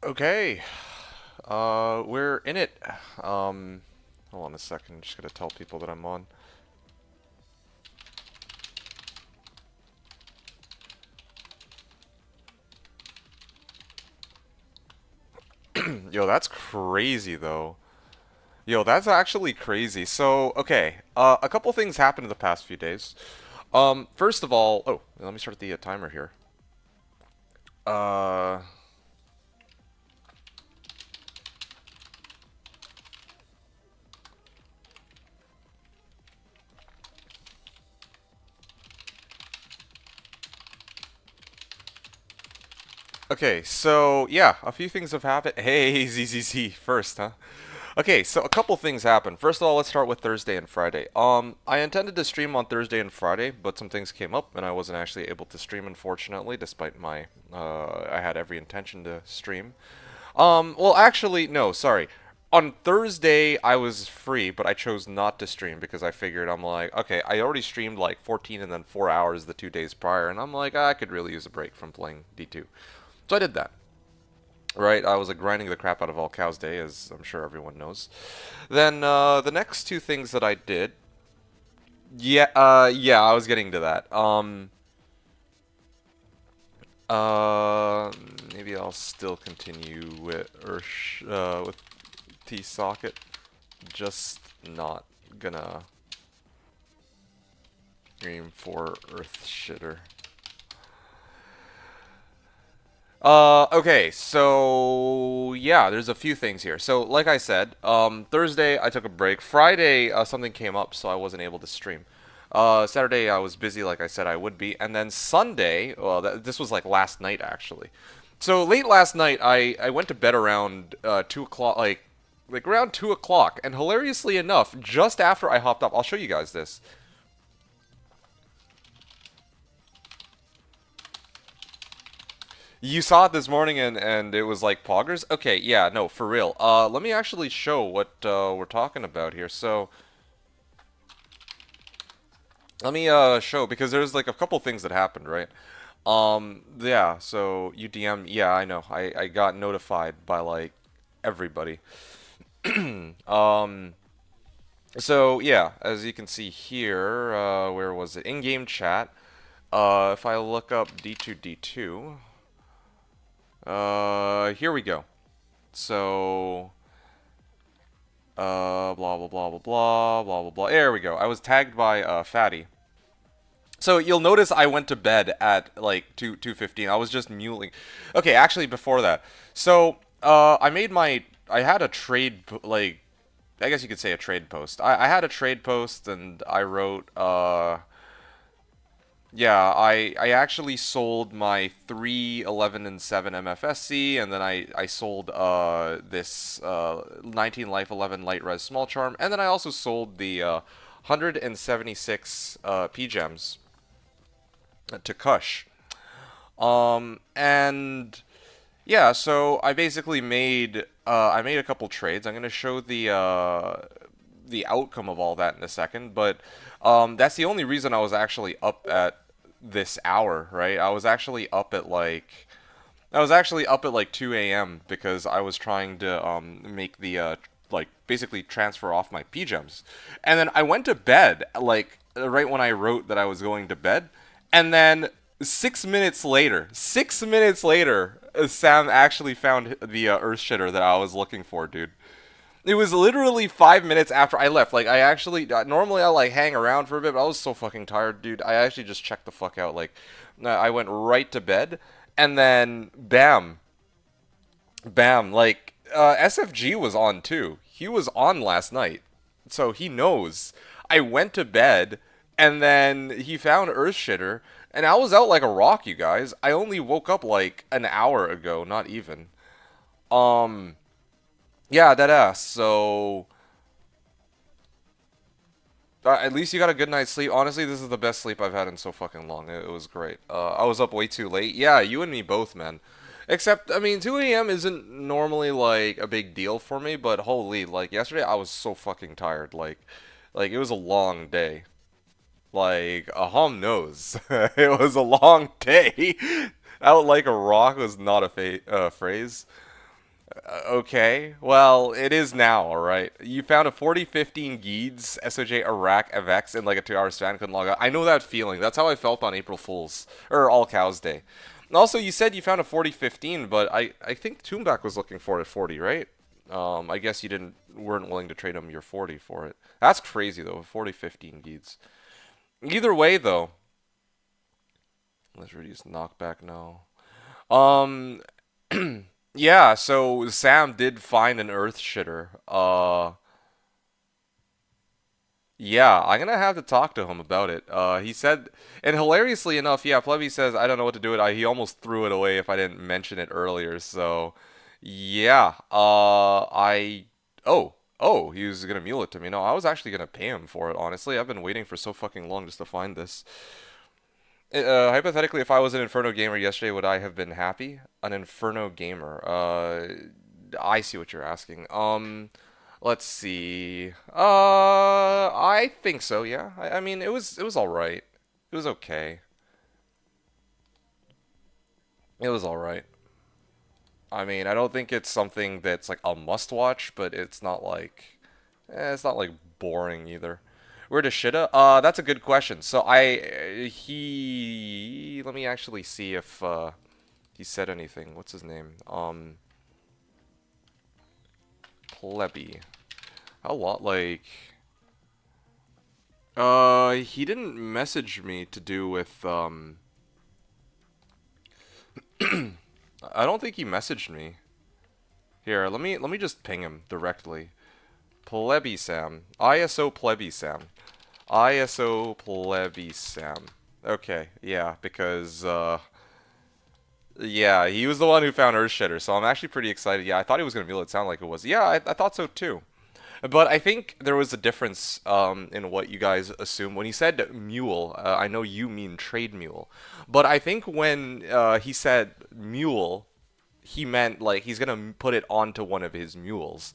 Okay, we're in it. Hold on a second. I'm just gonna tell people that I'm on. Yo, that's crazy though. Yo, that's actually crazy. So, okay, a couple things happened in the past few days. First of all, oh, let me start the timer here. Uh, okay, so yeah, a few things have happened. Hey, ZZZ, first, huh? Okay, so a couple things happened. First of all, let's start with Thursday and Friday. I intended to stream on Thursday and Friday, but some things came up, and I wasn't actually able to stream, unfortunately, despite my, I had every intention to stream. Well, actually, no, sorry. On Thursday, I was free, but I chose not to stream because I figured I'm like, okay, I already streamed like 14 and then 4 hours the 2 days prior, and I'm like, I could really use a break from playing D2. So I did that. Right, I was grinding the crap out of All Cows Day, as I'm sure everyone knows. Then the next two things that I did, yeah, I was getting to that. Uh, Maybe I'll still continue with with T-Socket, just not gonna aim for Earthshitter. Okay, so yeah, there's a few things here. So, like I said, Thursday I took a break. Friday, something came up, so I wasn't able to stream. Saturday I was busy, like I said I would be, and then Sunday, well, this was like last night actually. So late last night, I went to bed around 2 o'clock, like around 2 o'clock, and hilariously enough, just after I hopped up, I'll show you guys this. You saw it this morning and it was like poggers? Okay, yeah, no, for real. Let me actually show what we're talking about here. So, let me show because there's like a couple things that happened, right? Yeah, so UDM, yeah, I know. I got notified by like everybody. Um, so yeah, as you can see here, where was it? In-game chat. If I look up D2D2, here we go. So, blah blah blah blah blah blah blah blah. There we go. I was tagged by Fatty. So you'll notice I went to bed at like 2:15. I was just muling. Okay, actually before that. So I had a like I guess you could say a trade post. I had a trade post and I wrote yeah, I actually sold my 3, 11, and 7 MFSC, and then I sold this 19 Life 11 Light Res Small Charm, and then I also sold the 176 P-Gems to Kush. And yeah, so I basically made I made a couple trades. I'm gonna show the outcome of all that in a second, but that's the only reason I was actually up at this hour, right? I was actually up at like 2 a.m. because I was trying to make the like basically transfer off my PGems. And then I went to bed like right when I wrote that I was going to bed, and then 6 minutes later, Sam actually found the Earthshitter that I was looking for, dude. It was literally 5 minutes after I left. Like, I actually normally I like hang around for a bit, but I was so fucking tired, dude. I actually just checked the fuck out. Like, I went right to bed, and then bam, bam. Like, SFG was on too. He was on last night, so he knows. I went to bed, and then he found Earthshitter, and I was out like a rock, you guys. I only woke up like an hour ago, not even. Um, yeah, that ass. So at least you got a good night's sleep. Honestly, this is the best sleep I've had in so fucking long. It was great. I was up way too late. Yeah, you and me both, man. Except, I mean, 2 a.m. isn't normally like a big deal for me, but holy, like yesterday I was so fucking tired. Like it was a long day. Like a hum knows. It was a long day. Out like a rock was not a phrase. Okay, well, it is now, alright? You found a 4015 Geeds SOJ Iraq Avex in like a 2 hour span, couldn't log out. I know that feeling. That's how I felt on April Fool's, or All Cows Day. And also, you said you found a 4015, but I think Toonback was looking for it at 40, right? I guess you weren't willing to trade him your 40 for it. That's crazy, though, 4015 Geeds. Either way, though, let's reduce knockback now. Um, yeah, so Sam did find an Earthshitter. Yeah, I'm gonna have to talk to him about it. He said, and hilariously enough, yeah, Plebby says I don't know what to do with it. He almost threw it away if I didn't mention it earlier. So, yeah, oh, he was gonna mule it to me. No, I was actually gonna pay him for it. Honestly, I've been waiting for so fucking long just to find this. Hypothetically, if I was an Inferno gamer yesterday, would I have been happy? An Inferno gamer. I see what you're asking. Let's see. I think so. Yeah. I mean, it was all right. It was okay. It was all right. I mean, I don't think it's something that's like a must watch, but it's not like boring either. Where to Shida? That's a good question. So let me actually see if he said anything. What's his name? Plebby. How lot like he didn't message me to do with I don't think he messaged me. Here, let me just ping him directly. Plebby Sam. ISO Plebby Sam. ISO Plebby Sam. Okay, yeah, because yeah, he was the one who found Earthshitter, so I'm actually pretty excited. Yeah, I thought he was gonna be able to sound like it was. Yeah, I thought so too. But I think there was a difference in what you guys assume. When he said mule, I know you mean trade mule. But I think when he said mule, he meant like he's going to put it onto one of his mules.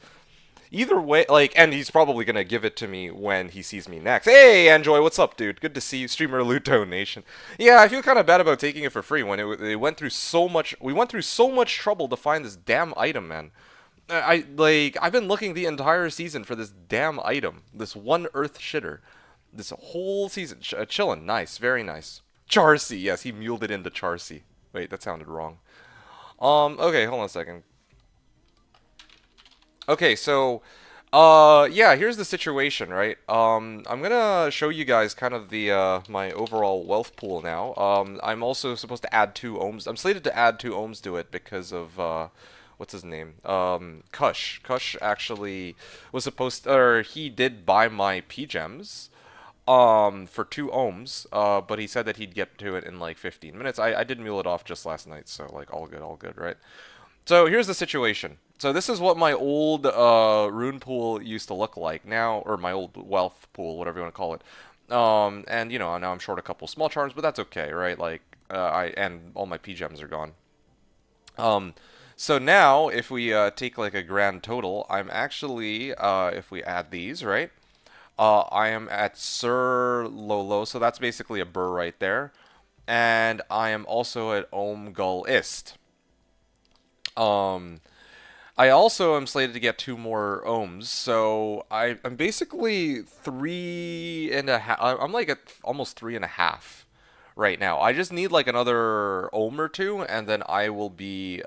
Either way, like, and he's probably going to give it to me when he sees me next. Hey, Enjoy, what's up, dude? Good to see you, streamer Luto Nation. Yeah, I feel kind of bad about taking it for free when it went through so much. We went through so much trouble to find this damn item, man. I've been looking the entire season for this damn item, this one Earth shitter, this whole season. Chillin', nice, very nice. Charcy, yes, he muled it into Charcy. Wait, that sounded wrong. Okay, hold on a second. Okay, so, yeah, here's the situation, right? I'm gonna show you guys kind of the, my overall wealth pool now. I'm also supposed to add 2 ohms. I'm slated to add 2 ohms to it because of, what's his name? Kush. Kush actually was supposed to, or he did buy my P-gems, for 2 ohms, but he said that he'd get to it in like 15 minutes. I did mule it off just last night, so like all good, right? So here's the situation. So this is what my old rune pool used to look like now, or my old wealth pool, whatever you want to call it. And you know, now I'm short a couple small charms, but that's okay, right? Like, and all my P gems are gone. So now if we take like a grand total, I'm actually, if we add these, right? I am at Sir Lolo, so that's basically a burr right there. And I am also at Om Gul Ist. I also am slated to get 2 more ohms, so I'm basically 3.5. I'm like at almost 3.5 right now. I just need like another ohm or two, and then I will be,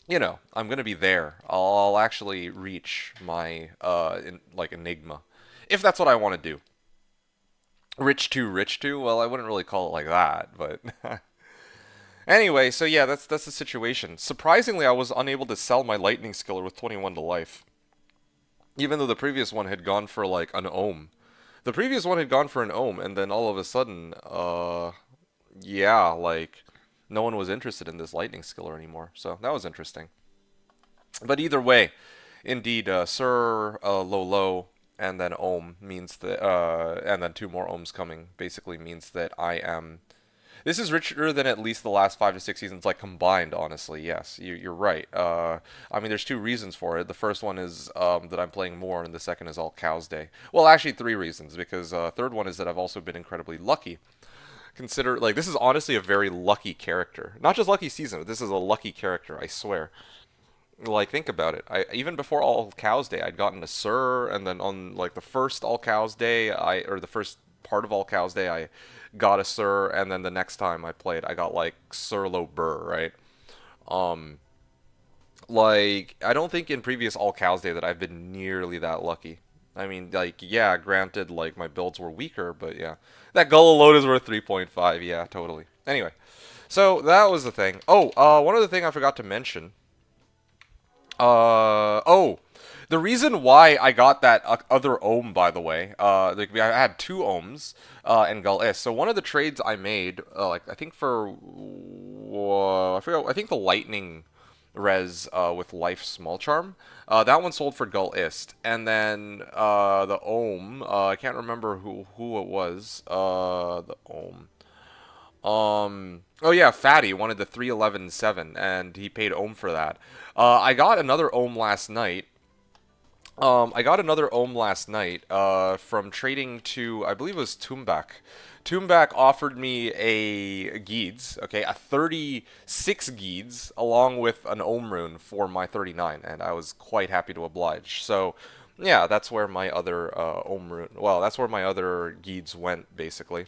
you know, I'm gonna be there. I'll actually reach my like Enigma, if that's what I want to do. Rich two. Well, I wouldn't really call it like that, but. Anyway, so yeah, that's the situation. Surprisingly, I was unable to sell my lightning skiller with 21 to life. Even though the previous one had gone for like an ohm. The previous one had gone for an ohm, and then all of a sudden, yeah, like, no one was interested in this lightning skiller anymore. So that was interesting. But either way, indeed, Sir Lolo and then ohm means that, and then 2 more ohms coming basically means that I am. This is richer than at least the last 5 to 6 seasons, like combined. Honestly, yes, you're right. I mean, there's 2 reasons for it. The first one is that I'm playing more, and the second is All Cows Day. Well, actually, 3 reasons. Because third one is that I've also been incredibly lucky. Consider, like, this is honestly a very lucky character. Not just lucky season, but this is a lucky character, I swear. Like, think about it. I even before All Cows Day, I'd gotten a Sir, and then on like the first All Cows Day, or the first part of All Cows Day, I got a Sir, and then the next time I played, I got like Sir Lo Burr, right? Um, like I don't think in previous All Cows Day that I've been nearly that lucky. I mean, like, yeah, granted, like my builds were weaker, but yeah, that Gullah load is worth 3.5. Yeah, totally. Anyway, so that was the thing. Oh, one other thing I forgot to mention. Oh, the reason why I got that other ohm, by the way, like, I had two ohms, in Gull S. So one of the trades I made, like, I think for, I forgot, I think the lightning res, with life small charm, that one sold for Gull Ist. And then, the ohm, I can't remember who it was, the ohm. Oh yeah, Fatty wanted the 311.7, and he paid Ohm for that. I got another Ohm last night. From trading to, I believe it was Tumbak. Tumbak offered me a Geeds, okay, a 36 Geeds, along with an Ohm rune for my 39, and I was quite happy to oblige. So, yeah, that's where my other, Ohm rune, well, that's where my other Geeds went, basically.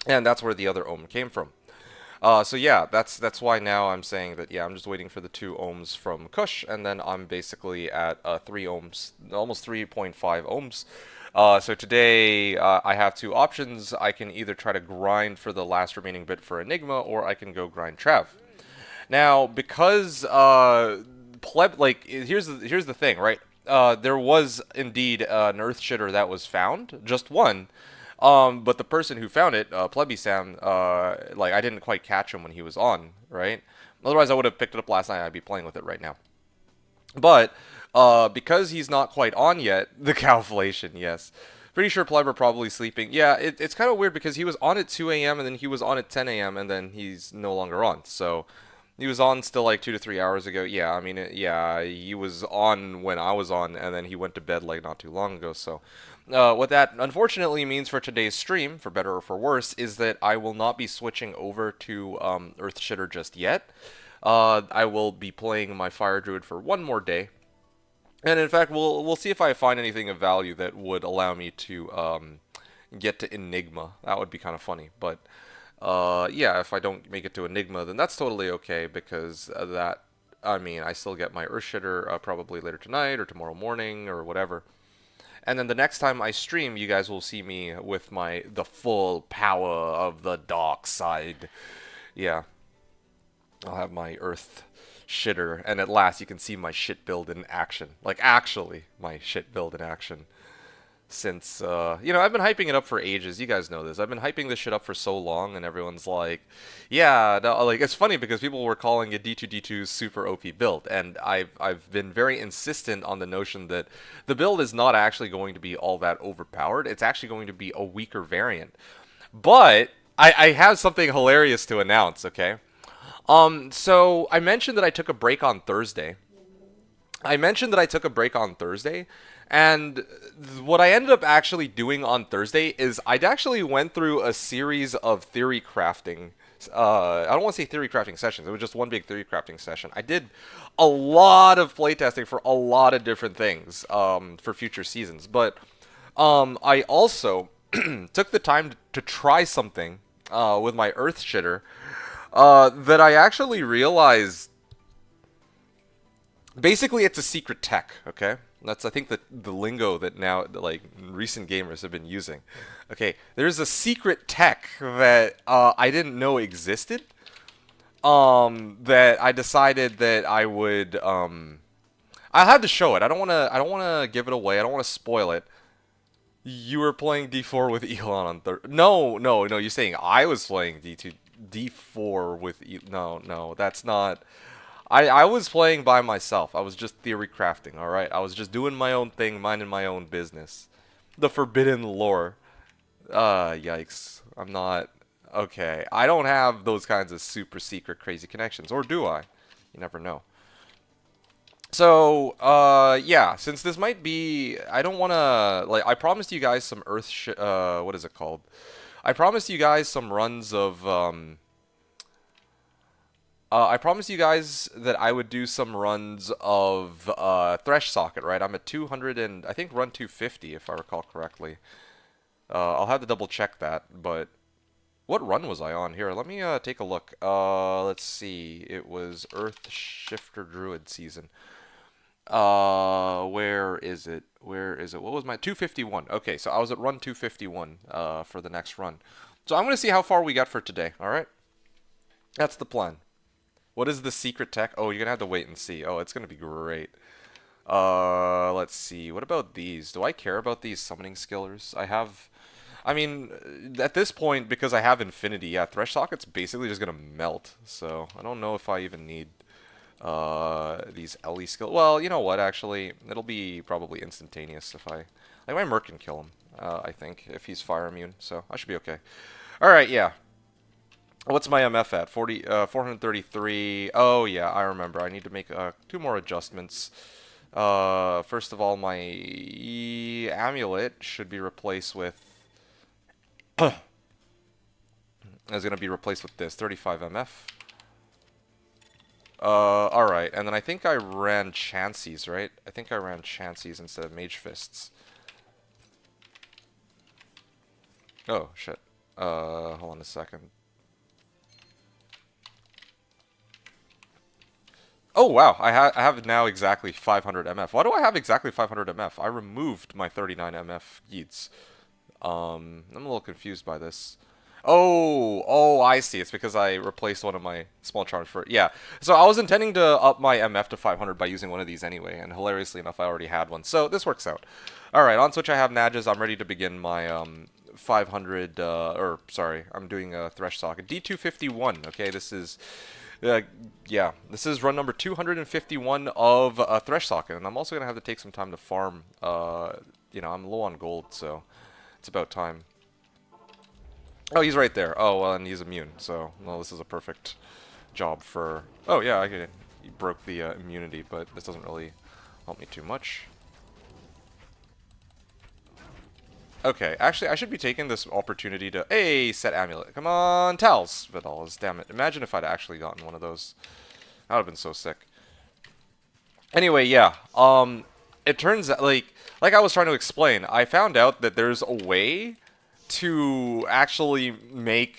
And that's where the other ohm came from. So yeah, that's why now I'm saying that, yeah, I'm just waiting for the 2 ohms from Kush, and then I'm basically at 3 ohms, almost 3.5 ohms. So today I have 2 options. I can either try to grind for the last remaining bit for Enigma, or I can go grind Trav. Now, because like, here's the thing, right? There was indeed an Earthshitter that was found, just one. But the person who found it, Plebby Sam, like, I didn't quite catch him when he was on, right? Otherwise, I would have picked it up last night. I'd be playing with it right now. But because he's not quite on yet, the Cowflation, yes. Pretty sure Plebber probably sleeping. Yeah, it's kind of weird because he was on at 2 a.m. and then he was on at 10 a.m. and then he's no longer on. So he was on still like 2 to 3 hours ago. Yeah, I mean, yeah, he was on when I was on, and then he went to bed like not too long ago. So what that unfortunately means for today's stream, for better or for worse, is that I will not be switching over to Earthshitter just yet. I will be playing my Fire Druid for one more day. And in fact, we'll see if I find anything of value that would allow me to get to Enigma. That would be kind of funny. But yeah, if I don't make it to Enigma, then that's totally okay, because that, I mean, I still get my Earthshitter probably later tonight or tomorrow morning or whatever. And then the next time I stream, you guys will see me with the full power of the dark side. Yeah, I'll have my Earth shitter, and at last you can see my shit build in action. Like, actually, my shit build in action. Since, you know, I've been hyping it up for ages. You guys know this. I've been hyping this shit up for so long, and everyone's like, yeah, no, like, it's funny because people were calling it D2D2's super OP build, and I've been very insistent on the notion that the build is not actually going to be all that overpowered. It's actually going to be a weaker variant. But I have something hilarious to announce, okay? So I mentioned that I took a break on Thursday. And what I ended up actually doing on Thursday is I'd actually went through a series of theory crafting. I don't want to say theory crafting sessions. It was just one big theory crafting session. I did a lot of playtesting for a lot of different things for future seasons. But I also took the time to try something with my Earthshitter that I actually realized. Basically, it's a secret tech, okay? That's, I think, the lingo that now, like, recent gamers have been using. Okay, there's a secret tech that I didn't know existed. That I decided that I would. I had to show it. I don't wanna give it away. I don't wanna spoil it. You were playing D4 with Elon on Thursday. No. You're saying I was playing D4 with No, that's not. I was playing by myself. I was just theory crafting, alright? I was just doing my own thing, minding my own business. The forbidden lore. Yikes. I'm not... Okay. I don't have those kinds of super secret crazy connections. Or do I? You never know. So, yeah. Since this might be... I don't want to... Like, I promised you guys some what is it called? I promised you guys some runs of I promised you guys that I would do some runs of Thresh Socket, right? I'm at 200 and I think run 250 if I recall correctly. I'll have to double check that, but what run was I on here? Let me take a look. Let's see. It was Earthshifter Druid season. Where is it? Where is it? What was my 251? Okay, so I was at run 251 for the next run. So I'm gonna see how far we got for today. All right, that's the plan. What is the secret tech? Oh, you're gonna have to wait and see. Oh, it's gonna be great. Let's see. What about these? Do I care about these summoning skillers? I mean, at this point, because I have Infinity, yeah, Thresh Socket's basically just gonna melt. So I don't know if I even need these LE skill. Well, you know what? Actually, it'll be probably instantaneous if I like my Merc can kill him. I think if he's fire immune, so I should be okay. All right, yeah. What's my MF at? 433. Oh yeah, I remember. I need to make 2 more adjustments. First of all, my amulet should be replaced with. Is gonna be replaced with this 35 MF. All right, and then I think I ran Chanseys, right? I think I ran Chanseys instead of Mage Fists. Oh shit. Hold on a second. Oh wow, I have now exactly 500 MF. Why do I have exactly 500 MF? I removed my 39 MF Yeats. I'm a little confused by this. Oh, I see. It's because I replaced one of my small charms for it. Yeah. So I was intending to up my MF to 500 by using one of these anyway, and hilariously enough, I already had one. So this works out. All right, on Switch I have Nadges. I'm ready to begin my 500. Or sorry, I'm doing a Thresh Socket D251. Okay, this is. Yeah, this is run number 251 of Thresh Socket, and I'm also gonna have to take some time to farm. You know, I'm low on gold, so it's about time. Oh, he's right there. Oh, well, and he's immune, so well, this is a perfect job for. Oh yeah, he broke the immunity, but this doesn't really help me too much. Okay, actually, I should be taking this opportunity to... Hey, set amulet. Come on, Tals. Vidals, damn it. Imagine if I'd actually gotten one of those. That would have been so sick. Anyway, yeah. It turns out, like I was trying to explain, I found out that there's a way to actually make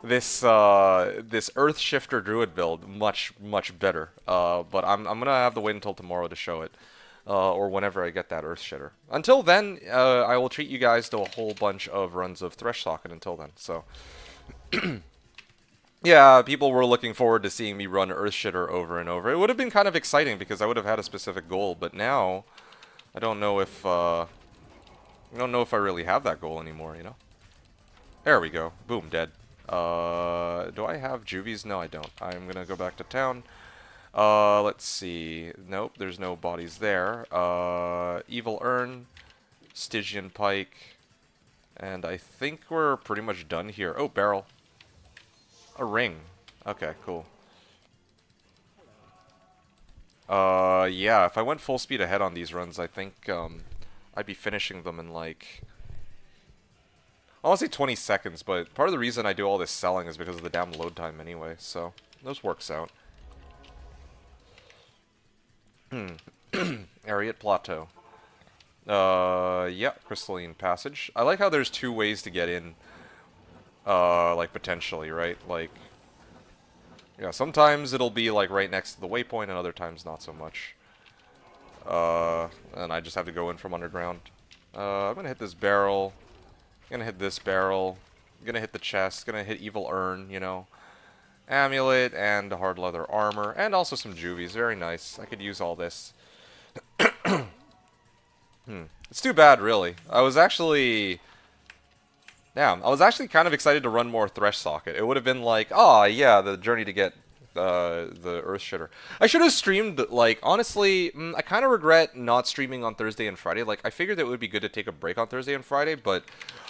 this this Earthshifter Druid build much better. But I'm gonna have to wait until tomorrow to show it. Or whenever I get that Earthshifter. Until then, I will treat you guys to a whole bunch of runs of Thresh Socket until then, so... Yeah, people were looking forward to seeing me run Earthshifter over and over. It would have been kind of exciting because I would have had a specific goal, but now... I don't know if I really have that goal anymore, you know? There we go. Boom, dead. Do I have juvies? No, I don't. I'm gonna go back to town. Let's see. Nope, there's no bodies there. Evil Urn, Stygian Pike, and I think we're pretty much done here. Oh, barrel. A ring. Okay, cool. Yeah, if I went full speed ahead on these runs, I think, I'd be finishing them in, like... I want to say 20 seconds, but part of the reason I do all this selling is because of the damn load time anyway, so those works out. Ariat Plateau. Yeah, Crystalline Passage. I like how there's 2 ways to get in, like, potentially, right? Like, yeah, sometimes it'll be, like, right next to the waypoint, and other times not so much. And I just have to go in from underground. I'm gonna hit this barrel. I'm gonna hit this barrel. I'm gonna hit the chest. Gonna hit Evil Urn, you know. Amulet and hard leather armor, and also some juvies. Very nice. I could use all this. It's too bad, really. I was actually kind of excited to run more Thresh Socket. It would have been like, oh yeah, the journey to get the Earthshifter. I should have streamed, like, honestly, I kind of regret not streaming on Thursday and Friday. Like, I figured that it would be good to take a break on Thursday and Friday, but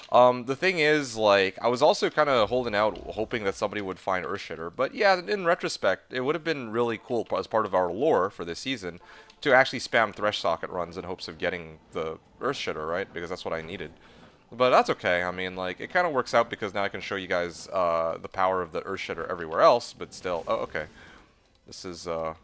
the thing is, like, I was also kind of holding out, hoping that somebody would find Earthshifter. But yeah, in retrospect, it would have been really cool as part of our lore for this season to actually spam Thresh Socket runs in hopes of getting the Earthshifter, right? Because that's what I needed. But that's okay. I mean, like, it kind of works out because now I can show you guys the power of the Earthshifter everywhere else, but still... Oh, okay. This is, okay.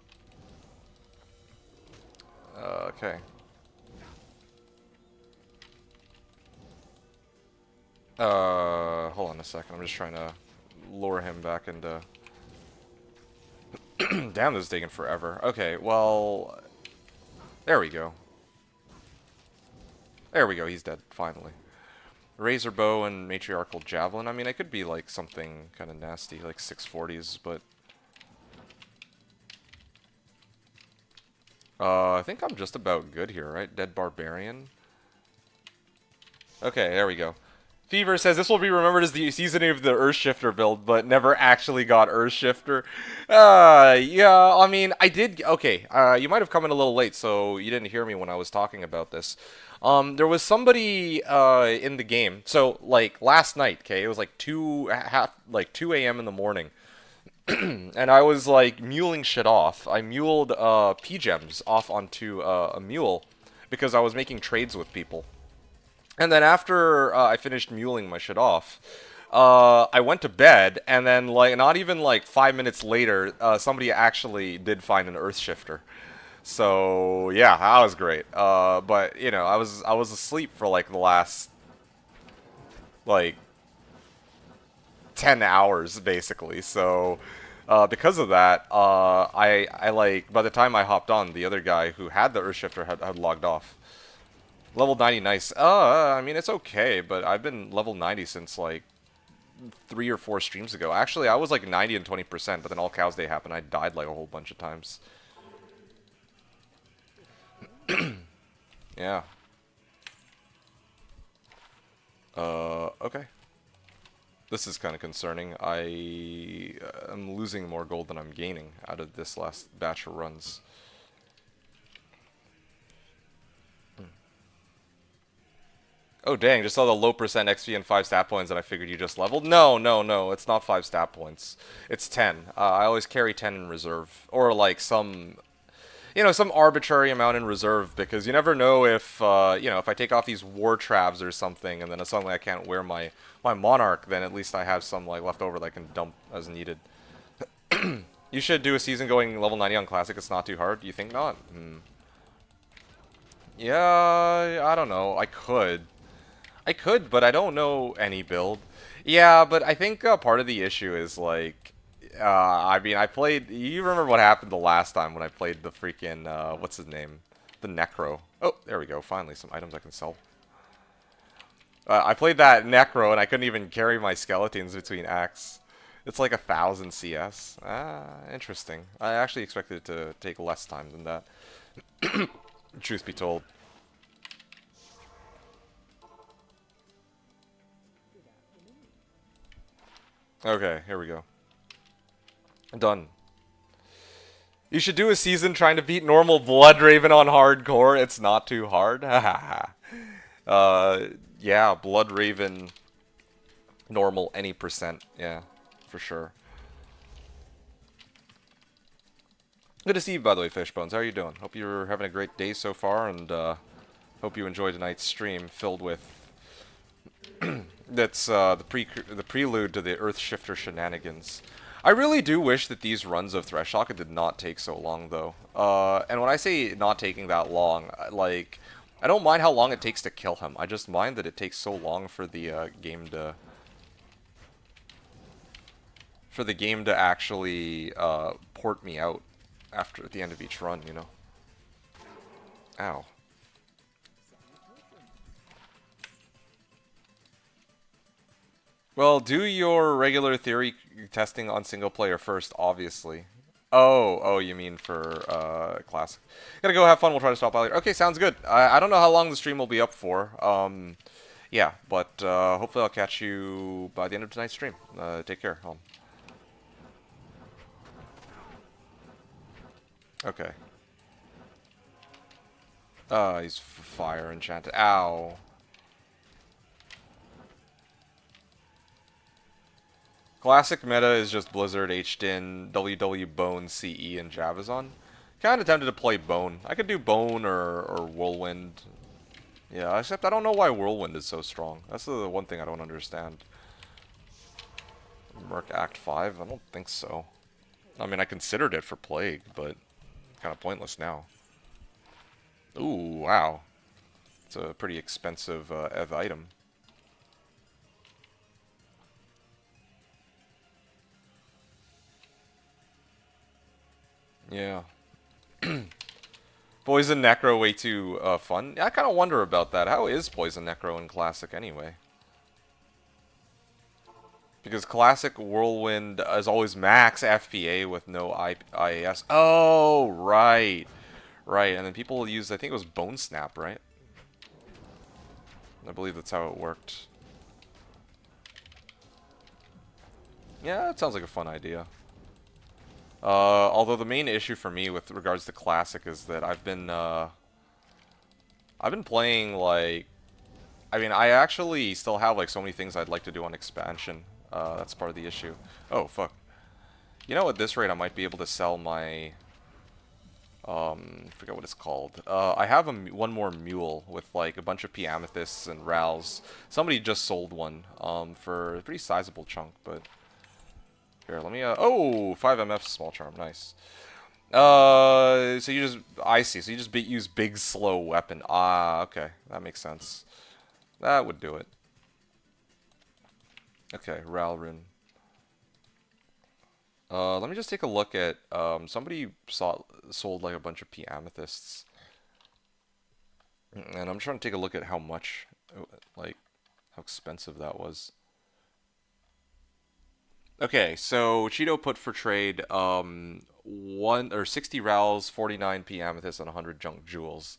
Hold on a second. I'm just trying to lure him back into... Damn, this is taking forever. Okay, well... There we go. There we go, he's dead, finally. Razor Bow and Matriarchal Javelin. I mean, it could be like something kind of nasty, like 640s, but... I think I'm just about good here, right? Dead Barbarian. Okay, there we go. Fever says this will be remembered as the seasoning of the Earthshifter build, but never actually got Earthshifter. Yeah, I mean, I did... Okay, you might have come in a little late, so you didn't hear me when I was talking about this. There was somebody in the game. So, like, last night, okay, it was like 2 a.m. in the morning. And I was, like, muling shit off. I muled P-Gems off onto a mule because I was making trades with people. And then after I finished muling my shit off, I went to bed, and then, like, not even, like, 5 minutes later, somebody actually did find an Earthshifter. So, yeah, that was great. But, you know, I was asleep for, like, the last, like, 10 hours, basically. So, because of that, I, like, by the time I hopped on, the other guy who had the Earthshifter had logged off. Level 90, nice. I mean, it's okay, but I've been level 90 since, like, 3 or 4 streams ago. Actually, I was, like, 90 and 20%, but then All Cows Day happened. I died, like, a whole bunch of times. Yeah. Okay. This is kind of concerning. I am losing more gold than I'm gaining out of this last batch of runs. Oh dang, just saw the low percent XP and 5 stat points and I figured you just leveled. No, no, no, it's not 5 stat points. It's 10. I always carry 10 in reserve. Or like some, you know, some arbitrary amount in reserve because you never know if, you know, if I take off these war travs or something and then suddenly I can't wear my Monarch, then at least I have some like left over that I can dump as needed. You should do a season going level 90 on Classic. It's not too hard. You think not? Yeah, I don't know. I could, but I don't know any build. Yeah, but I think part of the issue is, like, I mean, I played... You remember what happened the last time when I played the freaking, what's his name? The Necro. Oh, there we go. Finally, some items I can sell. I played that Necro, and I couldn't even carry my skeletons between acts. It's like 1,000 CS. Interesting. I actually expected it to take less time than that. Truth be told. Okay, here we go. Done. You should do a season trying to beat normal Bloodraven on hardcore. It's not too hard. Yeah, Bloodraven normal any percent. Yeah, for sure. Good to see you, by the way, Fishbones. How are you doing? Hope you're having a great day so far, and hope you enjoyed tonight's stream filled with... That's the prelude to the Earthshifter shenanigans. I really do wish that these runs of Threshock did not take so long, though. And when I say not taking that long, like, I don't mind how long it takes to kill him. I just mind that it takes so long for the game to... For the game to actually port me out after the end of each run, you know. Ow. Well, do your regular theory testing on single player first, obviously. Oh, you mean for classic. Gotta go have fun, we'll try to stop by later. Okay, sounds good. I don't know how long the stream will be up for. Yeah, but hopefully I'll catch you by the end of tonight's stream. Take care. Okay. He's fire enchanted. Ow. Classic meta is just Blizzard, H-Din, WW Bone, CE, and Javazon. Kinda tempted to play Bone. I could do Bone or Whirlwind. Yeah, except I don't know why Whirlwind is so strong. That's the one thing I don't understand. Merc Act 5? I don't think so. I mean, I considered it for Plague, but kind of pointless now. Ooh, wow. It's a pretty expensive EV item. Yeah. Poison Necro way too fun. I kind of wonder about that. How is Poison Necro in Classic anyway? Because Classic Whirlwind is always max FPA with no IAS. Oh, right. Right, and then people use, I think it was Bone Snap, right? I believe that's how it worked. Yeah, that sounds like a fun idea. Although the main issue for me with regards to Classic is that I've been playing, like, I mean, I actually still have, like, so many things I'd like to do on expansion. That's part of the issue. Oh, fuck. You know, at this rate, I might be able to sell my, I forget what it's called. I have one more mule with, like, a bunch of P Amethysts and Rals. Somebody just sold one, for a pretty sizable chunk, but... Here, let me, oh! 5 MF small charm, nice. So you just, I see, so you just use big slow weapon. Ah, okay, that makes sense. That would do it. Okay, Ralrun. Let me just take a look at, somebody sold like a bunch of P Amethysts. And I'm trying to take a look at how much, like, how expensive that was. Okay, so Cheeto put for trade 60 Rals, 49 P Amethyst, and 100 Junk Jewels,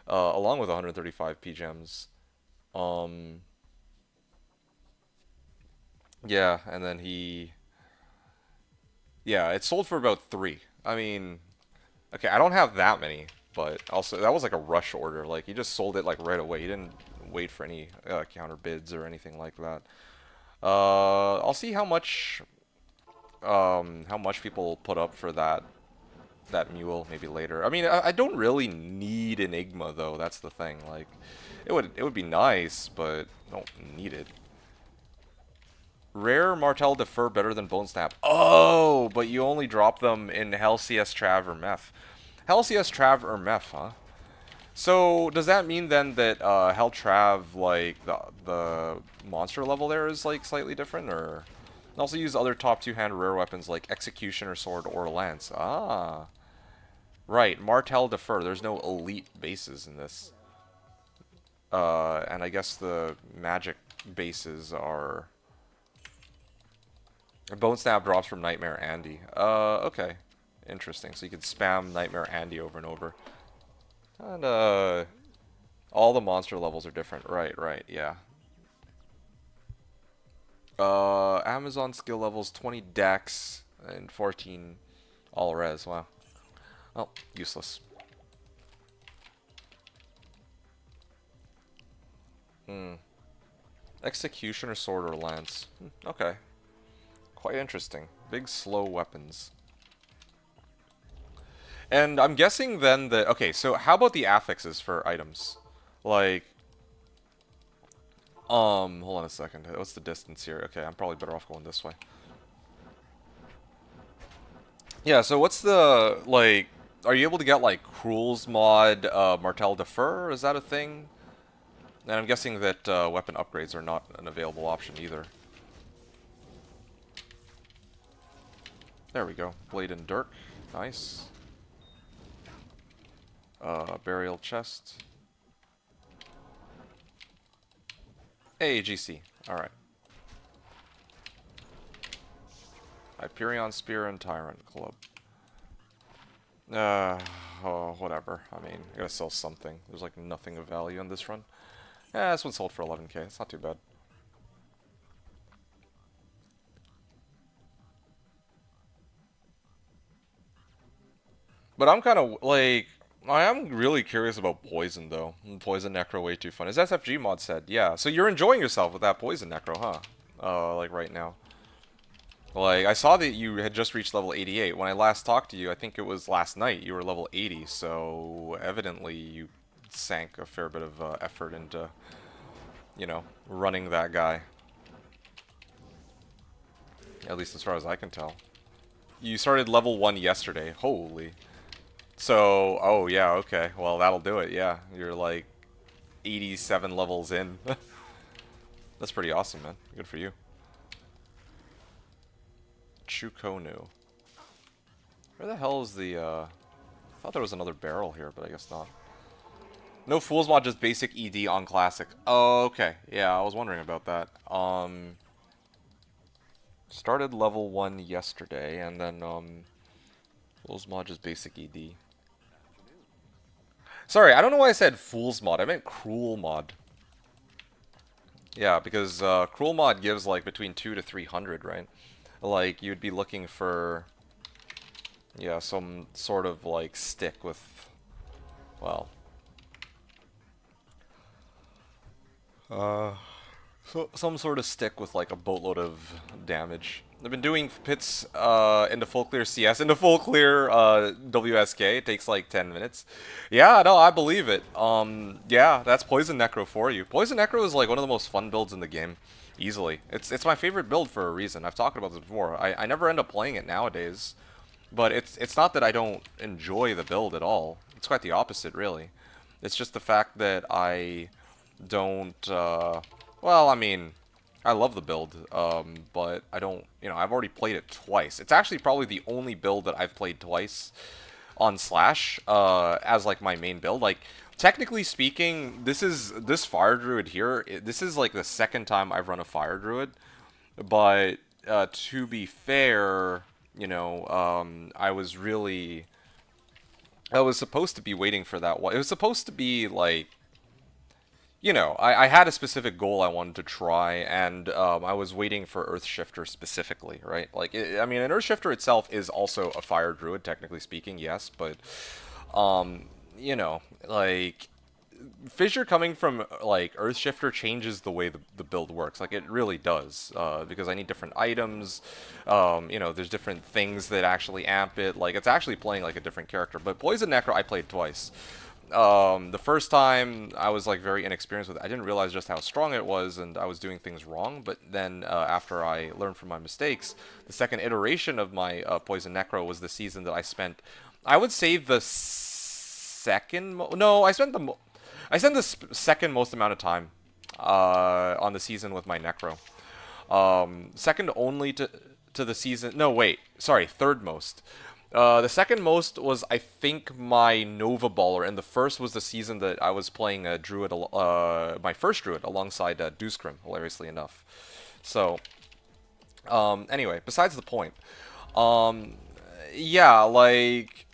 along with 135 P Gems. Yeah, and then yeah, it sold for about 3. I mean, okay, I don't have that many, but also that was like a rush order. Like he just sold it like right away. He didn't wait for any counter bids or anything like that. I'll see how much people put up for that mule maybe later. I mean, I don't really need Enigma though. That's the thing. Like, it would be nice, but I don't need it. Rare Martel Defer better than Bone Snap. Oh, but you only drop them in Hell CS Trav or Meth. Hell CS Trav or Meth, huh? So does that mean then that Hell Trav, like the monster level there is like slightly different, or also use other top 2-hand rare weapons like Executioner Sword or Lance? Ah, right. Martel Defer. There's no elite bases in this, and I guess the magic bases are. Bone Snap drops from Nightmare Andy. Okay. Interesting. So you can spam Nightmare Andy over and over. And, all the monster levels are different. Right, yeah. Amazon skill levels 20 dex and 14 all res. Wow. Oh, useless. Executioner Sword or Lance. Okay. Quite interesting. Big slow weapons. And I'm guessing then that... Okay, so how about the affixes for items? Like... hold on a second. What's the distance here? Okay, I'm probably better off going this way. Yeah, so what's the... Like... Are you able to get, like, Cruel's mod, Martel Defer? Is that a thing? And I'm guessing that weapon upgrades are not an available option either. There we go. Blade and Dirk. Nice. Burial chest. Hey, GC. Alright. Hyperion Spear and Tyrant Club. Oh, whatever. I mean, I gotta sell something. There's like nothing of value on this run. Yeah, this one sold for 11k. It's not too bad. But I'm kind of, like... I am really curious about Poison, though. Poison Necro way too fun. As SFG mod said, yeah. So you're enjoying yourself with that Poison Necro, huh? Like right now. Like, I saw that you had just reached level 88. When I last talked to you, I think it was last night, you were level 80. So, evidently, you sank a fair bit of effort into, you know, running that guy. At least as far as I can tell. You started level 1 yesterday. Holy. So, oh yeah, okay. Well, that'll do it, yeah. You're like 87 levels in. That's pretty awesome, man. Good for you. Chukonu. Where the hell is the, I thought there was another barrel here, but I guess not. No Fool's Mod, just basic ED on Classic. Oh, okay. Yeah, I was wondering about that. Started level 1 yesterday, and then, Fool's Mod, just basic ED. Sorry, I don't know why I said Fool's Mod. I meant Cruel Mod. Yeah, because, Cruel Mod gives, like, between 200 to 300, right? Like, you'd be looking for... yeah, some sort of, like, stick with... well... so some sort of stick with, like, a boatload of damage. I've been doing pits, into full clear CS, into full clear, WSK. It takes, like, 10 minutes. Yeah, no, I believe it. Yeah, that's Poison Necro for you. Poison Necro is, like, one of the most fun builds in the game. Easily. It's my favorite build for a reason. I've talked about this before. I never end up playing it nowadays. But it's not that I don't enjoy the build at all. It's quite the opposite, really. It's just the fact that I don't, well, I mean, I love the build, but I don't, you know, I've already played it twice. It's actually probably the only build that I've played twice on Slash, as, like, my main build. Like, technically speaking, this Fire Druid here, this is, like, the second time I've run a Fire Druid, but, to be fair... you know, I was supposed to be waiting for that one. It was supposed to be, like, you know, I had a specific goal I wanted to try, and I was waiting for Earthshifter specifically, right? Like, I mean, an Earthshifter itself is also a Fire Druid, technically speaking, yes, but, you know, like... Fissure coming from, like, Earthshifter changes the way the build works. Like, it really does. Because I need different items. You know, there's different things that actually amp it. Like, it's actually playing like a different character. But Poison Necro, I played twice. The first time, I was, like, very inexperienced with it. I didn't realize just how strong it was, and I was doing things wrong. But then, after I learned from my mistakes, the second iteration of my Poison Necro was the season that I spent... I would say the second... no, I spent the second most amount of time on the season with my Necro. Second only to the season... no, wait. Sorry, third most. The second most was, I think, my Nova Baller, and the first was the season that I was playing a Druid, my first Druid, alongside Dewscrim, hilariously enough. So, anyway, besides the point. Yeah, like...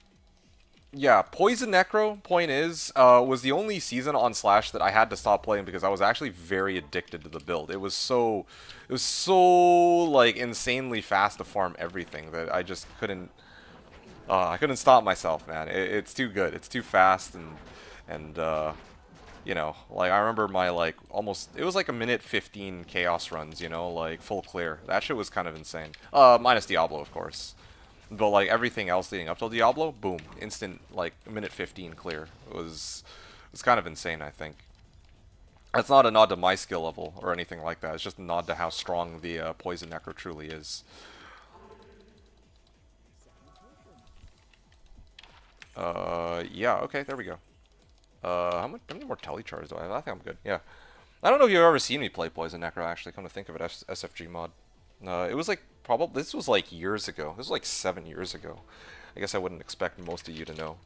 yeah, Poison Necro, point is, was the only season on Slash that I had to stop playing because I was actually very addicted to the build. It was so, like, insanely fast to farm everything that I just couldn't, I couldn't stop myself, man. It's too good. It's too fast, and you know, like, I remember my, like, almost, it was like a minute 15 Chaos runs, you know, like, full clear. That shit was kind of insane. Minus Diablo, of course. But, like, everything else leading up till Diablo, boom, instant, like, minute 15 clear. It was kind of insane, I think. That's not a nod to my skill level or anything like that. It's just a nod to how strong the Poison Necro truly is. Yeah, okay, there we go. How many more telecharges do I have? I think I'm good, yeah. I don't know if you've ever seen me play Poison Necro, actually, come to think of it, SFG mod. It was like, probably, this was like years ago. This was like 7 years ago. I guess I wouldn't expect most of you to know.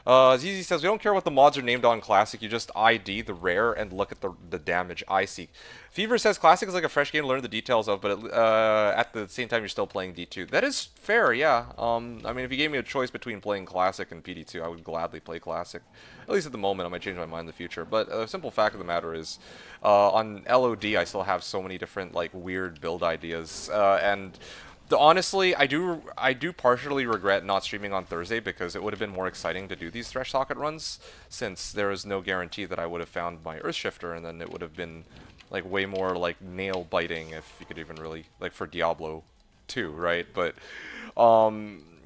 ZZ says, we don't care what the mods are named on Classic, you just ID the rare and look at the damage I seek. Fever says, Classic is like a fresh game to learn the details of, but at the same time you're still playing D2. That is fair, yeah. I mean, if you gave me a choice between playing Classic and PD2, I would gladly play Classic. At least at the moment, I might change my mind in the future. But the simple fact of the matter is, on LOD I still have so many different, like, weird build ideas, and... honestly, I do partially regret not streaming on Thursday because it would have been more exciting to do these Thresh Socket runs, since there is no guarantee that I would have found my Earthshifter, and then it would have been, like, way more, like, nail-biting, if you could even really, like, for Diablo 2, right? But,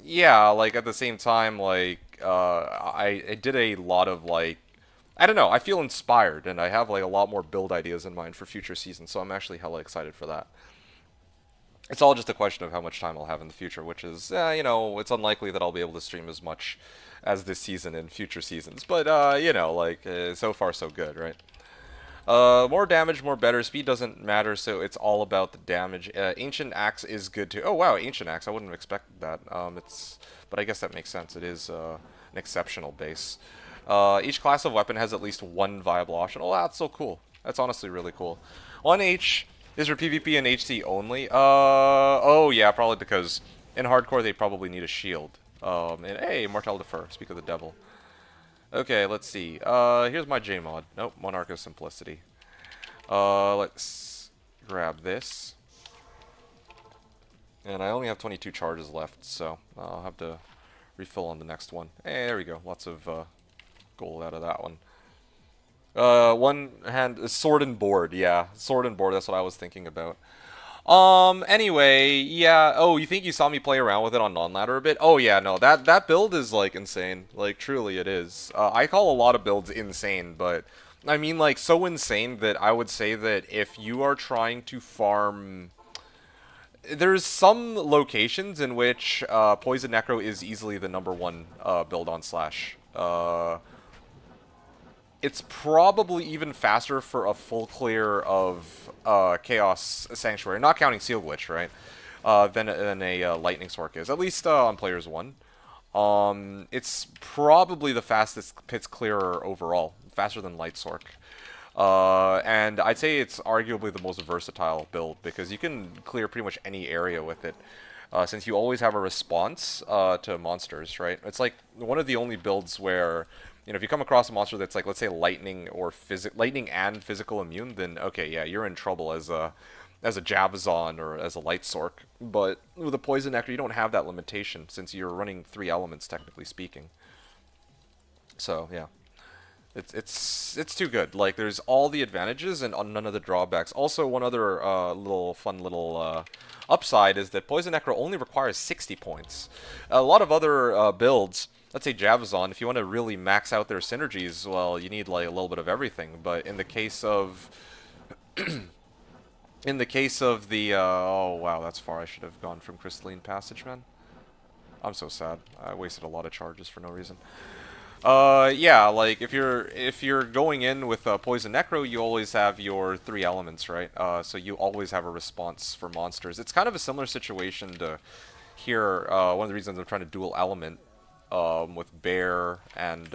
yeah, like, at the same time, like, I did a lot of, like, I don't know. I feel inspired, and I have like a lot more build ideas in mind for future seasons. So I'm actually hella excited for that. It's all just a question of how much time I'll have in the future, which is, you know, it's unlikely that I'll be able to stream as much as this season in future seasons. But you know, like so far so good, right? More damage, more better. Speed doesn't matter, so it's all about the damage. Ancient Axe is good too. Oh wow, Ancient Axe. I wouldn't have expected that. But I guess that makes sense. It is an exceptional base. Each class of weapon has at least one viable option. Oh, that's so cool. That's honestly really cool. 1H is for PvP and HC only. Oh yeah, probably because in hardcore they probably need a shield. And hey, Martel Defer. Speak of the devil. Okay, let's see. Here's my J-mod. Nope, Monarch of Simplicity. Let's grab this. And I only have 22 charges left, so I'll have to refill on the next one. Hey, there we go. Lots of gold out of that one. One hand, sword and board. Yeah, sword and board. That's what I was thinking about. Anyway, yeah. Oh, you think you saw me play around with it on non-ladder a bit? Oh, yeah, no. That build is, like, insane. Like, truly it is. I call a lot of builds insane, but I mean, like, so insane that I would say that if you are trying to farm... There's some locations in which Poison Necro is easily the #1 build on Slash. It's probably even faster for a full clear of Chaos Sanctuary, not counting Seal Glitch, right? Than a Lightning Sork is, at least on Players 1. It's probably the fastest Pits clearer overall, faster than Light Sork. And I'd say it's arguably the most versatile build, because you can clear pretty much any area with it. Since you always have a response to monsters, right? It's like one of the only builds where... You know, if you come across a monster that's like, let's say, lightning and physical immune, then okay, yeah, you're in trouble as a Javazon or as a Light Sork. But with a Poison Nectar, you don't have that limitation since you're running 3 elements, technically speaking. So yeah, it's too good. Like, there's all the advantages and none of the drawbacks. Also, one other fun little upside is that Poison Necro only requires 60 points. A lot of other builds. Let's say Javazon, if you want to really max out their synergies, well, you need like a little bit of everything. But in the case of, oh wow, that's far. I should have gone from Crystalline Passage, man. I'm so sad. I wasted a lot of charges for no reason. Yeah, like if you're going in with Poison Necro, you always have your 3 elements, right? So you always have a response for monsters. It's kind of a similar situation to here. One of the reasons I'm trying to dual element. With Bear and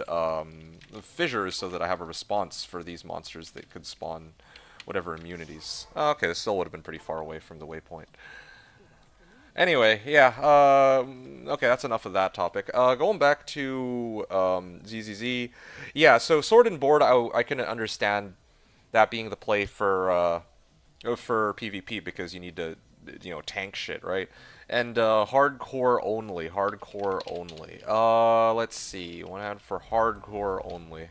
Fissures, so that I have a response for these monsters that could spawn whatever immunities. Okay, this still would have been pretty far away from the waypoint. Anyway, yeah, okay, that's enough of that topic. Going back to ZZZ, yeah, so Sword and Board, I can understand that being the play for PvP, because you need to, you know, tank shit, right? And hardcore only. Let's see. One ad for hardcore only.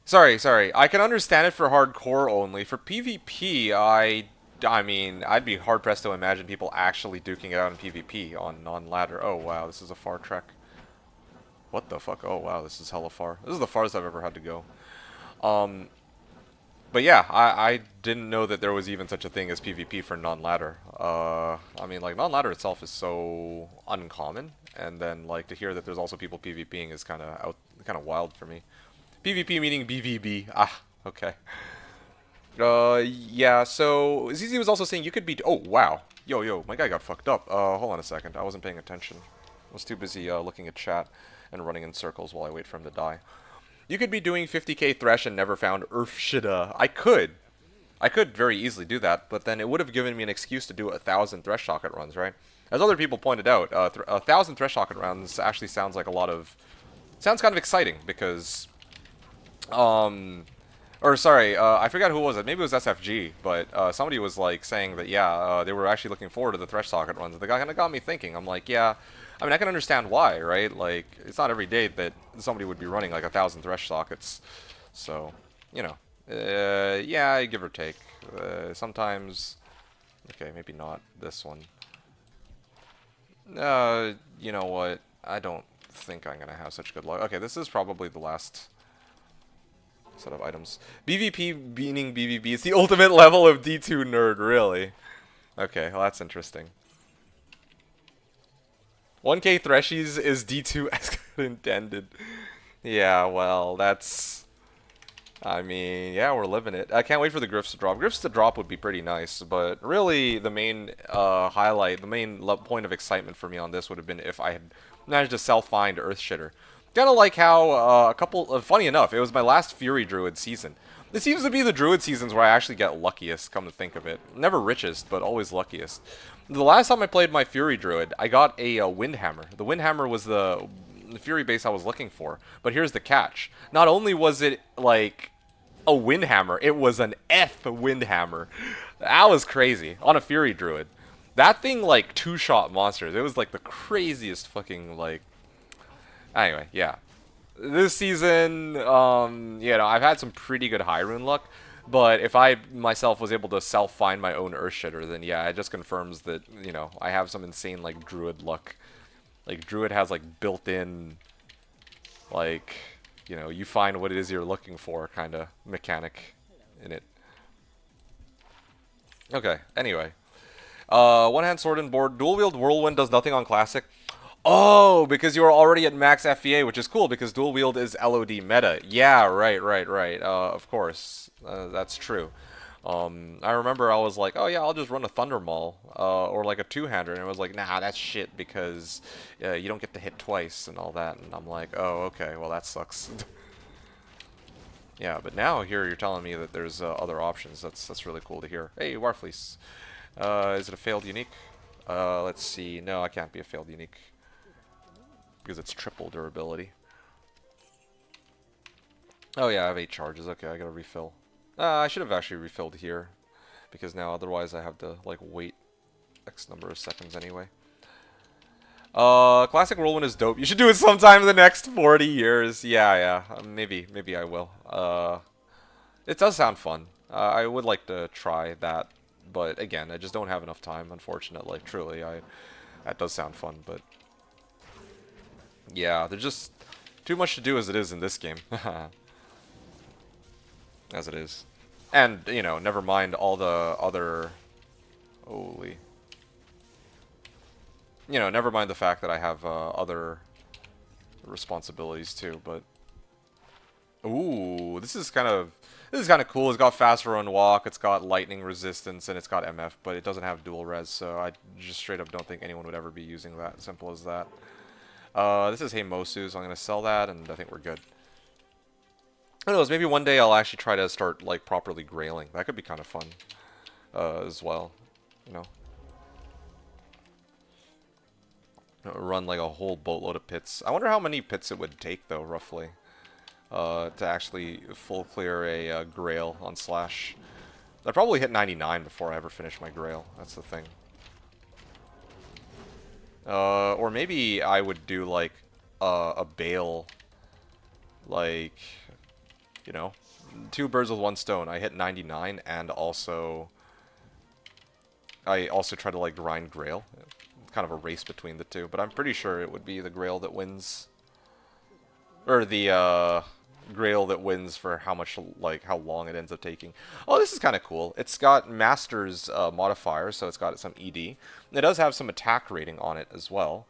Sorry. I can understand it for hardcore only. For PvP, I mean, I'd be hard pressed to imagine people actually duking it out in PvP on non-ladder. Oh wow, this is a far trek. What the fuck? Oh wow, this is hella far. This is the farthest I've ever had to go. But yeah, I didn't know that there was even such a thing as PvP for non-ladder. I mean, like, non-ladder itself is so uncommon, and then, like, to hear that there's also people PvPing is kind of wild for me. PvP meaning BVB. Ah, okay. Yeah, so ZZ was also saying you could be... Oh, wow. Yo, my guy got fucked up. Hold on a second. I wasn't paying attention. I was too busy looking at chat and running in circles while I wait for him to die. You could be doing 50k Thresh and never found Earthshifter. I could very easily do that, but then it would have given me an excuse to do 1,000 Thresh Socket runs, right? As other people pointed out, 1,000 Thresh Socket runs actually sounds like a lot of... Sounds kind of exciting, because... Or, sorry, I forgot who was it. Maybe it was SFG, but somebody was, like, saying that, yeah, they were actually looking forward to the Thresh Socket runs. The guy kind of got me thinking. I'm like, yeah... I mean, I can understand why, right? Like, it's not every day that somebody would be running, like, 1,000 Thresh Sockets. So, you know. Yeah, give or take. Sometimes... Okay, maybe not this one. You know what? I don't think I'm gonna have such good luck. Okay, this is probably the last set of items. BVP meaning BVB. It's the ultimate level of D2 nerd, really. Okay, well that's interesting. 1K Threshies is D2 as intended. Yeah, well, that's... I mean, yeah, we're living it. I can't wait for the Griffs to drop. Griffs to drop would be pretty nice, but really the main highlight, the main point of excitement for me on this would have been if I had managed to self-find Earthshifter. Kind of like how funny enough, it was my last Fury Druid season. This seems to be the Druid seasons where I actually get luckiest, come to think of it. Never richest, but always luckiest. The last time I played my Fury Druid, I got a Windhammer. The Windhammer was the Fury base I was looking for. But here's the catch. Not only was it, like, a Windhammer, it was an F Windhammer. That was crazy. On a Fury Druid. That thing, like, two-shot monsters. It was, like, the craziest fucking, like... Anyway, yeah. This season, you know, I've had some pretty good high rune luck. But if I myself was able to self-find my own Earthshifter, then yeah, it just confirms that, you know, I have some insane, like, Druid luck. Like, Druid has, like, built-in, like, you know, you find what it is you're looking for kind of mechanic in it. Okay, anyway. One-hand sword and board. Dual-wield Whirlwind does nothing on Classic. Oh, because you are already at max FVA, which is cool, because dual-wield is LOD meta. Yeah, right. Of course. That's true. I remember I was like, oh yeah, I'll just run a Thunder Maul, or like a two-hander, and it was like, nah, that's shit, because you don't get to hit twice and all that, and I'm like, oh, okay, well that sucks. Yeah, but now here you're telling me that there's other options. That's really cool to hear. Hey, Warfleece. Is it a failed unique? Let's see. No, I can't be a failed unique, because it's triple durability. Oh yeah, I have 8 charges. Okay, I gotta refill. I should have actually refilled here, because now otherwise I have to, like, wait X number of seconds anyway. Classic Whirlwind is dope. You should do it sometime in the next 40 years. Yeah. Maybe I will. It does sound fun. I would like to try that, but again, I just don't have enough time, unfortunately. Truly, that does sound fun, but yeah, there's just too much to do as it is in this game. As it is. And, you know, never mind all the other... Holy... You know, never mind the fact that I have other responsibilities too, but... Ooh, this is kind of cool. It's got fast run walk, it's got lightning resistance, and it's got MF, but it doesn't have dual res, so I just straight up don't think anyone would ever be using that. Simple as that. This is Heimosu, so I'm going to sell that, and I think we're good. Who knows, maybe one day I'll actually try to start, like, properly grailing. That could be kind of fun, as well, you know. Run, like, a whole boatload of pits. I wonder how many pits it would take, though, roughly, to actually full clear a grail on Slash. I'd probably hit 99 before I ever finish my grail. That's the thing. Or maybe I would do, like, a Bale, like... You know, 2 birds with 1 stone. I hit 99, and also I also try to, like, grind Grail. It's kind of a race between the two, but I'm pretty sure it would be the Grail that wins, or the Grail that wins for how much, like, how long it ends up taking. Oh, this is kind of cool. It's got Master's modifier, so it's got some ED. It does have some attack rating on it as well.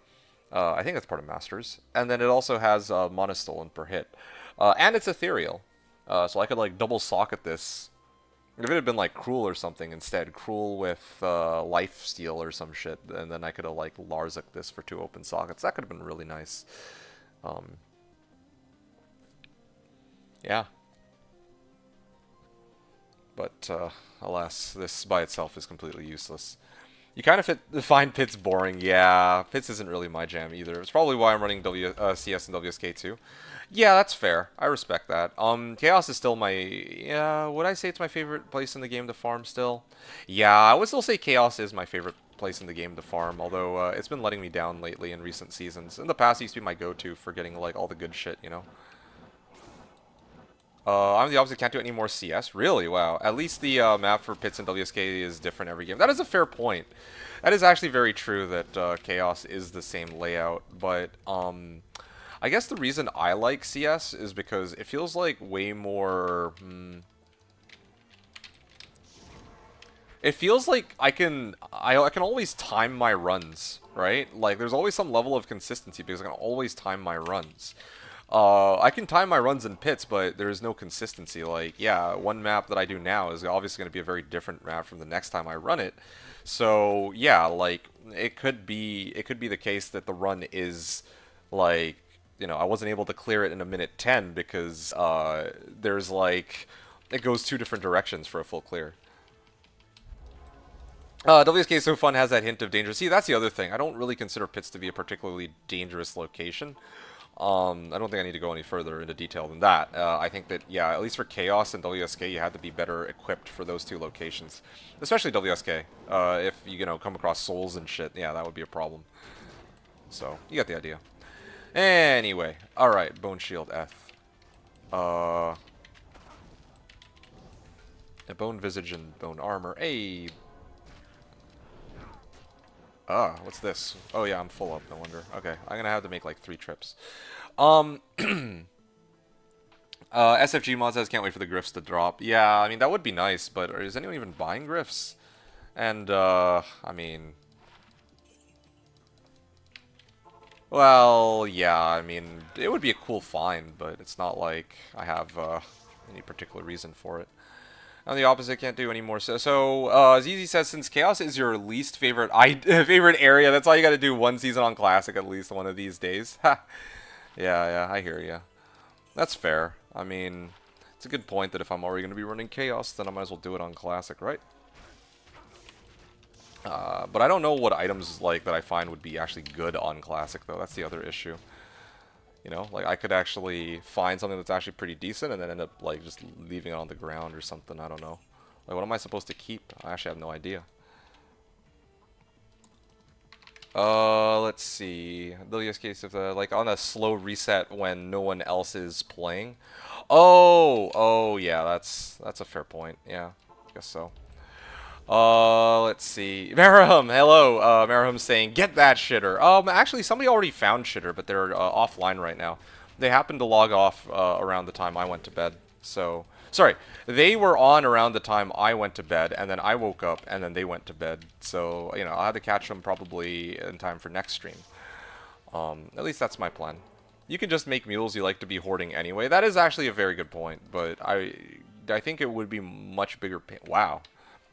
I think that's part of Master's, and then it also has Mana Stolen per hit, and it's ethereal. So I could, like, double socket this. If it had been, like, Cruel or something instead. Cruel with Life Steal or some shit. And then I could have, like, Larzik this for 2 open sockets. That could have been really nice. Yeah. But, alas, this by itself is completely useless. You kind of find Pits boring. Yeah, Pits isn't really my jam either. It's probably why I'm running CS and WSK too. Yeah, that's fair. I respect that. Chaos is still my... Yeah, would I say it's my favorite place in the game to farm still? Yeah, I would still say Chaos is my favorite place in the game to farm, although it's been letting me down lately in recent seasons. In the past, it used to be my go-to for getting, like, all the good shit, you know? I'm the opposite, can't do any more CS. Really? Wow. At least the map for Pits and WSK is different every game. That is a fair point. That is actually very true that Chaos is the same layout, but I guess the reason I like CS is because it feels like way more... It feels like I can always time my runs, right? Like, there's always some level of consistency because I can always time my runs. I can time my runs in pits, but there's no consistency. Like, yeah, one map that I do now is obviously going to be a very different map from the next time I run it. So, yeah, like, it could be the case that the run is, like, you know, I wasn't able to clear it in a minute 10 because there's, like, it goes two different directions for a full clear. WSK So Fun has that hint of danger. See, that's the other thing. I don't really consider pits to be a particularly dangerous location. I don't think I need to go any further into detail than that. I think that, yeah, at least for Chaos and WSK, you had to be better equipped for those two locations. Especially WSK. If you know, come across souls and shit, yeah, that would be a problem. So, you got the idea. Anyway, alright, Bone Shield F. A Bone Visage and Bone Armor. Hey! What's this? Oh yeah, I'm full up, no wonder. Okay, I'm gonna have to make like 3 trips. SFG Mod says, can't wait for the Griffs to drop. Yeah, I mean, that would be nice, but is anyone even buying Griffs? And, I mean... Well, yeah, I mean, it would be a cool find, but it's not like I have, any particular reason for it. On the opposite, can't do any more. So ZZ says, since Chaos is your least favorite favorite area, that's all you got to do one season on Classic at least one of these days. Ha. Yeah, I hear ya. That's fair. I mean, it's a good point that if I'm already going to be running Chaos, then I might as well do it on Classic, right? But I don't know what items like that I find would be actually good on Classic, though. That's the other issue. You know, like, I could actually find something that's actually pretty decent and then end up, like, just leaving it on the ground or something. I don't know. Like, what am I supposed to keep? I actually have no idea. Let's see. The case of the, like, on a slow reset when no one else is playing. Oh, yeah, that's a fair point. Yeah, I guess so. Let's see. Marahum, hello. Marahum's saying, get that shitter. Actually, somebody already found shitter, but they're offline right now. They happened to log off around the time I went to bed. So, sorry, they were on around the time I went to bed, and then I woke up, and then they went to bed. So, you know, I'll have to catch them probably in time for next stream. At least that's my plan. You can just make mules you like to be hoarding anyway. That is actually a very good point, but I think it would be much bigger. Wow.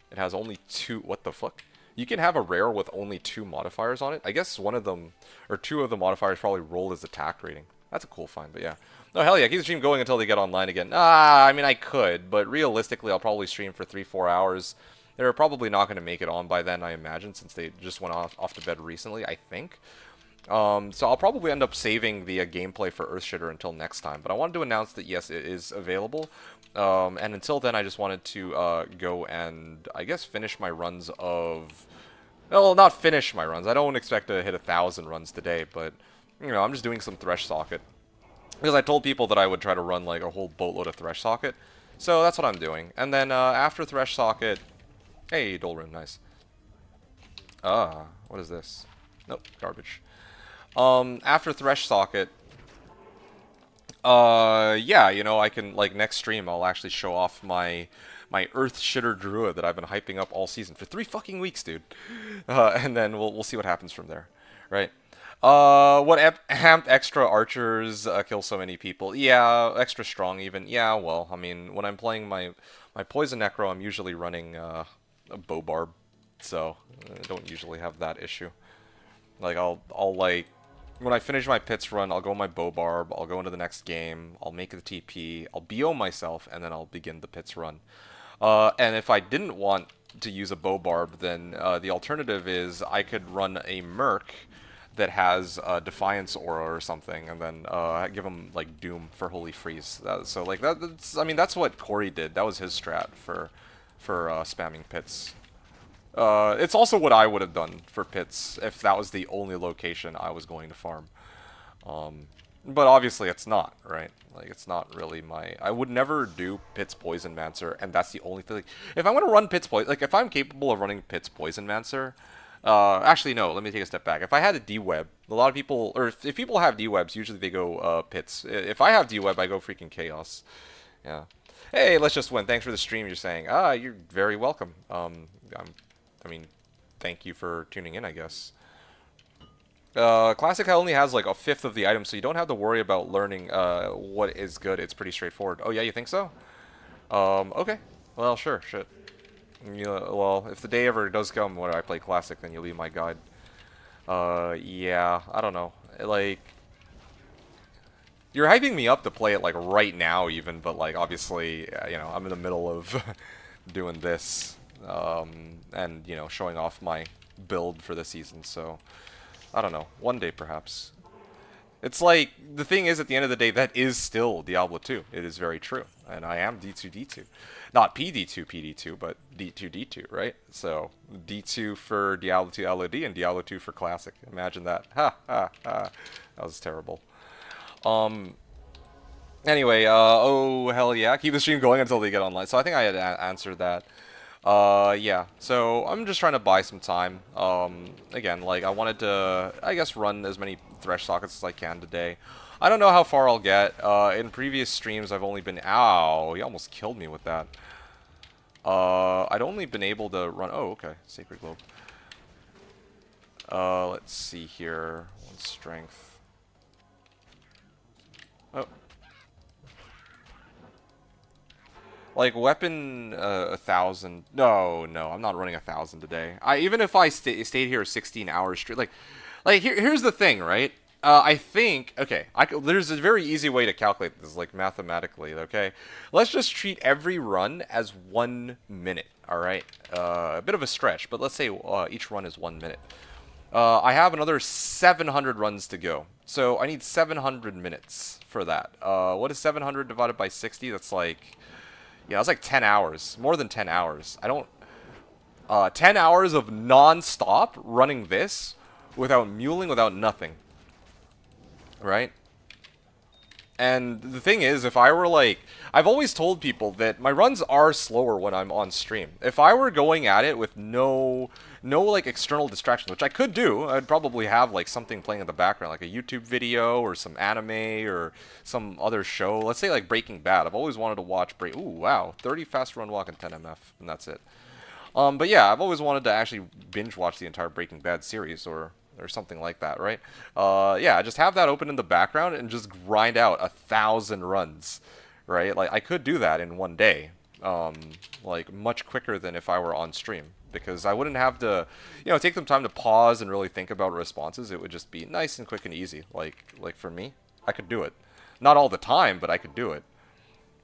It has only 2... What the fuck? You can have a rare with only 2 modifiers on it. I guess one of them, or 2 of the modifiers probably roll as attack rating. That's a cool find, but yeah. No, hell yeah, keep the stream going until they get online again. I mean, I could, but realistically, I'll probably stream for 3-4 hours. They're probably not going to make it on by then, I imagine, since they just went off to bed recently, I think. So I'll probably end up saving the gameplay for Earthshifter until next time. But I wanted to announce that, yes, it is available. And until then, I just wanted to go and, I guess, finish my runs of... Well, not finish my runs. I don't expect to hit 1,000 runs today, but, you know, I'm just doing some Thresh Socket. Because I told people that I would try to run, like, a whole boatload of Thresh Socket. So that's what I'm doing. And then after Thresh Socket... Hey, Dolrin, nice. What is this? Nope, garbage. After Thresh Socket... yeah, you know, I can, like, next stream, I'll actually show off my Earthshifter Druid that I've been hyping up all season for 3 fucking weeks, dude. And then we'll see what happens from there, right? What amped extra archers kill so many people? Yeah, extra strong even. Yeah, well, I mean, when I'm playing my Poison Necro, I'm usually running a Bow Barb, so I don't usually have that issue. Like, I'll like... When I finish my pits run, I'll go my Bow Barb, I'll go into the next game, I'll make the TP, I'll BO myself, and then I'll begin the pits run. And if I didn't want to use a Bow Barb, then the alternative is I could run a Merc that has Defiance Aura or something, and then give him, like, Doom for Holy Freeze. So, like, that's, I mean, that's what Corey did. That was his strat for spamming pits. It's also what I would have done for pits if that was the only location I was going to farm. But obviously it's not, right? Like, it's not really my... I would never do Pit's Poison Mancer, and that's the only thing. Like, if I'm going to run Pit's Poison... Like, if I'm capable of running Pit's Poison Mancer... actually, no, let me take a step back. If I had a D-Web, a lot of people... Or if people have D-Webs, usually they go Pits. If I have D-Web, I go freaking Chaos. Yeah. Hey, let's just win. Thanks for the stream, you're saying. Ah, you're very welcome. I mean, thank you for tuning in, I guess. Classic only has like a fifth of the items, so you don't have to worry about learning what is good. It's pretty straightforward. Oh yeah, you think so? Okay. Well, sure, shit. Well, if the day ever does come where I play Classic, then you'll be my guide. Yeah, I don't know. Like, you're hyping me up to play it like right now even, but like obviously, you know, I'm in the middle of doing this, and you know, showing off my build for the season, so... I don't know. One day, perhaps. It's like, the thing is, at the end of the day, that is still Diablo 2. It is very true. And I am D2D2. Not PD2, but D2D2, right? So, D2 for Diablo 2 LOD and Diablo 2 for Classic. Imagine that. Ha, ha, ha. That was terrible. Anyway, oh, hell yeah. Keep the stream going until they get online. So I think I had answered that. Yeah, so I'm just trying to buy some time. Again, like, I wanted to, I guess, run as many Thresh sockets as I can today. I don't know how far I'll get. In previous streams, I've only been, ow, he almost killed me with that. I'd only been able to run, oh, okay, Sacred Globe. Let's see here, 1 strength. Oh. Like, weapon, 1,000. No, I'm not running 1,000 today. Even if I stayed here 16 hours straight, like here's the thing, right? I think, okay, there's a very easy way to calculate this, like, mathematically, okay? Let's just treat every run as 1 minute, alright? A bit of a stretch, but let's say each run is 1 minute. I have another 700 runs to go, so I need 700 minutes for that. What is 700 divided by 60? That's like... Yeah, it's like 10 hours. More than 10 hours. 10 hours of non-stop running this without muling, without nothing. Right? And the thing is, if I were like... I've always told people that my runs are slower when I'm on stream. If I were going at it with no like external distractions, which I could do, I'd probably have like something playing in the background, like a YouTube video or some anime or some other show. Let's say like Breaking Bad. I've always wanted to watch ooh, wow, 30 fast run walk and 10 MF, and that's it. But yeah, I've always wanted to actually binge watch the entire Breaking Bad series or something like that, right? Yeah, just have that open in the background and just grind out 1,000 runs, right? Like, I could do that in 1 day, like, much quicker than if I were on stream, because I wouldn't have to, you know, take some time to pause and really think about responses. It would just be nice and quick and easy. Like for me, I could do it. Not all the time, but I could do it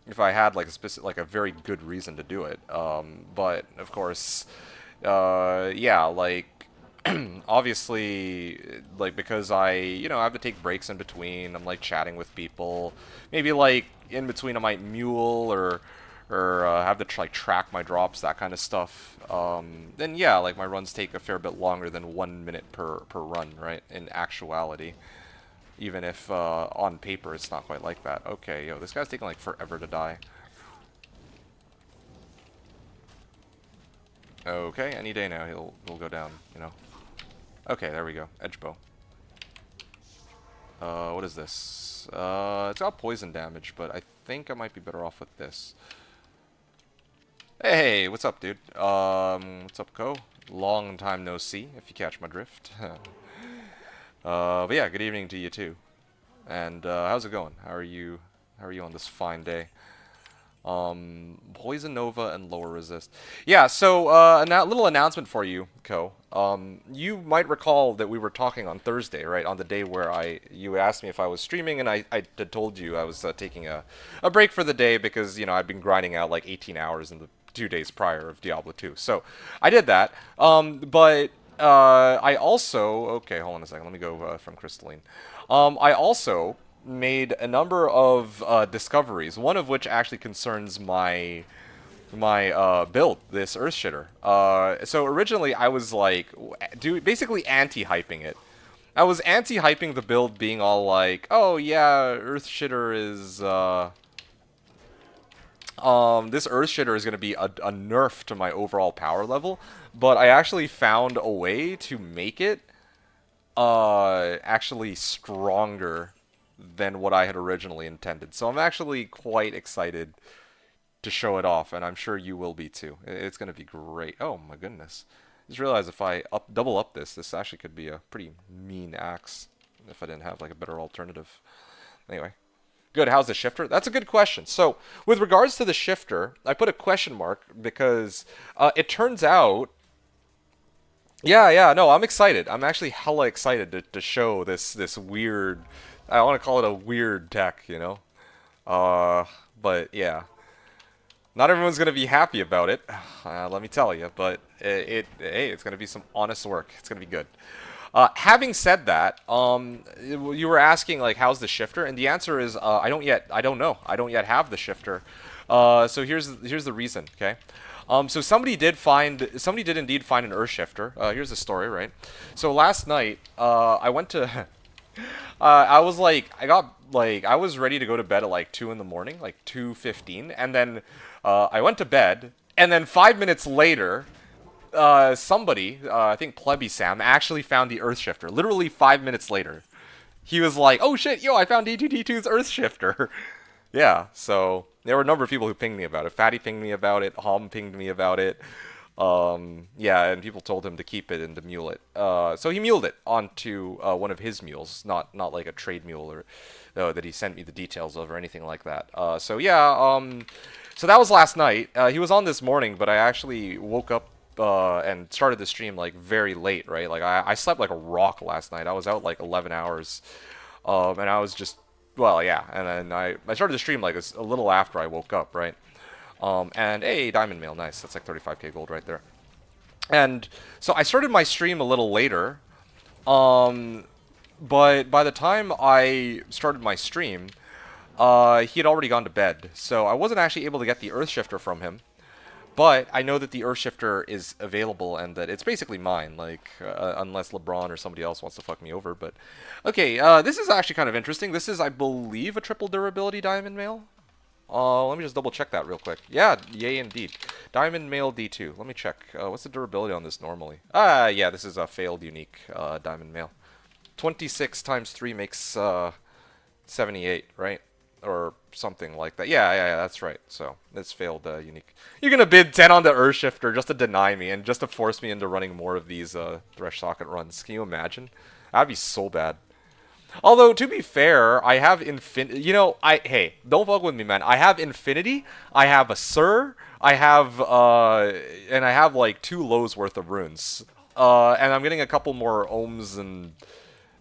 if I had like a very good reason to do it. But of course, yeah, like obviously, like, because I, you know, I have to take breaks in between. I'm like chatting with people. Maybe like in between I might mule or have to like track my drops, that kind of stuff. Then yeah, like my runs take a fair bit longer than 1 minute per run, right? In actuality. Even if on paper it's not quite like that. Okay, yo, this guy's taking like forever to die. Okay, any day now he'll go down, you know. Okay, there we go. Edge bow. What is this? It's got poison damage, but I think I might be better off with this. Hey, what's up, dude? What's up, Ko? Long time no see, if you catch my drift. But yeah, good evening to you too. And how's it going? How are you on this fine day? Poison Nova and lower resist. Yeah, so a little announcement for you, Ko. You might recall that we were talking on Thursday, right? On the day where you asked me if I was streaming, and I had told you I was taking a break for the day because, you know, I'd been grinding out like 18 hours in the 2 days prior of Diablo 2. So I did that. But I also... Okay, hold on a second. Let me go from Crystalline. I also made a number of discoveries, one of which actually concerns my build, this Earthshifter. So originally I was like, basically anti-hyping it. I was anti-hyping the build, being all like, oh yeah, Earthshifter is this Earthshifter is going to be a nerf to my overall power level, but I actually found a way to make it actually stronger than what I had originally intended. So I'm actually quite excited to show it off, and I'm sure you will be too. It's going to be great. Oh my goodness. Just realized if I double up this actually could be a pretty mean axe if I didn't have like a better alternative. Anyway. Good, how's the shifter? That's a good question. So, with regards to the shifter, I put a question mark because it turns out... Yeah, no, I'm excited. I'm actually hella excited to show this weird... I want to call it a weird tech, you know? But yeah. Not everyone's going to be happy about it, let me tell you, but hey, it's going to be some honest work. It's going to be good. Having said that, you were asking like how's the shifter, and the answer is I don't know. I don't yet have the shifter. So here's the reason. Okay. So somebody did indeed find an Earthshifter. Here's the story, right? So last night, I went to, I was ready to go to bed at like 2 in the morning, like 2:15, and then I went to bed, and then 5 minutes later. Somebody, I think Plebby Sam, actually found the Earthshifter. Literally 5 minutes later. He was like, oh shit, yo, I found D2D2's Earthshifter. Yeah, so there were a number of people who pinged me about it. Fatty pinged me about it. Hom pinged me about it. Yeah, and people told him to keep it and to mule it. So he muled it onto one of his mules, not like a trade mule or that he sent me the details of or anything like that. So yeah, so that was last night. He was on this morning, but I actually woke up and started the stream like very late, right? Like I slept like a rock last night. I was out like 11 hours, and I was just, well, yeah. And then I started the stream like a little after I woke up, right? And hey, diamond mail, nice. That's like 35k gold right there. And so I started my stream a little later, but by the time I started my stream, he had already gone to bed, so I wasn't actually able to get the Earthshifter from him. But I know that the Earthshifter is available and that it's basically mine, like, unless LeBron or somebody else wants to fuck me over, but... Okay, this is actually kind of interesting. This is, I believe, a triple durability diamond mail. Let me just double check that real quick. Yeah, yay indeed. Diamond mail D2. Let me check. What's the durability on this normally? Yeah, this is a failed unique diamond mail. 26 times 3 makes 78, right? Or something like that. Yeah, that's right. So, it's failed unique. You're gonna bid 10 on the Earthshifter just to deny me and just to force me into running more of these Thresh Socket runs. Can you imagine? That'd be so bad. Although, to be fair, I have infinity. You know, hey, don't fuck with me, man. I have infinity. I have a Sir. I have, and I have like 2 lows worth of runes. And I'm getting a couple more ohms and,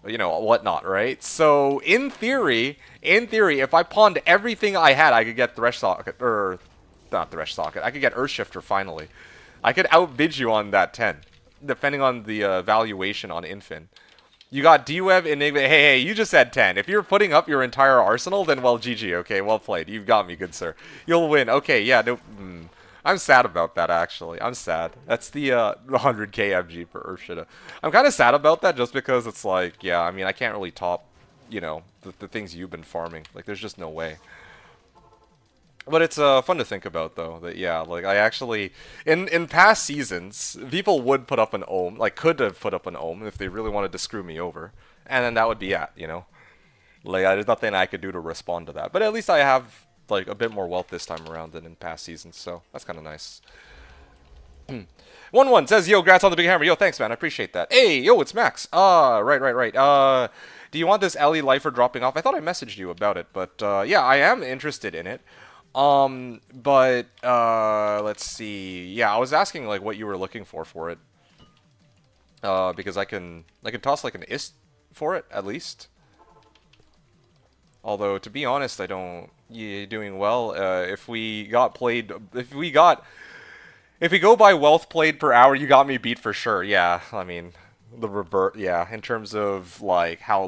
you know, whatnot, right? So, in theory, if I pawned everything I had, I could get Thresh Socket, or, not Thresh Socket, I could get Earthshifter finally. I could outbid you on that 10, depending on the valuation on Infin. You got D-Web, Enigma, hey, you just said 10. If you're putting up your entire arsenal, then well, GG, okay, well played. You've got me, good sir. You'll win. Okay, yeah, no, I'm sad about that, actually. I'm sad. That's the 100k MG per Earthshifter. I'm kind of sad about that just because it's like, yeah, I mean, I can't really top, you know, the things you've been farming. Like, there's just no way. But it's fun to think about, though, that, yeah, like, I actually, in past seasons, people would put up an ohm, like, could have put up an ohm if they really wanted to screw me over. And then that would be it, you know? Like, there's nothing I could do to respond to that. But at least I have, like, a bit more wealth this time around than in past seasons, so that's kind of nice. 1-1 says, yo, grats on the big hammer. Yo, thanks, man, I appreciate that. Hey, yo, it's Max. Right. Do you want this Ellie Lifer dropping off? I thought I messaged you about it, but, yeah, I am interested in it. But, let's see. Yeah, I was asking, like, what you were looking for it. Because I can toss, like, an ist for it, at least. Although, to be honest, I don't... Yeah, doing well. If we go by wealth played per hour, you got me beat for sure. Yeah, I mean, the revert, yeah, in terms of, like, how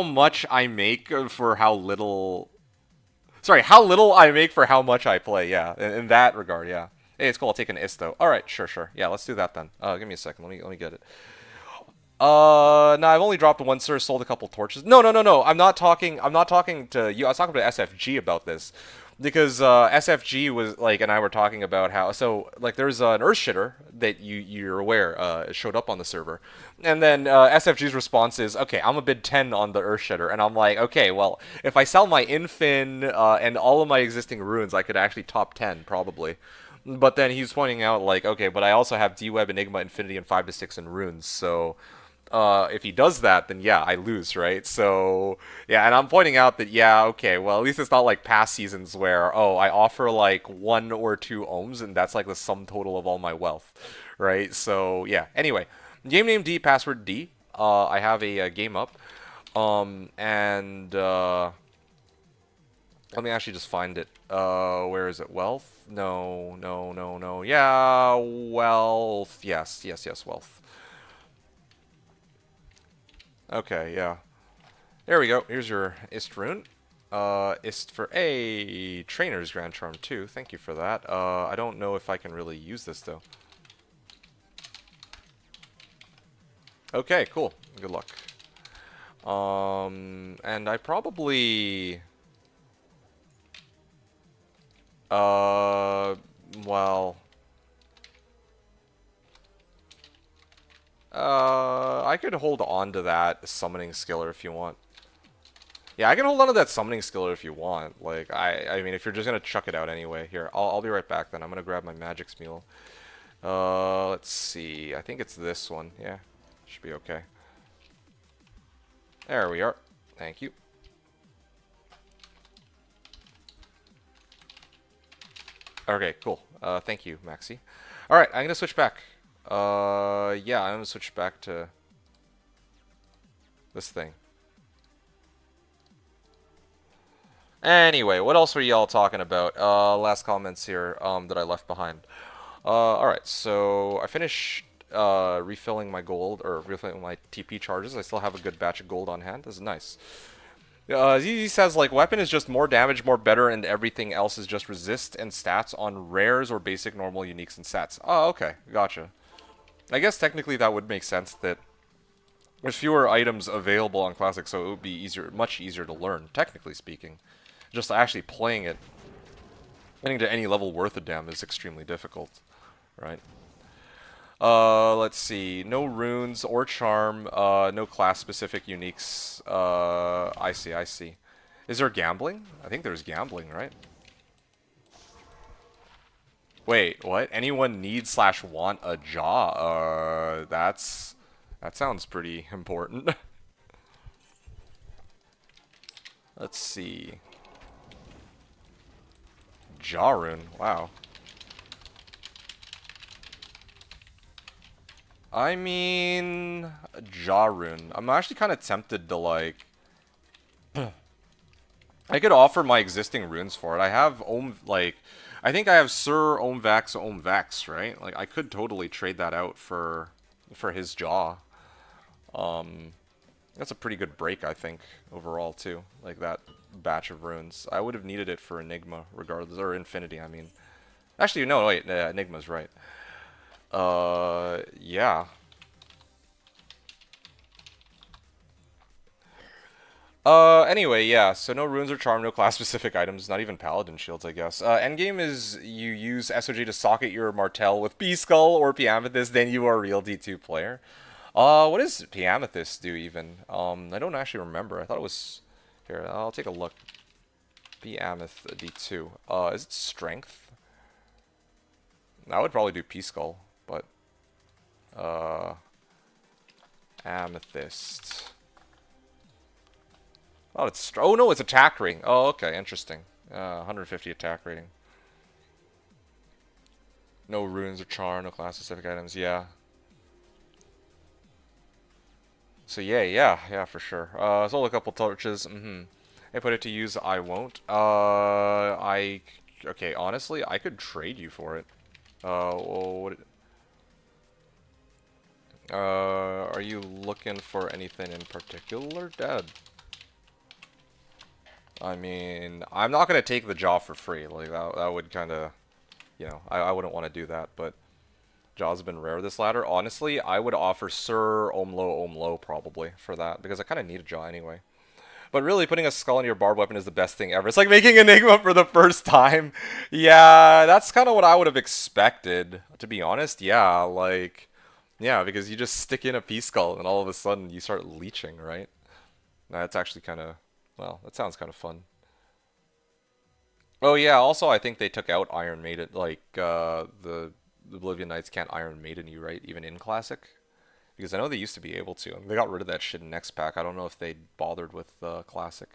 much I make for how little... Sorry, how little I make for how much I play, yeah, in that regard, yeah. Hey, it's cool, I'll take an ist, though. Alright, sure. Yeah, let's do that then. Give me a second, let me get it. No, I've only dropped one sir, sold a couple torches. No, no, no, no. I'm not talking to you. I was talking to SFG about this because SFG was like, and I were talking about how so like there's an Earthshifter that you're aware showed up on the server, and then SFG's response is, okay, I'm a bid 10 on the Earthshifter, and I'm like, okay, well, if I sell my infin and all of my existing runes, I could actually top 10 probably. But then he's pointing out like, okay, but I also have D-Web, Enigma, Infinity, and 5 to 6 in runes, so if he does that, then yeah, I lose, right? So yeah, and I'm pointing out that yeah, okay, well at least it's not like past seasons where oh I offer like 1 or 2 ohms and that's like the sum total of all my wealth, right? So yeah. Anyway, game name D, password D. I have a game up, and let me actually just find it. Where is it? Wealth? No, no, no, no. Yeah, wealth. Yes, yes, yes, wealth. Okay, yeah. There we go. Here's your Ist rune. Ist for a Trainer's Grand Charm too. Thank you for that. I don't know if I can really use this though. Okay, cool. Good luck. And I probably... well... I could hold on to that summoning skiller if you want. Yeah, I can hold on to that summoning skiller if you want. Like, I mean, if you're just gonna chuck it out anyway. Here, I'll be right back then. I'm gonna grab my Magic's Mule. Let's see. I think it's this one. Yeah, should be okay. There we are. Thank you. Okay, cool. Thank you, Maxi. Alright, I'm gonna switch back. Yeah, I'm gonna switch back to this thing. Anyway, what else were y'all talking about? Last comments here, that I left behind. Alright, so I finished, refilling my gold, or refilling my TP charges. I still have a good batch of gold on hand. This is nice. ZZ says, like, weapon is just more damage, more better, and everything else is just resist and stats on rares or basic, normal, uniques, and sets. Oh, okay. Gotcha. I guess technically that would make sense that there's fewer items available on Classic, so it would be easier, much easier to learn, technically speaking. Just actually playing it, getting to any level worth of damn is extremely difficult, right? Let's see. No runes or charm. No class-specific uniques. I see, I see. Is there gambling? I think there's gambling, right? Wait, what? Anyone need / want a jaw? That sounds pretty important. Let's see. Jaw rune. Wow. I mean, jaw rune. I'm actually kind of tempted to like. I could offer my existing runes for it. I have like, I think I have Sir Omvax, right? Like, I could totally trade that out for his jaw. That's a pretty good break, I think, overall too. Like that batch of runes. I would have needed it for Enigma, regardless, or Infinity. I mean, actually, no, wait, Enigma's right. Yeah. Anyway, yeah, so no runes or charm, no class-specific items, not even paladin shields, I guess. Endgame is you use SOG to socket your Martel with B-Skull or P-Amethyst, then you are a real D2 player. What does P-Amethyst do, even? I don't actually remember. I thought it was... Here, I'll take a look. P-Amethyst D2. Is it Strength? I would probably do P-Skull, but... Amethyst... Oh, it's oh no, it's attack rating. Oh, okay, interesting. 150 attack rating. No runes or charm, no class-specific items. Yeah. So yeah, for sure. Sold a couple torches. I put it to use. I won't. Okay. Honestly, I could trade you for it. Well, what? Are you looking for anything in particular, Dad? I mean, I'm not gonna take the jaw for free. Like that would kind of, you know, I wouldn't want to do that. But Jaw's been rare this ladder. Honestly, I would offer Sir Omlo probably for that because I kind of need a Jaw anyway. But really, putting a skull in your barbed weapon is the best thing ever. It's like making Enigma for the first time. Yeah, that's kind of what I would have expected, to be honest. Yeah, like, yeah, because you just stick in a P-Skull and all of a sudden you start leeching, right? That's actually kind of, well, that sounds kind of fun. Oh yeah, also I think they took out Iron Maiden, like, the Oblivion Knights can't Iron Maiden you, right? Even in Classic? Because I know they used to be able to. They got rid of that shit in next pack. I don't know if they bothered with Classic.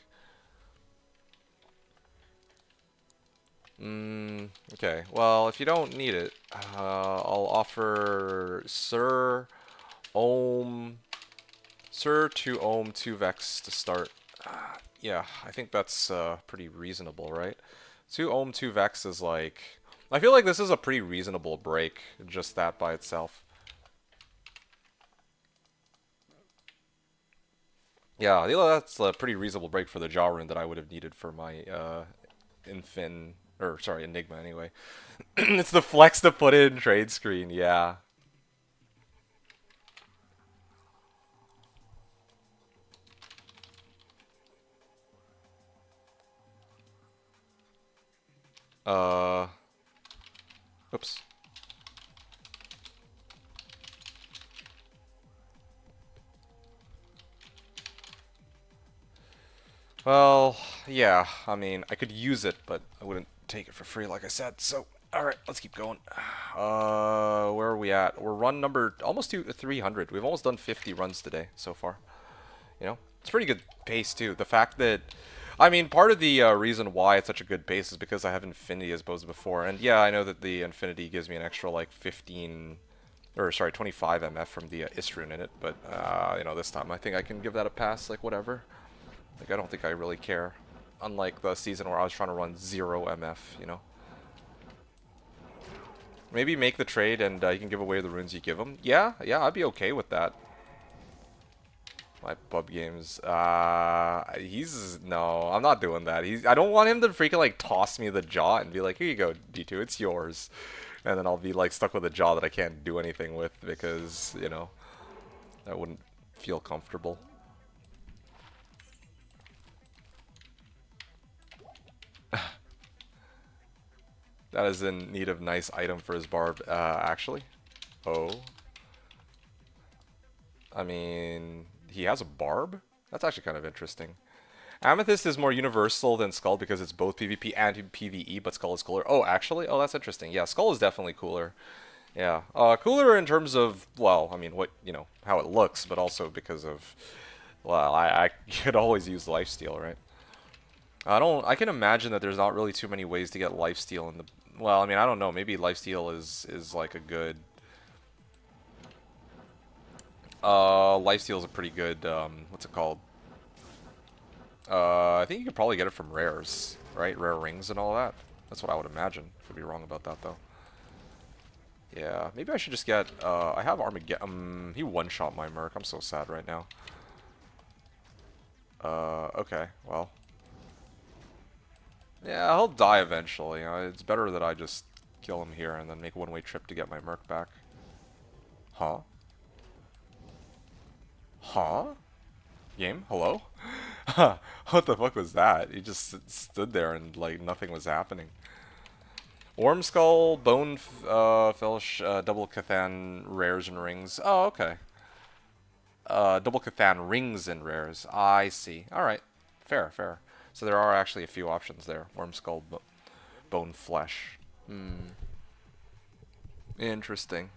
Okay. Well, if you don't need it, I'll offer Sir Ohm, Sir 2 Ohm, 2 Vex to start. Yeah, I think that's pretty reasonable, right? 2 Ohm, 2 Vex is like... I feel like this is a pretty reasonable break, just that by itself. Yeah, that's a pretty reasonable break for the Jaw rune that I would have needed for my Enigma anyway. It's the flex to put in trade screen, yeah. Oops. Well, yeah, I mean, I could use it, but I wouldn't take it for free like I said, so... Alright, let's keep going. Where are we at? We're run number almost to 300. We've almost done 50 runs today so far. You know, it's pretty good pace too. The fact that, I mean, part of the reason why it's such a good pace is because I have Infinity as opposed to before. And yeah, I know that the Infinity gives me an extra like 15, or sorry, 25 MF from the Istrun in it. But, you know, this time I think I can give that a pass, like whatever. Like, I don't think I really care. Unlike the season where I was trying to run 0 MF, you know. Maybe make the trade and you can give away the runes you give him. Yeah, I'd be okay with that. My pub games. No, I'm not doing that. I don't want him to freaking like toss me the Jaw and be like, here you go, D2, it's yours. And then I'll be like stuck with a Jaw that I can't do anything with because, you know, I wouldn't feel comfortable. That is in need of nice item for his barb, actually. Oh. I mean, he has a barb? That's actually kind of interesting. Amethyst is more universal than Skull because it's both PvP and PvE, but Skull is cooler. Oh, actually? Oh, that's interesting. Yeah, Skull is definitely cooler. Yeah. Cooler in terms of, well, I mean, what, you know, how it looks, but also because of, well, I could always use lifesteal, right? I can imagine that there's not really too many ways to get lifesteal in the, well, I mean, I don't know, maybe lifesteal is like a good, lifesteal is a pretty good, what's it called? I think you could probably get it from rares, right? Rare rings and all that. That's what I would imagine. Could be wrong about that, though. Yeah, maybe I should just get, I have Armageddon, he one-shot my Merc. I'm so sad right now. Okay, well. Yeah, he'll die eventually. It's better that I just kill him here and then make a one-way trip to get my Merc back. Huh? Huh? Game? Hello? What the fuck was that? He just stood there and, like, nothing was happening. Worm Skull, Bone Fellowship, Double Cathan Rares and Rings. Oh, okay. Double Cathan Rings and Rares. I see. Alright. Fair, fair. So there are actually a few options there. Worm Skull, Bone Flesh. Interesting.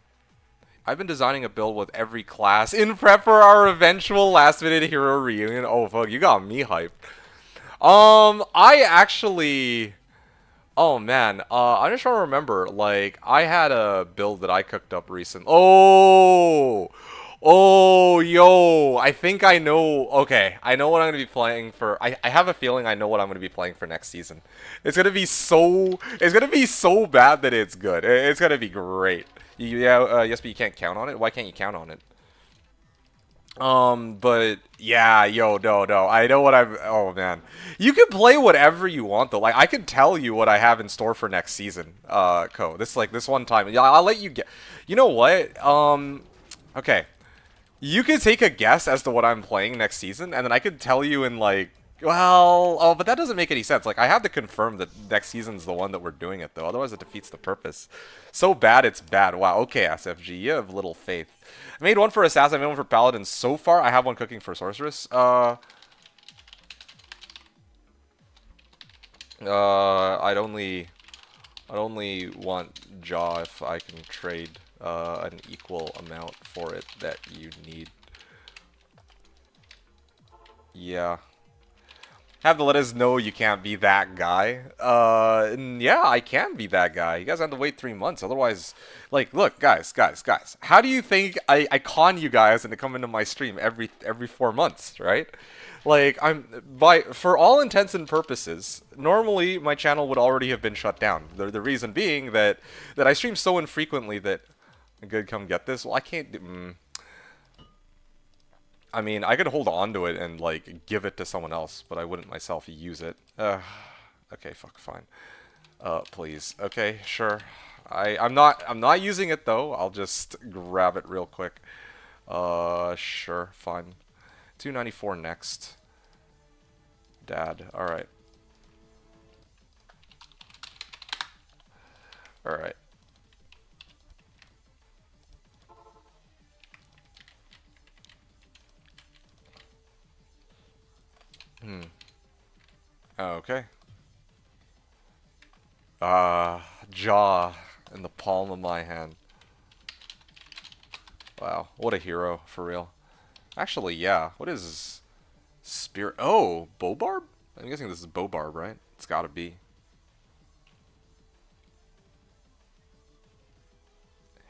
I've been designing a build with every class in prep for our eventual last-minute hero reunion. Oh, fuck, you got me hyped. I actually... Oh, man. I'm just trying to remember. Like, I had a build that I cooked up recently. Oh! Oh, yo. I think I know... Okay, I know what I'm going to be playing for... I have a feeling I know what I'm going to be playing for next season. It's going to be so... It's going to be so bad that it's good. It's going to be great. Yeah, yes, but you can't count on it? Why can't you count on it? But yeah, yo, no. I know what I'm. Oh man, you can play whatever you want though. Like I can tell you what I have in store for next season. Ko. This like this one time. Yeah, I'll let you get. You know what? Okay. You could take a guess as to what I'm playing next season, and then I could tell you in like. Well, oh, but that doesn't make any sense. Like I have to confirm that next season's the one that we're doing it though. Otherwise, it defeats the purpose. So bad, it's bad. Wow. Okay, SFG, you have little faith. I made one for Assassin, I made one for Paladin. So far, I have one cooking for Sorceress. I'd only want Jaw if I can trade an equal amount for it that you need. Yeah. Have to let us know you can't be that guy. And yeah, I can be that guy. You guys have to wait 3 months. Otherwise, like, look, guys. How do you think I con you guys into come into my stream every 4 months, right? Like, for all intents and purposes, normally my channel would already have been shut down. The reason being that I stream so infrequently that, good, come get this. Well, I can't do. I mean, I could hold on to it and, like, give it to someone else, but I wouldn't myself use it. Okay, fuck, fine. Please. Okay, sure. I'm not using it, though. I'll just grab it real quick. Sure, fine. 294 next. Dad, alright. Alright. Okay. Jaw in the palm of my hand. Wow, what a hero, for real. Actually, yeah. What is Spirit? Oh, Bobarb? I'm guessing this is Bobarb, right? It's gotta be.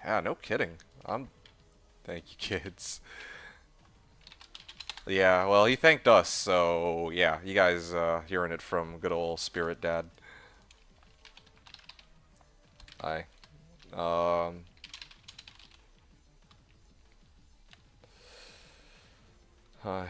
Yeah, no kidding. Thank you, kids. Yeah, well, he thanked us, so yeah, you guys hearing it from good old Spirit Dad. Hi. Um. Hi.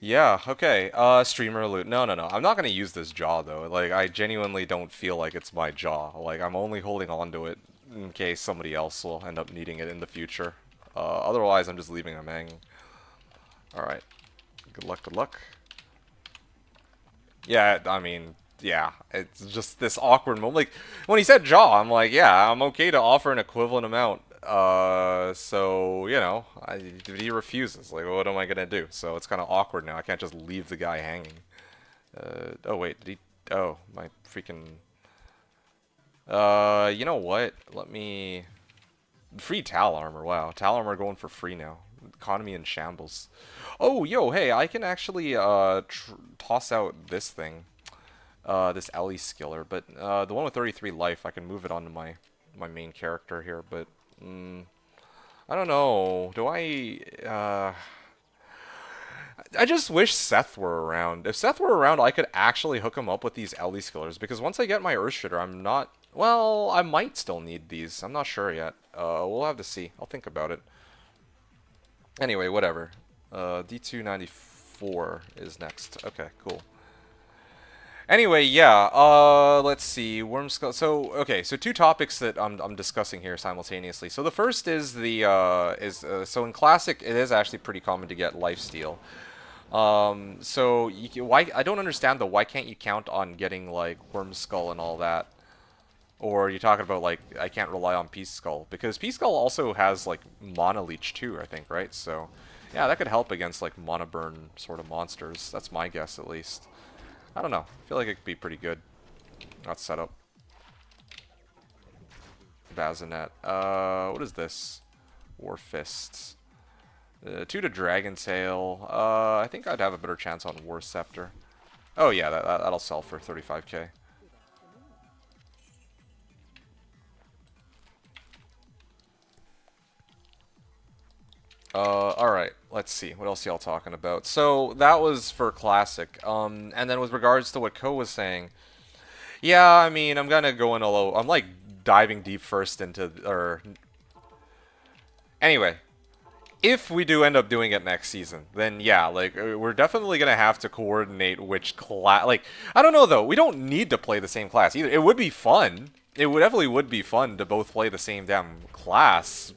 Yeah, okay. Streamer loot. No. I'm not gonna use this jaw though. Like, I genuinely don't feel like it's my jaw. Like, I'm only holding on to it in case somebody else will end up needing it in the future. Otherwise, I'm just leaving them hanging. Alright. Good luck, good luck. Yeah, I mean, yeah. It's just this awkward moment. Like, when he said jaw, I'm like, yeah, I'm okay to offer an equivalent amount. So, you know, he refuses. Like, what am I gonna do? So it's kind of awkward now. I can't just leave the guy hanging. Oh wait, did he? Oh, my freaking. You know what? Let me. Free Tal Armor. Wow, Tal Armor going for free now. Economy in shambles. Oh, yo, hey, I can actually toss out this thing. This Ellie skiller, but the one with 33 life, I can move it onto my main character here, but I don't know. Do I just wish Seth were around. If Seth were around, I could actually hook him up with these Ellie skillers, because once I get my Earthshifter, I'm not... Well, I might still need these. I'm not sure yet. We'll have to see. I'll think about it. Anyway, whatever. D294 is next. Okay, cool. Anyway, yeah, let's see, Worm Skull. So, okay, so two topics that I'm discussing here simultaneously. So the first is so in Classic, it is actually pretty common to get Lifesteal. So why I don't understand though. Why can't you count on getting like Worm Skull and all that? Or you're talking about like I can't rely on Peace Skull because Peace Skull also has like Mana Leech too, I think, right? So yeah, that could help against like Mana Burn sort of monsters. That's my guess at least. I don't know. I feel like it could be pretty good. Not set up. Bazinet. What is this? War Fists. 2 to Dragon Tail. I think I'd have a better chance on War Scepter. Oh yeah, that'll sell for 35k. Alright, let's see. What else y'all talking about? So, that was for Classic. And then with regards to what Ko was saying, Yeah, I mean, I'm gonna go in a low. I'm like diving deep first into, or anyway. If we do end up doing it next season, then yeah, like we're definitely gonna have to coordinate which class. Like I don't know though, we don't need to play the same class either. It would be fun. It would definitely would be fun to both play the same damn class.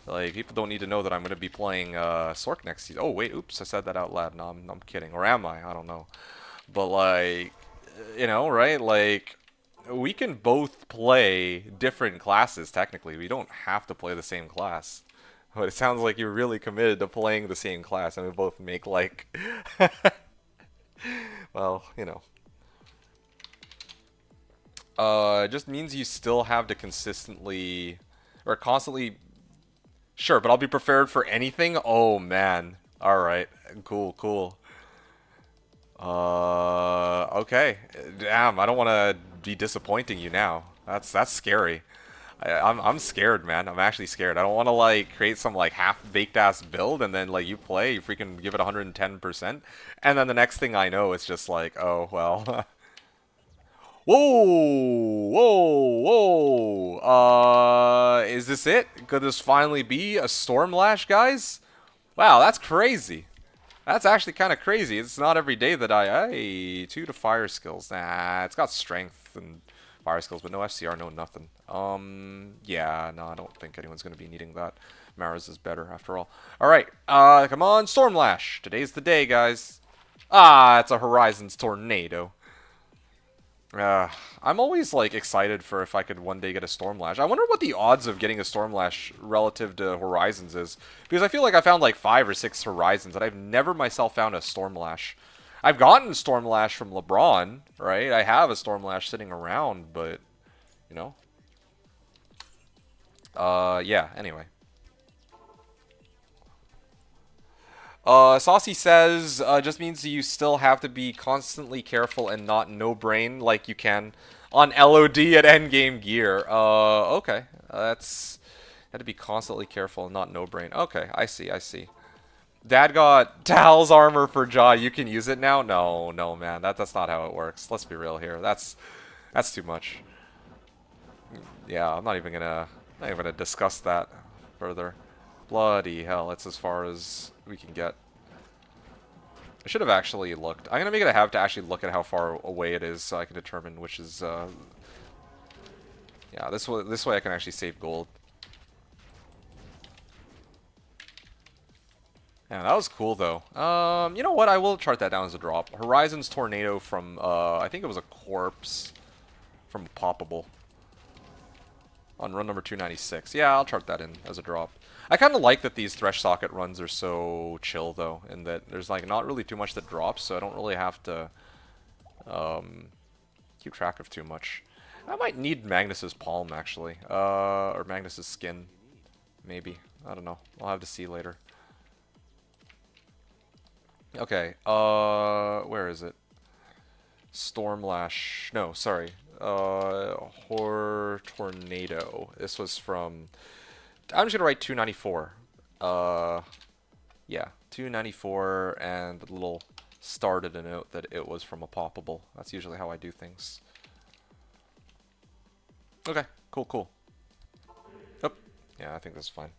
Like people don't need to know that I'm gonna be playing Sork next season. Oh wait, oops, I said that out loud. No, I'm kidding. Or am I? I don't know. But like, you know, right? Like we can both play different classes technically. We don't have to play the same class. But it sounds like you're really committed to playing the same class, and we both make like, well, you know, it just means you still have to consistently or constantly. Sure, but I'll be prepared for anything. Oh man, all right, cool, cool. Okay, damn, I don't want to be disappointing you now. That's scary. I'm scared, man. I'm actually scared. I don't want to like create some like half-baked ass build and then like you play, you freaking give it 110%, and then the next thing I know, it's just like, oh well. Whoa, whoa, whoa. Is this it? Could this finally be a Stormlash, guys? Wow, that's crazy. That's actually kind of crazy. It's not every day that hey, 2 to fire skills. Nah, it's got strength and fire skills, but no FCR, no nothing. Yeah, no, I don't think anyone's going to be needing that. Mara's is better after all. Alright, come on, Stormlash. Today's the day, guys. Ah, it's a Horizons Tornado. I'm always like excited for if I could one day get a Stormlash. I wonder what the odds of getting a Stormlash relative to Horizons is, because I feel like I found like 5 or 6 Horizons, and I've never myself found a Stormlash. I've gotten Stormlash from LeBron, right? I have a Stormlash sitting around, but you know, yeah. Anyway. Saucy says, just means you still have to be constantly careful and not no-brain like you can on LOD at endgame gear. Okay. That's... Had to be constantly careful and not no-brain. Okay, I see, I see. Dad got Tal's armor for Jaw. You can use it now? No, no, man. That's not how it works. Let's be real here. That's too much. Yeah, I'm not even gonna discuss that further. Bloody hell, it's as far as we can get. I should have actually looked. I'm gonna make it a habit to actually look at how far away it is so I can determine which is, yeah, this way I can actually save gold. Yeah, that was cool though. You know what? I will chart that down as a drop. Horizons Tornado from, I think it was a corpse from Poppable on run number 296. Yeah, I'll chart that in as a drop. I kind of like that these Thresh Socket runs are so chill, though, in that there's like not really too much that drops, so I don't really have to keep track of too much. I might need Magnus's Palm, actually. Or Magnus's Skin. Maybe. I don't know. I'll have to see later. Okay, where is it? Stormlash. No, sorry. Horror Tornado. This was from... I'm just gonna write 294. Yeah, 294, and a little star to denote that it was from a Poppable. That's usually how I do things. Okay, cool, cool. Oh, yeah, I think that's fine.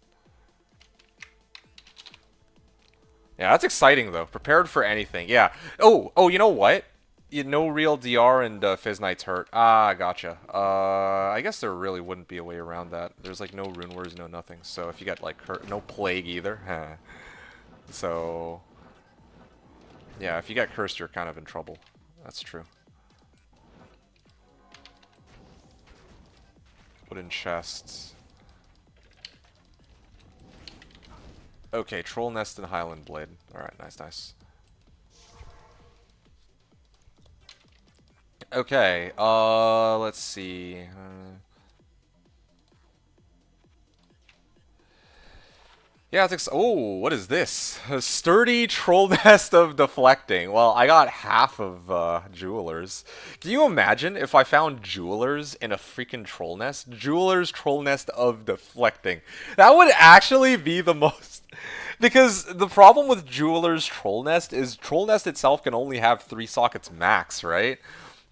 Yeah, that's exciting though. Prepared for anything. Yeah. Oh, you know what? No real DR and Fizz Knight's hurt. Ah, gotcha. I guess there really wouldn't be a way around that. There's like no Rune Words, no nothing. So if you get like hurt, no Plague either. So yeah, if you get cursed, you're kind of in trouble. That's true. Wooden chests. Okay, Troll Nest and Highland Blade. Alright, nice, nice. Okay, let's see. Yeah, it's oh, what is this? A sturdy troll nest of deflecting. Well, I got half of jewelers. Can you imagine if I found jewelers in a freaking troll nest? Jewelers troll nest of deflecting. That would actually be the most. Because the problem with jewelers troll nest is troll nest itself can only have 3 sockets max, right?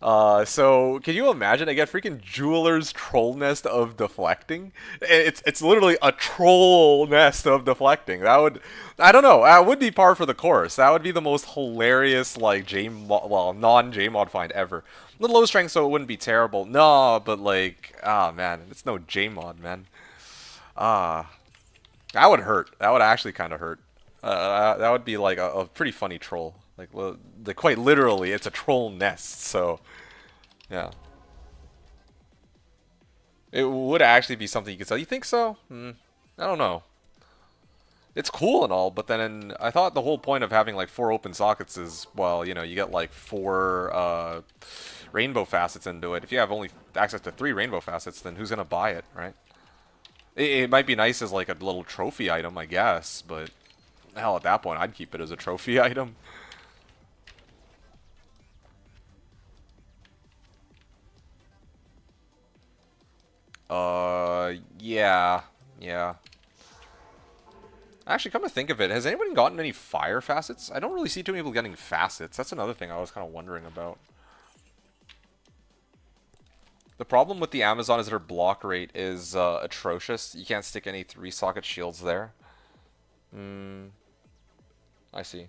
So can you imagine? I get freaking Jeweler's Troll Nest of Deflecting. It's literally a troll nest of deflecting. That would, I don't know, that would be par for the course. That would be the most hilarious like well, non Jmod find ever. The low strength, so it wouldn't be terrible. No, but like, ah man, it's no Jmod, man. Ah, that would hurt. That would actually kind of hurt. That would be like a pretty funny troll. Like quite literally, it's a troll nest. So. Yeah. It would actually be something you could sell. You think so? I don't know. It's cool and all, but then I thought the whole point of having like 4 open sockets is, well, you know, you get like 4 rainbow facets into it. If you have only access to 3 rainbow facets, then who's gonna buy it, right? It might be nice as like a little trophy item, I guess, but hell, at that point, I'd keep it as a trophy item. Yeah, yeah. Actually, come to think of it, has anyone gotten any fire facets? I don't really see too many people getting facets. That's another thing I was kind of wondering about. The problem with the Amazon is that her block rate is atrocious. You can't stick any 3-socket shields there. I see.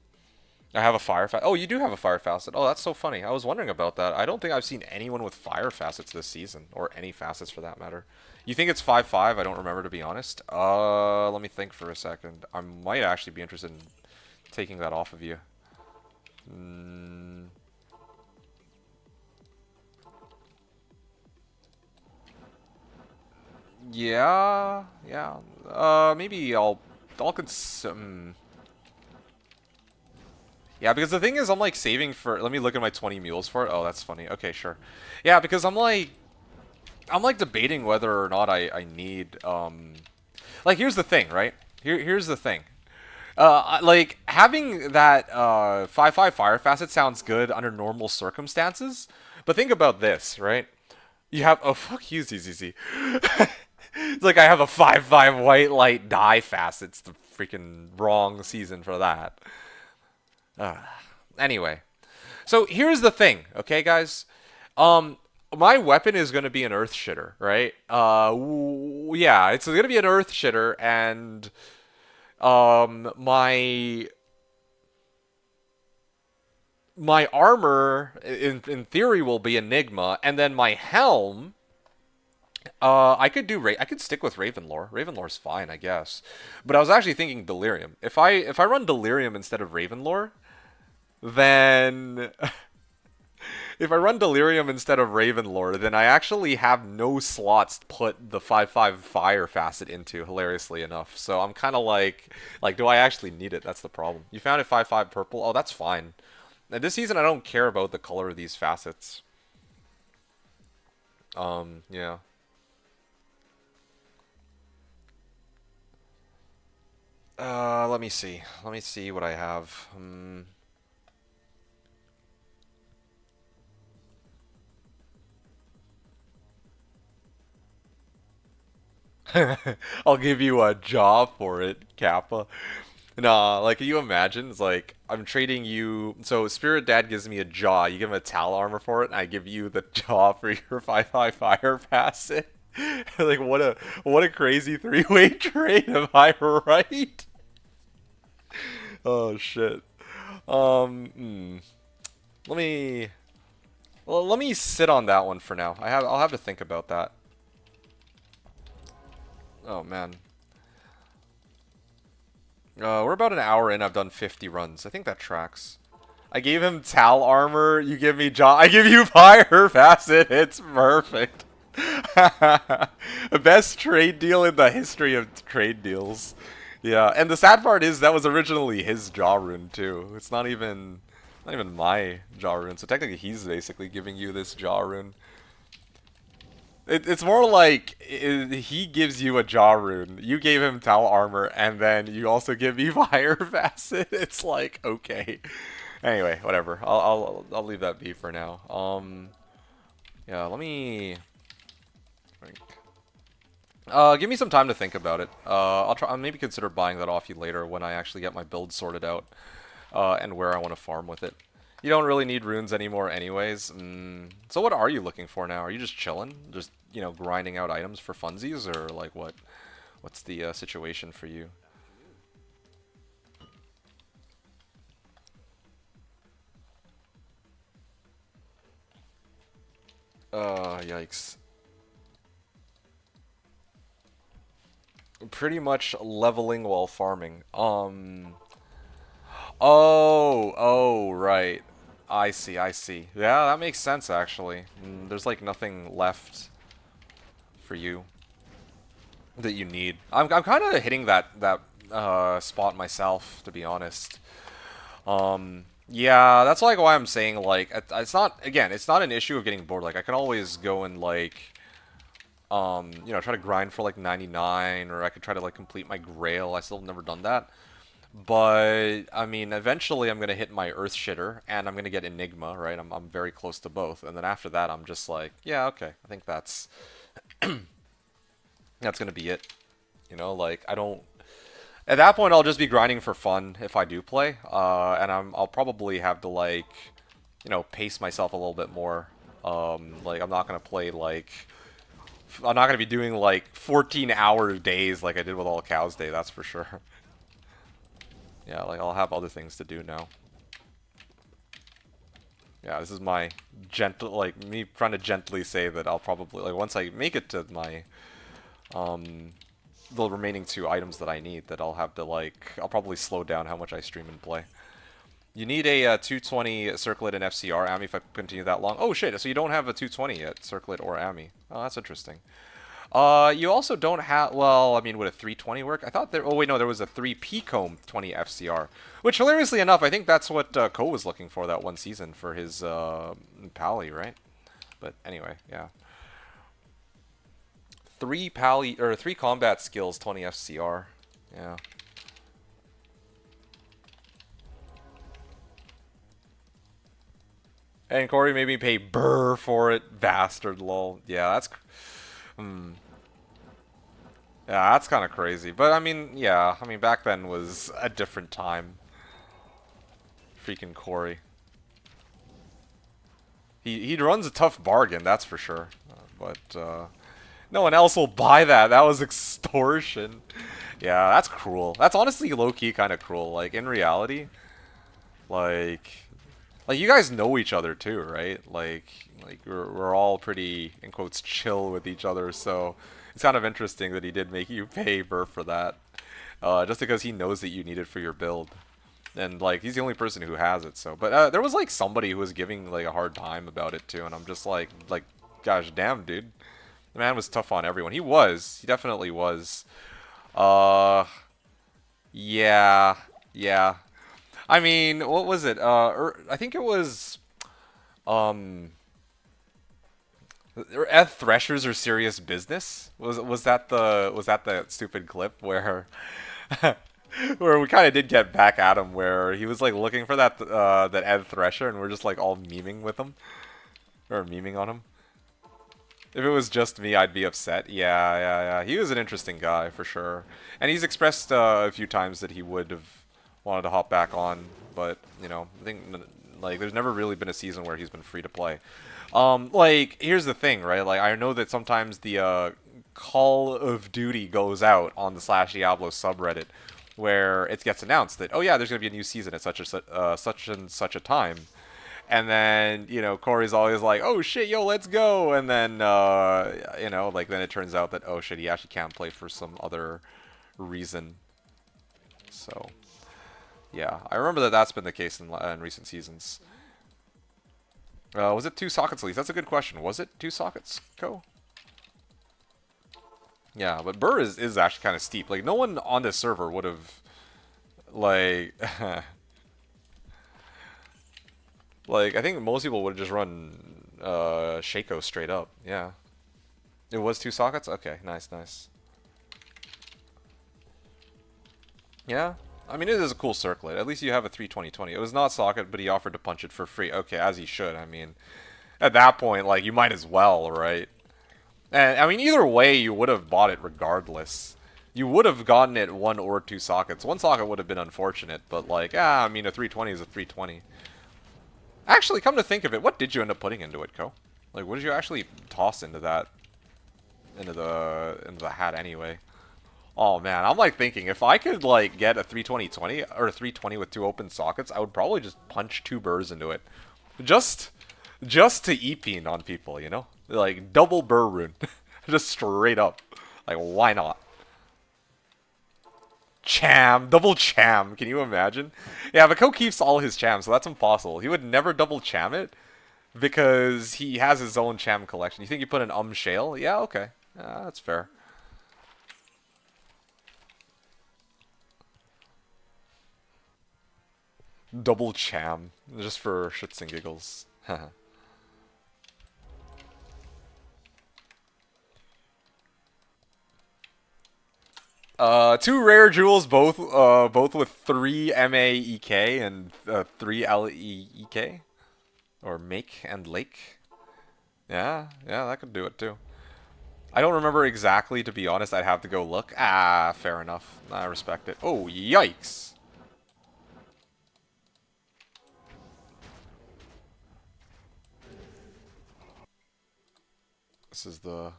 I have a fire facet. Oh, you do have a fire facet. Oh, that's so funny. I was wondering about that. I don't think I've seen anyone with fire facets this season, or any facets for that matter. You think it's 5-5? I don't remember, to be honest. Let me think for a second. I might actually be interested in taking that off of you. Yeah, yeah. Maybe I'll consume. Yeah, because the thing is, I'm like saving for. Let me look at my 20 mules for it. Oh, that's funny. Okay, sure. Yeah, because I'm like debating whether or not I need like here's the thing, right? Here's the thing. Like having that 5-5 fire facet sounds good under normal circumstances, but think about this, right? You have fuck you, ZZZ. It's like I have a 5-5 white light die facet. It's the freaking wrong season for that. Anyway, so here's the thing, okay, guys. My weapon is going to be an Earthshifter, right? Yeah, it's going to be an Earthshifter, and my armor in theory will be Enigma, and then my helm. I could stick with Ravenlore. Ravenlore's fine, I guess. But I was actually thinking Delirium. If I run Delirium instead of Ravenlore, then if I run Delirium instead of Ravenlore, then I actually have no slots to put the 5-5 fire facet into, hilariously enough. So I'm kind of like, do I actually need it? That's the problem. You found it 5-5 purple? Oh, that's fine. And this season, I don't care about the color of these facets. Yeah. Let me see. Let me see what I have. I'll give you a jaw for it, Kappa. Nah, like, can you imagine? It's like, I'm trading you... So, Spirit Dad gives me a jaw, you give him a Tal armor for it, and I give you the jaw for your 5-5 fire pass it. Like, what a crazy 3-way trade, am I right? Oh, shit. Let me... Well, let me sit on that one for now. I'll have to think about that. Oh, man. We're about an hour in. I've done 50 runs. I think that tracks. I gave him Tal armor. You give me jaw. I give you fire facet. It's perfect. Best trade deal in the history of trade deals. Yeah, and the sad part is that was originally his jaw rune too. It's not even my jaw rune. So technically, he's basically giving you this jaw rune. It's more like he gives you a jaw rune. You gave him Tal armor, and then you also give me fire facet. It's like, okay. Anyway, whatever. I'll leave that be for now. Yeah. Let me think. Give me some time to think about it. I'll maybe consider buying that off you later when I actually get my build sorted out, and where I want to farm with it. You don't really need runes anymore anyways. So what are you looking for now? Are you just chilling? Just, grinding out items for funsies? Or, like, what? What's the situation for you? Yikes. Pretty much leveling while farming. Oh, right. I see, I see. Yeah, that makes sense, actually. There's, like, nothing left for you that you need. I'm kind of hitting that spot myself, to be honest. Yeah, that's, like, why I'm saying, like, it's not, again, it's not an issue of getting bored. Like, I can always go and, like, try to grind for, like, 99, or I could try to, like, complete my Grail. I still have never done that. But, I mean, eventually I'm going to hit my Earthshifter, and I'm going to get Enigma, right? I'm very close to both. And then after that, I'm just like, yeah, okay. I think that's going to be it. Like, I don't... At that point, I'll just be grinding for fun if I do play. And I'll probably have to, like, pace myself a little bit more. Like, I'm not going to play, like... I'm not going to be doing, like, 14-hour days like I did with All Cows Day, that's for sure. Yeah, like, I'll have other things to do now. Yeah, this is my gentle, like, me trying to gently say that I'll probably, like, once I make it to my, the remaining 2 items that I need, that I'll have to, like, I'll probably slow down how much I stream and play. You need a 220 Circlet and FCR Ami if I continue that long. Oh shit, so you don't have a 220 yet, Circlet or Ami. Oh, that's interesting. You also don't have, well, I mean, would a 320 work? I thought there, oh wait, no, there was a 3 Pcomb 20 FCR, which hilariously enough, I think that's what Ko was looking for that one season for his Pally, right? But anyway, yeah. 3 Pally, or 3 combat skills, 20 FCR, yeah. And Corey made me pay burr for it, bastard, lol. Yeah, that's... Yeah, that's kind of crazy. But, I mean, yeah. I mean, back then was a different time. Freaking Corey. He runs a tough bargain, that's for sure. But, no one else will buy that. That was extortion. Yeah, that's cruel. That's honestly low-key kind of cruel. Like, in reality, like you guys know each other too, right? Like we're all pretty, in quotes, chill with each other, so it's kind of interesting that he did make you pay Burr for that. Just because he knows that you need it for your build. And, like, he's the only person who has it, so. But there was, like, somebody who was giving, like, a hard time about it, too, and I'm just like, gosh damn, dude. The man was tough on everyone. He was. He definitely was. Yeah. Yeah. I mean, what was it? I think it was, Threshers are serious business. Was that the stupid clip where, where we kind of did get back at him, where he was like looking for that Ed Thresher, and we're just like all memeing with him, or memeing on him. If it was just me, I'd be upset. Yeah. He was an interesting guy for sure, and he's expressed a few times that he would have wanted to hop back on, but I think like there's never really been a season where he's been free to play. Like, here's the thing, right? Like, I know that sometimes the Call of Duty goes out on the Slashdiablo subreddit, where it gets announced that, oh yeah, there's gonna be a new season at such and such a time. And then, Corey's always like, oh shit, yo, let's go. And then, like, then it turns out that, oh shit, he actually can't play for some other reason. So, yeah, I remember that that's been the case in recent seasons. Was it 2 sockets at least? That's a good question. Was it 2 sockets, Ko? Yeah, but Burr is actually kind of steep. Like, no one on this server would have, like... like, I think most people would have just run Shaco straight up. Yeah. It was 2 sockets? Okay, nice. Yeah. I mean, it is a cool circlet. At least you have a 320/20. It was not socket, but he offered to punch it for free. Okay, as he should. I mean, at that point, like, you might as well, right? And, I mean, either way, you would have bought it regardless. You would have gotten it 1 or 2 sockets. 1 socket would have been unfortunate, but, like, I mean, a 320 is a 320. Actually, come to think of it, what did you end up putting into it, Ko? Like, what did you actually toss into that? Into the hat anyway? Oh man, I'm like thinking if I could like get a 320/20 or a 320 with 2 open sockets, I would probably just punch 2 burrs into it, just to EP on people, you know, like double burr rune, just straight up. Like why not? Cham, double cham. Can you imagine? Yeah, but Ko keeps all his chams, so that's impossible. He would never double cham it because he has his own cham collection. You think you put an shale? Yeah, okay, that's fair. Double cham, just for shits and giggles. 2 rare jewels, both with 3 MAEK and 3 LEEK, or make and lake. Yeah, that could do it too. I don't remember exactly, to be honest. I'd have to go look. Ah, fair enough. I respect it. Oh, yikes! This is the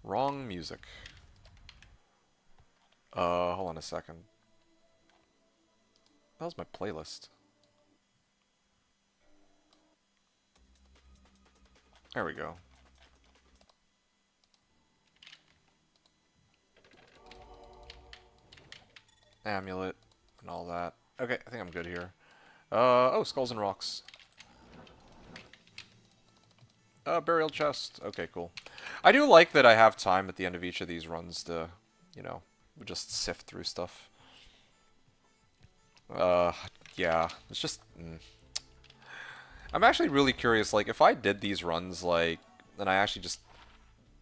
wrong music. Hold on a second. That was my playlist. There we go. Amulet and all that. Okay, I think I'm good here. Oh, skulls and rocks. Burial chest. Okay, cool. I do like that I have time at the end of each of these runs to, you know, just sift through stuff. Yeah, it's just... I'm actually really curious, like, if I did these runs, like, and I actually just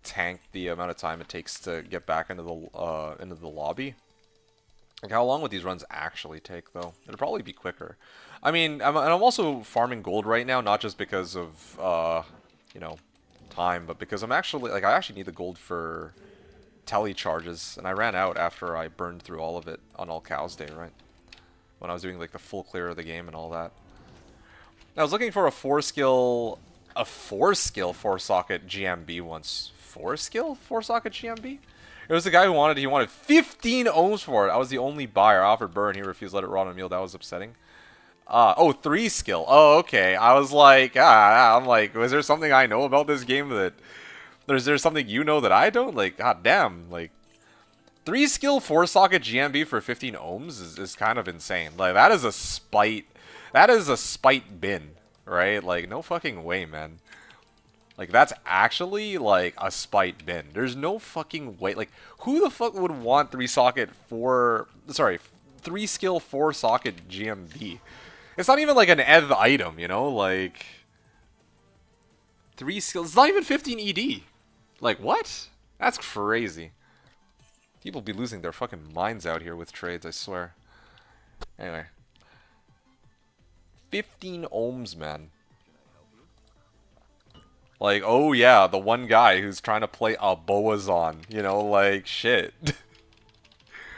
tanked the amount of time it takes to get back into the lobby, like, how long would these runs actually take, though? It'd probably be quicker. I mean, I'm also farming gold right now, not just because of, you know, time, but because I'm actually, like, I actually need the gold for tele charges, and I ran out after I burned through all of it on All Cows Day, right? When I was doing, like, the full clear of the game and all that. I was looking for a 4-skill 4-socket GMB once. 4-skill 4-socket GMB? It was the guy who wanted 15 ohms for it. I was the only buyer. I offered burn, he refused to let it rot on meal. That was upsetting. Oh, 3-skill. Oh, okay. I was like, I'm like, was there something I know about this game that... Is there something you know that I don't? Like, god damn, like... 3-skill 4-socket GMB for 15 ohms is kind of insane. Like, that is a spite... That is a spite bin, right? Like, no fucking way, man. Like, that's actually, like, a spite bin. There's no fucking way. Like, who the fuck would want 3-socket 4... Sorry, 3-skill 4-socket GMB? It's not even, like, an ETH item, you know? Like... 3 skills... It's not even 15 ED. Like, what? That's crazy. People be losing their fucking minds out here with trades, I swear. Anyway. 15 ohms, man. Like, oh yeah, the one guy who's trying to play a Boazon, you know, like, shit.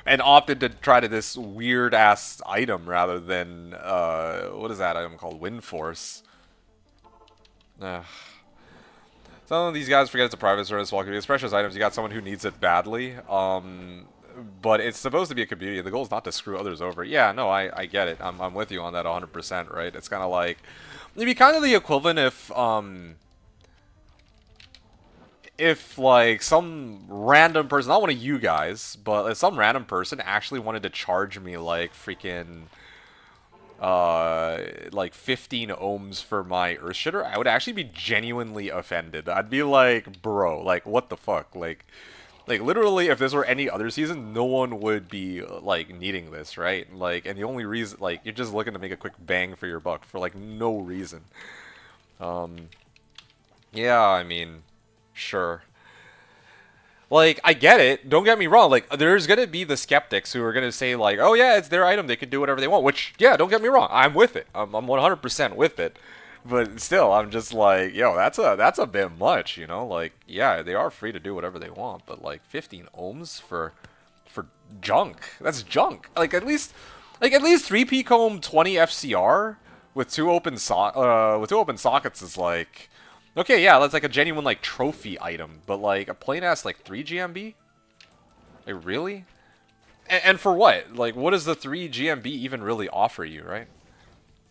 And opted to try to this weird-ass item rather than, what is that item called? Wind Force. Some of these guys forget it's a private service. While it's precious items, you got someone who needs it badly. But it's supposed to be a community. The goal is not to screw others over. Yeah, no, I get it. I'm with you on that 100%, right? It's kind of like... It'd be kind of the equivalent if, like, some random person, not one of you guys, but if some random person actually wanted to charge me, like, freaking... like 15 ohms for my Earthshifter, I would actually be genuinely offended. I'd be like, bro, like, what the fuck? Like literally, if this were any other season, no one would be, like, needing this, right? Like, and the only reason, like, you're just looking to make a quick bang for your buck for, like, no reason. Yeah, I mean, sure. Like, I get it. Don't get me wrong. Like, there's going to be the skeptics who are going to say, like, oh, yeah, it's their item. They can do whatever they want. Which, yeah, don't get me wrong. I'm with it. I'm 100% with it. But still, I'm just like, yo, that's a bit much, you know? Like, yeah, they are free to do whatever they want. But, like, 15 ohms for junk. That's junk. Like, at least 3 Pcomb 20 FCR with with two open sockets is like, okay, yeah, that's like a genuine like trophy item, but like a plain ass like 3 GMB? Like really? And for what? Like, what does the 3 GMB even really offer you, right?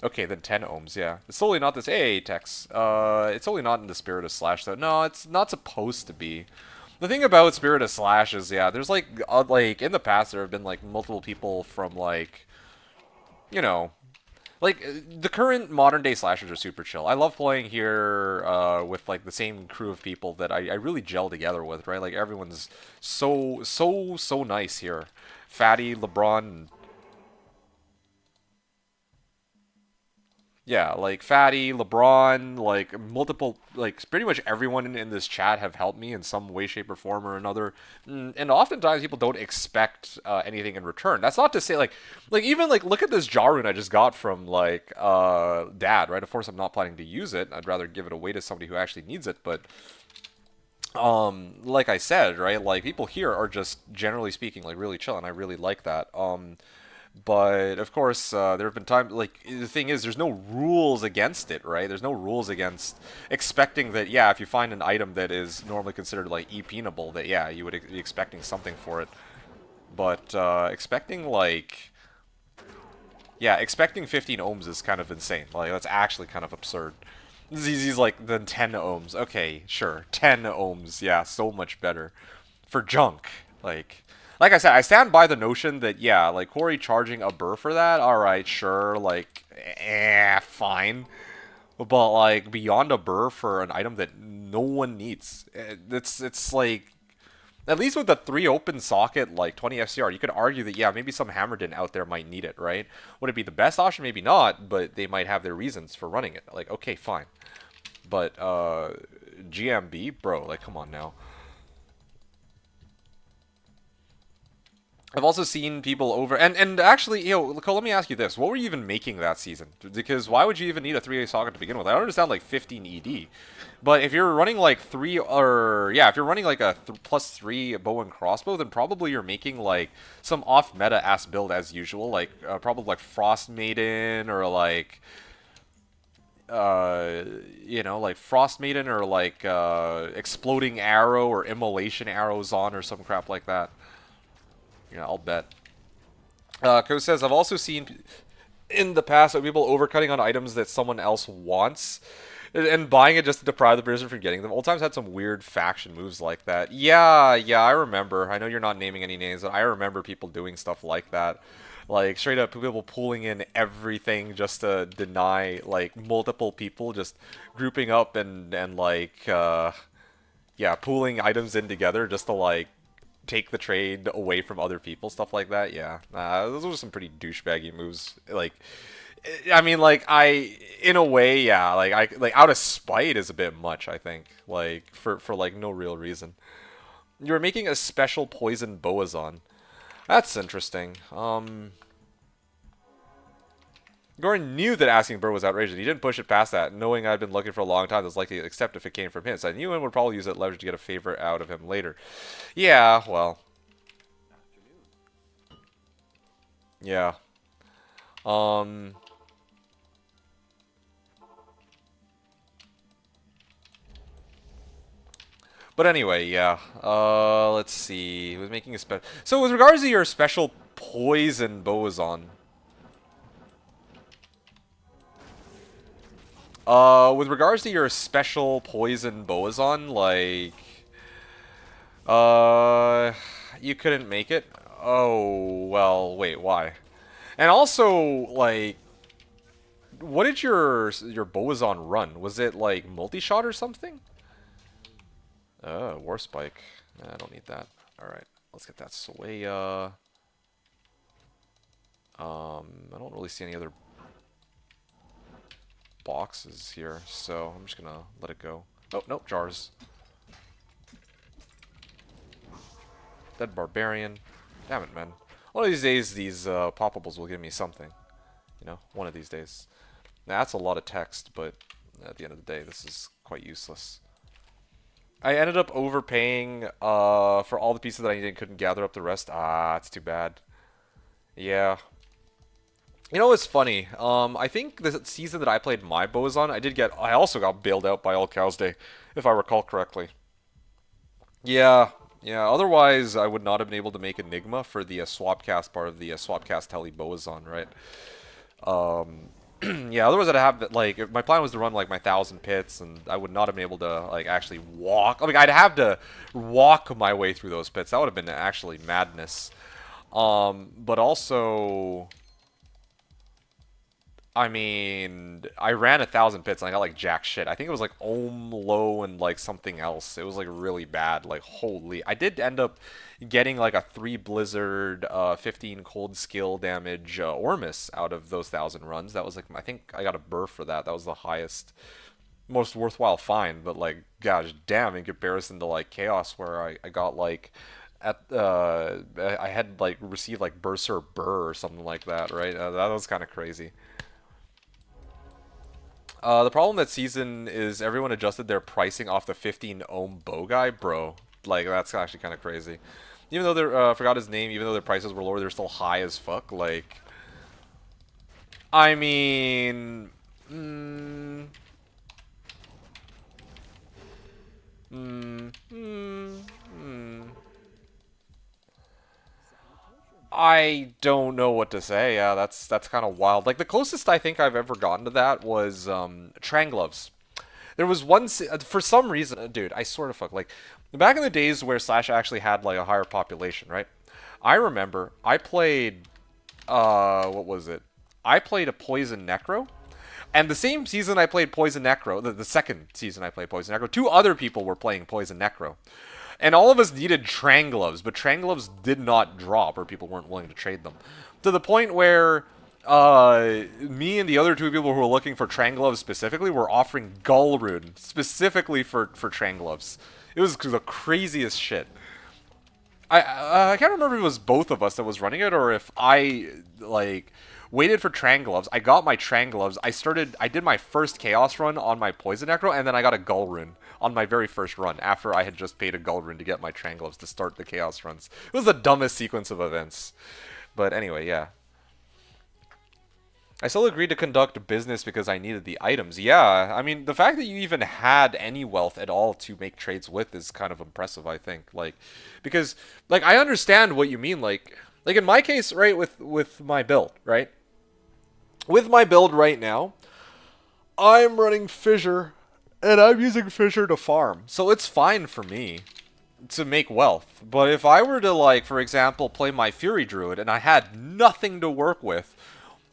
Okay, then 10 ohms, yeah. It's totally not this. Hey, Tex. It's totally not in the Spirit of Slash, though. No, it's not supposed to be. The thing about Spirit of Slash is, yeah, there's like in the past there have been like multiple people from like, you know, like the current modern day slashers are super chill. I love playing here with like the same crew of people that I really gel together with, right? Like everyone's so nice here. Fatty, LeBron, yeah, like Fatty, LeBron, like multiple, like pretty much everyone in this chat have helped me in some way, shape, or form or another. And oftentimes people don't expect anything in return. That's not to say like even like look at this Jarun I just got from like Dad, right? Of course I'm not planning to use it. I'd rather give it away to somebody who actually needs it, but like I said, right? Like people here are just generally speaking like really chill, and I really like that. But of course, there have been times like the thing is, there's no rules against it, right? There's no rules against expecting that. Yeah, if you find an item that is normally considered like e-penable, that yeah, you would be expecting something for it. But expecting like yeah, expecting 15 ohms is kind of insane. Like that's actually kind of absurd. ZZ's like then 10 ohms. Okay, sure, 10 ohms. Yeah, so much better for junk. Like I said, I stand by the notion that yeah, like Corey charging a burr for that. All right, sure, like fine. But like beyond a burr for an item that no one needs, it's like at least with the 3 open socket like 20 FCR, you could argue that yeah, maybe some Hammerden out there might need it, right? Would it be the best option? Maybe not, but they might have their reasons for running it. Like okay, fine. But GMB, bro, like come on now. I've also seen people over and actually, Nicole, let me ask you this: what were you even making that season? Because why would you even need a 3A socket to begin with? I don't understand like 15 ED, but if you're running like three or yeah, if you're running like a +3 bow and crossbow, then probably you're making like some off meta ass build as usual, like probably like Frost Maiden or like like Frost Maiden or like Exploding Arrow or Immolation Arrows on or some crap like that. Yeah, I'll bet. Ko says, I've also seen in the past people overcutting on items that someone else wants and buying it just to deprive the person from getting them. Old Times had some weird faction moves like that. Yeah, I remember. I know you're not naming any names, but I remember people doing stuff like that. Like, straight up people pulling in everything just to deny, like, multiple people just grouping up and like, yeah, pooling items in together just to, like, take the trade away from other people, stuff like that. Yeah, those were some pretty douchebaggy moves. Like, I mean, like in a way, yeah, like out of spite is a bit much. I think, like for like no real reason. You were making a special poison Boazon. That's interesting. Gordon knew that asking Burr was outrageous. He didn't push it past that, knowing I'd been looking for a long time. That's likely to accept if it came from him. So I knew and would probably use that leverage to get a favor out of him later. Yeah, well. Yeah. But anyway, yeah. Let's see. He was making a special. So with regards to your special poison Boazon. With regards to your special poison Boazon, like, you couldn't make it? Oh, well, wait, why? And also, like, what did your Boazon run? Was it, like, multi-shot or something? War Spike. I don't need that. Alright, let's get that Soya. I don't really see any other boxes here, so I'm just gonna let it go. Oh, nope, jars. Dead Barbarian. Damn it, man. One of these days, these poppables will give me something. You know, one of these days. Now, that's a lot of text, but at the end of the day, this is quite useless. I ended up overpaying for all the pieces that I needed and couldn't gather up the rest. Ah, it's too bad. Yeah. You know what's funny? I think the season that I played my bows on, I also got bailed out by All Cows Day, if I recall correctly. Yeah, yeah. Otherwise, I would not have been able to make Enigma for the Swapcast part of the Swapcast Tele Boazon, right? Um, yeah. Otherwise, I'd have like my plan was to run like my 1,000 pits, and I would not have been able to like actually walk. I mean, I'd have to walk my way through those pits. That would have been actually madness. But also. I mean, I ran 1,000 pits and I got like jack shit. I think it was like ohm low and like something else. It was like really bad. Like holy, I did end up getting like a 3 blizzard, 15 cold skill damage Ormus out of those 1,000 runs. That was like I think I got a burr for that. That was the highest, most worthwhile find. But like, gosh damn, in comparison to like Chaos, where I got like at I had like received like Bursar Burr or something like that, right? That was kind of crazy. The problem that season is everyone adjusted their pricing off the 15 ohm bow guy, bro. Like that's actually kind of crazy. Even though they're forgot his name, even though their prices were lower, they're still high as fuck. Like, I mean, mm, mm, mm, mm. I don't know what to say. Yeah, that's kind of wild. Like the closest I think I've ever gotten to that was Trangloves. There was one for some reason, dude. I sort of fuck like back in the days where Slash actually had like a higher population, right? I remember I played what was it? I played a Poison Necro, and the same season I played Poison Necro, the second season I played Poison Necro, two other people were playing Poison Necro. And all of us needed Trangloves, but Trangloves did not drop, or people weren't willing to trade them. To the point where me and the other two people who were looking for Trangloves specifically were offering Gullrune specifically for Trangloves. It was the craziest shit. I can't remember if it was both of us that was running it or if I like waited for Trangloves. I got my Trangloves. I did my first Chaos run on my Poison Necro, and then I got a Gullrune on my very first run after I had just paid a Gullrune to get my Trangloves to start the Chaos runs. It was the dumbest sequence of events. But anyway, yeah. I still agreed to conduct business because I needed the items. Yeah, I mean, the fact that you even had any wealth at all to make trades with is kind of impressive, I think. Like, because, like, I understand what you mean. Like in my case, right, with my build, right? With my build right now, I'm running Fissure, and I'm using Fissure to farm. So it's fine for me to make wealth. But if I were to, like, for example, play my Fury Druid and I had nothing to work with,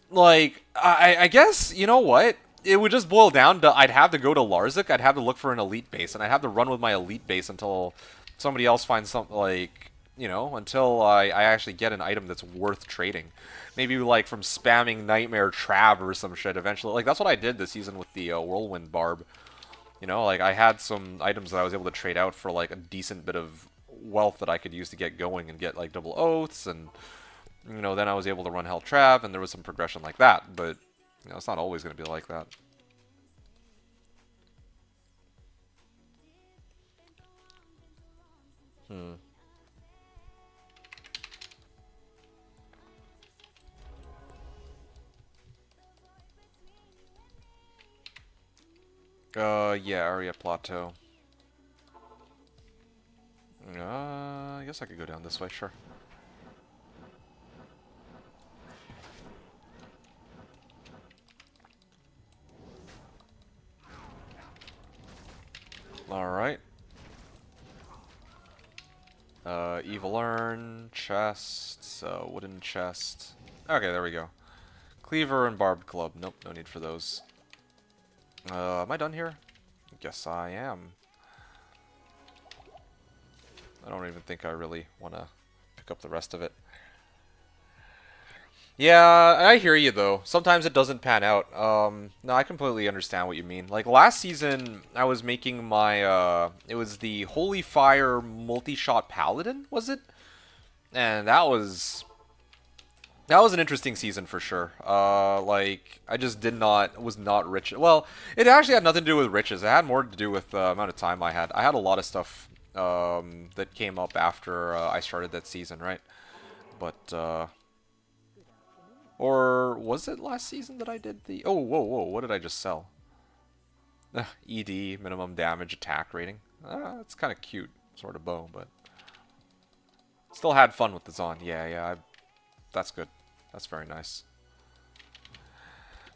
like, I guess, you know what? It would just boil down to I'd have to go to Larzik, I'd have to look for an elite base, and I'd have to run with my elite base until somebody else finds something, like, you know, until I actually get an item that's worth trading. Maybe, like, from spamming Nightmare Trav or some shit eventually. Like, that's what I did this season with the Whirlwind Barb. You know, like, I had some items that I was able to trade out for, like, a decent bit of wealth that I could use to get going and get, like, double oaths and... You know, then I was able to run Hell Trav, and there was some progression like that, but, you know, it's not always going to be like that. Hmm. Yeah, Area Plateau. I guess I could go down this way, sure. Alright. Evil Urn, chest, wooden chest. Okay, there we go. Cleaver and Barbed Club. Nope, no need for those. Am I done here? Guess I am. I don't even think I really want to pick up the rest of it. Yeah, I hear you though. Sometimes it doesn't pan out. No, I completely understand what you mean. Like last season, I was making my it was the Holy Fire multi-shot paladin, was it? And that was an interesting season for sure. Like I just was not rich. Well, it actually had nothing to do with riches. It had more to do with the amount of time I had. I had a lot of stuff that came up after I started that season, right? But Or was it last season that I did the... Oh, whoa, whoa, what did I just sell? ED, minimum damage, attack rating. It's kind of cute, sort of bow, but... Still had fun with the Zon. Yeah, yeah, that's good. That's very nice.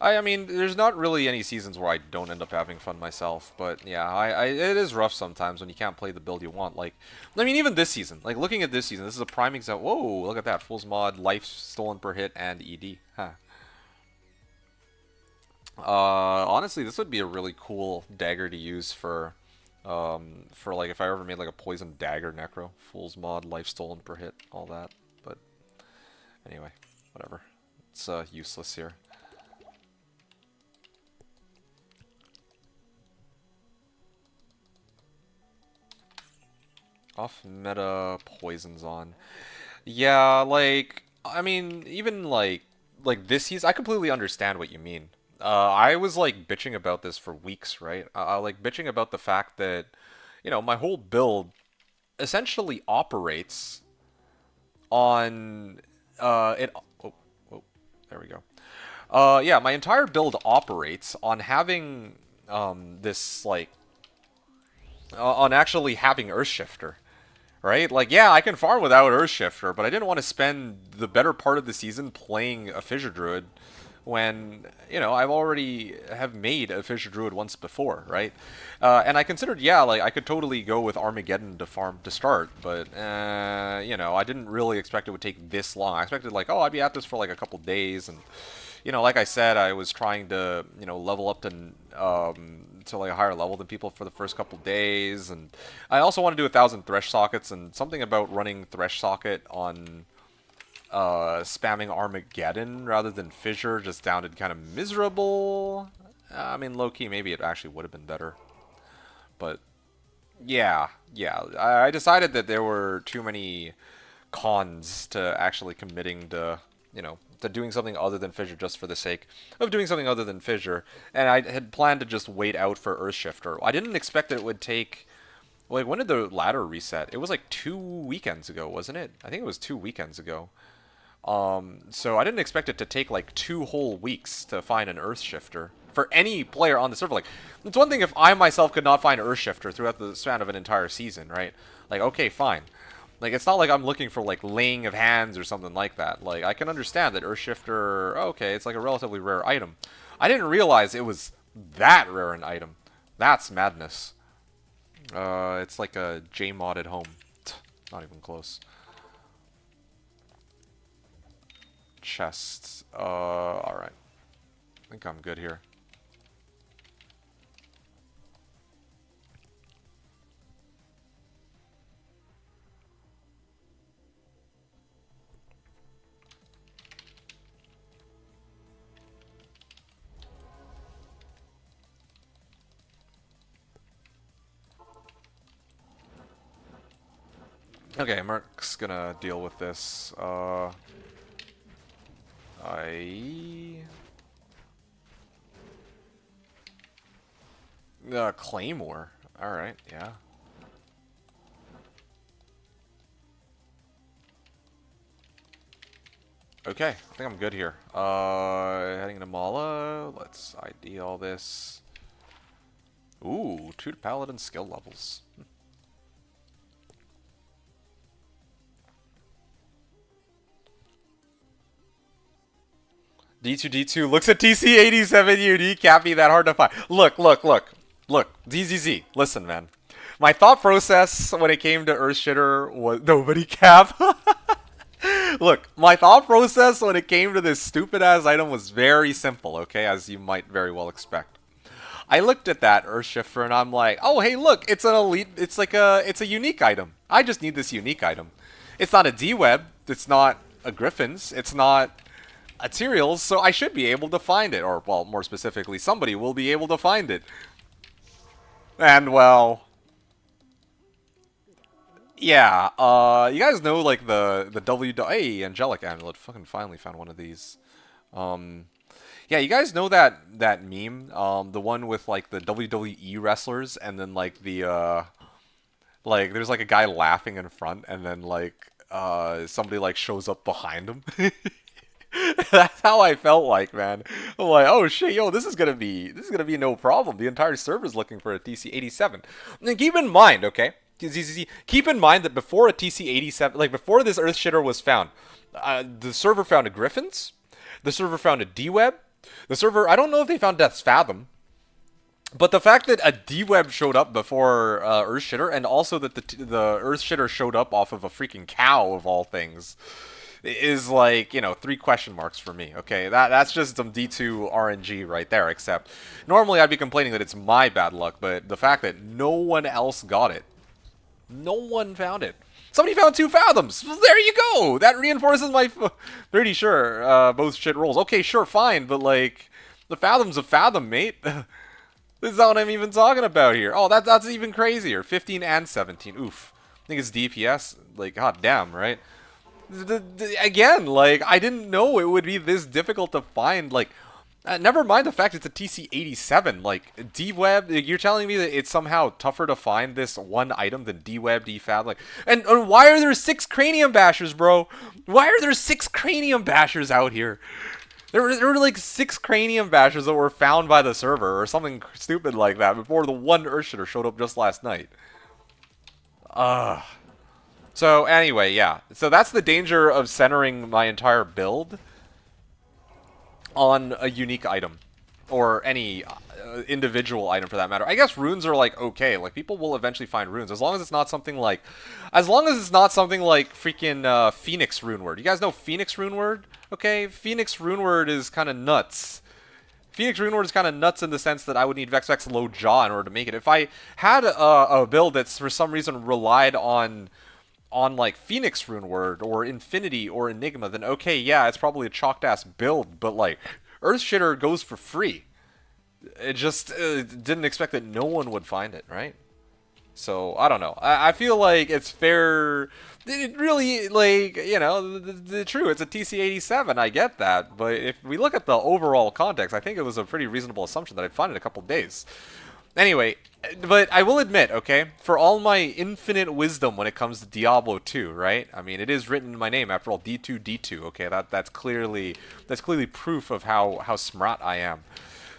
I mean, there's not really any seasons where I don't end up having fun myself, but yeah, it is rough sometimes when you can't play the build you want. Like, I mean, even this season, like looking at this season, this is a prime example. Whoa, look at that, Fool's Mod, life stolen per hit, and ED. Huh. Honestly, this would be a really cool dagger to use for like if I ever made like a poison dagger necro, Fool's Mod, life stolen per hit, all that. But anyway, whatever. It's useless here. Off meta poisons on. Yeah, like I mean, even like this season, I completely understand what you mean. I was like bitching about this for weeks, right? Like bitching about the fact that, you know, my whole build essentially operates on it. Oh, oh, there we go. Yeah, my entire build operates on having this like on actually having Earthshifter. Right? Like, yeah, I can farm without Earthshifter, but I didn't want to spend the better part of the season playing a Fissure Druid when, you know, I've already have made a Fissure Druid once before, right? And I considered, yeah, like, I could totally go with Armageddon to farm to start, but, you know, I didn't really expect it would take this long. I expected, like, oh, I'd be at this for, like, a couple days, and, you know, like I said, I was trying to, you know, level up to like a higher level than people for the first couple days, and I also want to do 1,000 Thresh sockets, and something about running Thresh socket on spamming Armageddon rather than Fissure just sounded kind of miserable. I mean, low-key, maybe it actually would have been better. But, yeah, I decided that there were too many cons to actually committing to, you know, to doing something other than Fissure just for the sake of doing something other than Fissure. And I had planned to just wait out for Earthshifter. I didn't expect it would take... Like, when did the ladder reset? It was like 2 weekends ago, wasn't it? I think it was 2 weekends ago. So I didn't expect it to take like 2 whole weeks to find an Earthshifter for any player on the server. Like, it's one thing if I myself could not find Earthshifter throughout the span of an entire season, right? Like, okay, fine. Like, it's not like I'm looking for, like, laying of hands or something like that. Like, I can understand that Earthshifter, okay, it's like a relatively rare item. I didn't realize it was that rare an item. That's madness. It's like a J-mod at home. Not even close. Chest. Alright. I think I'm good here. Okay, Merc's gonna deal with this. Claymore. Alright, yeah. Okay, I think I'm good here. Heading to Mala. Let's ID all this. Ooh, 2 Paladin skill levels. D2D2 looks at TC87 UD, can't be that hard to find. Look, ZZZ, listen, man. My thought process when it came to Earthshifter was nobody cap. Look, my thought process when it came to this stupid-ass item was very simple, okay, as you might very well expect. I looked at that Earthshifter and I'm like, oh, hey, look, it's an elite, it's a unique item. I just need this unique item. It's not a D-Web, it's not a Griffin's, it's not Ethereals, so I should be able to find it. Or, well, more specifically, somebody will be able to find it. And, well... Yeah, you guys know, like, the Hey, Angelic Amulet. Fucking finally found one of these. Yeah, you guys know that meme? The one with, like, the WWE wrestlers, and then, like, the, like, there's, like, a guy laughing in front, and then, like, somebody, like, shows up behind him. That's how I felt like, man. I'm like, oh shit, yo, this is gonna be no problem. The entire server's looking for a TC-87. And keep in mind, okay? Keep in mind that before a TC-87, like before this Earthshitter was found, the server found a Griffins, the server found a D-Web, the server, I don't know if they found Death's Fathom, but the fact that a D-Web showed up before Earthshitter, and also that the Earthshitter showed up off of a freaking cow of all things, is like, you know, 3 question marks for me. Okay, that's just some D2 RNG right there. Except normally I'd be complaining that it's my bad luck, but the fact that no one else got it, no one found it. Somebody found 2 fathoms. Well, there you go. That reinforces my pretty sure both shit rolls. Okay, sure, fine, but like the fathom's a fathom, mate. This is not what I'm even talking about here. Oh, that's even crazier. 15 and 17. Oof. I think it's DPS. Like, god damn, right? Again, like, I didn't know it would be this difficult to find. Like, never mind the fact it's a TC-87. Like, D-Web, you're telling me that it's somehow tougher to find this one item than D-Web, D-Fab? Like, and why are there 6 Cranium Bashers, bro? Why are there 6 Cranium Bashers out here? There were like 6 Cranium Bashers that were found by the server or something stupid like that before the one Earthshitter showed up just last night. So anyway, yeah. So that's the danger of centering my entire build on a unique item. Or any individual item for that matter. I guess runes are like okay. Like people will eventually find runes. As long as it's not something like... As long as it's not something like freaking Phoenix Rune Word. You guys know Phoenix Rune Word? Okay, Phoenix Rune Word is kind of nuts. Phoenix Rune Word is kind of nuts in the sense that I would need Vex Vex Low Jaw in order to make it. If I had a build that's for some reason relied on like Phoenix Rune Word or Infinity or Enigma, then okay, yeah, it's probably a chalked ass build, but like Earthshitter goes for free. It just didn't expect that no one would find it, right? So I don't know. I feel like it's fair. It really, like, you know, true. It's a TC-87. I get that, but if we look at the overall context, I think it was a pretty reasonable assumption that I'd find it in a couple days. Anyway, but I will admit, okay, for all my infinite wisdom when it comes to Diablo 2, right? I mean, it is written in my name after all, D2 D2. Okay, that's clearly proof of how smart I am.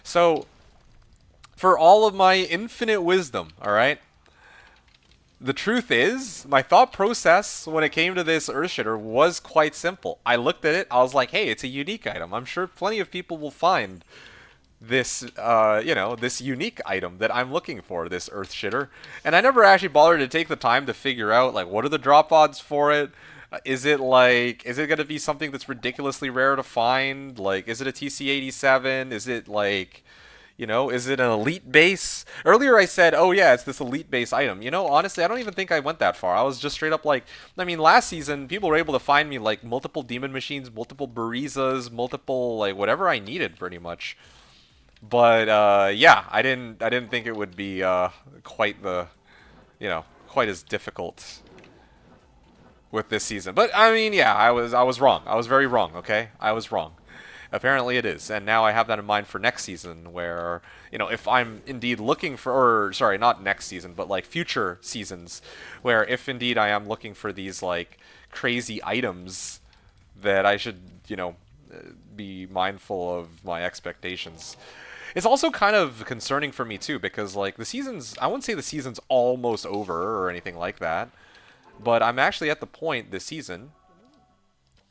So, for all of my infinite wisdom, all right. The truth is, my thought process when it came to this Earthshitter was quite simple. I looked at it, I was like, hey, it's a unique item. I'm sure plenty of people will find this, you know, this unique item that I'm looking for, this Earthshitter. And I never actually bothered to take the time to figure out, like, what are the drop odds for it? Is it going to be something that's ridiculously rare to find? Like, is it a TC-87? Is it, like... You know, is it an elite base? Earlier I said, oh yeah, it's this elite base item. You know, honestly, I don't even think I went that far. I was just straight up like, I mean, last season, people were able to find me like multiple demon machines, multiple Barizas, multiple, like, whatever I needed pretty much. But, yeah, I didn't think it would be, quite the, you know, quite as difficult with this season. But, I mean, yeah, I was wrong. I was very wrong, okay? I was wrong. Apparently it is, and now I have that in mind for next season, where, you know, if I'm indeed looking for, or, sorry, not next season, but, like, future seasons, where if indeed I am looking for these, like, crazy items, that I should, you know, be mindful of my expectations. It's also kind of concerning for me, too, because, like, the season's, I wouldn't say the season's almost over, or anything like that, but I'm actually at the point this season,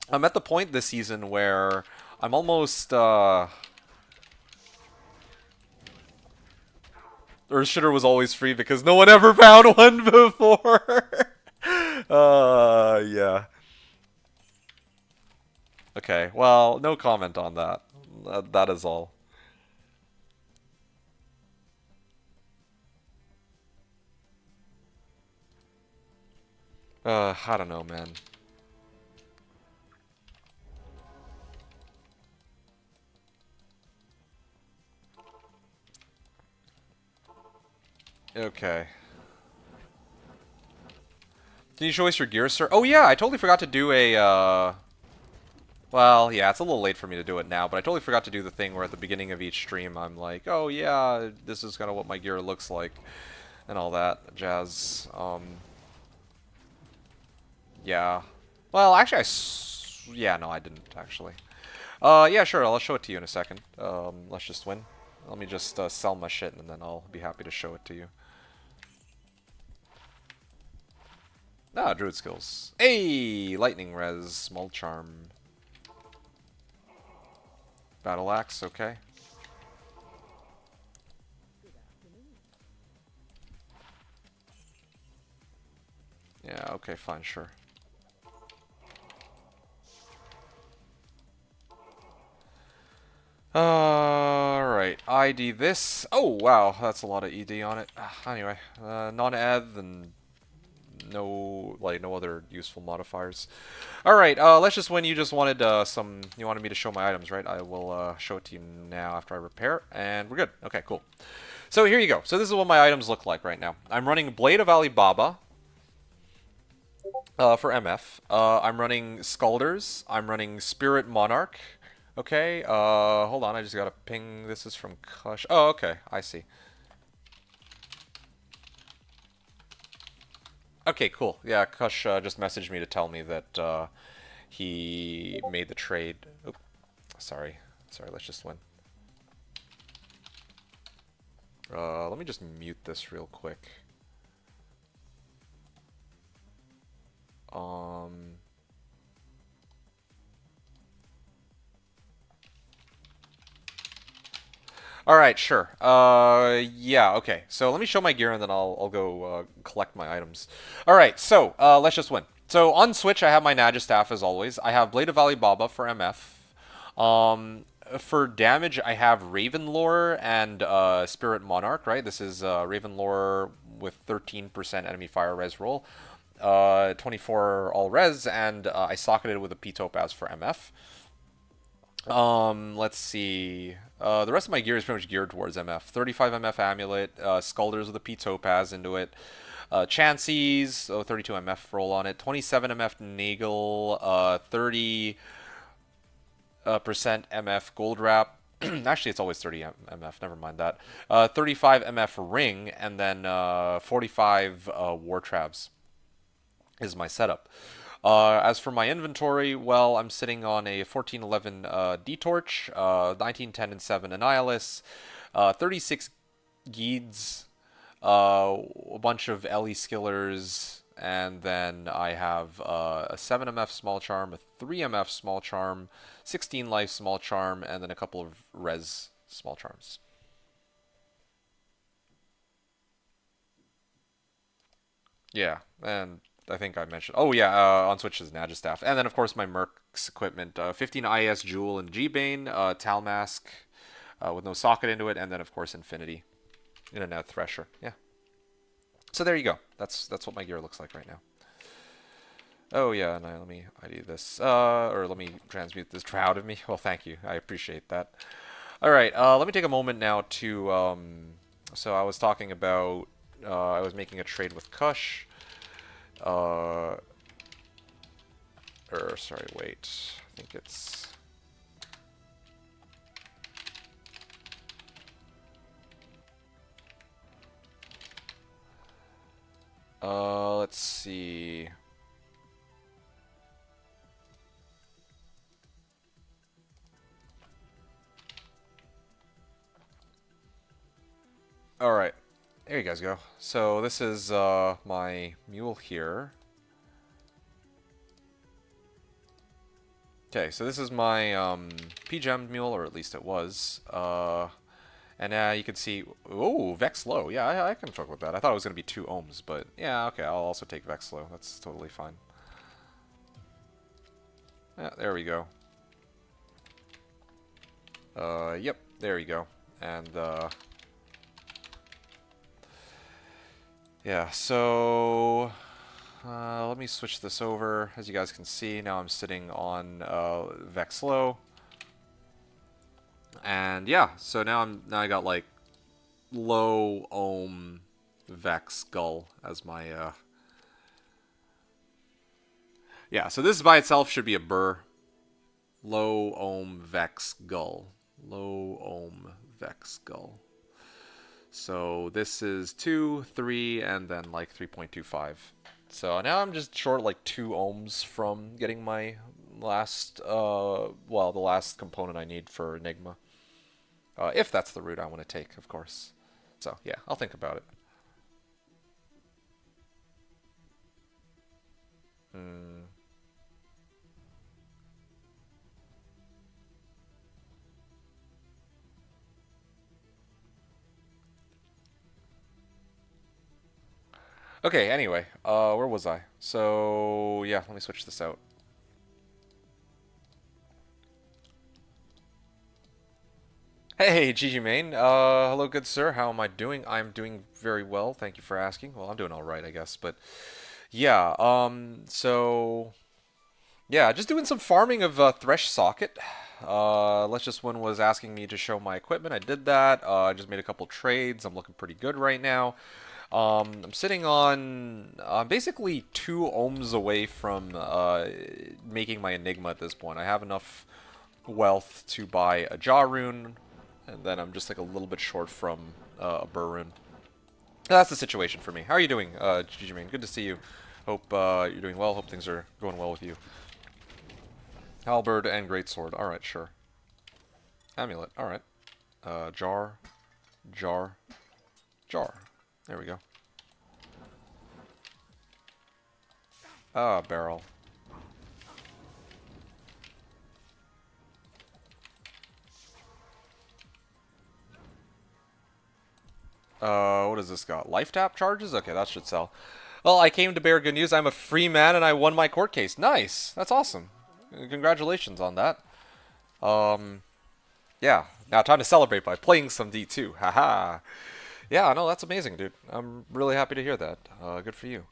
where I'm almost, Earthshitter was always free because no one ever found one before. Yeah. Okay, well, no comment on that. That is all. I don't know, man. Okay. Can you show us your gear, sir? Oh yeah, I totally forgot to do a, well, yeah, it's a little late for me to do it now, but I totally forgot to do the thing where at the beginning of each stream I'm like, oh yeah, this is kind of what my gear looks like, and all that jazz. Yeah. Well, actually, yeah, no, I didn't, actually. Yeah, sure. I'll show it to you in a second. Let's just win. Let me just sell my shit, and then I'll be happy to show it to you. Ah, Druid skills. Hey! Lightning res, small charm. Battle axe, okay. Yeah, okay, fine, sure. Alright, ID this. Oh, wow, that's a lot of ED on it. Anyway, non-eth and no other useful modifiers. Alright, let's just win. You just wanted you wanted me to show my items, right? I will show it to you now after I repair, and we're good. Okay, cool. So here you go. So this is what my items look like right now. I'm running Blade of Alibaba for MF. I'm running Scalders. I'm running Spirit Monarch. Okay, hold on, I just gotta ping. This is from Kush. Oh, okay, I see. Okay, cool. Yeah, Kush just messaged me to tell me that he made the trade. Oop, sorry. Sorry, let's just win. Let me just mute this real quick. Alright, sure. Yeah, okay. So let me show my gear and then I'll go collect my items. Alright, so let's just win. So on Switch, I have my Nagistaff as always. I have Blade of Alibaba for MF. For damage, I have Ravenlore and Spirit Monarch, right? This is Ravenlore with 13% enemy fire res roll. 24 all res, and I socketed with a P-Topaz for MF. Let's see. The rest of my gear is pretty much geared towards MF. 35 MF Amulet, Scalders with a P-Topaz into it. Chances, 32 MF roll on it. 27 MF Nagel, 30 percent MF Gold Wrap. Actually, it's always 30 MF. Never mind that. 35 MF Ring, and then 45 War Traps is my setup. As for my inventory, well, I'm sitting on a 1411 D-Torch, 1910 and 7 Annihilus, 36 Geeds, a bunch of Ellie Skillers, and then I have a 7 MF Small Charm, a 3 MF Small Charm, 16 Life Small Charm, and then a couple of Res Small Charms. Yeah, and I think I mentioned. Oh yeah, on Switch is Nagistaff, and then of course my Mercs equipment: 15 IS Jewel and G-Bane, Talmask with no socket into it, and then of course Infinity, Internet Thresher. Yeah. So there you go. That's what my gear looks like right now. Oh yeah, and let me ID this, or let me transmute this out of me. Well, thank you. I appreciate that. All right, let me take a moment now to. So I was talking about. I was making a trade with Kush. Or sorry, wait. I think it's. Let's see. All right, there you guys go. So this is my mule here. Okay, so this is my P-Gemmed mule, or at least it was. And you can see, oh, Vex low. Yeah, I can fuck with that. I thought it was going to be 2 ohms, but yeah, okay, I'll also take Vex low. That's totally fine. Yeah, there we go. Yep, there you go. And, yeah, so let me switch this over. As you guys can see, now I'm sitting on Vex low. And yeah, so now I got like low ohm Vex Skull as my yeah, so this by itself should be a burr. Low ohm Vex Gull. Low ohm Vex Gull. So this is 2, 3, and then like 3.25. So now I'm just short like 2 ohms from getting my well, the last component I need for Enigma. If that's the route I want to take, of course. So, yeah, I'll think about it. Hmm. Okay, anyway, where was I? So, yeah, let me switch this out. Hey, Gigi Main. Hello, good sir. How am I doing? I'm doing very well. Thank you for asking. Well, I'm doing all right, I guess. But yeah, so yeah, just doing some farming of Thresh Socket. Let's just one was asking me to show my equipment. I did that. I just made a couple trades. I'm looking pretty good right now. I'm sitting on basically 2 ohms away from making my Enigma at this point. I have enough wealth to buy a Jaw rune, and then I'm just like a little bit short from a Burr rune. That's the situation for me. How are you doing, Jijimin? Good to see you. Hope you're doing well. Hope things are going well with you. Halberd and Greatsword. Alright, sure. Amulet. Alright. Jar. Jar. Jar. There we go. Barrel. What does this got? Life tap charges? Okay, that should sell. Well, I came to bear good news. I'm a free man and I won my court case. Nice. That's awesome. Congratulations on that. Yeah. Now time to celebrate by playing some D2. Haha. Yeah, no, that's amazing, dude. I'm really happy to hear that. Good for you.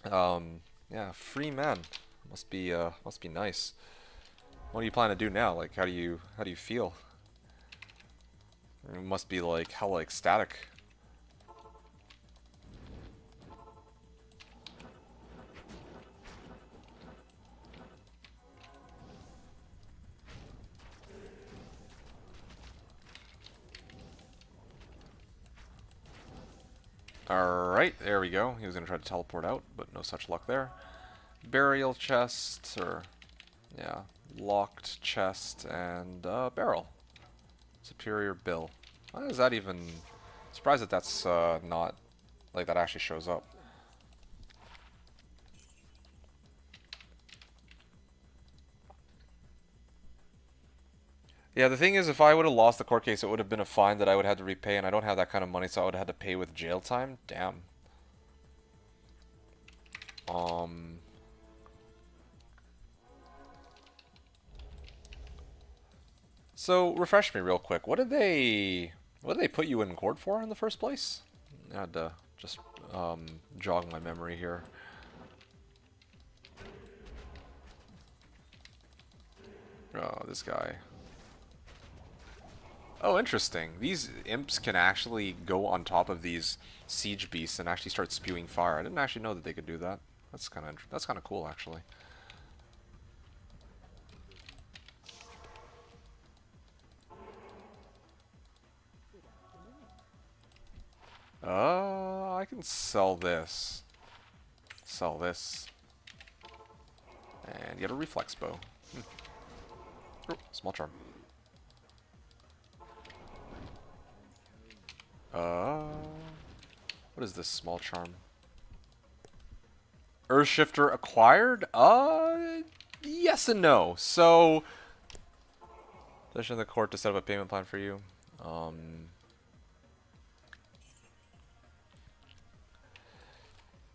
Yeah, free man. Must be nice. What do you plan to do now? Like, how do you feel? It must be like hella ecstatic. Alright, there we go. He was going to try to teleport out, but no such luck there. Burial chest, or... yeah, locked chest, and barrel. Superior bill. Why is that even... surprised that that's not... like, that actually shows up. Yeah, the thing is, if I would have lost the court case, it would have been a fine that I would have to repay, and I don't have that kind of money, so I would have had to pay with jail time. Damn. Um... So, refresh me real quick. What did they put you in court for in the first place? I had to just jog my memory here. Oh, this guy. Oh, interesting. These imps can actually go on top of these siege beasts and actually start spewing fire. I didn't actually know that they could do that. That's kind of cool, actually. I can sell this. Sell this. And get a reflex bow. Oh, small charm. What is this small charm? Earthshifter acquired? Yes and no. So, position the court to set up a payment plan for you.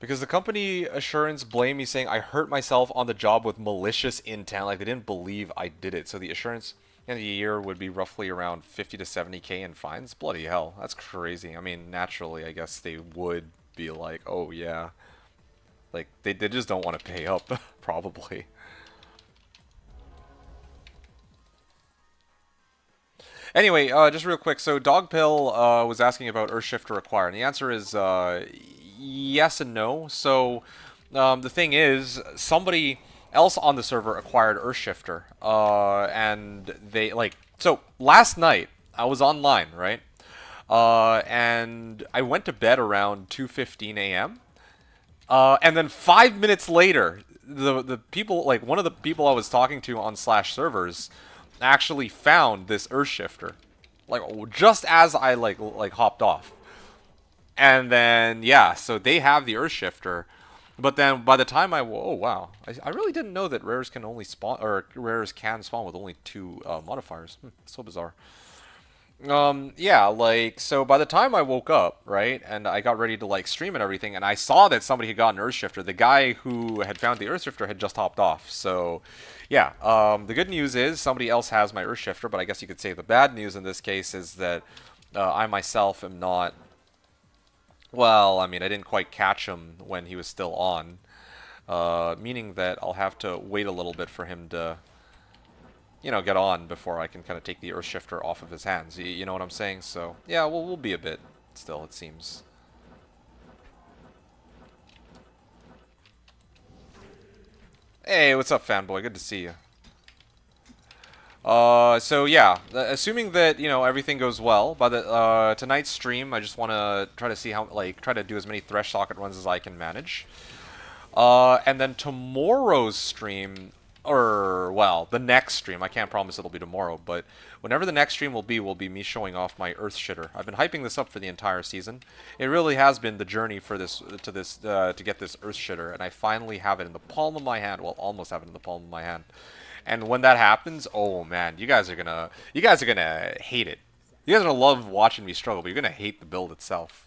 Because the company assurance blamed me saying I hurt myself on the job with malicious intent. Like, they didn't believe I did it. So the assurance in the year would be roughly around 50 to 70K in fines. Bloody hell. That's crazy. I mean, naturally, I guess they would be like, oh, yeah. Like, they just don't want to pay up, probably. Anyway, just real quick. So Dogpill was asking about Earthshifter acquire, and the answer is yes and no. So the thing is, somebody else on the server acquired Earthshifter, and they like. So last night I was online, right? And I went to bed around 2:15 a.m. And then 5 minutes later, the people, like one of the people I was talking to on Slash servers actually found this Earthshifter, like just as I like hopped off. And then yeah, so they have the Earthshifter, but then by the time oh wow, I really didn't know that rares can only spawn, or rares can spawn with only two modifiers. So bizarre. Yeah, like, so by the time I woke up, right, and I got ready to, like, stream and everything, and I saw that somebody had gotten Earthshifter, the guy who had found the Earthshifter had just hopped off, so, yeah, the good news is somebody else has my Earthshifter, but I guess you could say the bad news in this case is that I myself am not, well, I mean, I didn't quite catch him when he was still on, meaning that I'll have to wait a little bit for him to, you know, get on before I can kind of take the Earthshifter off of his hands. You know what I'm saying? So, yeah, we'll be a bit still, it seems. Hey, what's up, fanboy? Good to see you. So yeah, assuming that, you know, everything goes well, by the, tonight's stream, I just want to try to see how, like, try to do as many Thresh Socket runs as I can manage. And then tomorrow's stream, or, well, the next stream, I can't promise it'll be tomorrow, but whenever the next stream will be me showing off my Earthshitter. I've been hyping this up for the entire season. It really has been the journey for this, to get this Earthshitter, and I finally have it in the palm of my hand, well, almost have it in the palm of my hand. And when that happens, oh man, you guys are gonna hate it. You guys are gonna love watching me struggle, but you're gonna hate the build itself.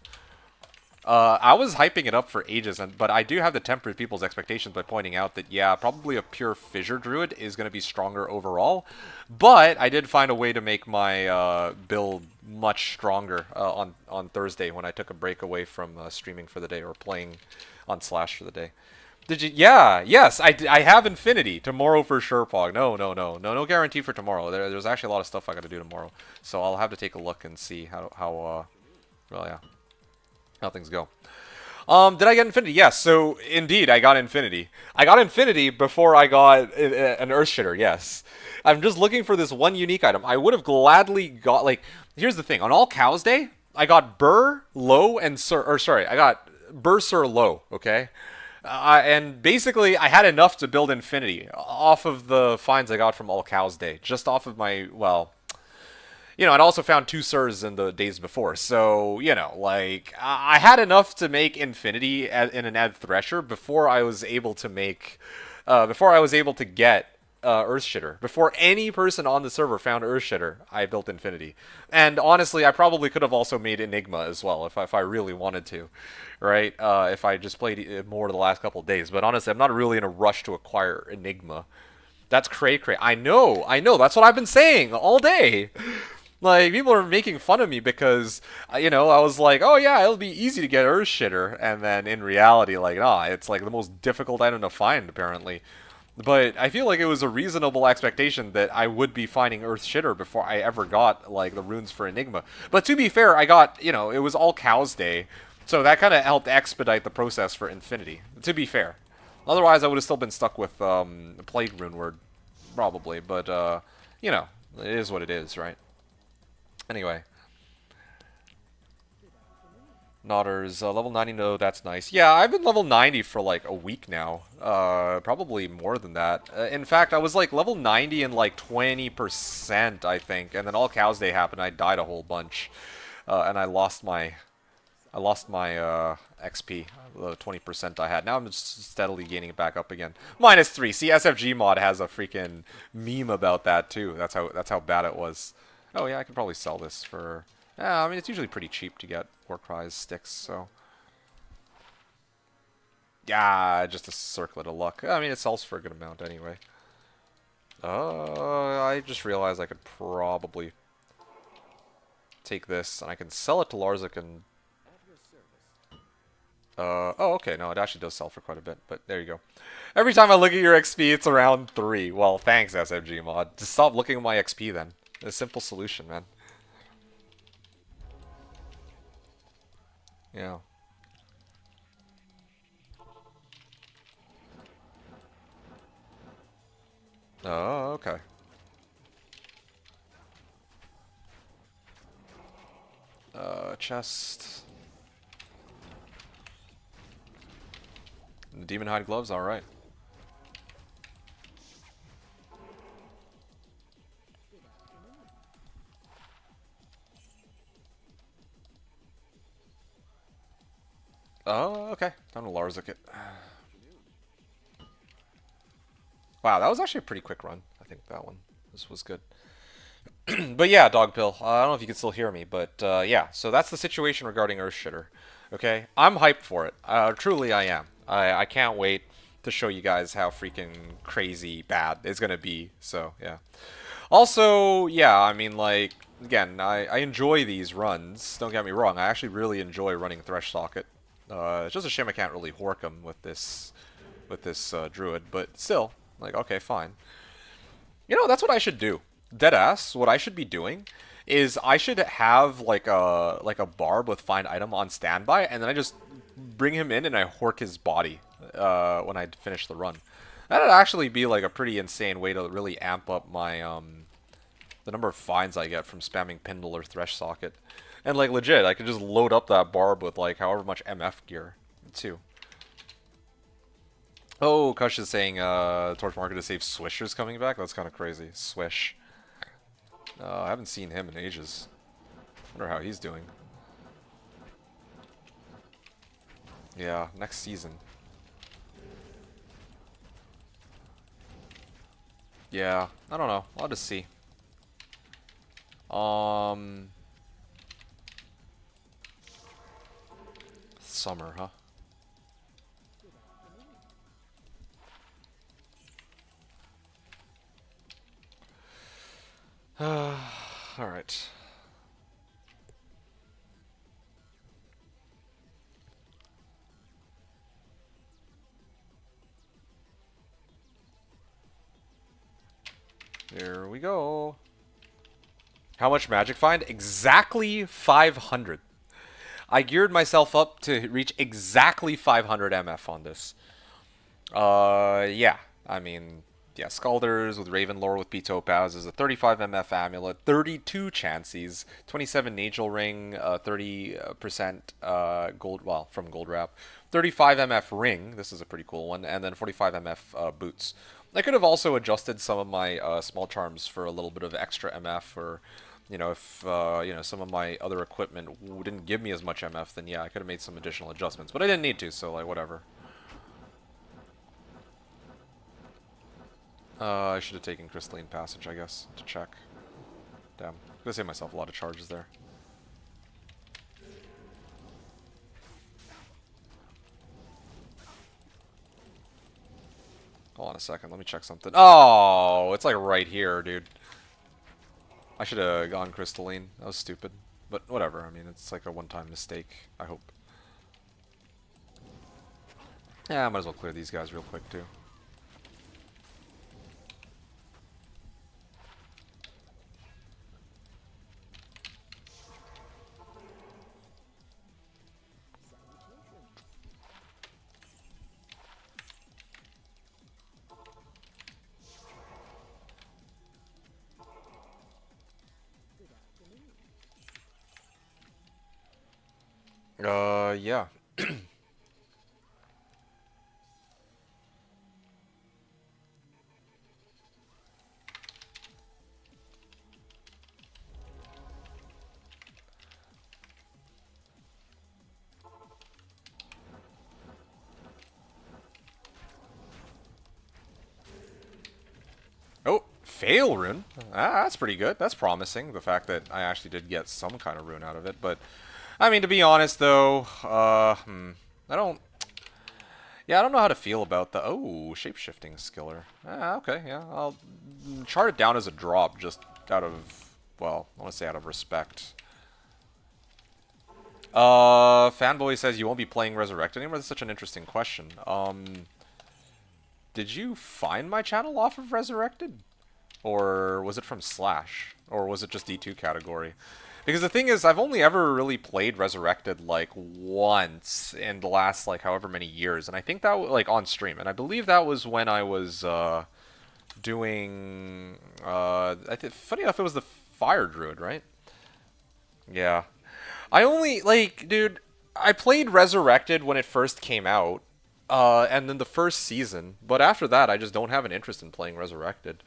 I was hyping it up for ages, but I do have to temper people's expectations by pointing out that, yeah, probably a pure Fissure Druid is going to be stronger overall, but I did find a way to make my build much stronger on Thursday when I took a break away from streaming for the day, or playing on Slash for the day. Did you? Yeah, yes, I have Infinity. Tomorrow for sure, Pog. No guarantee for tomorrow. There's actually a lot of stuff I got to do tomorrow, so I'll have to take a look and see how well, yeah, how things go. Did I get Infinity? Yes, so indeed, I got Infinity. I got Infinity before I got an Earthshitter, yes. I'm just looking for this one unique item. I would have gladly got, like, here's the thing. On All Cows Day, I got Burr, Low, and Sir, or sorry, I got Burr, Sir, Low, okay? And basically, I had enough to build Infinity off of the finds I got from All Cows Day. Just off of my, well, you know, I'd also found two Sirs in the days before. So, you know, like, I had enough to make Infinity in an Ed Thresher before I was able to make, before I was able to get Earthshitter. Before any person on the server found Earthshitter, I built Infinity. And honestly, I probably could have also made Enigma as well if I really wanted to, right? If I just played it more the last couple of days. But honestly, I'm not really in a rush to acquire Enigma. That's cray-cray. I know. That's what I've been saying all day. Like, people are making fun of me because, you know, I was like, oh yeah, it'll be easy to get Earthshitter. And then in reality, like, nah, it's like the most difficult item to find, apparently. But I feel like it was a reasonable expectation that I would be finding Earthshitter before I ever got, like, the runes for Enigma. But to be fair, I got, you know, it was All Cows Day, so that kind of helped expedite the process for Infinity, to be fair. Otherwise, I would have still been stuck with Plague Rune Word, probably. But, you know, it is what it is, right? Anyway. Nodders, level 90, no, that's nice. Yeah, I've been level 90 for like a week now. Probably more than that. In fact, I was like level 90 and like 20%, I think. And then All Cows Day happened, I died a whole bunch. And I lost my XP, the 20% I had. Now I'm just steadily gaining it back up again. -3. See, SFG mod has a freaking meme about that too. That's how bad it was. Oh yeah, I could probably sell this for... Yeah, I mean, it's usually pretty cheap to get War Prize sticks, so... Yeah, just a circlet of luck. I mean, it sells for a good amount anyway. I just realized I could probably take this, and I can sell it to Larzik and... oh, okay, no, it actually does sell for quite a bit, but there you go. Every time I look at your XP, it's around 3. Well, thanks, SFG mod. Just stop looking at my XP, then. A simple solution, man. Yeah. Oh, okay. Chest. The Demon Hide gloves, alright. Oh, okay. Time to Larzik it. Wow, that was actually a pretty quick run. I think that one. This was good. But yeah, Dogpill. I don't know if you can still hear me, but yeah. So that's the situation regarding Earthshitter. Okay, I'm hyped for it. Truly, I am. I can't wait to show you guys how freaking crazy bad it's gonna be. So yeah. Also, yeah. I mean, like again, I enjoy these runs. Don't get me wrong. I actually really enjoy running Thresh Socket. It's just a shame I can't really hork him with this Druid, but still, like okay, fine. You know, that's what I should do. Deadass, what I should be doing is I should have like a barb with find item on standby, and then I just bring him in and I hork his body when I finish the run. That'd actually be like a pretty insane way to really amp up my the number of finds I get from spamming Pindle or Thresh Socket. And like legit, I could just load up that barb with like however much MF gear too. Oh, Kush is saying Torch Market to save Swisher's coming back. That's kind of crazy. Swish. I haven't seen him in ages. Wonder how he's doing. Yeah, next season. Yeah, I don't know. I'll just see. Summer, huh? Alright. Here we go. How much magic find? Exactly 500. I geared myself up to reach exactly 500 MF on this. Yeah. I mean, yeah, Scalders with Raven Lore with B Topaz is a 35 MF amulet, 32 chances, 27 Nagel Ring, 30% gold, well, from Gold Wrap, 35 MF ring, this is a pretty cool one, and then 45 MF boots. I could have also adjusted some of my small charms for a little bit of extra MF, or you know, if you know, some of my other equipment didn't give me as much MF, then yeah, I could have made some additional adjustments, but I didn't need to, so like whatever. I should have taken Crystalline Passage, I guess, to check. Damn. I'm gonna save myself a lot of charges there. Hold on a second, let me check something. Oh, it's like right here, dude. I should have gone Crystalline. That was stupid. But whatever, I mean, it's like a one-time mistake, I hope. Yeah, I might as well clear these guys real quick, too. Yeah. Oh, fail rune. Ah, that's pretty good. That's promising. The fact that I actually did get some kind of rune out of it. But, I mean, to be honest, though, I don't... Yeah, I don't know how to feel about the... Oh, shape-shifting skiller. Ah, okay, yeah. I'll chart it down as a drop just out of... Well, I want to say out of respect. Fanboy says you won't be playing Resurrected anymore. That's such an interesting question. Did you find my channel off of Resurrected? Or was it from Slash? Or was it just D2 category? Because the thing is, I've only ever really played Resurrected, like, once in the last, like, however many years. And I think that was, like, on stream. And I believe that was when I was, doing, funny enough, it was the Fire Druid, right? Yeah. I only, like, dude, I played Resurrected when it first came out. and then the first season. But after that, I just don't have an interest in playing Resurrected,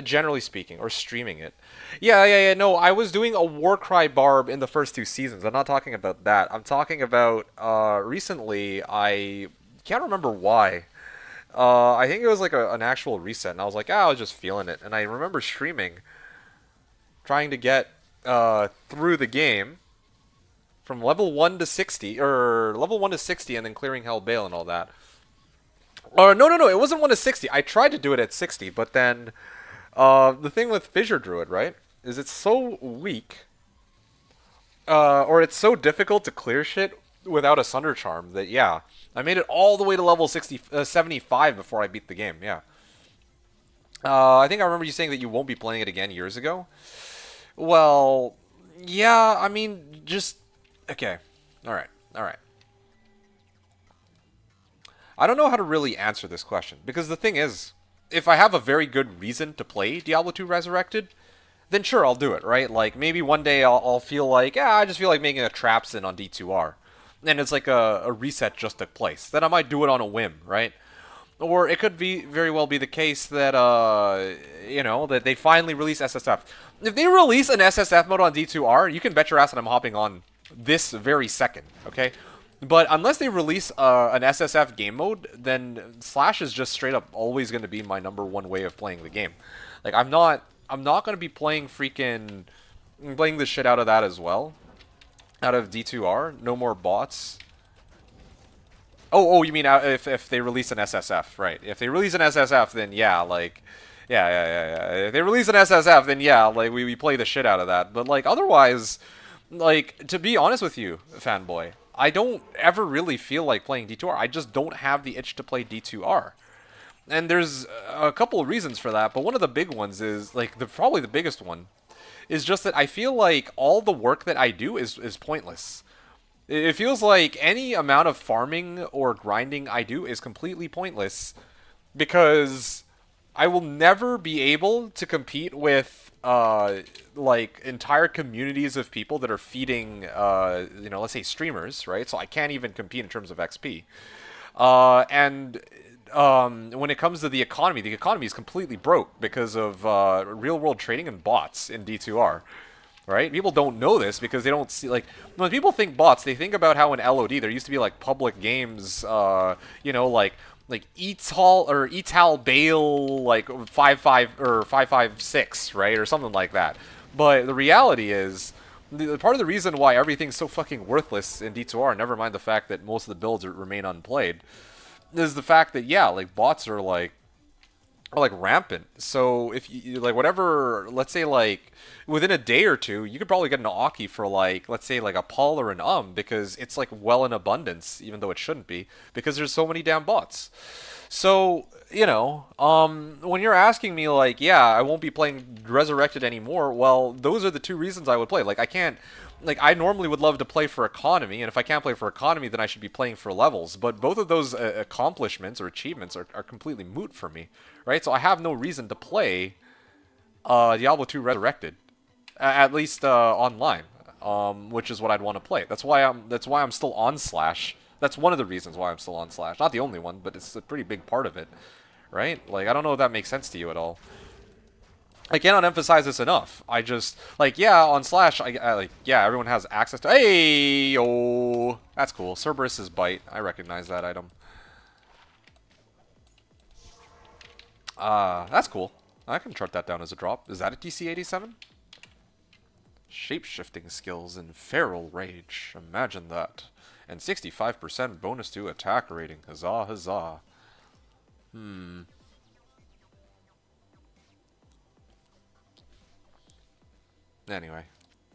generally speaking, or streaming it. Yeah. No, I was doing a Warcry Barb in the first 2 seasons. I'm not talking about that. I'm talking about recently. I can't remember why. I think it was like an actual reset, and I was like, I was just feeling it. And I remember streaming, trying to get through the game from level 1 to 60, or level 1 to 60, and then clearing Hell Bale and all that. Or no, it wasn't 1 to 60. I tried to do it at 60, but then the thing with Fissure Druid, right, is it's so weak, or it's so difficult to clear shit without a Sunder Charm that, yeah, I made it all the way to level 75 before I beat the game, yeah. I think I remember you saying that you won't be playing it again years ago. Well, yeah, I mean, just... Okay. Alright. I don't know how to really answer this question, because the thing is, if I have a very good reason to play Diablo 2 Resurrected, then sure, I'll do it, right? Like, maybe one day I'll feel like, I just feel like making a Trapsin on D2R. And it's like a reset just took place. Then I might do it on a whim, right? Or it could be very well be the case that, that they finally release SSF. If they release an SSF mode on D2R, you can bet your ass that I'm hopping on this very second, okay? But unless they release an SSF game mode, then Slash is just straight up always going to be my #1 way of playing the game. Like, I'm not going to be playing the shit out of that as well. Out of D2R, no more bots. Oh, you mean if they release an SSF, right? If they release an SSF, then yeah, like, yeah. If they release an SSF, then yeah, like, we play the shit out of that. But, like, otherwise, like, to be honest with you, fanboy, I don't ever really feel like playing D2R. I just don't have the itch to play D2R. And there's a couple of reasons for that, but one of the big ones is, like, probably the biggest one, is just that I feel like all the work that I do is pointless. It feels like any amount of farming or grinding I do is completely pointless, because I will never be able to compete with like entire communities of people that are feeding let's say streamers, right? So I can't even compete in terms of XP. And when it comes to the economy is completely broke because of real world trading and bots in D2R. Right? People don't know this because they don't see, like, when people think bots, they think about how in LOD there used to be, like, public games, like Etal Bale, like 5-5 or 5-5-6, right? Or something like that. But the reality is, part of the reason why everything's so fucking worthless in D2R, never mind the fact that most of the builds remain unplayed, is the fact that, yeah, like, bots are rampant. So if you, like, whatever, let's say, like, within a day or two, you could probably get an Aki for, like, let's say, like, a Paul or an because it's, like, well in abundance, even though it shouldn't be, because there's so many damn bots. So, when you're asking me, like, yeah, I won't be playing Resurrected anymore, well, those are the two reasons I would play. Like, I can't, like, I normally would love to play for economy, and if I can't play for economy, then I should be playing for levels. But both of those accomplishments or achievements are completely moot for me, right? So I have no reason to play Diablo 2 Resurrected, at least online, which is what I'd want to play. That's why I'm still on Slash. That's one of the reasons why I'm still on Slash. Not the only one, but it's a pretty big part of it, right? Like, I don't know if that makes sense to you at all. I cannot emphasize this enough. I just, like, yeah, on Slash, yeah, everyone has access to... Hey, oh, that's cool. Cerberus's Bite. I recognize that item. That's cool. I can chart that down as a drop. Is that a TC-87? Shape-shifting skills in Feral Rage. Imagine that. And 65% bonus to attack rating. Huzzah, huzzah. Anyway,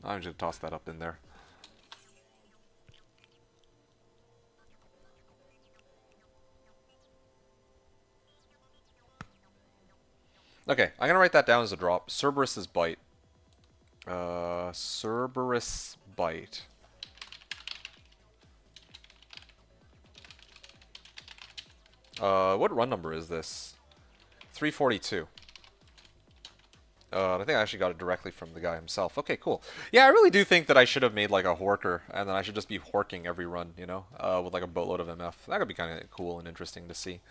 I'm just gonna toss that up in there. Okay, I'm gonna write that down as a drop. Cerberus's Bite. Cerberus Bite. What run number is this? 342. I think I actually got it directly from the guy himself. Okay, cool. Yeah, I really do think that I should have made like a horker, and then I should just be horking every run, you know, with like a boatload of MF. That could be kind of cool and interesting to see.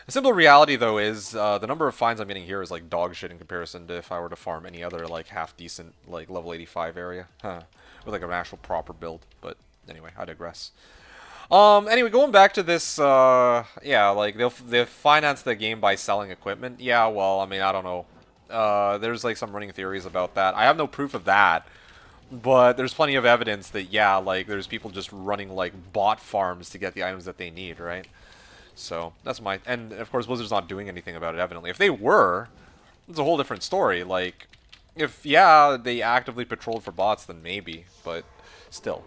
The simple reality, though, is the number of finds I'm getting here is like dog shit in comparison to if I were to farm any other like half decent like level 85 area, with like an actual proper build. But anyway, I digress. Anyway, going back to this, yeah, like they'll finance the game by selling equipment. Yeah, well, I mean, I don't know. There's like some running theories about that. I have no proof of that, but there's plenty of evidence that yeah, like there's people just running like bot farms to get the items that they need, right? So that's my, and of course Blizzard's not doing anything about it. Evidently, if they were, it's a whole different story. Like, if yeah, they actively patrolled for bots, then maybe, but still.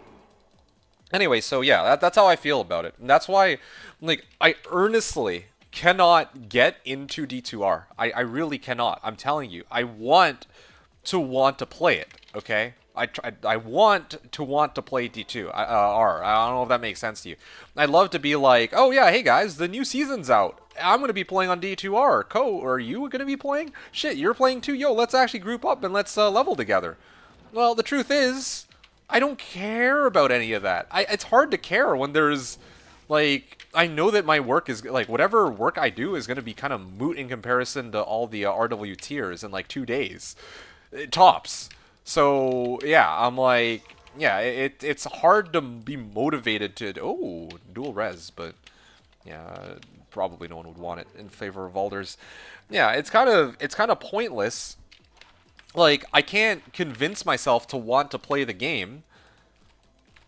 Anyway, so yeah, that's how I feel about it. And that's why, like, I earnestly cannot get into D2R. I really cannot. I'm telling you. I want to play it, okay? I want to play D2 R. I don't know if that makes sense to you. I'd love to be like, oh yeah, hey guys, the new season's out. I'm going to be playing on D2R. Are you going to be playing? Shit, you're playing too? Yo, let's actually group up and let's level together. Well, the truth is, I don't care about any of that. It's hard to care when there's, like, I know that my work is, like, whatever work I do is going to be kind of moot in comparison to all the RW tiers in, like, 2 days. Tops. So, yeah, I'm like, yeah, it's hard to be motivated to, oh, dual res, but, yeah, probably no one would want it in favor of Alders. Yeah, it's kind of pointless. Like, I can't convince myself to want to play the game.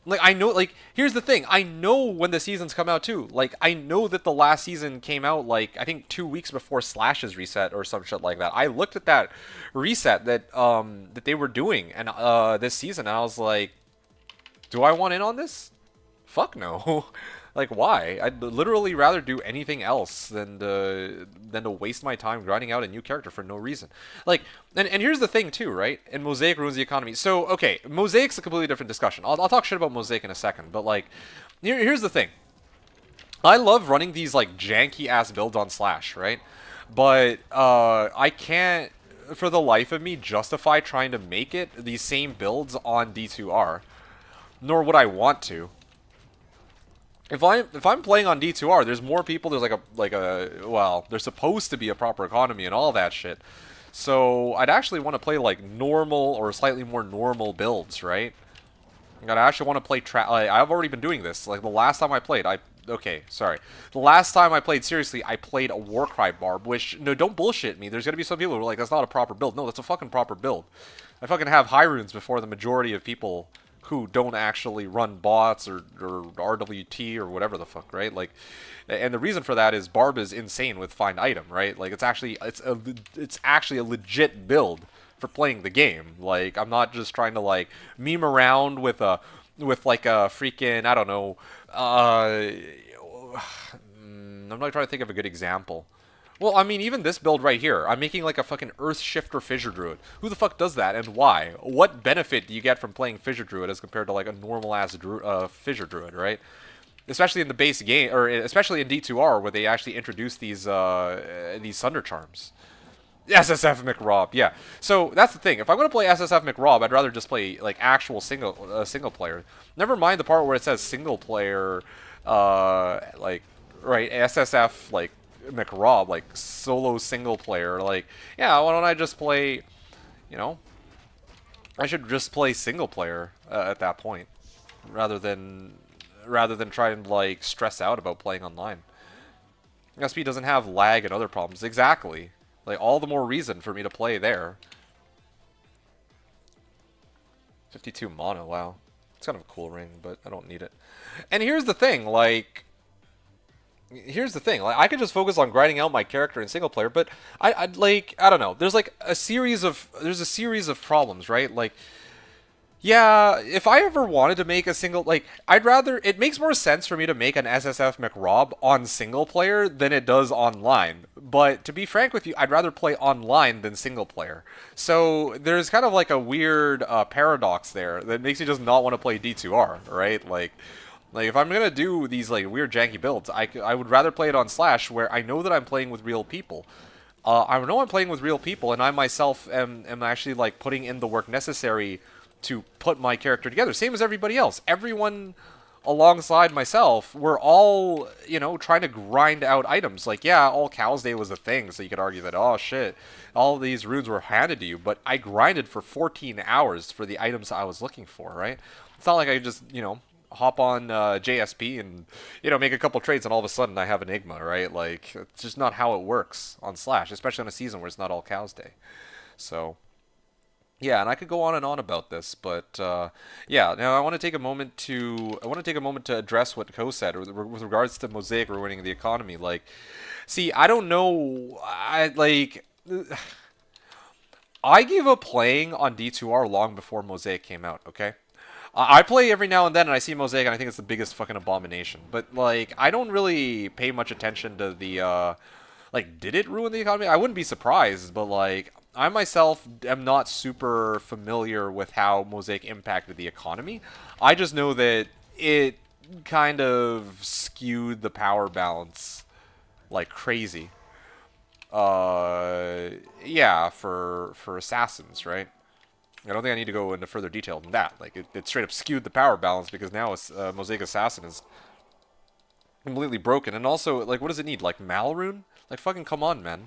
Like, I know, like, here's the thing. I know when the seasons come out, too. Like, I know that the last season came out, like, I think 2 weeks before Slash's reset or some shit like that. I looked at that reset that they were doing and this season, and I was like, do I want in on this? Fuck no. Like, why? I'd literally rather do anything else than to waste my time grinding out a new character for no reason. Like, and here's the thing too, right? And Mosaic ruins the economy. So, okay, Mosaic's a completely different discussion. I'll talk shit about Mosaic in a second, but like, here's the thing. I love running these like janky ass builds on Slash, right? But I can't, for the life of me, justify trying to make it these same builds on D2R. Nor would I want to. If I'm playing on D2R, there's more people. There's well, there's supposed to be a proper economy and all that shit. So I'd actually want to play like normal or slightly more normal builds, right? I'd actually want to play I've already been doing this. Like the last time I played, okay, sorry. The last time I played seriously, I played a Warcry Barb, which, no, don't bullshit me. There's gonna be some people who are like, that's not a proper build. No, that's a fucking proper build. I fucking have high runes before the majority of people who don't actually run bots or RWT or whatever the fuck, right? Like, and the reason for that is Barb is insane with find item, right? Like, it's actually a legit build for playing the game. Like, I'm not just trying to like meme around with like a freaking, I don't know, I'm not trying to think of a good example. Well, I mean, even this build right here, I'm making like a fucking Earthshifter Fissure Druid. Who the fuck does that, and why? What benefit do you get from playing Fissure Druid as compared to like a normal-ass Fissure Druid, right? Especially in the base game, or especially in D2R, where they actually introduce these Thunder Charms. SSF McRob, yeah. So that's the thing. If I'm gonna play SSF McRob, I'd rather just play like actual single player. Never mind the part where it says single player, like right SSF like McRob, like solo single player. Like, yeah, why don't I just play? You know, I should just play single player at that point, rather than try and like stress out about playing online. SP doesn't have lag and other problems. Exactly. Like, all the more reason for me to play there. 52 mono, wow. It's kind of a cool ring, but I don't need it. And here's the thing, like, I could just focus on grinding out my character in single player, but I'd like, I don't know. There's like a series of problems, right? Like, yeah, if I ever wanted to make a single, like, it makes more sense for me to make an SSF McRob on single player than it does online. But to be frank with you, I'd rather play online than single player. So there's kind of like a weird paradox there that makes me just not want to play D2R, right? Like if I'm going to do these like weird janky builds, I would rather play it on Slash where I know that I'm playing with real people. I know I'm playing with real people, and I myself am actually like putting in the work necessary to put my character together. Same as everybody else. Everyone alongside myself, we're all, trying to grind out items. Like, yeah, all Cows Day was a thing, so you could argue that, oh shit, all these runes were handed to you, but I grinded for 14 hours for the items I was looking for, right? It's not like I just, hop on JSP and, make a couple trades and all of a sudden I have Enigma, right? Like, it's just not how it works on Slash, especially on a season where it's not all Cows Day. So... yeah, and I could go on and on about this, but yeah. Now I want to take a moment to address what Ko said with regards to Mosaic ruining the economy. Like, see, I don't know. I gave up playing on D2R long before Mosaic came out. Okay, I play every now and then, and I see Mosaic, and I think it's the biggest fucking abomination. But like, I don't really pay much attention to the like, did it ruin the economy? I wouldn't be surprised, but like, I myself am not super familiar with how Mosaic impacted the economy. I just know that it kind of skewed the power balance like crazy. Yeah, for assassins, right? I don't think I need to go into further detail than that. Like, it straight up skewed the power balance because now Mosaic Assassin is completely broken. And also, like, what does it need? Like, Malrune? Like, fucking come on, man.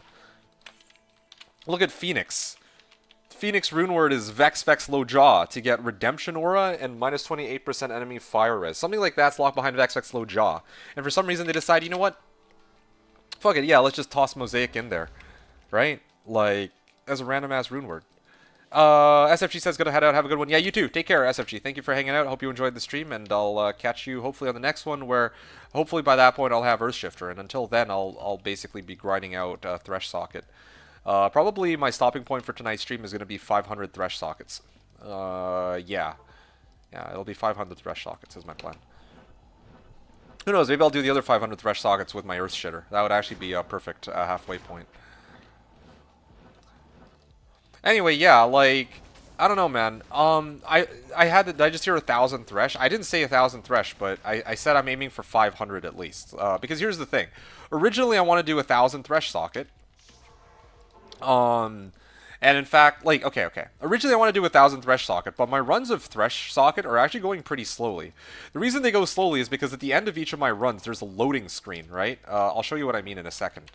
Look at Phoenix. Phoenix rune word is Vex Vex Low Jaw to get Redemption Aura and minus 28% enemy fire res. Something like that's locked behind Vex Vex Low Jaw. And for some reason they decide, you know what? Fuck it, yeah, let's just toss Mosaic in there. Right? Like, as a random ass rune word. SFG says gonna head out, have a good one. Yeah, you too. Take care, SFG. Thank you for hanging out. Hope you enjoyed the stream, and I'll catch you hopefully on the next one, where hopefully by that point I'll have Earthshifter, and until then I'll basically be grinding out Thresh Socket. Probably my stopping point for tonight's stream is going to be 500 Thresh Sockets. Yeah. Yeah, it'll be 500 Thresh Sockets is my plan. Who knows, maybe I'll do the other 500 Thresh Sockets with my Earthshitter. That would actually be a perfect halfway point. Anyway, yeah, like, I don't know, man. I just hear 1,000 Thresh? I didn't say 1,000 Thresh, but I said I'm aiming for 500 at least. Because here's the thing. Originally, I want to do 1,000 Thresh Socket. And in fact, like, okay. Originally, I want to do 1,000 Thresh Socket, but my runs of Thresh Socket are actually going pretty slowly. The reason they go slowly is because at the end of each of my runs, there's a loading screen, right? I'll show you what I mean in a second.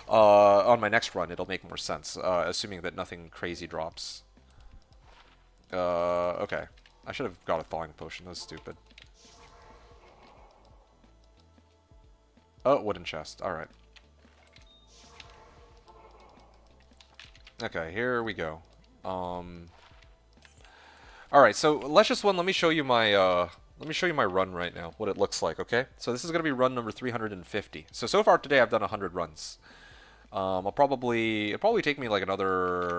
On my next run, it'll make more sense, assuming that nothing crazy drops. Okay. I should have got a thawing potion. That's stupid. Oh, wooden chest. Alright. Okay, here we go. Alright, so let me show you my run right now, what it looks like, okay? So this is going to be run number 350. So far today I've done 100 runs. It'll probably take me like another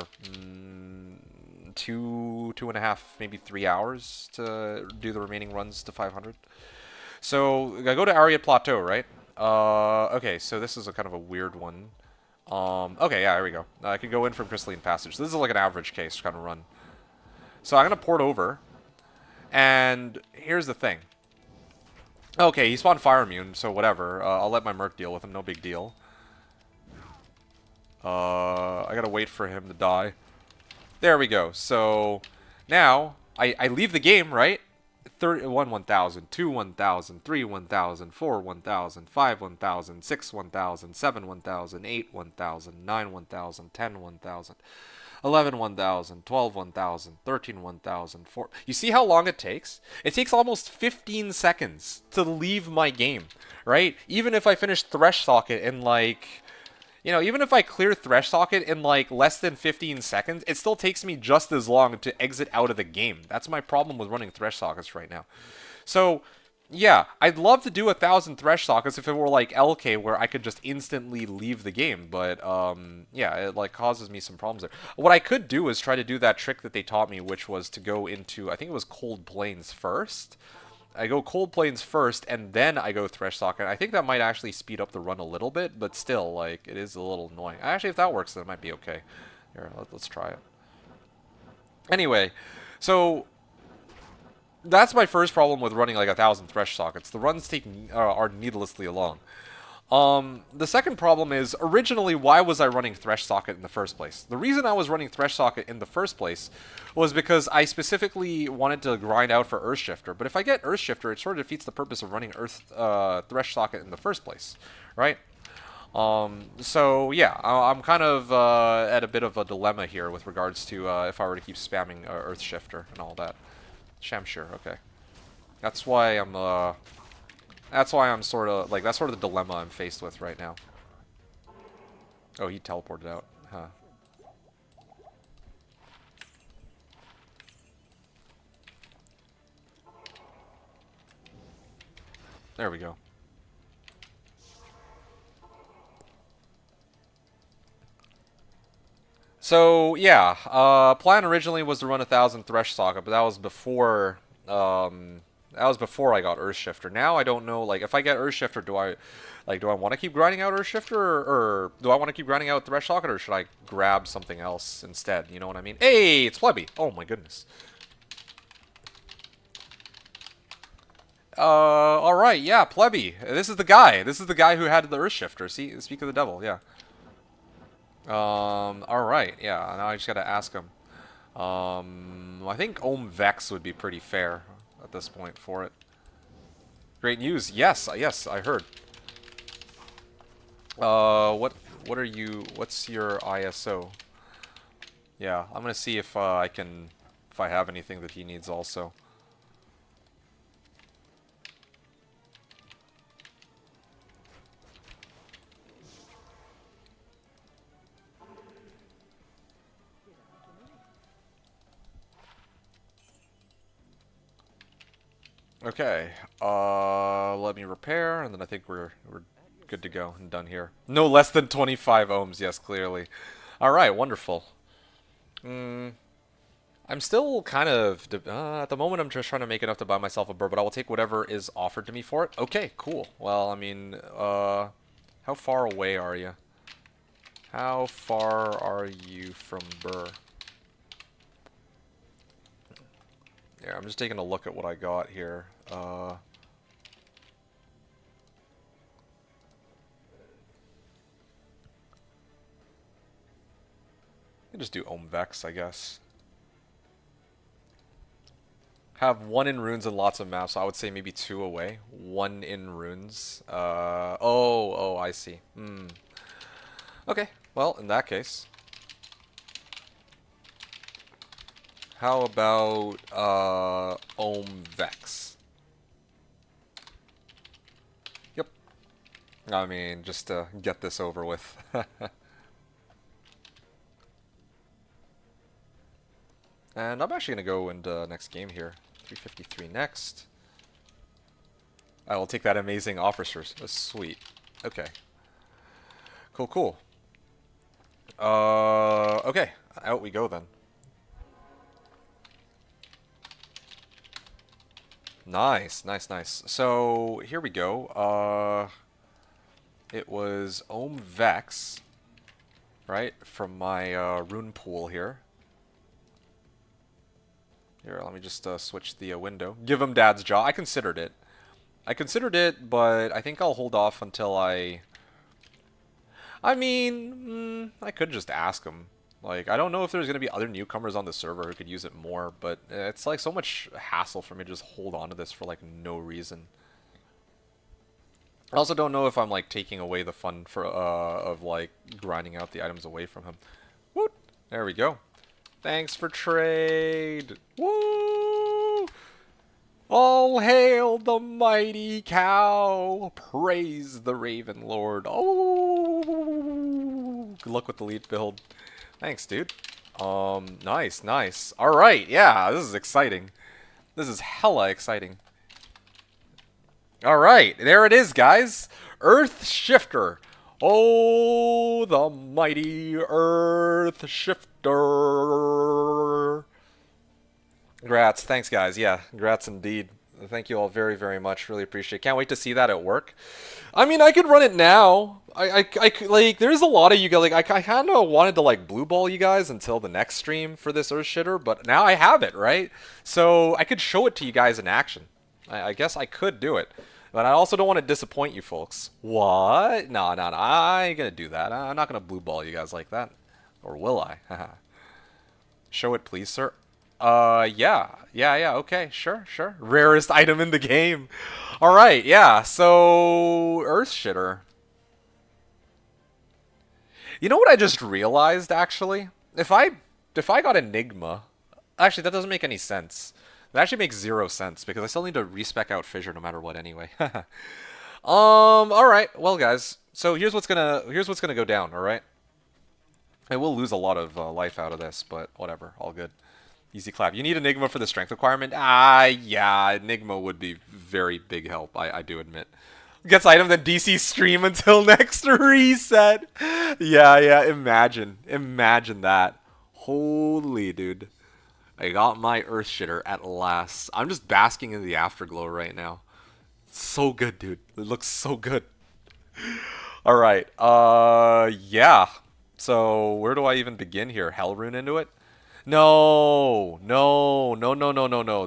2.5, maybe 3 hours to do the remaining runs to 500. So I go to Ariat Plateau, right? Okay, so this is a kind of a weird one. Okay, yeah, here we go. I can go in from Crystalline Passage. This is like an average case kind of run. So I'm going to port over. And here's the thing. Okay, he spawned Fire Immune, so whatever. I'll let my Merc deal with him, no big deal. I gotta wait for him to die. There we go. So now I leave the game, right? 1 1,000, 2 1,000, 3 1,000, 4 1,000, 5 1,000, 6 1,000, 7 1,000, 8 1,000, 9 1,000, 10 1,000, 11 1,000, 12 1,000, 13 1,000, 4. You see how long it takes? It takes almost 15 seconds to leave my game, right? Even if I finish Thresh Socket in like... even if I clear Thresh Socket in like less than 15 seconds, it still takes me just as long to exit out of the game. That's my problem with running Thresh Sockets right now. So, yeah, I'd love to do 1,000 Thresh Sockets if it were like LK where I could just instantly leave the game. But, yeah, it like causes me some problems there. What I could do is try to do that trick that they taught me, which was to go into, I think it was Cold Plains first. I go Cold Plains first, and then I go Thresh Socket. I think that might actually speed up the run a little bit, but still, like, it is a little annoying. Actually, if that works, then it might be okay. Here, let's try it. Anyway, so that's my first problem with running like 1,000 Thresh Sockets. The runs are needlessly long. The second problem is, originally, why was I running Thresh Socket in the first place? The reason I was running Thresh Socket in the first place was because I specifically wanted to grind out for Earthshifter. But if I get Earthshifter, it sort of defeats the purpose of running Thresh Socket in the first place, right? So yeah, I'm kind of at a bit of a dilemma here with regards to if I were to keep spamming Earthshifter and all that. Shamshir, okay. That's why I'm sort of like, that's sort of the dilemma I'm faced with right now. Oh, he teleported out, huh? There we go. So yeah, plan originally was to run 1,000 Thresh Socket, but that was before I got Earthshifter. Now I don't know, like, if I get Earthshifter, do I want to keep grinding out Earthshifter, or do I want to keep grinding out Thresh Socket, or should I grab something else instead? You know what I mean? Hey, it's Plebby. Oh my goodness. All right, yeah, Plebby. This is the guy. This is the guy who had the Earthshifter. See, speak of the devil. Yeah. All right, yeah. Now I just gotta ask him. I think Ohm Vex would be pretty fair at this point for it. Great news. Yes, yes, I heard. What are you? What's your ISO? Yeah, I'm gonna see if if I have anything that he needs also. Okay, let me repair, and then I think we're good to go and done here. No less than 25 ohms, yes, clearly. All right, wonderful. I'm still kind of, at the moment I'm just trying to make enough to buy myself a burr, but I will take whatever is offered to me for it. Okay, cool. Well, I mean, how far away are you? How far are you from burr? Yeah, I'm just taking a look at what I got here. I can just do Ohm Vex, I guess. Have one in runes and lots of maps, so I would say maybe 2 away. 1 in runes. Oh, I see. Okay, well, in that case. How about, Ohm Vex? Yep. I mean, just to get this over with. And I'm actually going to go into next game here. 353 next. I will take that amazing offer, sir. That's sweet. Okay. Cool, cool. Okay. Out we go then. Nice, nice, nice. So, here we go. It was Ohm Vex, right, from my rune pool here. Here, let me just switch the window. Give him Dad's Jaw. I considered it. But I think I'll hold off until I mean, I could just ask him. Like, I don't know if there's going to be other newcomers on the server who could use it more, but it's like so much hassle for me to just hold on to this for like no reason. I also don't know if I'm like taking away the fun for of like grinding out the items away from him. Woot! There we go. Thanks for trade. Woo! All hail the mighty cow. Praise the Raven Lord. Oh! Good luck with the lead build. Thanks, dude. Nice, nice. All right, yeah, this is exciting. This is hella exciting. All right, there it is, guys. Earthshifter. Oh, the mighty Earthshifter. Congrats. Thanks, guys. Yeah, congrats indeed. Thank you all very, very much. Really appreciate it. Can't wait to see that at work. I mean, I could run it now. I like, there's a lot of you guys, like, I kind of wanted to, like, blue ball you guys until the next stream for this Earthshitter, but now I have it, right? So I could show it to you guys in action. I guess I could do it. But I also don't want to disappoint you folks. What? No, no, no. I ain't gonna do that. I'm not gonna blue ball you guys like that. Or will I? Show it, please, sir. Yeah. Yeah, yeah, okay. Sure, sure. Rarest item in the game. Alright, yeah. So, Earthshitter. You know what I just realized, actually? If I got Enigma... Actually, that doesn't make any sense. That actually makes 0 sense, because I still need to respec out Fissure no matter what anyway. Alright. Well, guys. So, here's what's gonna go down, alright? I will lose a lot of life out of this, but whatever. All good. Easy clap. You need Enigma for the strength requirement? Yeah. Enigma would be very big help, I do admit. Gets item, then DC stream until next reset. Yeah. Imagine that. Holy, dude. I got my Earthshitter at last. I'm just basking in the afterglow right now. So good, dude. It looks so good. Alright. Yeah. So, where do I even begin here? Hellrune into it? No.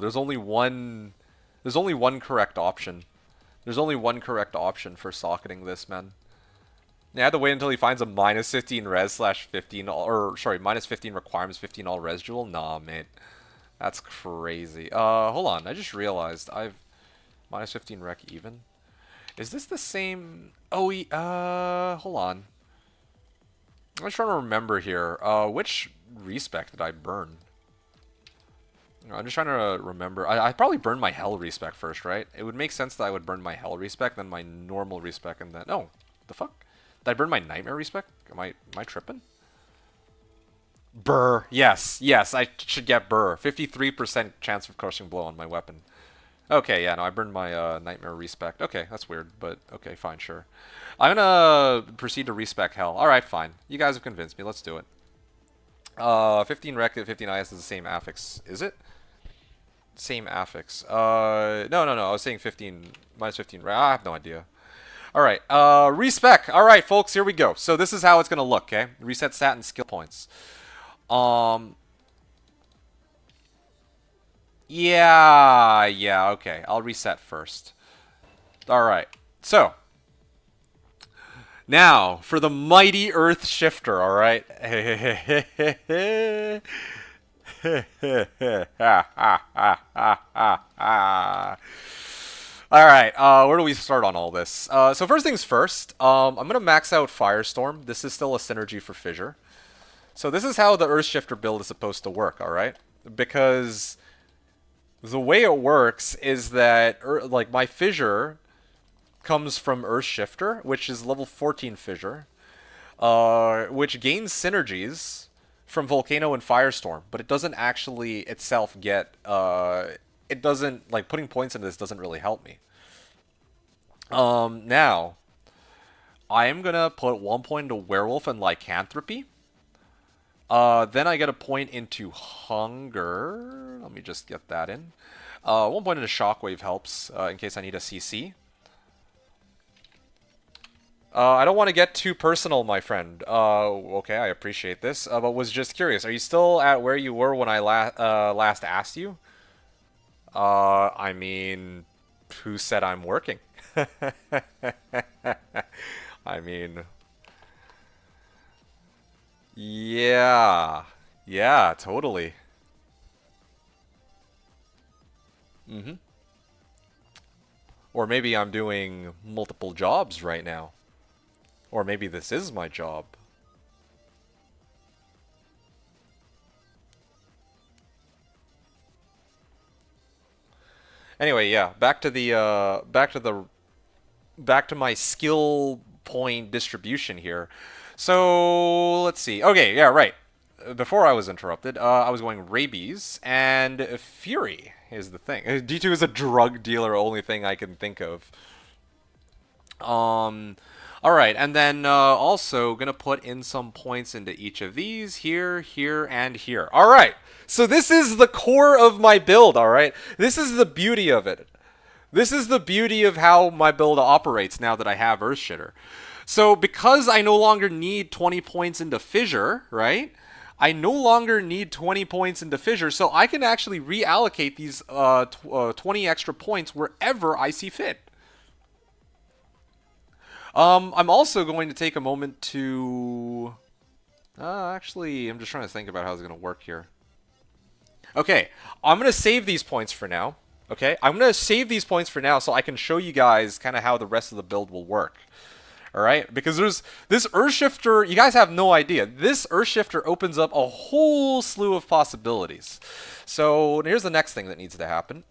There's only one correct option. There's only one correct option for socketing this, man. I had to wait until he finds a minus 15 res slash 15 or sorry, minus 15 requirements, 15 all res jewel. Nah, mate. That's crazy. Hold on. I just realized I've minus 15 rec even. Is this the same? Oh, hold on. I'm just trying to remember here. Which respec did I burn? I'm just trying to remember. I probably burned my hell respec first, right? It would make sense that I would burn my hell respec, then my normal respec, and then... Oh, the fuck? Did I burn my nightmare respec? Am I tripping? Burr. Yes, I should get burr. 53% chance of crushing blow on my weapon. Okay, yeah, no, I burned my nightmare respec. Okay, that's weird, but okay, fine, sure. I'm gonna proceed to respec hell. Alright, fine. You guys have convinced me. Let's do it. 15 rec and 15 IS is the same affix. Is it? Same affix. No. I was saying 15, minus 15 rec. I have no idea. Alright, respec. Alright, folks, here we go. So this is how it's gonna look, okay? Reset stat and skill points. Yeah, okay. I'll reset first. Alright, so. Now, for the mighty Earthshifter, alright? Alright, where do we start on all this? So first things first, I'm going to max out Firestorm. This is still a synergy for Fissure. So this is how the Earthshifter build is supposed to work, alright? Because the way it works is that, like, my Fissure comes from Earthshifter, which is level 14 Fissure, which gains synergies from Volcano and Firestorm, but it doesn't actually itself get, it doesn't, like, putting points into this doesn't really help me. Now, I am gonna put 1 point into Werewolf and Lycanthropy. Then I get a point into Hunger. Let me just get that in. 1 point into Shockwave helps, in case I need a CC. I don't want to get too personal, my friend. Okay, I appreciate this, but was just curious. Are you still at where you were when I last asked you? I mean, who said I'm working? I mean... Yeah, totally. Or maybe I'm doing multiple jobs right now. Or maybe this is my job. Anyway, yeah, back to my skill point distribution here. So, let's see. Okay, yeah, right. Before I was interrupted, I was going Rabies, and Fury is the thing. D2 is a drug dealer, only thing I can think of. Alright, and then also gonna put in some points into each of these, here, and here. Alright, so this is the core of my build, alright? This is the beauty of it. This is the beauty of how my build operates now that I have Earthshitter. So because I no longer need 20 points into Fissure, right? I no longer need 20 points into Fissure, so I can actually reallocate these 20 extra points wherever I see fit. I'm also going to take a moment to... actually, I'm just trying to think about how it's going to work here. Okay, I'm going to save these points for now. Okay, I'm going to save these points for now so I can show you guys kind of how the rest of the build will work. Alright, because there's this Earthshifter, you guys have no idea. This Earthshifter opens up a whole slew of possibilities. So here's the next thing that needs to happen.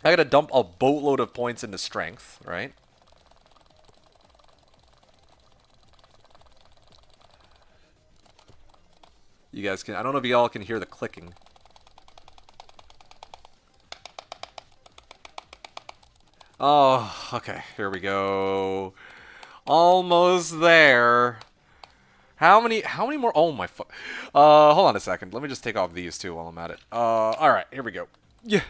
I gotta dump a boatload of points into strength, right? You guys can, I don't know if y'all can hear the clicking. Oh, okay, here we go. Almost there. How many more? Oh my fuck. Hold on a second. Let me just take off these two while I'm at it. Alright, here we go. Yeah.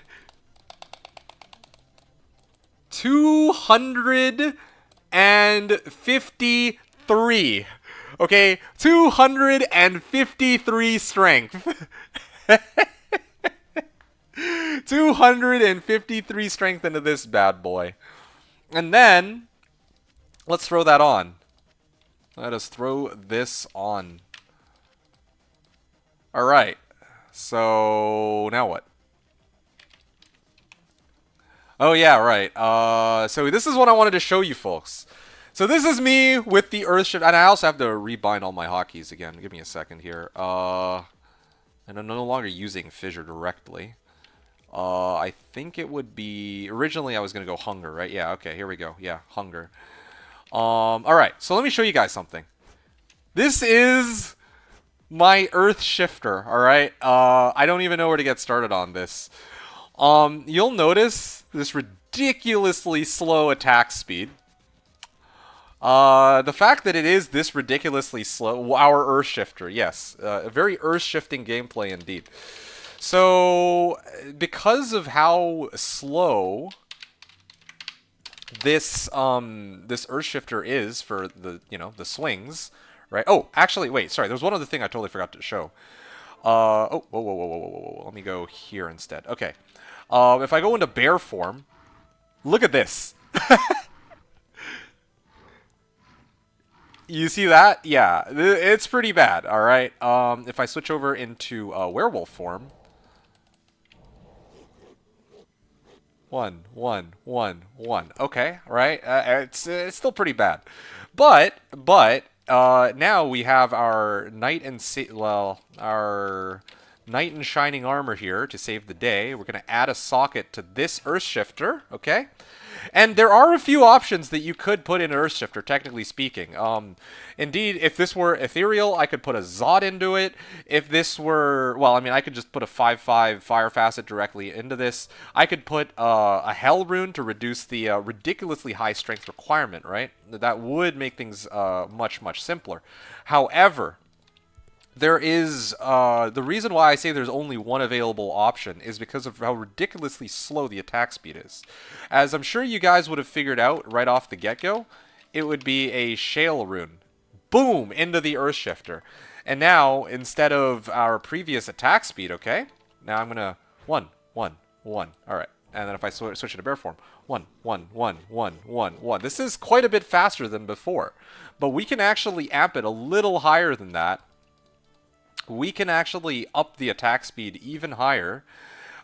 253. Okay, 253 strength. 253 strength into this bad boy. And then, let's throw that on. Let us throw this on. Alright. So, now what? Oh yeah, right. So this is what I wanted to show you folks. So this is me with the Earthshifter, and I also have to rebind all my hotkeys again. Give me a second here. And I'm no longer using Fissure directly. I think it would be... Originally I was going to go Hunger, right? Yeah, okay, here we go. Yeah, Hunger. Alright, so let me show you guys something. This is my Earthshifter, alright? I don't even know where to get started on this. You'll notice this ridiculously slow attack speed. The fact that it is this ridiculously slow, our Earthshifter, yes, a very Earth-shifting gameplay indeed. So, because of how slow this this Earthshifter is for the the swings, right? Oh, actually, wait, sorry, there's one other thing I totally forgot to show. Oh, whoa. Let me go here instead. Okay. If I go into bear form, look at this. You see that? Yeah, it's pretty bad, alright? If I switch over into werewolf form. 1, 1, 1, 1. Okay, right? It's still pretty bad. But, now we have our knight in shining armor here to save the day. We're going to add a socket to this Earthshifter, okay? And there are a few options that you could put in Earthshifter, technically speaking. Indeed, if this were ethereal, I could put a Zod into it. If this were, well, I mean, I could just put a 5/5 Fire Facet directly into this. I could put a Hell Rune to reduce the ridiculously high strength requirement, right? That would make things much simpler. However, there is, the reason why I say there's only one available option is because of how ridiculously slow the attack speed is. As I'm sure you guys would have figured out right off the get-go, it would be a Shale Rune. Boom! Into the Earthshifter. And now, instead of our previous attack speed, okay? Now I'm gonna 1, 1, 1. Alright. And then if I switch into bear form, 1, 1, 1, 1, 1, 1. This is quite a bit faster than before. But we can actually amp it a little higher than that. We can actually up the attack speed even higher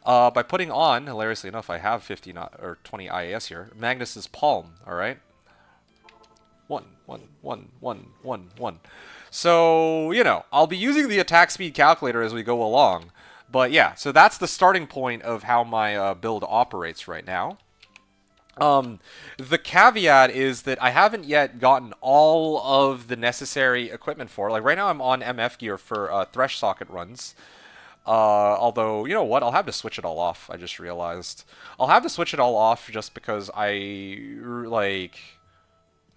by putting on, hilariously enough, I have 50 or 20 IAS here, Magnus's Palm, alright? 1, 1, 1, 1, 1, 1. So, you know, I'll be using the attack speed calculator as we go along. But yeah, so that's the starting point of how my build operates right now. The caveat is that I haven't yet gotten all of the necessary equipment for. Like right now I'm on MF gear for Thresh socket runs. Although, you know what, I'll have to switch it all off, I just realized. I'll have to switch it all off just because like...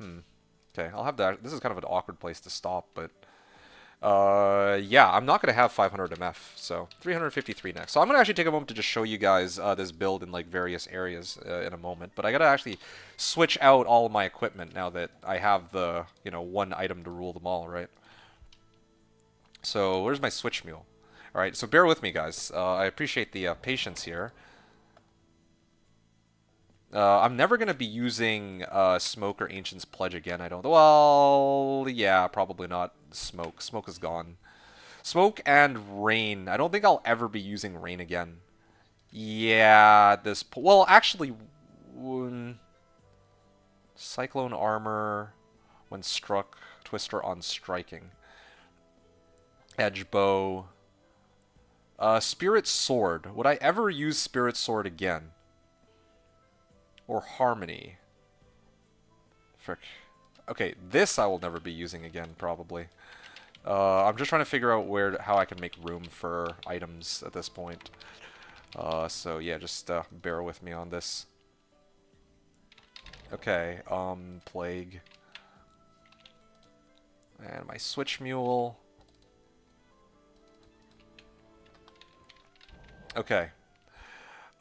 Okay, I'll have that. This is kind of an awkward place to stop, but... yeah, I'm not going to have 500 MF, so 353 next. So I'm going to actually take a moment to just show you guys this build in like various areas in a moment. But I got to actually switch out all of my equipment now that I have the, you know, one item to rule them all, right? So where's my switch mule? All right, so bear with me, guys. I appreciate the patience here. I'm never going to be using Smoke or Ancient's Pledge again, I don't... Well, yeah, probably not Smoke. Smoke is gone. Smoke and Rain. I don't think I'll ever be using Rain again. Yeah, well, actually... Cyclone Armor when struck. Twister on striking. Edge Bow. Spirit Sword. Would I ever use Spirit Sword again? Or Harmony? Frick. Okay, this I will never be using again, probably. I'm just trying to figure out how I can make room for items at this point. So yeah, just bear with me on this. Okay, Plague. And my Switch Mule. Okay.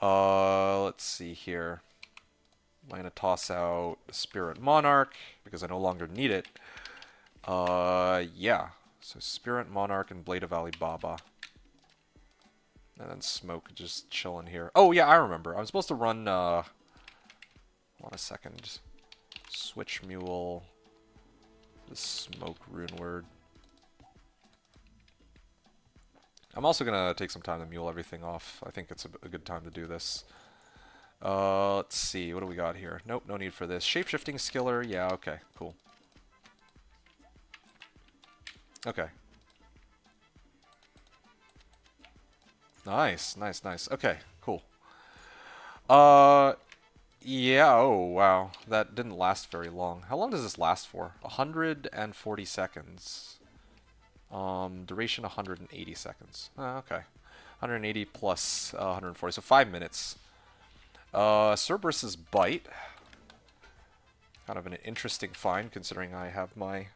Let's see here. I'm going to toss out Spirit Monarch, because I no longer need it. Yeah. So Spirit Monarch and Blade of Alibaba. And then Smoke just chilling here. Oh, yeah, I remember. I'm supposed to run, hold on a second. Switch Mule. The Smoke Rune Word. I'm also going to take some time to mule everything off. I think it's a good time to do this. Let's see. What do we got here? Nope, no need for this. Shapeshifting Skiller. Yeah, okay, cool. Okay. Nice, nice, nice. Okay, cool. Yeah, oh, wow. That didn't last very long. How long does this last for? 140 seconds. Duration 180 seconds. Okay. 180 plus 140, so 5 minutes. Cerberus's Bite. Kind of an interesting find, considering I have my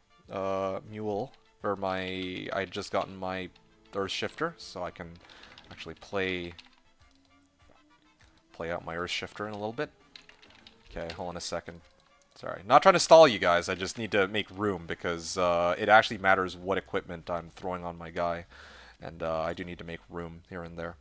mule, or I just gotten my Earthshifter, so I can actually play out my Earthshifter in a little bit. Okay, hold on a second. Sorry, not trying to stall you guys, I just need to make room, because it actually matters what equipment I'm throwing on my guy, and I do need to make room here and there.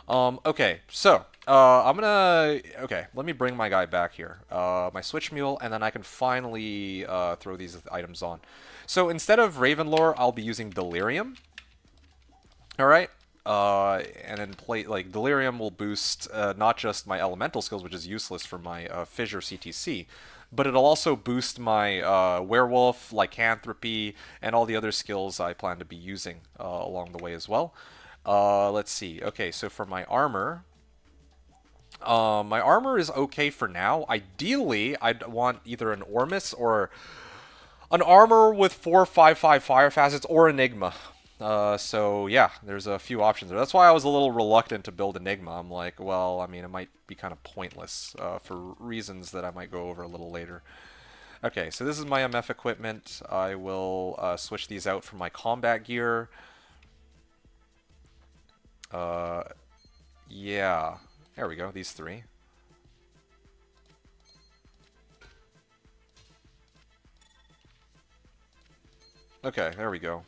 Okay, so, okay, let me bring my guy back here. My Switch Mule, and then I can finally throw these items on. So instead of Ravenlore, I'll be using Delirium. Alright? And then Delirium will boost not just my elemental skills, which is useless for my Fissure CTC, but it'll also boost my Werewolf, Lycanthropy, and all the other skills I plan to be using along the way as well. Let's see. Okay, so for my armor is okay for now. Ideally, I'd want either an Ormus or an armor with 4/5/5 fire facets or Enigma. So yeah, there's a few options there. That's why I was a little reluctant to build Enigma. I'm like, well, I mean, it might be kind of pointless for reasons that I might go over a little later. Okay, so this is my MF equipment. I will switch these out for my combat gear. Yeah, there we go, these three. Okay, there we go.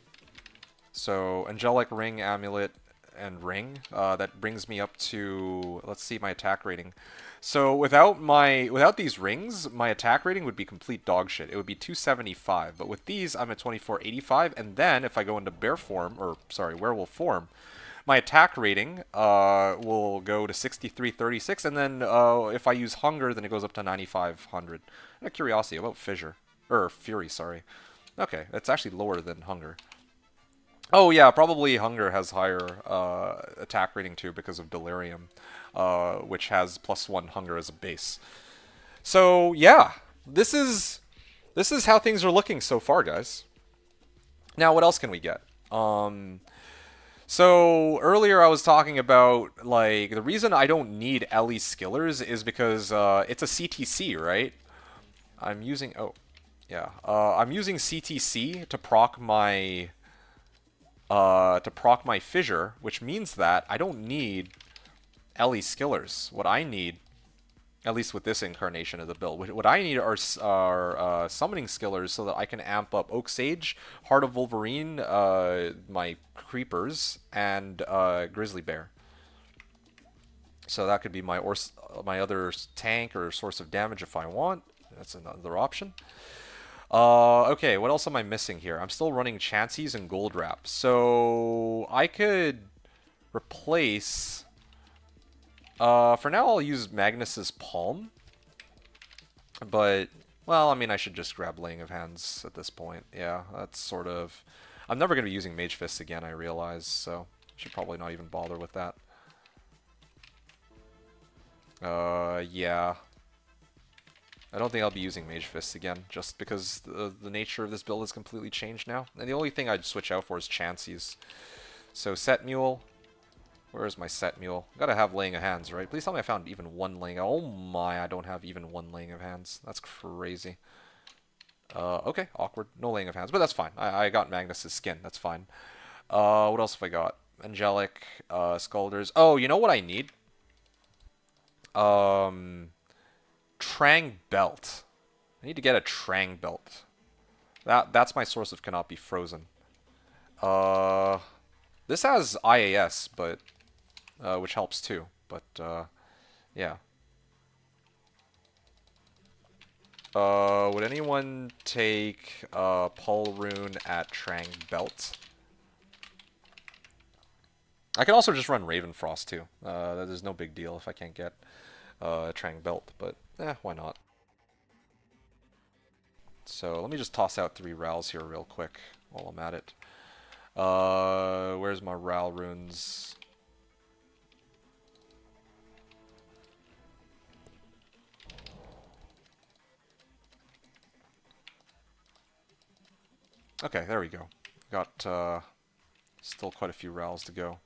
So, Angelic Ring, Amulet, and Ring. That brings me up to, let's see my attack rating. So, without these rings, my attack rating would be complete dog shit. It would be 275, but with these, I'm at 2485, and then, if I go into werewolf form, my attack rating will go to 6336, and then if I use Hunger, then it goes up to 9500. Out of curiosity, about Fury, sorry. Okay, that's actually lower than Hunger. Oh yeah, probably Hunger has higher attack rating too because of Delirium, which has +1 Hunger as a base. So yeah, this is how things are looking so far, guys. Now, what else can we get? So earlier I was talking about, the reason I don't need Ellie Skillers is because it's a CTC, right? I'm using CTC to proc my Fissure, which means that I don't need Ellie Skillers. What I need, at least with this incarnation of the build, what I need are Summoning Skillers so that I can amp up Oak Sage, Heart of Wolverine, my Creepers, and Grizzly Bear. So that could be my my other tank or source of damage if I want. That's another option. Okay, what else am I missing here? I'm still running Chanseys and Gold Wrap. So I could replace... for now I'll use Magnus's Palm. But, well, I mean, I should just grab Laying of Hands at this point. Yeah, that's sort of... I'm never going to be using Mage Fist again, I realize, so I should probably not even bother with that. Yeah. I don't think I'll be using Mage Fist again, just because the nature of this build has completely changed now. And the only thing I'd switch out for is Chanseys. So, Set Mule. Where's my Set Mule? Gotta have Laying of Hands, right? Please tell me I found even one Laying. Oh my, I don't have even one Laying of Hands. That's crazy. Okay, awkward. No Laying of Hands, but that's fine. I got Magnus's skin. That's fine. What else have I got? Angelic, Scalders. Oh, you know what I need? Trang Belt. I need to get a Trang Belt. That's my source of cannot be frozen. This has IAS, but which helps too. But yeah. Would anyone take Pull Rune at Trang Belt? I can also just run Ravenfrost too. That is no big deal if I can't get Trang Belt, but why not? So let me just toss out 3 Rals here real quick while I'm at it. Where's my Ral runes? Okay, there we go. Got still quite a few Rals to go.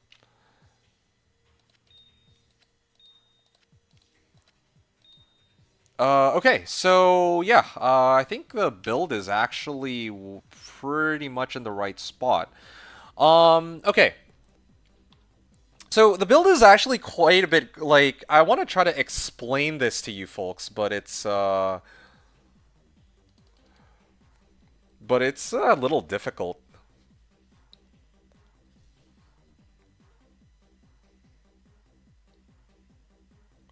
Okay, so yeah, I think the build is actually pretty much in the right spot. Okay. So the build is actually quite a bit, like, I want to try to explain this to you folks, but it's a little difficult.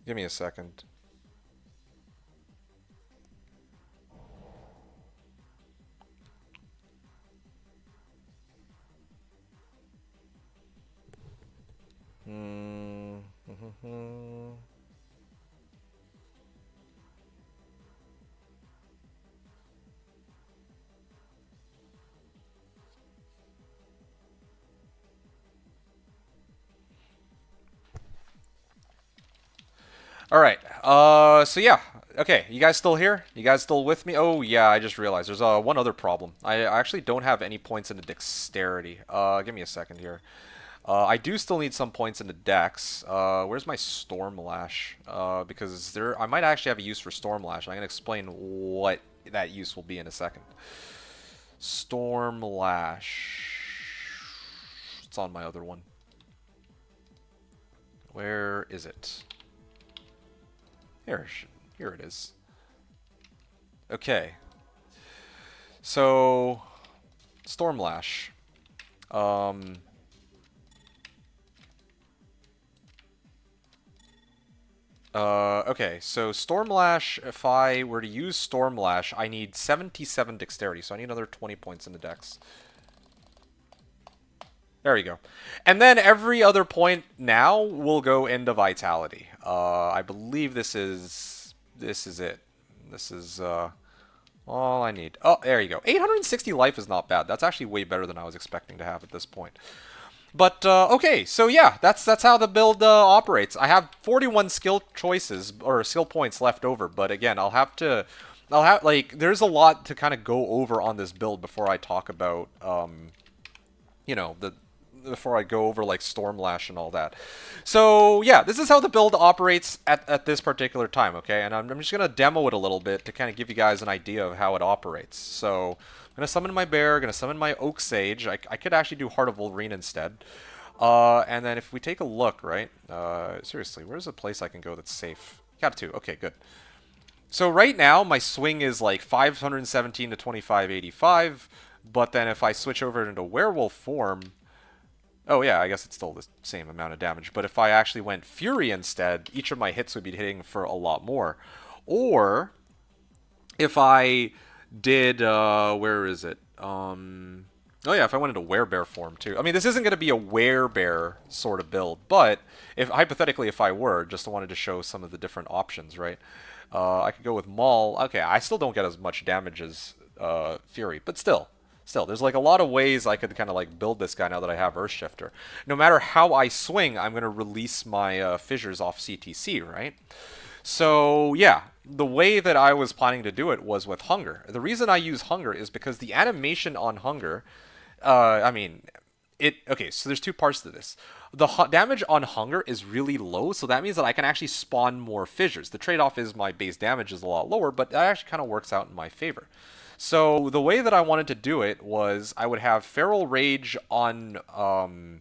Give me a second. All right. So yeah. Okay, you guys still here? You guys still with me? Oh yeah, I just realized there's one other problem. I actually don't have any points in the dexterity. Give me a second here. I do still need some points in the dex. Where's my Stormlash? Because I might actually have a use for Stormlash. I'm gonna explain what that use will be in a second. Stormlash. It's on my other one. Where is it? Here it is. Okay. So, Stormlash. Okay, so Stormlash, if I were to use Stormlash, I need 77 dexterity, so I need another 20 points in the dex. There we go. And then every other point now will go into Vitality. I believe this is it. This is all I need. Oh, there you go. 860 life is not bad. That's actually way better than I was expecting to have at this point. But okay, so yeah, that's how the build operates. I have 41 skill choices or skill points left over, but again, like there's a lot to kind of go over on this build before I talk about you know, before I go over like Stormlash and all that. So yeah, this is how the build operates at this particular time, okay? And I'm just gonna demo it a little bit to kind of give you guys an idea of how it operates. So I'm gonna summon my bear, gonna summon my Oak Sage. I could actually do Heart of Wolverine instead. And then if we take a look, right? Seriously, where's a place I can go that's safe? Got to. Okay, good. So right now my swing is like 517 to 2585, but then if I switch over into werewolf form, Oh yeah, I guess it's still the same amount of damage. But if I actually went Fury instead, each of my hits would be hitting for a lot more. Or if I did, where is it? Oh yeah, if I went into Werebear form too. I mean, this isn't going to be a Werebear sort of build, but if hypothetically, if I were, just wanted to show some of the different options, right? I could go with Maul. Okay, I still don't get as much damage as Fury, but still, there's like a lot of ways I could kind of like build this guy now that I have Earthshifter. No matter how I swing, I'm going to release my fissures off CTC, right? So yeah, the way that I was planning to do it was with Hunger. The reason I use Hunger is because the animation on Hunger, I mean, it okay. So there's two parts to this. The damage on Hunger is really low, so that means that I can actually spawn more fissures. The trade-off is my base damage is a lot lower, but that actually kind of works out in my favor. So the way that I wanted to do it was I would have Feral Rage on my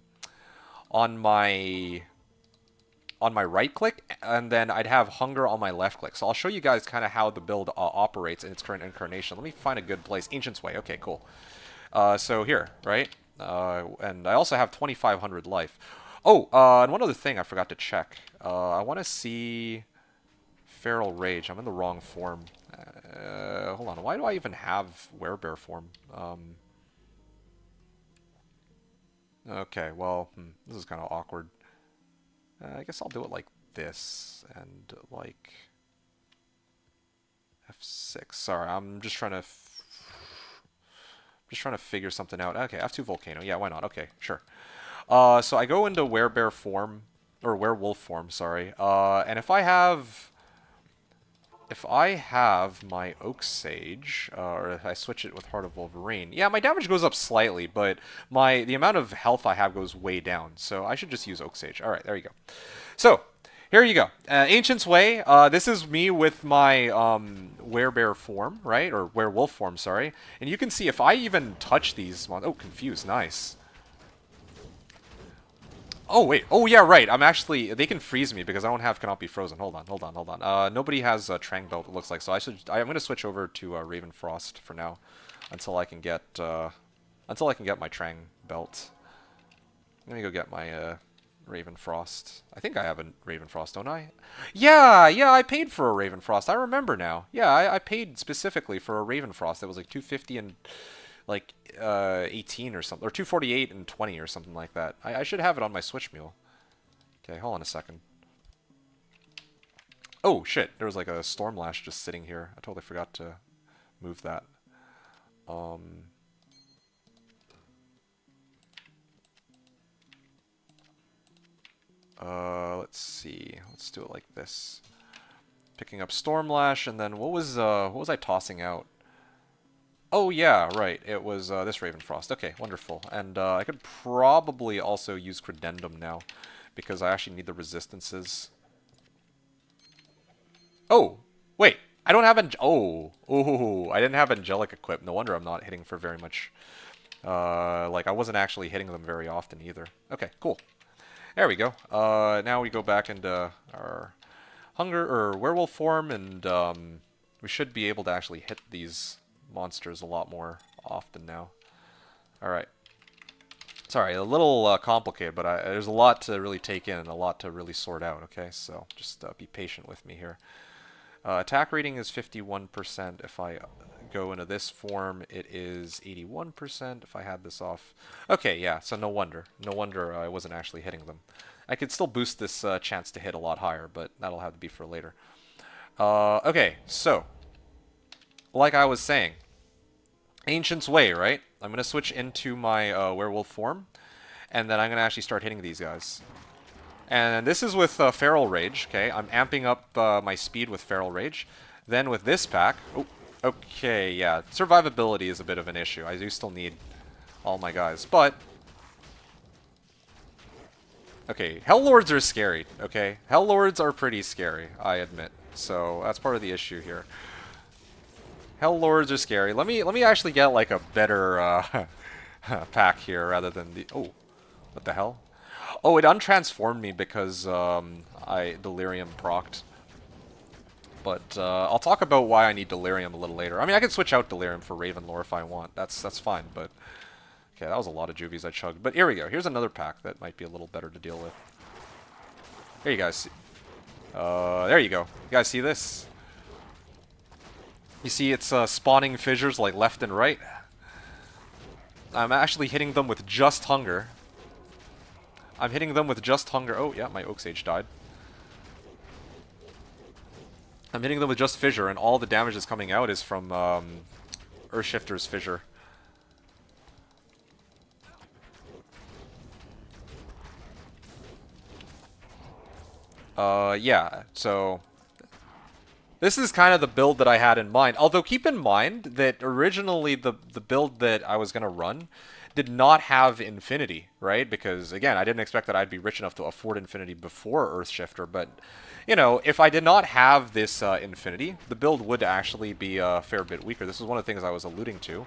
right click, and then I'd have Hunger on my left click. So I'll show you guys kind of how the build operates in its current incarnation. Let me find a good place. Ancient's Way. Okay, cool. So here, right? And I also have 2,500 life. Oh, and one other thing I forgot to check. I want to see Feral Rage. I'm in the wrong form. Hold on. Why do I even have Werebear form? Okay, well, this is kind of awkward. I guess I'll do it like this and like F6. Sorry, I'm just trying to figure something out. Okay, F2 Volcano. Yeah, why not? Okay, sure. So I go into Werebear form or Werewolf form, sorry. And if I have my Oak Sage, or if I switch it with Heart of Wolverine, yeah, my damage goes up slightly, but the amount of health I have goes way down. So I should just use Oak Sage. All right, there you go. So here you go. Ancient's Way. This is me with my Werebear form, right? Or Werewolf form, sorry. And you can see if I even touch these... Oh, Confused. Nice. Oh, wait. Oh, yeah, right. I'm actually... They can freeze me because I don't have Cannot Be Frozen. Hold on. Nobody has a Trang Belt, it looks like. So I'm going to switch over to Ravenfrost for now until I can get my Trang Belt. I'm going to go get my Ravenfrost. I think I have a Ravenfrost, don't I? Yeah, I paid for a Ravenfrost. I remember now. Yeah, I paid specifically for a Ravenfrost. It was like 250 and... like 18 or something, or 248 and 20 or something like that. I should have it on my Switch Mule. Okay, hold on a second. Oh shit, there was like a Stormlash just sitting here. I totally forgot to move that. Let's see. Let's do it like this. Picking up Stormlash, and then what was I tossing out? Oh yeah, right. It was this Ravenfrost. Okay, wonderful. And I could probably also use Credendum now, because I actually need the resistances. Oh, wait. I don't have I didn't have Angelic equipped. No wonder I'm not hitting for very much. Like I wasn't actually hitting them very often either. Okay, cool. There we go. Now we go back into our Hunger or Werewolf form, and we should be able to actually hit these monsters a lot more often now. Alright. Sorry, a little complicated, but there's a lot to really take in and a lot to really sort out, okay? So just be patient with me here. Attack rating is 51%. If I go into this form, it is 81% if I had this off. Okay, yeah, so no wonder. No wonder I wasn't actually hitting them. I could still boost this chance to hit a lot higher, but that'll have to be for later. Okay, so like I was saying, Ancient's Way, right? I'm going to switch into my Werewolf form, and then I'm going to actually start hitting these guys. And this is with Feral Rage, okay? I'm amping up my speed with Feral Rage. Then with this pack... Oh, okay, yeah. Survivability is a bit of an issue. I do still need all my guys, but... Okay, Hell Lords are scary, okay? Hell Lords are pretty scary, I admit. So that's part of the issue here. Hell Lords are scary. Let me actually get like a better pack here rather than the... Oh, what the hell? Oh, it untransformed me because I Delirium procced. But I'll talk about why I need Delirium a little later. I mean, I could switch out Delirium for Ravenlore if I want. That's fine, but Okay, that was a lot of juvies I chugged. But here we go. Here's another pack that might be a little better to deal with. Here you guys see. There you go. You guys see this? You see it's spawning fissures like left and right. I'm actually hitting them with just hunger. I'm hitting them with just hunger. Oh, yeah, my Oak Sage died. I'm hitting them with just fissure, and all the damage that's coming out is from Earthshifter's fissure. Yeah, so this is kind of the build that I had in mind. Although keep in mind that originally the build that I was going to run did not have Infinity, right? Because, again, I didn't expect that I'd be rich enough to afford Infinity before Earthshifter, but, you know, if I did not have this Infinity, the build would actually be a fair bit weaker. This is one of the things I was alluding to,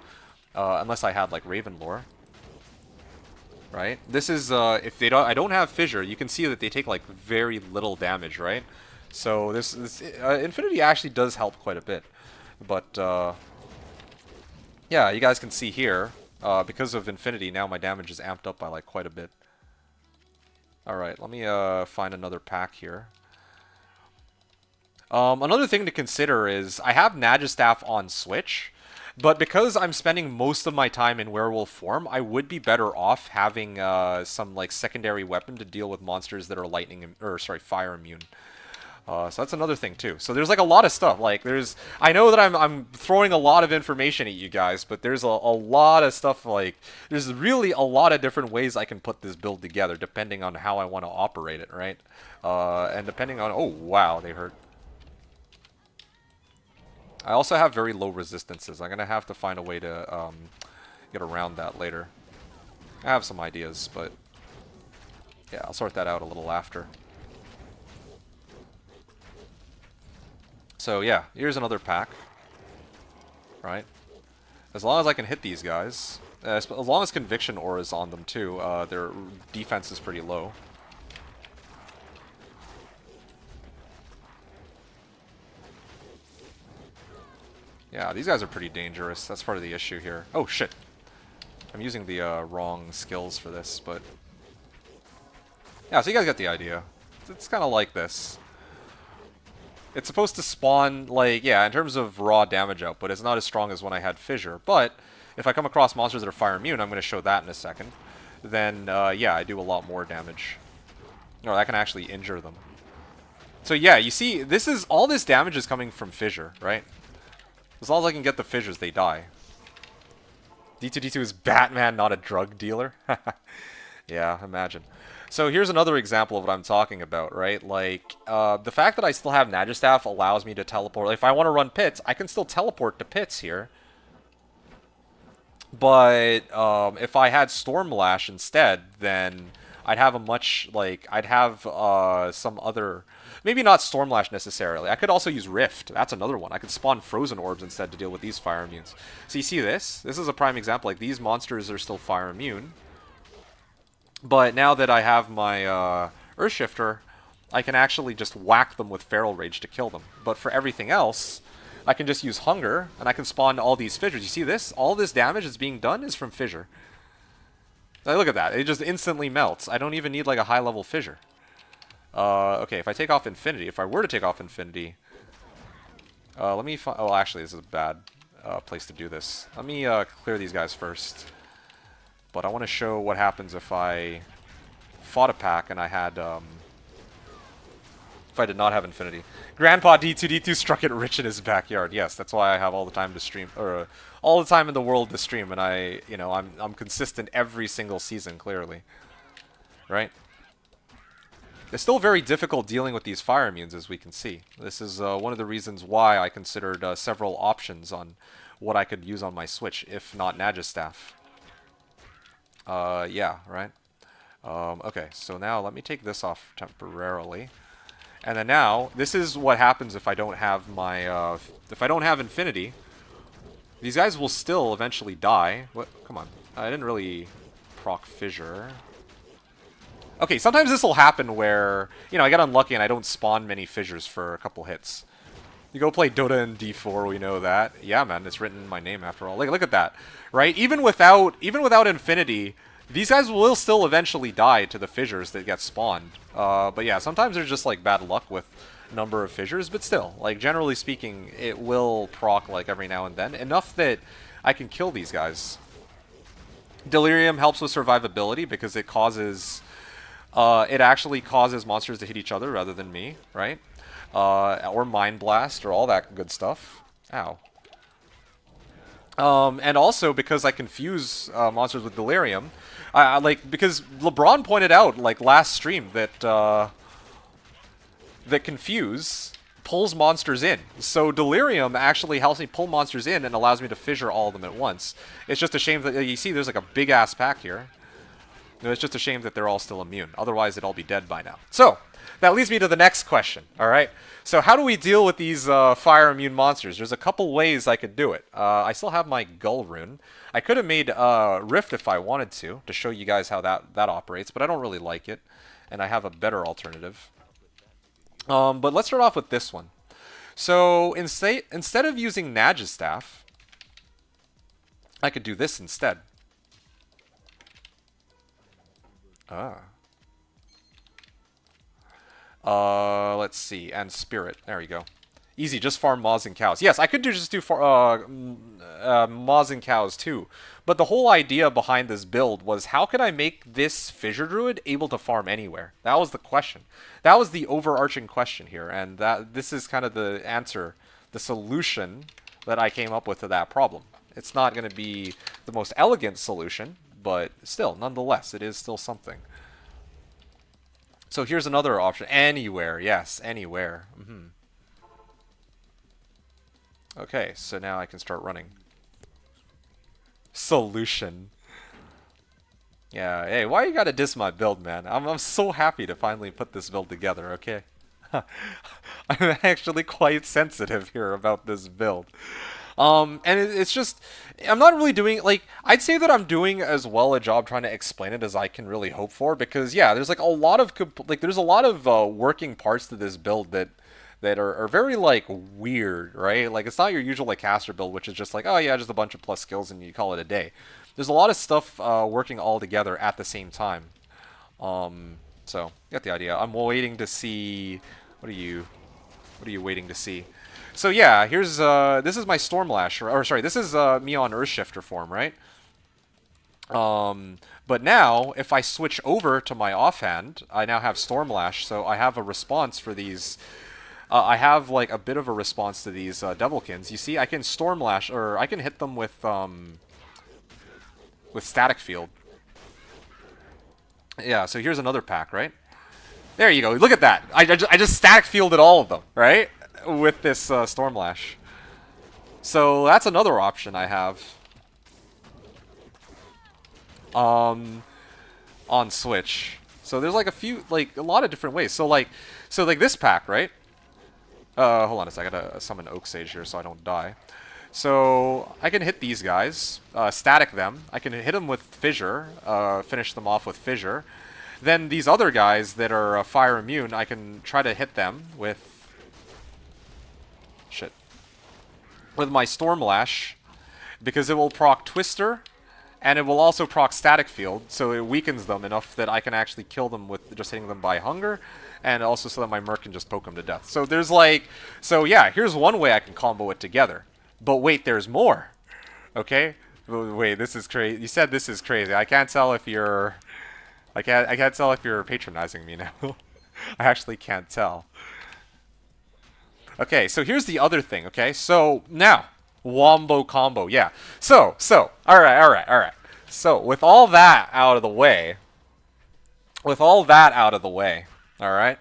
unless I had, like, Raven lore. Right? This is, if they don't, I don't have Fissure, you can see that they take, like, very little damage, right? So this Infinity actually does help quite a bit. But, yeah, you guys can see here, because of Infinity, now my damage is amped up by, like, quite a bit. Alright, let me, find another pack here. Another thing to consider is, I have Nagistaff on Switch, but because I'm spending most of my time in werewolf form, I would be better off having some like secondary weapon to deal with monsters that are fire immune. So that's another thing too. So there's like a lot of stuff. Like I know that I'm throwing a lot of information at you guys, but there's a lot of stuff. Like there's really a lot of different ways I can put this build together, depending on how I want to operate it, right? And depending on, oh wow, they hurt. I also have very low resistances. I'm going to have to find a way to get around that later. I have some ideas, but yeah, I'll sort that out a little after. So yeah, here's another pack. Right? As long as I can hit these guys, as long as Conviction Aura is on them too, their defense is pretty low. Yeah, these guys are pretty dangerous. That's part of the issue here. Oh, shit. I'm using the wrong skills for this, but... yeah, so you guys get the idea. It's kind of like this. It's supposed to spawn, like, yeah, in terms of raw damage output, it's not as strong as when I had Fissure, but if I come across monsters that are fire immune, I'm going to show that in a second, then, yeah, I do a lot more damage. Or that can actually injure them. So, yeah, you see, all this damage is coming from Fissure, right? As long as I can get the fissures, they die. D2D2 is Batman, not a drug dealer? Yeah, imagine. So here's another example of what I'm talking about, right? Like, the fact that I still have Nagistaff allows me to teleport. If I want to run pits, I can still teleport to pits here. But if I had Stormlash instead, then I'd have a much, like, I'd have some other... maybe not Stormlash necessarily. I could also use Rift. That's another one. I could spawn Frozen Orbs instead to deal with these fire immunes. So you see this? This is a prime example. Like, these monsters are still fire immune. But now that I have my Earthshifter, I can actually just whack them with Feral Rage to kill them. But for everything else, I can just use Hunger, and I can spawn all these fissures. You see this? All this damage that's being done is from Fissure. Now, look at that. It just instantly melts. I don't even need, like, a high-level Fissure. Okay, if I take off Infinity, if I were to take off Infinity, let me find, oh, actually, this is a bad place to do this. Let me clear these guys first. But I want to show what happens if I fought a pack and I had, if I did not have Infinity. Grandpa D2D2 struck it rich in his backyard. Yes, that's why I have all the time to stream, or all the time in the world to stream, and I'm consistent every single season, clearly. Right? It's still very difficult dealing with these fire immunes, as we can see. This is one of the reasons why I considered several options on what I could use on my Switch, if not Nagistaff. Yeah, right? Okay, so now let me take this off temporarily. And then now, this is what happens if I don't have my, if I don't have Infinity. These guys will still eventually die. What? Come on. I didn't really proc Fissure. Okay, sometimes this will happen where, I get unlucky and I don't spawn many fissures for a couple hits. You go play Dota in D4, we know that. Yeah, man, it's written in my name after all. Like, look at that, right? Even without Infinity, these guys will still eventually die to the fissures that get spawned. But yeah, sometimes there's just like bad luck with number of fissures, but still, like generally speaking, it will proc like every now and then enough that I can kill these guys. Delirium helps with survivability because it causes, it actually causes monsters to hit each other rather than me, right? Or Mind Blast or all that good stuff. Ow. And also because I confuse monsters with Delirium, like because LeBron pointed out like last stream that that Confuse pulls monsters in. So Delirium actually helps me pull monsters in and allows me to fissure all of them at once. It's just a shame that you see there's like a big ass pack here. It's just a shame that they're all still immune. Otherwise, they'd all be dead by now. So that leads me to the next question. All right. So how do we deal with these fire immune monsters? There's a couple ways I could do it. I still have my Gull rune. I could have made Rift if I wanted to show you guys how that operates, but I don't really like it, and I have a better alternative. But let's start off with this one. So instead of using Nadge's Staff, I could do this instead. Let's see, and Spirit. There we go. Easy, just farm Moz and Cows. Yes, I could just do Moz and Cows too. But the whole idea behind this build was how could I make this Fissure Druid able to farm anywhere? That was the question. That was the overarching question here, and this is kind of the answer, the solution that I came up with to that problem. It's not going to be the most elegant solution, but still, nonetheless, it is still something. So here's another option. Anywhere, yes, anywhere. Okay, so now I can start running. Solution. Yeah, hey, why you gotta diss my build, man? I'm so happy to finally put this build together, okay? I'm actually quite sensitive here about this build. And it's just, I'm not really doing, like, I'd say that I'm doing as well a job trying to explain it as I can really hope for, because, yeah, there's, like, a lot of, there's a lot of working parts to this build that are very, like, weird, right? Like, it's not your usual, like, caster build, which is just like, oh, yeah, just a bunch of plus skills and you call it a day. There's a lot of stuff working all together at the same time. So, you get the idea. I'm waiting to see, what are you waiting to see? So yeah, here's this is my Stormlash, or sorry, this is me on Earthshifter form, right? But now if I switch over to my offhand, I now have Stormlash, so I have a response for these. I have like a bit of a response to these Devilkins. You see, I can Stormlash, or I can hit them with Static Field. Yeah, so here's another pack, right? There you go. Look at that. I just Static Fielded all of them, right? With this Stormlash. So that's another option I have on Switch. So there's like a lot of different ways. So like this pack, right? Hold on a second. I gotta summon Oak Sage here so I don't die. So I can hit these guys, static them. I can hit them with Fissure, finish them off with Fissure. Then these other guys that are fire immune, I can try to hit them with with my Stormlash, because it will proc Twister, and it will also proc Static Field, so it weakens them enough that I can actually kill them with just hitting them by Hunger, and also so that my Merc can just poke them to death. So there's like, so yeah, here's one way I can combo it together. But wait, there's more. Okay? Wait, this is crazy. You said this is crazy. I can't tell if you're, I can't tell if you're patronizing me now. I actually can't tell. Okay, so here's the other thing, okay? So, now, Wombo combo, yeah. So, alright. So, with all that out of the way, alright,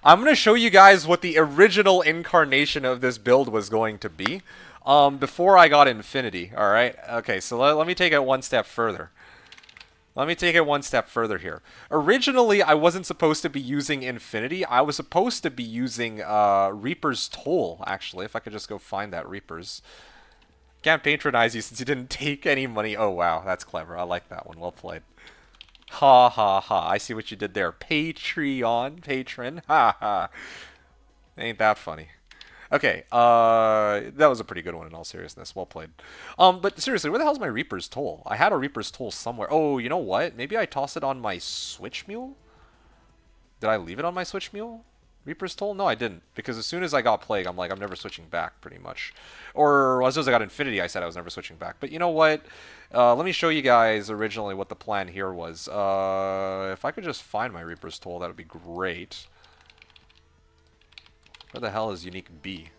I'm going to show you guys what the original incarnation of this build was going to be before I got Infinity, alright? Okay, so let me take it one step further. Here. Originally, I wasn't supposed to be using Infinity. I was supposed to be using Reaper's Toll, actually. If I could just go find that Reaper's. Can't patronize you since you didn't take any money. Oh, wow. That's clever. I like that one. Well played. Ha, ha, ha. I see what you did there. Patron. Ha, ha. Ain't that funny. Okay, that was a pretty good one in all seriousness. Well played. But seriously, where the hell's my Reaper's Toll? I had a Reaper's Toll somewhere. Oh, you know what? Maybe I tossed it on my Switch Mule? Did I leave it on my Switch Mule? Reaper's Toll? No, I didn't. Because as soon as I got Plague, I'm like, I'm never switching back, pretty much. Or as soon as I got Infinity, I said I was never switching back. But you know what? Let me show you guys originally what the plan here was. If I could just find my Reaper's Toll, that would be great. Where the hell is Unique B?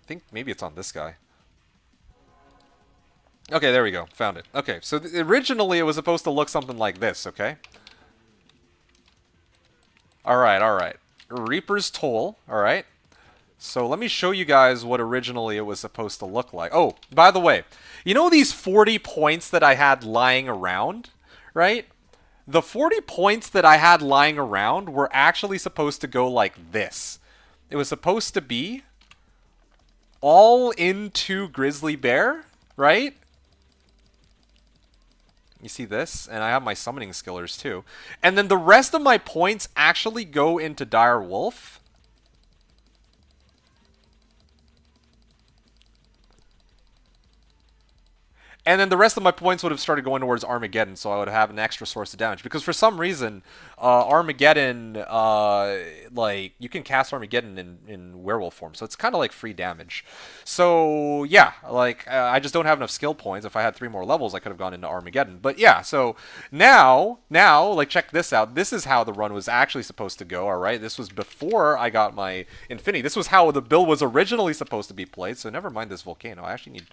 I think maybe it's on this guy. Okay, there we go. Found it. Okay, so originally it was supposed to look something like this, okay? Alright, alright. Reaper's Toll, alright? So let me show you guys what originally it was supposed to look like. Oh, by the way, you know these 40 points that I had lying around, right? The 40 points that I had lying around were actually supposed to go like this. It was supposed to be all into Grizzly Bear, right? You see this? And I have my summoning skillers too. And then the rest of my points actually go into Dire Wolf. And then the rest of my points would have started going towards Armageddon, so I would have an extra source of damage. Because for some reason, Armageddon, like, you can cast Armageddon in werewolf form, so it's kind of like free damage. So, yeah, like, I just don't have enough skill points. If I had 3 more levels, I could have gone into Armageddon. But yeah, so now, like, check this out. This is how the run was actually supposed to go, alright? This was before I got my Infinity. This was how the build was originally supposed to be played, so never mind this volcano. I actually need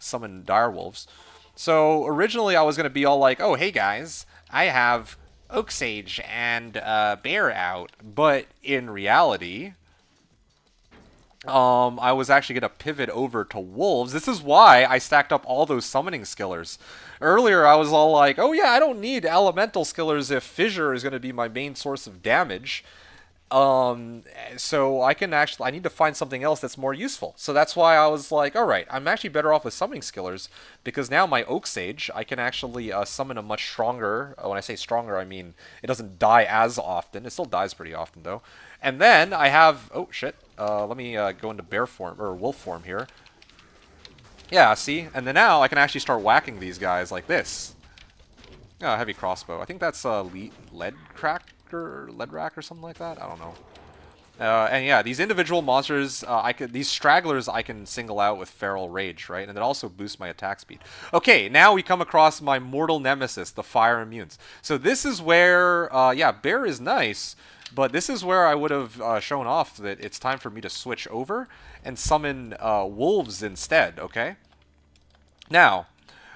summon direwolves. So originally I was going to be all like, oh, hey guys, I have Oak Sage and Bear out. But in reality, I was actually going to pivot over to Wolves. This is why I stacked up all those summoning skillers. Earlier I was all like, oh yeah, I don't need elemental skillers if Fissure is going to be my main source of damage. So I need to find something else that's more useful. So that's why I was like, alright, I'm actually better off with summoning skillers, because now my Oak Sage, I can actually summon a much stronger, when I say stronger, I mean it doesn't die as often. It still dies pretty often, though. And then I have, oh shit, let me go into bear form, or wolf form here. Yeah, see? And then now I can actually start whacking these guys like this. Oh, heavy crossbow. I think that's lead rack or something like that. I don't know. And yeah, these individual monsters, these stragglers I can single out with Feral Rage, right? And it also boosts my attack speed. Okay, now we come across my mortal nemesis, the Fire Immunes. So this is where, yeah, Bear is nice, but this is where I would have shown off that it's time for me to switch over and summon Wolves instead, okay? Now,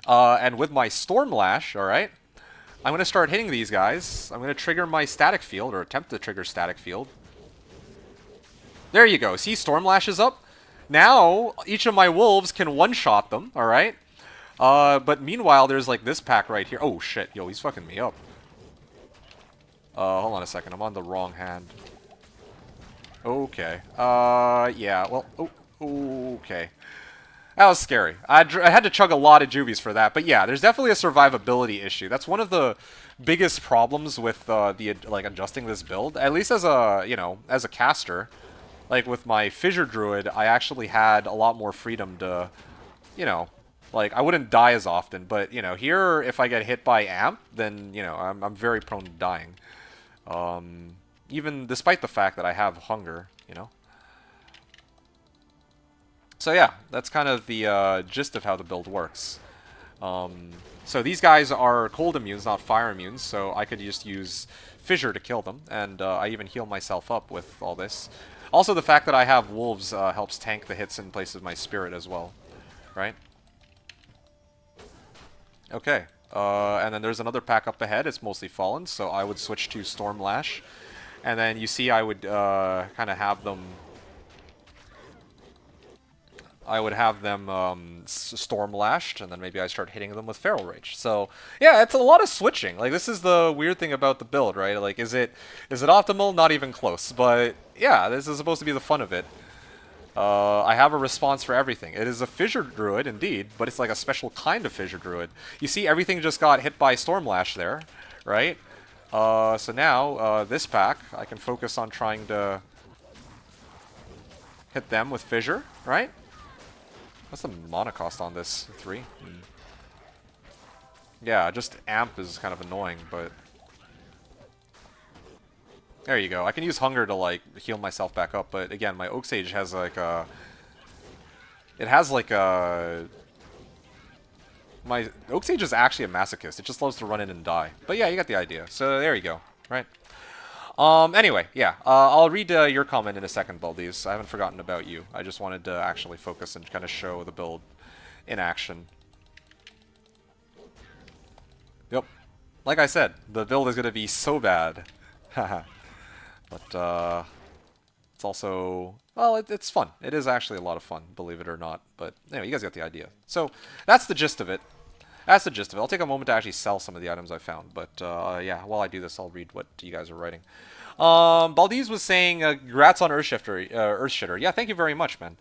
and with my Stormlash, alright? I'm going to start hitting these guys. I'm going to trigger my static field, or attempt to trigger static field. There you go. See, Stormlash is up. Now, each of my wolves can one-shot them, alright? But meanwhile, there's like this pack right here. Oh, shit. Yo, he's fucking me up. Hold on a second. I'm on the wrong hand. Okay. Yeah, well, okay. That was scary. I had to chug a lot of juvies for that. But yeah, there's definitely a survivability issue. That's one of the biggest problems with like adjusting this build. At least as a, you know, as a caster. Like with my Fissure Druid, I actually had a lot more freedom to, you know, like I wouldn't die as often. But, you know, here if I get hit by Amp, then, you know, I'm very prone to dying. Even despite the fact that I have Hunger, you know. So yeah, that's kind of the gist of how the build works. So these guys are cold immunes, not fire immunes, so I could just use Fissure to kill them, and I even heal myself up with all this. Also, the fact that I have wolves helps tank the hits in place of my spirit as well, right? Okay, and then there's another pack up ahead. It's mostly fallen, so I would switch to Stormlash, and then you see I would kind of have them. Storm Lashed, and then maybe I start hitting them with Feral Rage. So, yeah, it's a lot of switching. Like, this is the weird thing about the build, right? Like, is it optimal? Not even close. But, yeah, this is supposed to be the fun of it. I have a response for everything. It is a Fissure Druid, indeed, but it's like a special kind of Fissure Druid. You see, everything just got hit by Stormlash there, right? So now, this pack, I can focus on trying to hit them with Fissure, right? What's the mana cost on this? 3? Yeah, just Amp is kind of annoying, but... There you go. I can use Hunger to, like, heal myself back up, but again, my Oak Sage has, like, a... It has, like, a... My Oak Sage is actually a masochist. It just loves to run in and die. But yeah, you got the idea. So there you go, right? Anyway, yeah. I'll read your comment in a second, Baldies. I haven't forgotten about you. I just wanted to actually focus and kind of show the build in action. Yep. Like I said, the build is going to be so bad. Haha. But, it's also... Well, it's fun. It is actually a lot of fun, believe it or not. But anyway, you guys got the idea. So, that's the gist of it. That's the gist of it. I'll take a moment to actually sell some of the items I found. But, yeah, while I do this, I'll read what you guys are writing. Baldiz was saying, congrats on Earthshifter. Yeah, thank you very much, man.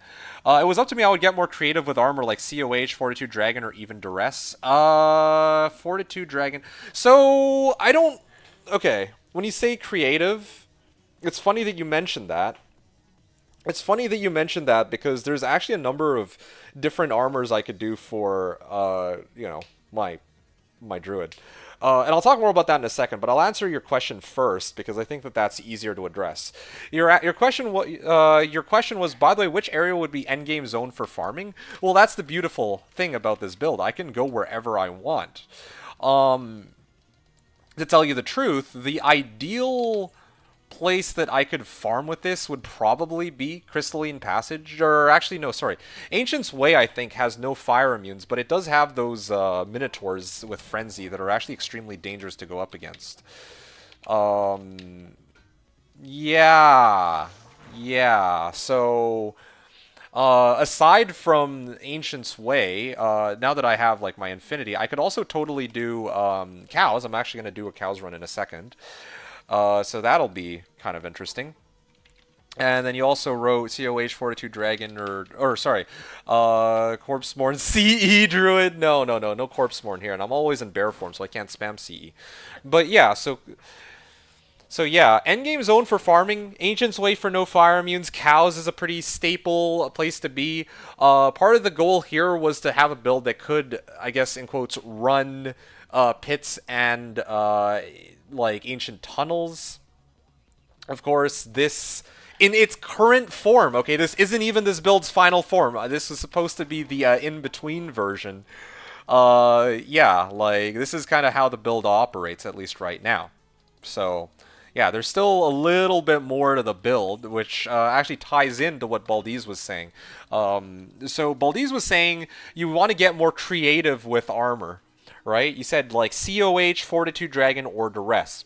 It was up to me, I would get more creative with armor like COH, Fortitude Dragon, or even Duress. Fortitude Dragon. So, I don't... Okay, when you say creative, it's funny that you mentioned that. It's funny that you mentioned that because there's actually a number of different armors I could do for, you know, my Druid. And I'll talk more about that in a second, but I'll answer your question first because I think that that's easier to address. Your question was, by the way, which area would be endgame zone for farming? Well, that's the beautiful thing about this build. I can go wherever I want. To tell you the truth, the ideal place that I could farm with this would probably be Crystalline Passage, or actually no, sorry, Ancient's Way I think has no fire immunes, but it does have those Minotaurs with Frenzy that are actually extremely dangerous to go up against. Yeah, so aside from Ancient's Way, now that I have like my Infinity, I could also totally do cows. I'm actually going to do a cows run in a second. So that'll be kind of interesting. And then you also wrote COH, Fortitude Dragon, or sorry, Corpsemorn, CE Druid. No Corpsemorn here. And I'm always in bear form, so I can't spam CE. But yeah, so yeah, endgame zone for farming, Ancient's Way for no fire immunes, cows is a pretty staple place to be. Part of the goal here was to have a build that could, I guess, in quotes, run pits and like ancient tunnels. Of course, this in its current form, okay, this isn't even this build's final form. This is supposed to be the in-between version. Yeah, like this is kind of how the build operates, at least right now. So yeah, there's still a little bit more to the build, which actually ties into what Baldiz was saying. So Baldiz was saying you want to get more creative with armor, right? You said like COH, Fortitude Dragon, or Duress.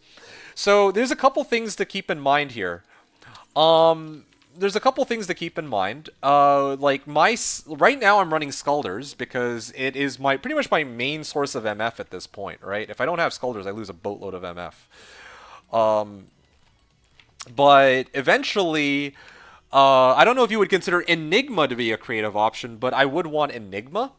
So there's a couple things to keep in mind here. There's a couple things to keep in mind. Like right now I'm running Skulders because it is pretty much my main source of MF at this point, right? If I don't have Skulders, I lose a boatload of MF. But eventually, I don't know if you would consider Enigma to be a creative option, but I would want Enigma.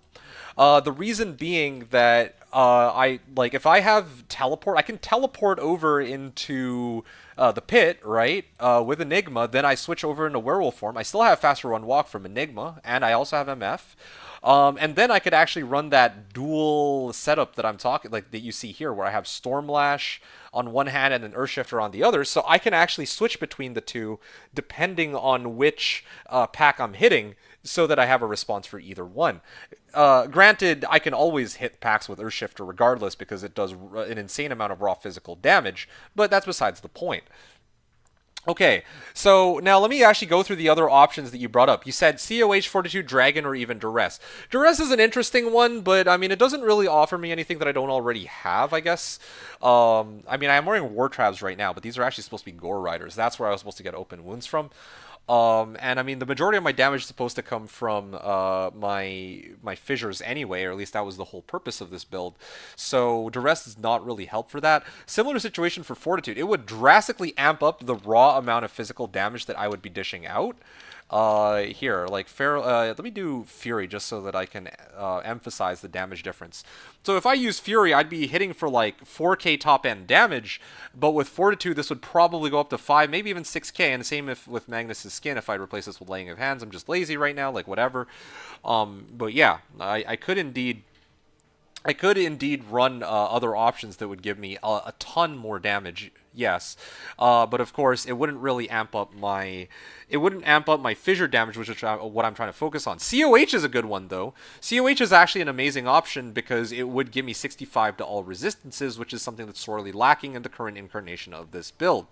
The reason being that if I have teleport, I can teleport over into the pit, right, with Enigma, then I switch over into werewolf form. I still have faster run walk from Enigma, and I also have MF. And then I could actually run that dual setup that I'm talking, like that you see here, where I have Stormlash on one hand and an Earthshifter on the other, so I can actually switch between the two depending on which pack I'm hitting, so that I have a response for either one. Granted, I can always hit packs with Earthshifter regardless because it does an insane amount of raw physical damage, but that's besides the point. Okay, so now let me actually go through the other options that you brought up. You said COH, Fortitude, Dragon, or even Duress. Duress is an interesting one, but I mean, it doesn't really offer me anything that I don't already have, I guess. I mean, I'm wearing War Traps right now, but these are actually supposed to be Gore Riders. That's where I was supposed to get open wounds from. And I mean, the majority of my damage is supposed to come from my fissures anyway, or at least that was the whole purpose of this build. So Duress does not really help for that. Similar situation for Fortitude. It would drastically amp up the raw amount of physical damage that I would be dishing out. Here, like let me do Fury just so that I can emphasize the damage difference. So if I use Fury, I'd be hitting for like 4k top end damage, but with Fortitude, this would probably go up to 5, maybe even 6k. And the same if with Magnus's Skin, if I replace this with Laying of Hands. I'm just lazy right now, like whatever. But yeah, I could indeed. I could indeed run other options that would give me a ton more damage, yes, but of course it wouldn't really amp up my, fissure damage, which is what I'm trying to focus on. COH is a good one though. COH is actually an amazing option because it would give me 65 to all resistances, which is something that's sorely lacking in the current incarnation of this build.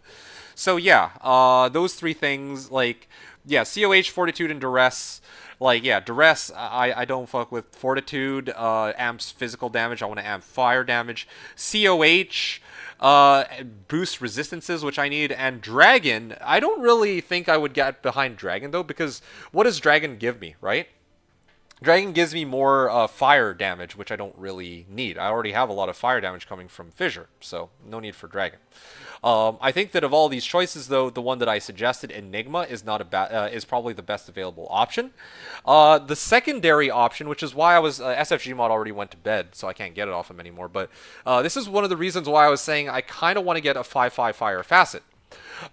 So yeah, those three things, like, yeah, COH, Fortitude, and Duress. Like, yeah, Duress, I don't fuck with. Fortitude amps physical damage. I want to amp fire damage. COH boosts resistances, which I need. And Dragon, I don't really think I would get behind Dragon, though, because what does Dragon give me, right? Dragon gives me more fire damage, which I don't really need. I already have a lot of fire damage coming from Fissure, so no need for Dragon. I think that of all these choices, though, the one that I suggested, Enigma, is not is probably the best available option. The secondary option, which is why I was SFG mod already went to bed, so I can't get it off him anymore. But this is one of the reasons why I was saying I kind of want to get a 5/5 fire facet.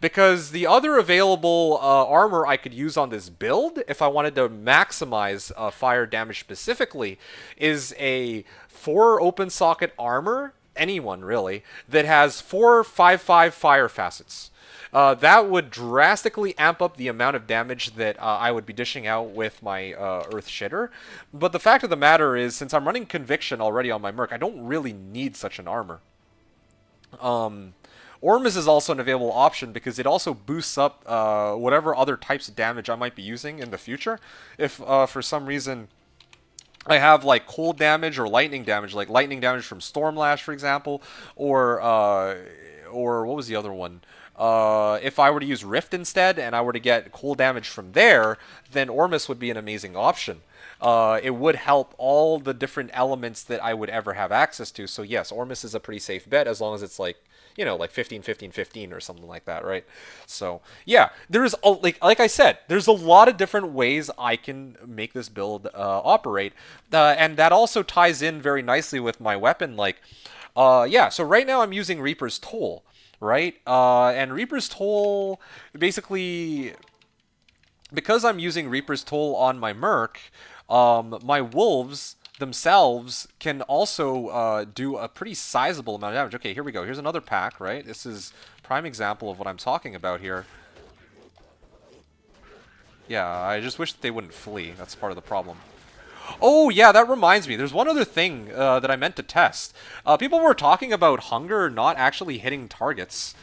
Because the other available armor I could use on this build, if I wanted to maximize fire damage specifically, is a 4 open socket armor, anyone really, that has 4 5/5 fire facets. That would drastically amp up the amount of damage that I would be dishing out with my Earthshifter. But the fact of the matter is, since I'm running Conviction already on my Merc, I don't really need such an armor. Ormus is also an available option because it also boosts up whatever other types of damage I might be using in the future. If for some reason I have like cold damage or lightning damage, like lightning damage from Stormlash, for example, or what was the other one? If I were to use Rift instead and I were to get cold damage from there, then Ormus would be an amazing option. It would help all the different elements that I would ever have access to. So yes, Ormus is a pretty safe bet as long as it's like, you know, like 15, 15, 15 or something like that, right? So yeah, there's like I said, there's a lot of different ways I can make this build operate, and that also ties in very nicely with my weapon. Like, yeah, so right now I'm using Reaper's Toll, right? And Reaper's Toll basically, because I'm using Reaper's Toll on my Merc, my wolves themselves can also do a pretty sizable amount of damage. Okay, here we go. Here's another pack, right? This is prime example of what I'm talking about here. Yeah, I just wish that they wouldn't flee. That's part of the problem. Oh, yeah, that reminds me. There's one other thing that I meant to test. People were talking about Hunger not actually hitting targets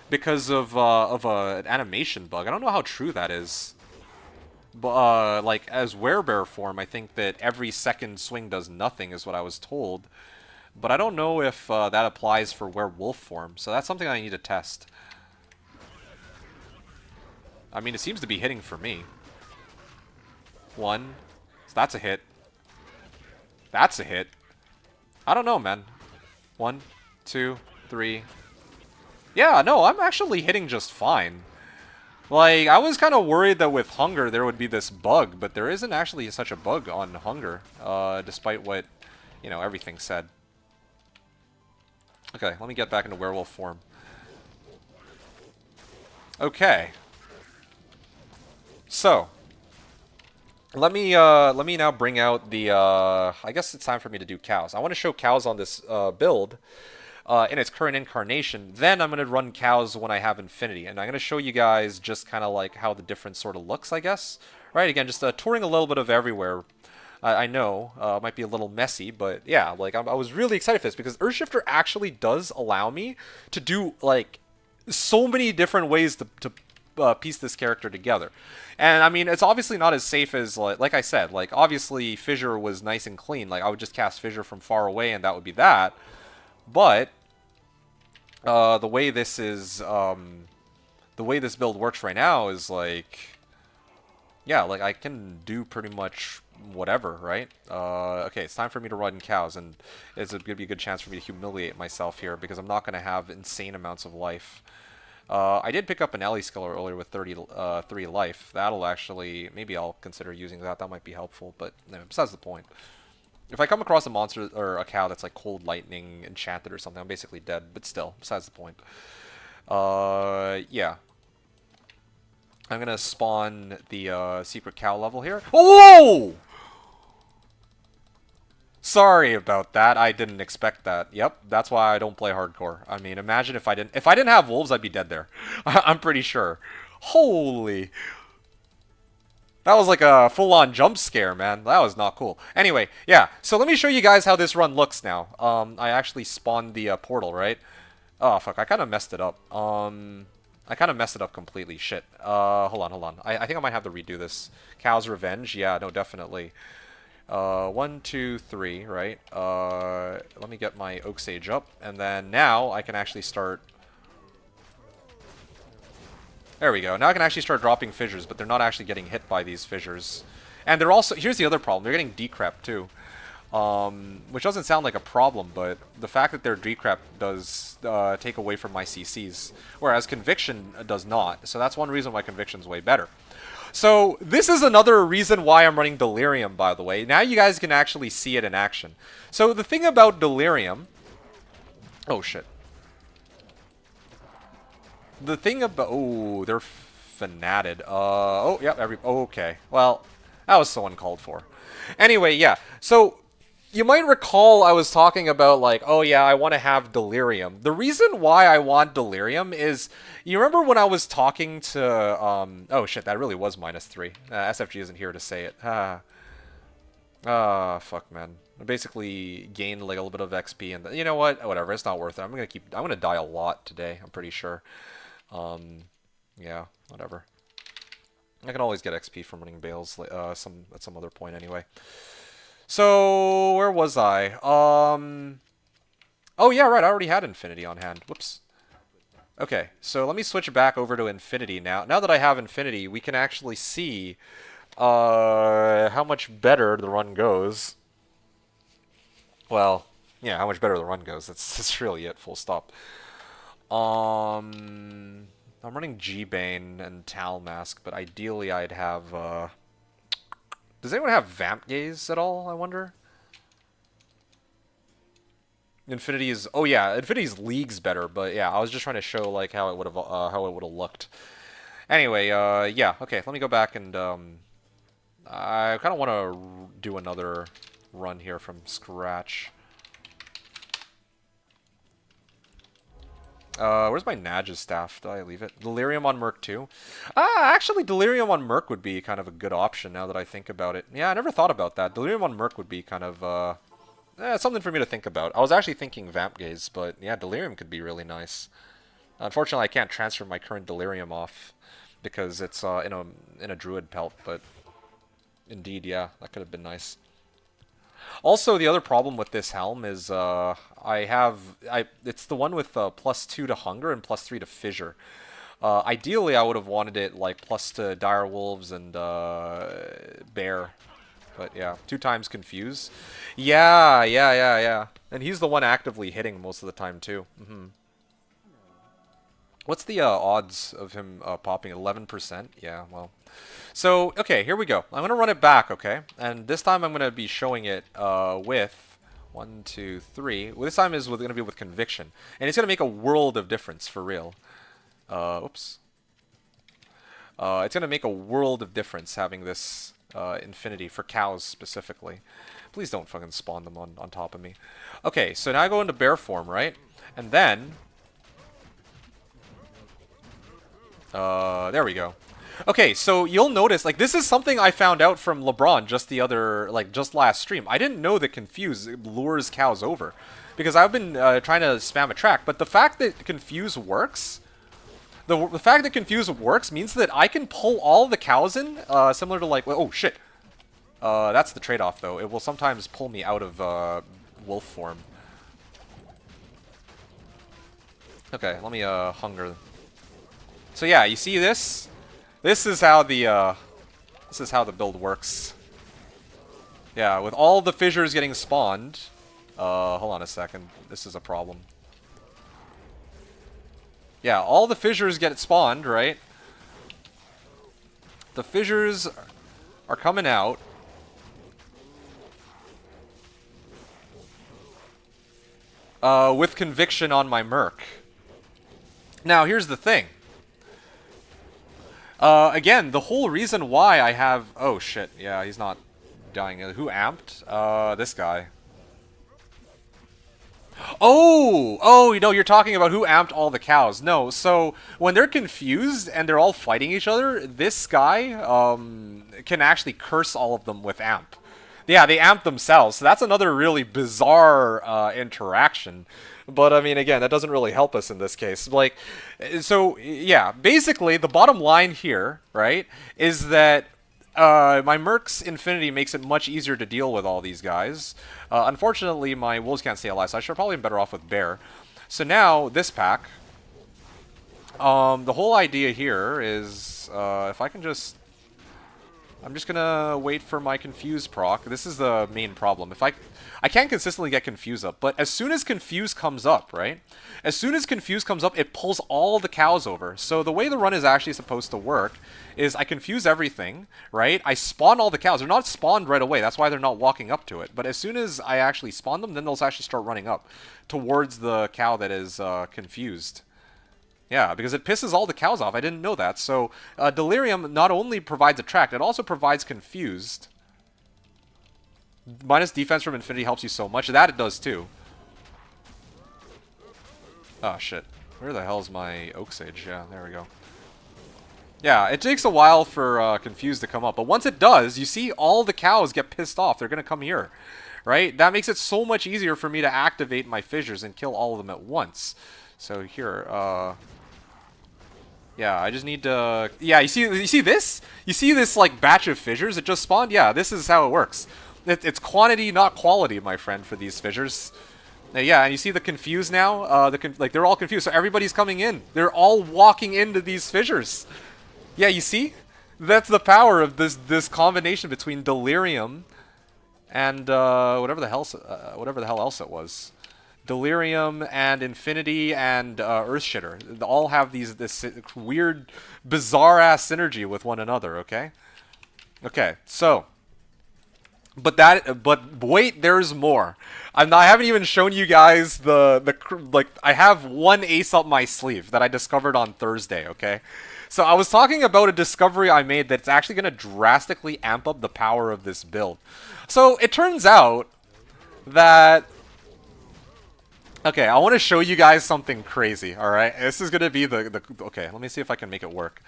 because of an animation bug. I don't know how true that is. Like, as Werebear form, I think that every second swing does nothing, is what I was told. But I don't know if that applies for Werewolf form, so that's something I need to test. I mean, it seems to be hitting for me. 1. So that's a hit. That's a hit. I don't know, man. 1, 2, 3. Yeah, no, I'm actually hitting just fine. Like, I was kind of worried that with Hunger there would be this bug, but there isn't actually such a bug on Hunger, despite what, you know, everything said. Okay, let me get back into werewolf form. Okay. So, let me now bring out the, I guess it's time for me to do cows. I want to show cows on this build. In its current incarnation. Then I'm going to run cows when I have Infinity. And I'm going to show you guys just kind of like how the difference sort of looks, I guess. Right, again, just touring a little bit of everywhere. I know, it might be a little messy, but yeah, like I was really excited for this because Earthshifter actually does allow me to do like so many different ways to piece this character together. And I mean, it's obviously not as safe as, like I said, like obviously Fissure was nice and clean. Like I would just cast Fissure from far away and that would be that. But the way this is, the way this build works right now is like, yeah, like I can do pretty much whatever, right? Okay, it's time for me to run cows, and it's going to be a good chance for me to humiliate myself here because I'm not going to have insane amounts of life. I did pick up an Ellie skill earlier with 3 life. That'll actually, maybe I'll consider using that. That might be helpful, but no, besides the point. If I come across a monster or a cow that's like cold lightning enchanted or something, I'm basically dead. But still, besides the point. Yeah. I'm gonna spawn the secret cow level here. Oh! Sorry about that. I didn't expect that. Yep, that's why I don't play hardcore. I mean, imagine if I didn't have wolves, I'd be dead there. I'm pretty sure. Holy. That was like a full-on jump scare, man. That was not cool. Anyway, yeah. So let me show you guys how this run looks now. I actually spawned the portal, right? Oh, fuck. I kind of messed it up. I kind of messed it up completely. Shit. Hold on. I think I might have to redo this. Cow's Revenge. Yeah, no, definitely. 1, 2, 3, right? Let me get my Oak Sage up, and then now I can actually start... There we go. Now I can actually start dropping fissures, but they're not actually getting hit by these fissures. And they're also... Here's the other problem. They're getting decrep, too. Which doesn't sound like a problem, but the fact that they're decrep does take away from my CCs, whereas Conviction does not. So that's one reason why Conviction's way better. So this is another reason why I'm running Delirium, by the way. Now you guys can actually see it in action. So the thing about Delirium... Oh, shit. The thing about... Oh, they're fanatted. Oh, yeah, okay. Well, that was so uncalled for. Anyway, yeah. So... You might recall I was talking about, like, oh yeah, I want to have Delirium. The reason why I want Delirium is, you remember when I was talking to, oh shit, that really was -3. SFG isn't here to say it. Fuck, man. I basically gained, like, a little bit of XP, and you know what? Whatever, it's not worth it. I'm gonna die a lot today, I'm pretty sure. Yeah, whatever. I can always get XP from running Bales, at some other point anyway. So, where was I? Oh yeah, right, I already had Infinity on hand. Whoops. Okay, so let me switch back over to Infinity now. Now that I have Infinity, we can actually see how much better the run goes. Well, yeah, how much better the run goes. That's really it, full stop. I'm running G-Bane and Tal Mask, but ideally I'd have... Does anyone have Vamp Gaze at all, I wonder? Infinity is... Oh yeah, Infinity's leagues better, but yeah, I was just trying to show like how it would have looked. Anyway, yeah, okay, let me go back and I kind of want to do another run here from scratch. Where's my Naj's staff? Did I leave it? Delirium on Merc too? Actually, Delirium on Merc would be kind of a good option now that I think about it. Yeah, I never thought about that. Delirium on Merc would be kind of, something for me to think about. I was actually thinking Vamp Gaze, but yeah, Delirium could be really nice. Unfortunately, I can't transfer my current Delirium off because it's in a Druid pelt, but indeed, yeah, that could have been nice. Also, the other problem with this helm is it's the one with +2 to Hunger and +3 to Fissure. Ideally, I would have wanted it like plus to Dire Wolves and Bear. But yeah, 2 times Confuse. Yeah. And he's the one actively hitting most of the time too. What's the odds of him popping? 11%? Yeah, well. So, okay, here we go. I'm going to run it back, okay? And this time I'm going to be showing it with 1, 2, 3. Well, this time is going to be with Conviction. And it's going to make a world of difference, for real. Oops. It's going to make a world of difference having this Infinity for cows specifically. Please don't fucking spawn them on top of me. Okay, so now I go into bear form, right? And then... there we go. Okay, so you'll notice, like, this is something I found out from LeBron just last stream. I didn't know that Confuse lures cows over, because I've been trying to spam a track, but the fact that Confuse works, the fact that Confuse works means that I can pull all the cows in, similar to, like, oh, shit. That's the trade-off, though. It will sometimes pull me out of wolf form. Okay, let me hunger. So yeah, you see this? This is how the build works. Yeah, with all the fissures getting spawned. Hold on a second. This is a problem. Yeah, all the fissures get spawned, right? The fissures are coming out. With conviction on my merc. Now, here's the thing. Again, the whole reason why I have... Oh, shit. Yeah, he's not dying. Who amped? This guy. Oh, you know, you're talking about who amped all the cows. No, so when they're confused and they're all fighting each other, this guy can actually curse all of them with amp. Yeah, they amp themselves. So that's another really bizarre interaction. But I mean, again, that doesn't really help us in this case. Like, so yeah, basically the bottom line here, right, is that my Merc's Infinity makes it much easier to deal with all these guys. Unfortunately, my Wolves can't stay alive, so I should probably be better off with Bear. So now, this pack, the whole idea here is, if I can just... I'm just gonna wait for my Confuse proc. This is the main problem. If I can't consistently get Confuse up, but as soon as Confuse comes up, right? As soon as Confuse comes up, it pulls all the cows over. So the way the run is actually supposed to work is I confuse everything, right? I spawn all the cows. They're not spawned right away. That's why they're not walking up to it. But as soon as I actually spawn them, then they'll actually start running up towards the cow that is confused. Yeah, because it pisses all the cows off. I didn't know that. So Delirium not only provides Attract, it also provides Confused. Minus defense from Infinity helps you so much. That it does too. Oh, shit. Where the hell is my Oak Sage? Yeah, there we go. Yeah, it takes a while for Confused to come up. But once it does, you see all the cows get pissed off. They're going to come here. Right? That makes it so much easier for me to activate my fissures and kill all of them at once. So here, yeah, I just need to... Yeah, you see this? You see this, like, batch of fissures that just spawned? Yeah, this is how it works. It's quantity, not quality, my friend, for these fissures. Yeah, and you see the confused now? Like, they're all confused, so everybody's coming in. They're all walking into these fissures. Yeah, you see? That's the power of this combination between Delirium and whatever the hell else it was. Delirium and Infinity and Earthshifter. They all have this weird, bizarre-ass synergy with one another, okay? Okay, so... But wait, there's more. I haven't even shown you guys like, I have one ace up my sleeve that I discovered on Thursday, okay? So I was talking about a discovery I made that's actually going to drastically amp up the power of this build. So it turns out that... Okay, I want to show you guys something crazy, alright? This is going to be okay, let me see if I can make it work.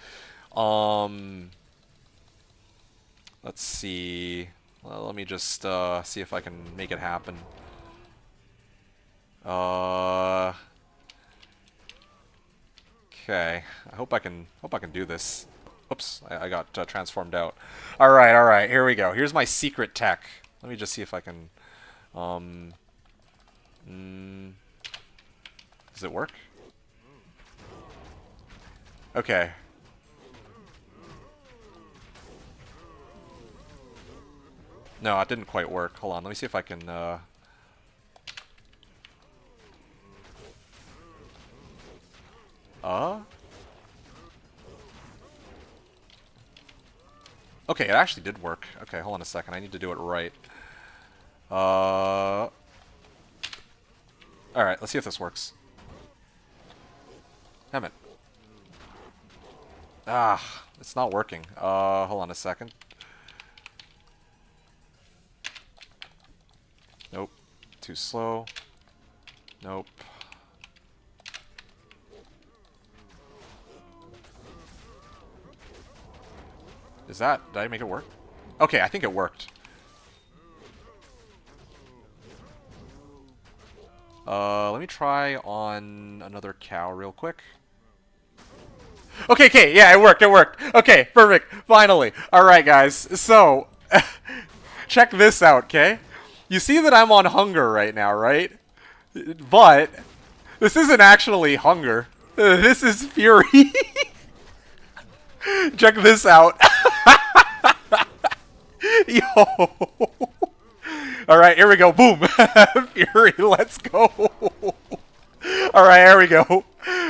Let's see... Well, let me just see if I can make it happen. Okay, I hope I can do this. Oops, I got transformed out. All right, here we go. Here's my secret tech. Let me just see if I can. Does it work? Okay. No, it didn't quite work. Hold on, let me see if I can, Okay, it actually did work. Okay, hold on a second. I need to do it right. Alright, let's see if this works. Damn it. Ah, it's not working. Hold on a second. Nope. Too slow. Nope. Is that... Did I make it work? Okay, I think it worked. Let me try on another cow real quick. Okay, yeah, it worked. Okay, perfect. Finally. Alright, guys. So, check this out, okay? You see that I'm on hunger right now, right? But this isn't actually hunger. This is fury. Check this out. Yo. Alright, here we go. Boom. Fury, let's go. Alright, here we go.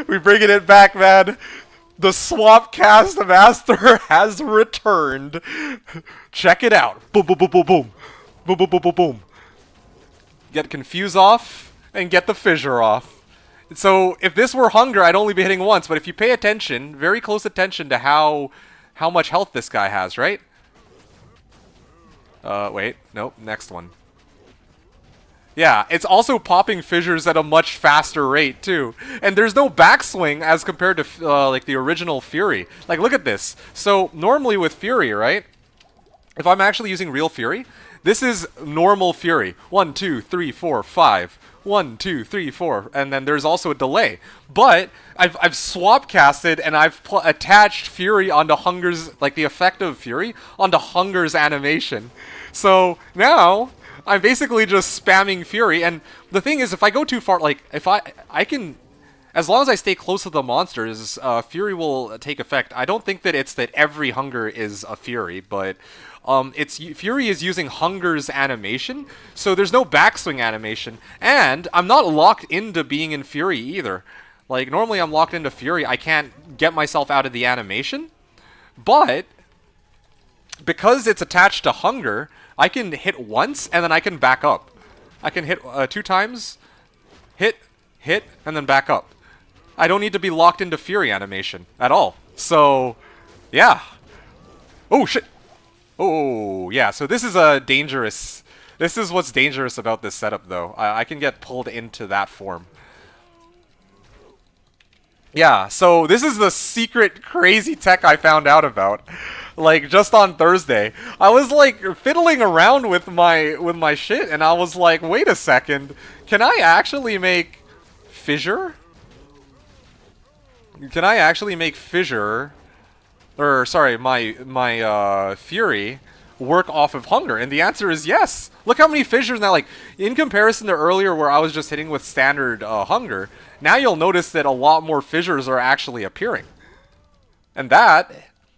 We bringing it back, man. The swap cast master has returned. Check it out. Boom, boom, boom, boom, boom. Boom, boom, boom, boom, boom. Get Confuse off and get the Fissure off. So if this were Hunger, I'd only be hitting once. But if you pay attention, very close attention to how much health this guy has, right? Wait. Nope. Next one. Yeah, it's also popping fissures at a much faster rate, too. And there's no backswing as compared to, like, the original Fury. Like, look at this. So, normally with Fury, right? If I'm actually using real Fury, this is normal Fury. 1, 2, 3, 4, 5. 1, 2, 3, 4. And then there's also a delay. But I've swap casted and I've attached Fury onto Hunger's, like, the effect of Fury, onto Hunger's animation. So, now I'm basically just spamming Fury, and the thing is, if I go too far, like, if I can, as long as I stay close to the monsters, Fury will take effect. I don't think that it's that every Hunger is a Fury, but Fury is using Hunger's animation, so there's no backswing animation, and I'm not locked into being in Fury either. Like, normally I'm locked into Fury, I can't get myself out of the animation, but because it's attached to Hunger, I can hit once, and then I can back up. I can hit 2 times, hit, and then back up. I don't need to be locked into Fury animation at all. So, yeah. Oh, shit. Oh, yeah, so this is dangerous. This is what's dangerous about this setup, though. I can get pulled into that form. Yeah, so this is the secret crazy tech I found out about. Like, just on Thursday. I was, like, fiddling around with my shit, and I was like, wait a second. Can I actually make Fissure? Can I actually make Fissure, or, sorry, my Fury work off of Hunger? And the answer is yes. Look how many Fissures now, like, in comparison to earlier where I was just hitting with standard Hunger, now you'll notice that a lot more Fissures are actually appearing. And that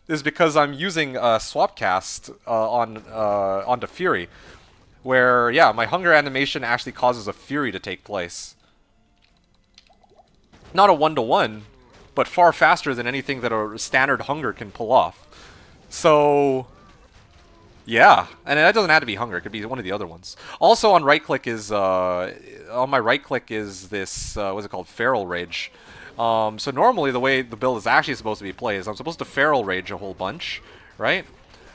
is because I'm using Swapcast onto Fury, where, yeah, my Hunger animation actually causes a Fury to take place. Not a 1-to-1, but far faster than anything that a standard Hunger can pull off. So, yeah, and that doesn't have to be Hunger, it could be one of the other ones. Also on right-click is, on my right-click is this, what's it called, Feral Rage. So normally the way the build is actually supposed to be played is I'm supposed to Feral Rage a whole bunch, right?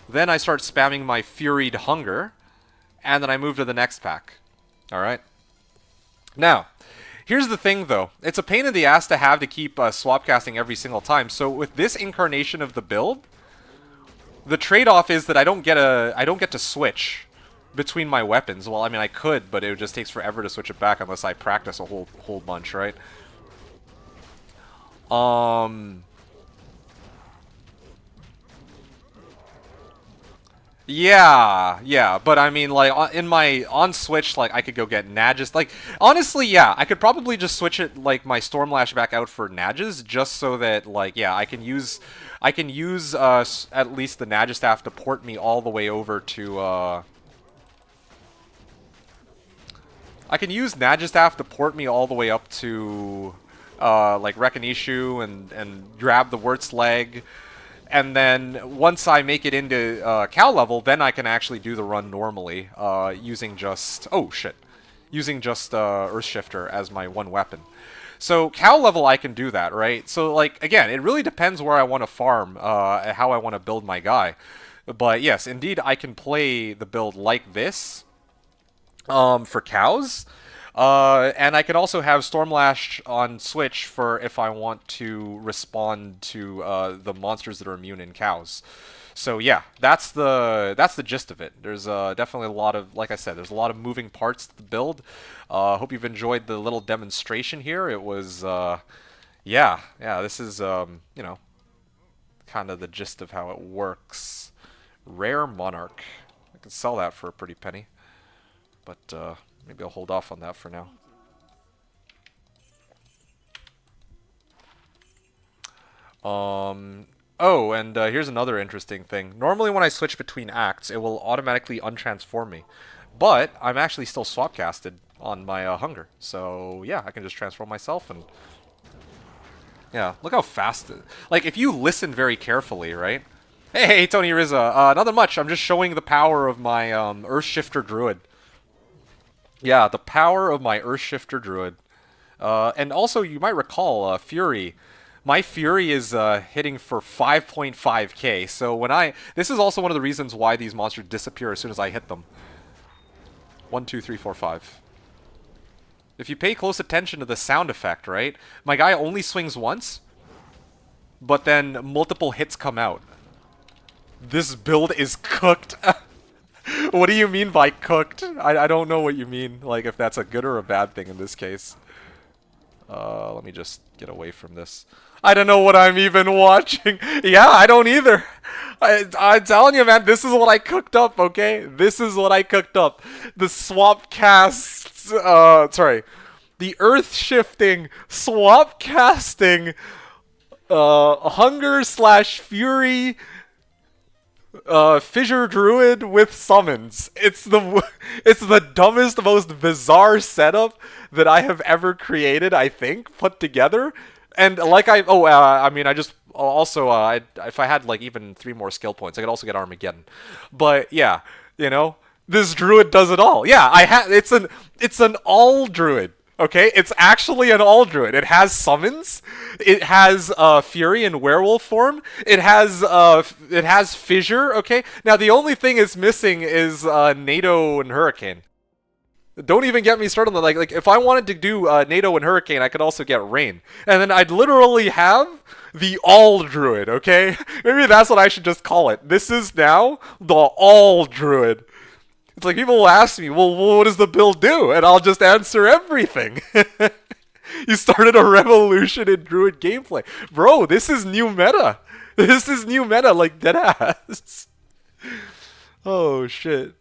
Then I start spamming my Furied Hunger, and then I move to the next pack. Alright? Now, here's the thing though. It's a pain in the ass to have to keep swap casting every single time. So with this incarnation of the build, the trade-off is that I don't get to switch between my weapons. Well, I mean I could, but it just takes forever to switch it back unless I practice a whole bunch, right? Yeah, but I mean, like, in my, on Switch, like, I could go get Nages, like, honestly, yeah, I could probably just switch it, like, my Stormlash back out for Nages, just so that, like, yeah, I can use, at least the Nagistaff to port me all the way over to, I can use Nagistaff to port me all the way up to, like Rekinishu and grab the Wurt's leg, and then once I make it into cow level, then I can actually do the run normally using just Earthshifter as my one weapon. So cow level I can do that, right? So like again, it really depends where I want to farm, how I want to build my guy. But yes, indeed I can play the build like this for cows. And I can also have Stormlash on Switch for if I want to respond to the monsters that are immune in cows. So yeah, that's the gist of it. There's definitely a lot of, like I said, there's a lot of moving parts to the build. Hope you've enjoyed the little demonstration here. It was, yeah, this is, you know, kind of the gist of how it works. Rare Monarch. I can sell that for a pretty penny. But, maybe I'll hold off on that for now. Oh, and here's another interesting thing. Normally when I switch between acts, it will automatically untransform me. But I'm actually still swapcasted on my Hunger. So, yeah, I can just transform myself and Yeah, look how fast. Like, if you listen very carefully, right? Hey, Tony Rizza. Nothing much. I'm just showing the power of my Earthshifter Druid. Yeah, the power of my Earthshifter Druid. And also, you might recall, Fury. My Fury is hitting for 5.5k. So when this is also one of the reasons why these monsters disappear as soon as I hit them. 1, 2, 3, 4, 5. If you pay close attention to the sound effect, right? My guy only swings once, but then multiple hits come out. This build is cooked. What do you mean by cooked? I don't know what you mean. Like, if that's a good or a bad thing in this case. Let me just get away from this. I don't know what I'm even watching. Yeah, I don't either. I'm telling you, man, this is what I cooked up, okay? This is what I cooked up. The swap cast, sorry. The earth-shifting, swap casting, hunger/fury, fissure druid with summons. It's the dumbest, most bizarre setup that I have ever created, I think, put together. And like I mean, I just also if I had like even 3 more skill points, I could also get Armageddon. But yeah, you know, this druid does it all. Yeah, it's an all druid. Okay, it's actually an all druid. It has summons. It has fury in werewolf form. It has fissure. Okay, now the only thing it's missing is NATO and hurricane. Don't even get me started on like if I wanted to do NATO and hurricane, I could also get rain, and then I'd literally have the all druid. Okay, maybe that's what I should just call it. This is now the all druid. It's like people will ask me, well, what does the build do? And I'll just answer everything. You started a revolution in Druid gameplay. Bro, this is new meta. This is new meta, like deadass. Oh, shit.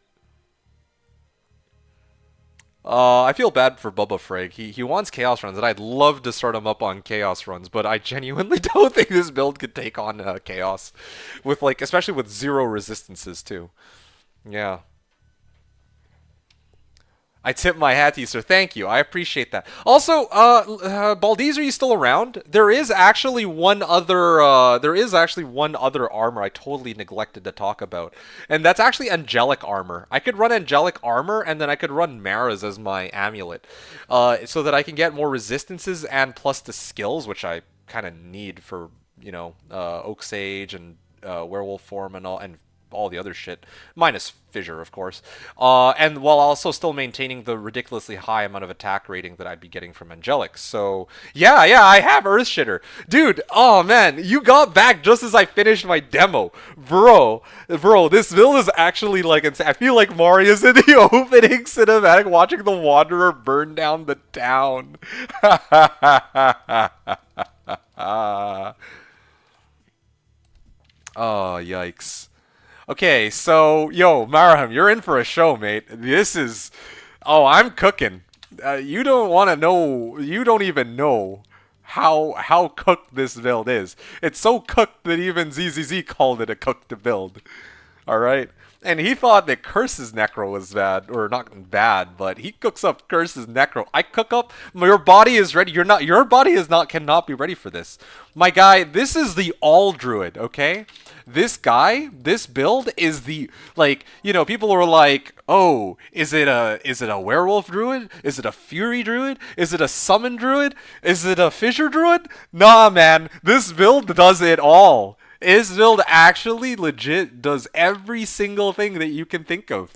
I feel bad for Bubba Frag. He wants Chaos runs, and I'd love to start him up on Chaos runs, but I genuinely don't think this build could take on Chaos. Especially with 0 resistances, too. Yeah. I tip my hat to you, sir. Thank you. I appreciate that. Also, Baldiz, are you still around? There is actually one other armor I totally neglected to talk about, and that's actually angelic armor. I could run angelic armor, and then I could run Mara's as my amulet, so that I can get more resistances and plus the skills, which I kind of need for Oak Sage and werewolf form and all the other shit, minus fissure, of course, and while also still maintaining the ridiculously high amount of attack rating that I'd be getting from Angelic. So yeah, I have Earthshifter, dude. Oh man, you got back just as I finished my demo, bro. This build is actually like insane. I feel like Mario's in the opening cinematic watching the Wanderer burn down the town. Oh yikes. Okay, so, yo, Maraham, you're in for a show, mate. This is... Oh, I'm cooking. You don't want to know... You don't even know how cooked this build is. It's so cooked that even ZZZ called it a cooked build. Alright? And he thought that Curse's Necro was bad, or not bad, but he cooks up Curse's Necro. I cook up... Your body is ready. Your body cannot be ready for this. My guy, this is the all druid, okay? This build is the, people are like, oh, is it a werewolf druid? Is it a fury druid? Is it a summon druid? Is it a fissure druid? Nah, man, this build does it all. This build actually legit does every single thing that you can think of.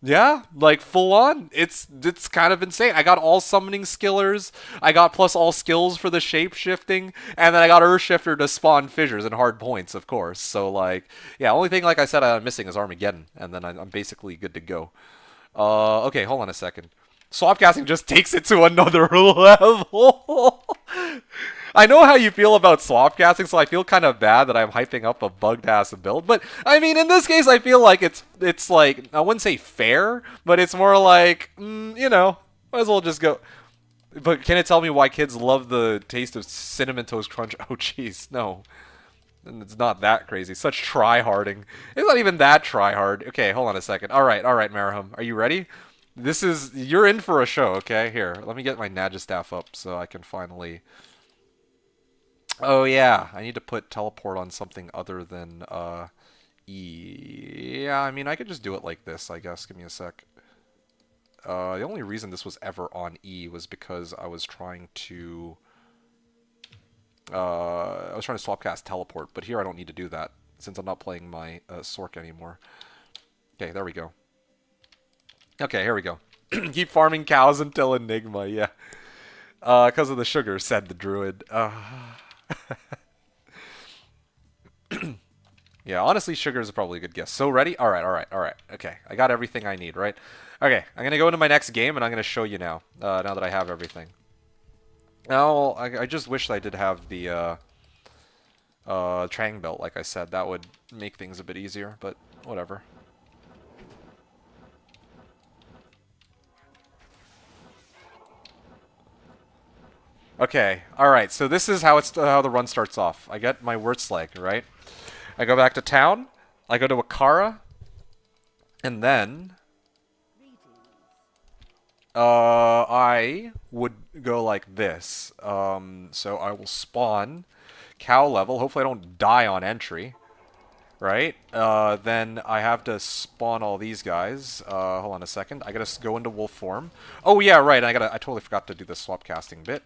Yeah, like full on. It's kind of insane. I got all summoning skillers. I got plus all skills for the shape shifting, and then I got Earthshifter to spawn fissures and hard points, of course. So yeah, only thing like I said I'm missing is Armageddon, and then I'm basically good to go. Okay, hold on a second. Swapcasting just takes it to another level. I know how you feel about swapcasting, so I feel kind of bad that I'm hyping up a bugged-ass build. But, I mean, in this case, I feel like it's like, I wouldn't say fair, but it's more like, might as well just go. But can it tell me why kids love the taste of Cinnamon Toast Crunch? Oh, jeez, no. It's not that crazy. Such try-harding. It's not even that try-hard. Okay, hold on a second. All right, Maraham. Are you ready? You're in for a show, okay? Here, let me get my Nagistaff up so I can finally... Oh yeah, I need to put teleport on something other than E. Yeah, I mean I could just do it like this, I guess. Give me a sec. The only reason this was ever on E was because I was trying to swap cast teleport, but here I don't need to do that since I'm not playing my Sork anymore. Okay, there we go. Okay, here we go. Keep farming cows until Enigma, yeah. Because of the sugar, said the Druid. Yeah, honestly, sugar is probably a good guess. So ready? All right, all right, all right. Okay, I got everything I need, right? Okay, I'm gonna go into my next game, and I'm gonna show you now. Now that I have everything. Now, I just wish I did have the Trang belt, like I said. That would make things a bit easier, but whatever. Okay, all right. So this is how the run starts off. I get my Wurtzlag, right? I go back to town. I go to Akara, and then I would go like this. So I will spawn cow level. Hopefully I don't die on entry, right? Then I have to spawn all these guys. Hold on a second. I gotta go into wolf form. Oh yeah, right. I totally forgot to do the swap casting bit.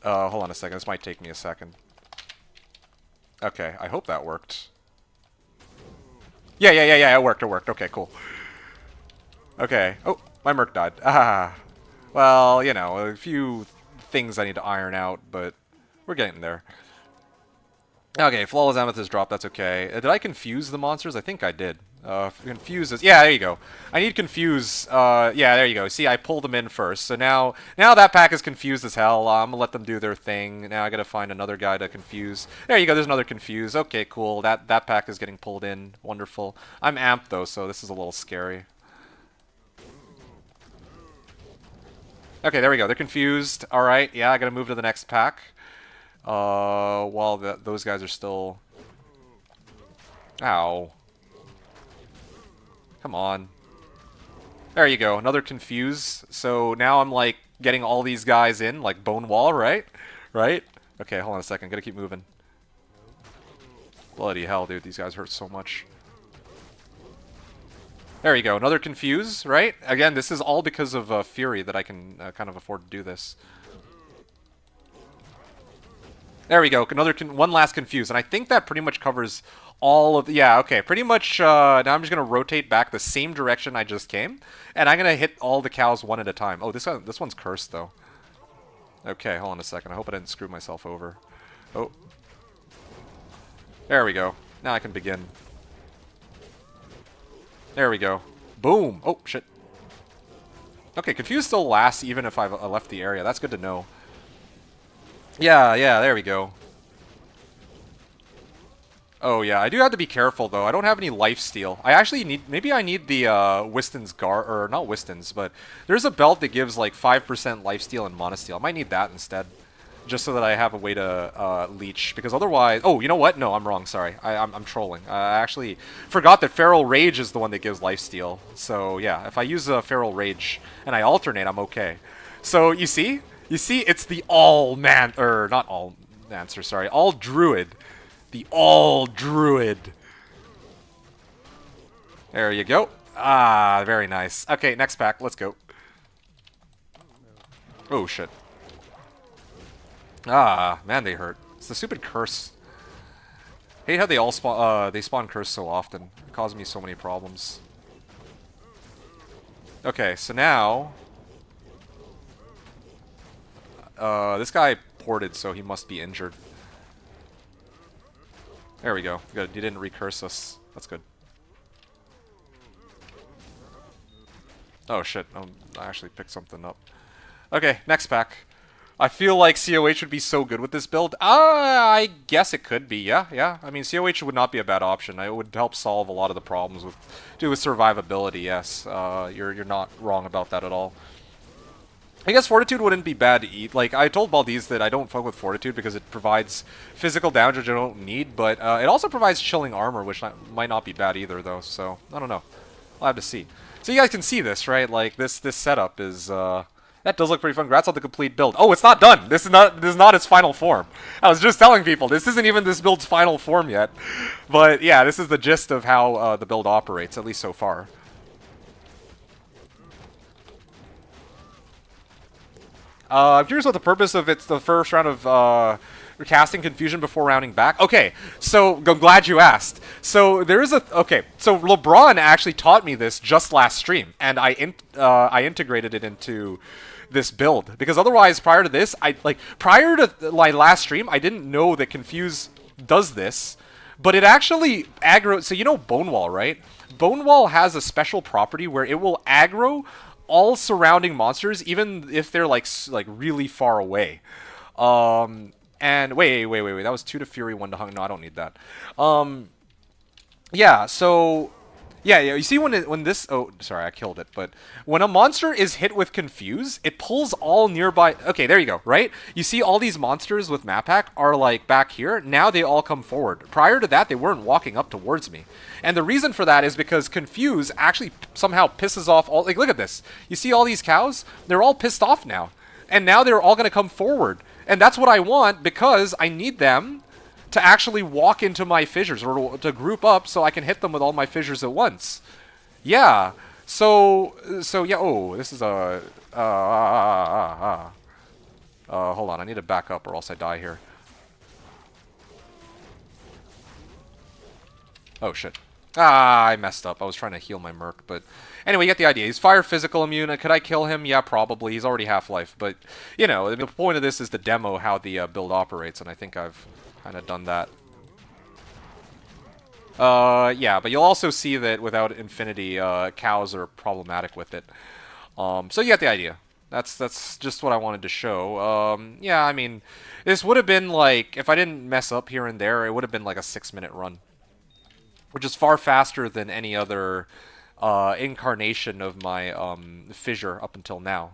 Hold on a second. This might take me a second. Okay, I hope that worked. Yeah, it worked, it worked. Okay, cool. Okay. Oh, my Merc died. Ah. Well, you know, a few things I need to iron out, but we're getting there. Okay, Flawless Amethyst drop, that's okay. Did I confuse the monsters? I think I did. Confuse is... Yeah, there you go. I need confuse... yeah, there you go. See, I pulled them in first. So now that pack is confused as hell. I'm gonna let them do their thing. Now I gotta find another guy to confuse. There you go, there's another confuse. Okay, cool. That pack is getting pulled in. Wonderful. I'm amped, though, so this is a little scary. Okay, there we go. They're confused. Alright, yeah, I gotta move to the next pack. While those guys are still... Ow. Come on. There you go. Another confuse. So now I'm, like, getting all these guys in, like Bone Wall, right? Right? Okay, hold on a second. Gotta keep moving. Bloody hell, dude. These guys hurt so much. There you go. Another confuse, right? Again, this is all because of Fury that I can kind of afford to do this. There we go. One last confuse, and I think that pretty much covers all of the... Yeah, okay. Pretty much, now I'm just going to rotate back the same direction I just came, and I'm going to hit all the cows one at a time. Oh, this one's cursed, though. Okay, hold on a second. I hope I didn't screw myself over. Oh. There we go. Now I can begin. There we go. Boom! Oh, shit. Okay, confuse still lasts even if I've left the area. That's good to know. Yeah, there we go. Oh yeah, I do have to be careful though. I don't have any lifesteal. I actually need, maybe I need the Wiston's guard, or not Wiston's, but there's a belt that gives like 5% lifesteal and monosteel. I might need that instead, just so that I have a way to leech. Because otherwise, oh, you know what? No, I'm wrong. Sorry, I'm trolling. I actually forgot that Feral Rage is the one that gives lifesteal. So yeah, if I use a Feral Rage and I alternate, I'm okay. So you see. You see, it's the all-man... Or, not all-mancer, sorry. All-druid. The all-druid. There you go. Ah, very nice. Okay, next pack. Let's go. Oh, shit. Ah, man, they hurt. It's the stupid curse. Hate how they all spawn... they spawn curse so often. It causes me so many problems. Okay, so now... this guy ported, so he must be injured. There we go. Good. He didn't recurse us. That's good. Oh, shit. I actually picked something up. Okay, next pack. I feel like COH would be so good with this build. I guess it could be. Yeah. I mean, COH would not be a bad option. It would help solve a lot of the problems with survivability, yes. You're not wrong about that at all. I guess Fortitude wouldn't be bad to eat. Like, I told Baldiz that I don't fuck with Fortitude because it provides physical damage which I don't need, but it also provides chilling armor, which might not be bad either, though, so I don't know. I'll have to see. So you guys can see this, right? Like, this setup is That does look pretty fun. Congrats on the complete build. Oh, it's not done. This is not its final form. I was just telling people this isn't even this build's final form yet. But yeah, this is the gist of how the build operates, at least so far. I'm curious what the purpose of it's the first round of casting Confusion before rounding back. Okay, so I'm glad you asked. So there is so LeBron actually taught me this just last stream, and I integrated it into this build because otherwise, prior to this, prior to my last stream, I didn't know that Confuse does this, but it actually aggro. So you know Bonewall, right? Bonewall has a special property where it will aggro all surrounding monsters, even if they're like really far away. And wait, that was 2 to Fury, 1 to Hung. No, I don't need that. Yeah, so yeah, you see when this, oh, sorry, I killed it, but when a monster is hit with Confuse, it pulls all nearby. Okay, there you go, right? You see all these monsters with map hack are like back here. Now they all come forward. Prior to that, they weren't walking up towards me. And the reason for that is because Confuse actually somehow pisses off all, like, look at this. You see all these cows? They're all pissed off now. And now they're all going to come forward. And that's what I want because I need them to actually walk into my fissures or to group up so I can hit them with all my fissures at once. Yeah. So yeah. Oh, this is a. Hold on. I need to back up or else I die here. Oh shit. I messed up. I was trying to heal my Merc, but anyway, you get the idea. He's fire physical immune. Could I kill him? Yeah, probably. He's already half-life, but you know, the point of this is to demo how the build operates, and I think I've kind of done that. Yeah, but you'll also see that without Infinity, cows are problematic with it. So you get the idea. That's just what I wanted to show. Yeah, I mean, this would have been like, if I didn't mess up here and there, it would have been like a 6-minute run, which is far faster than any other incarnation of my fissure up until now.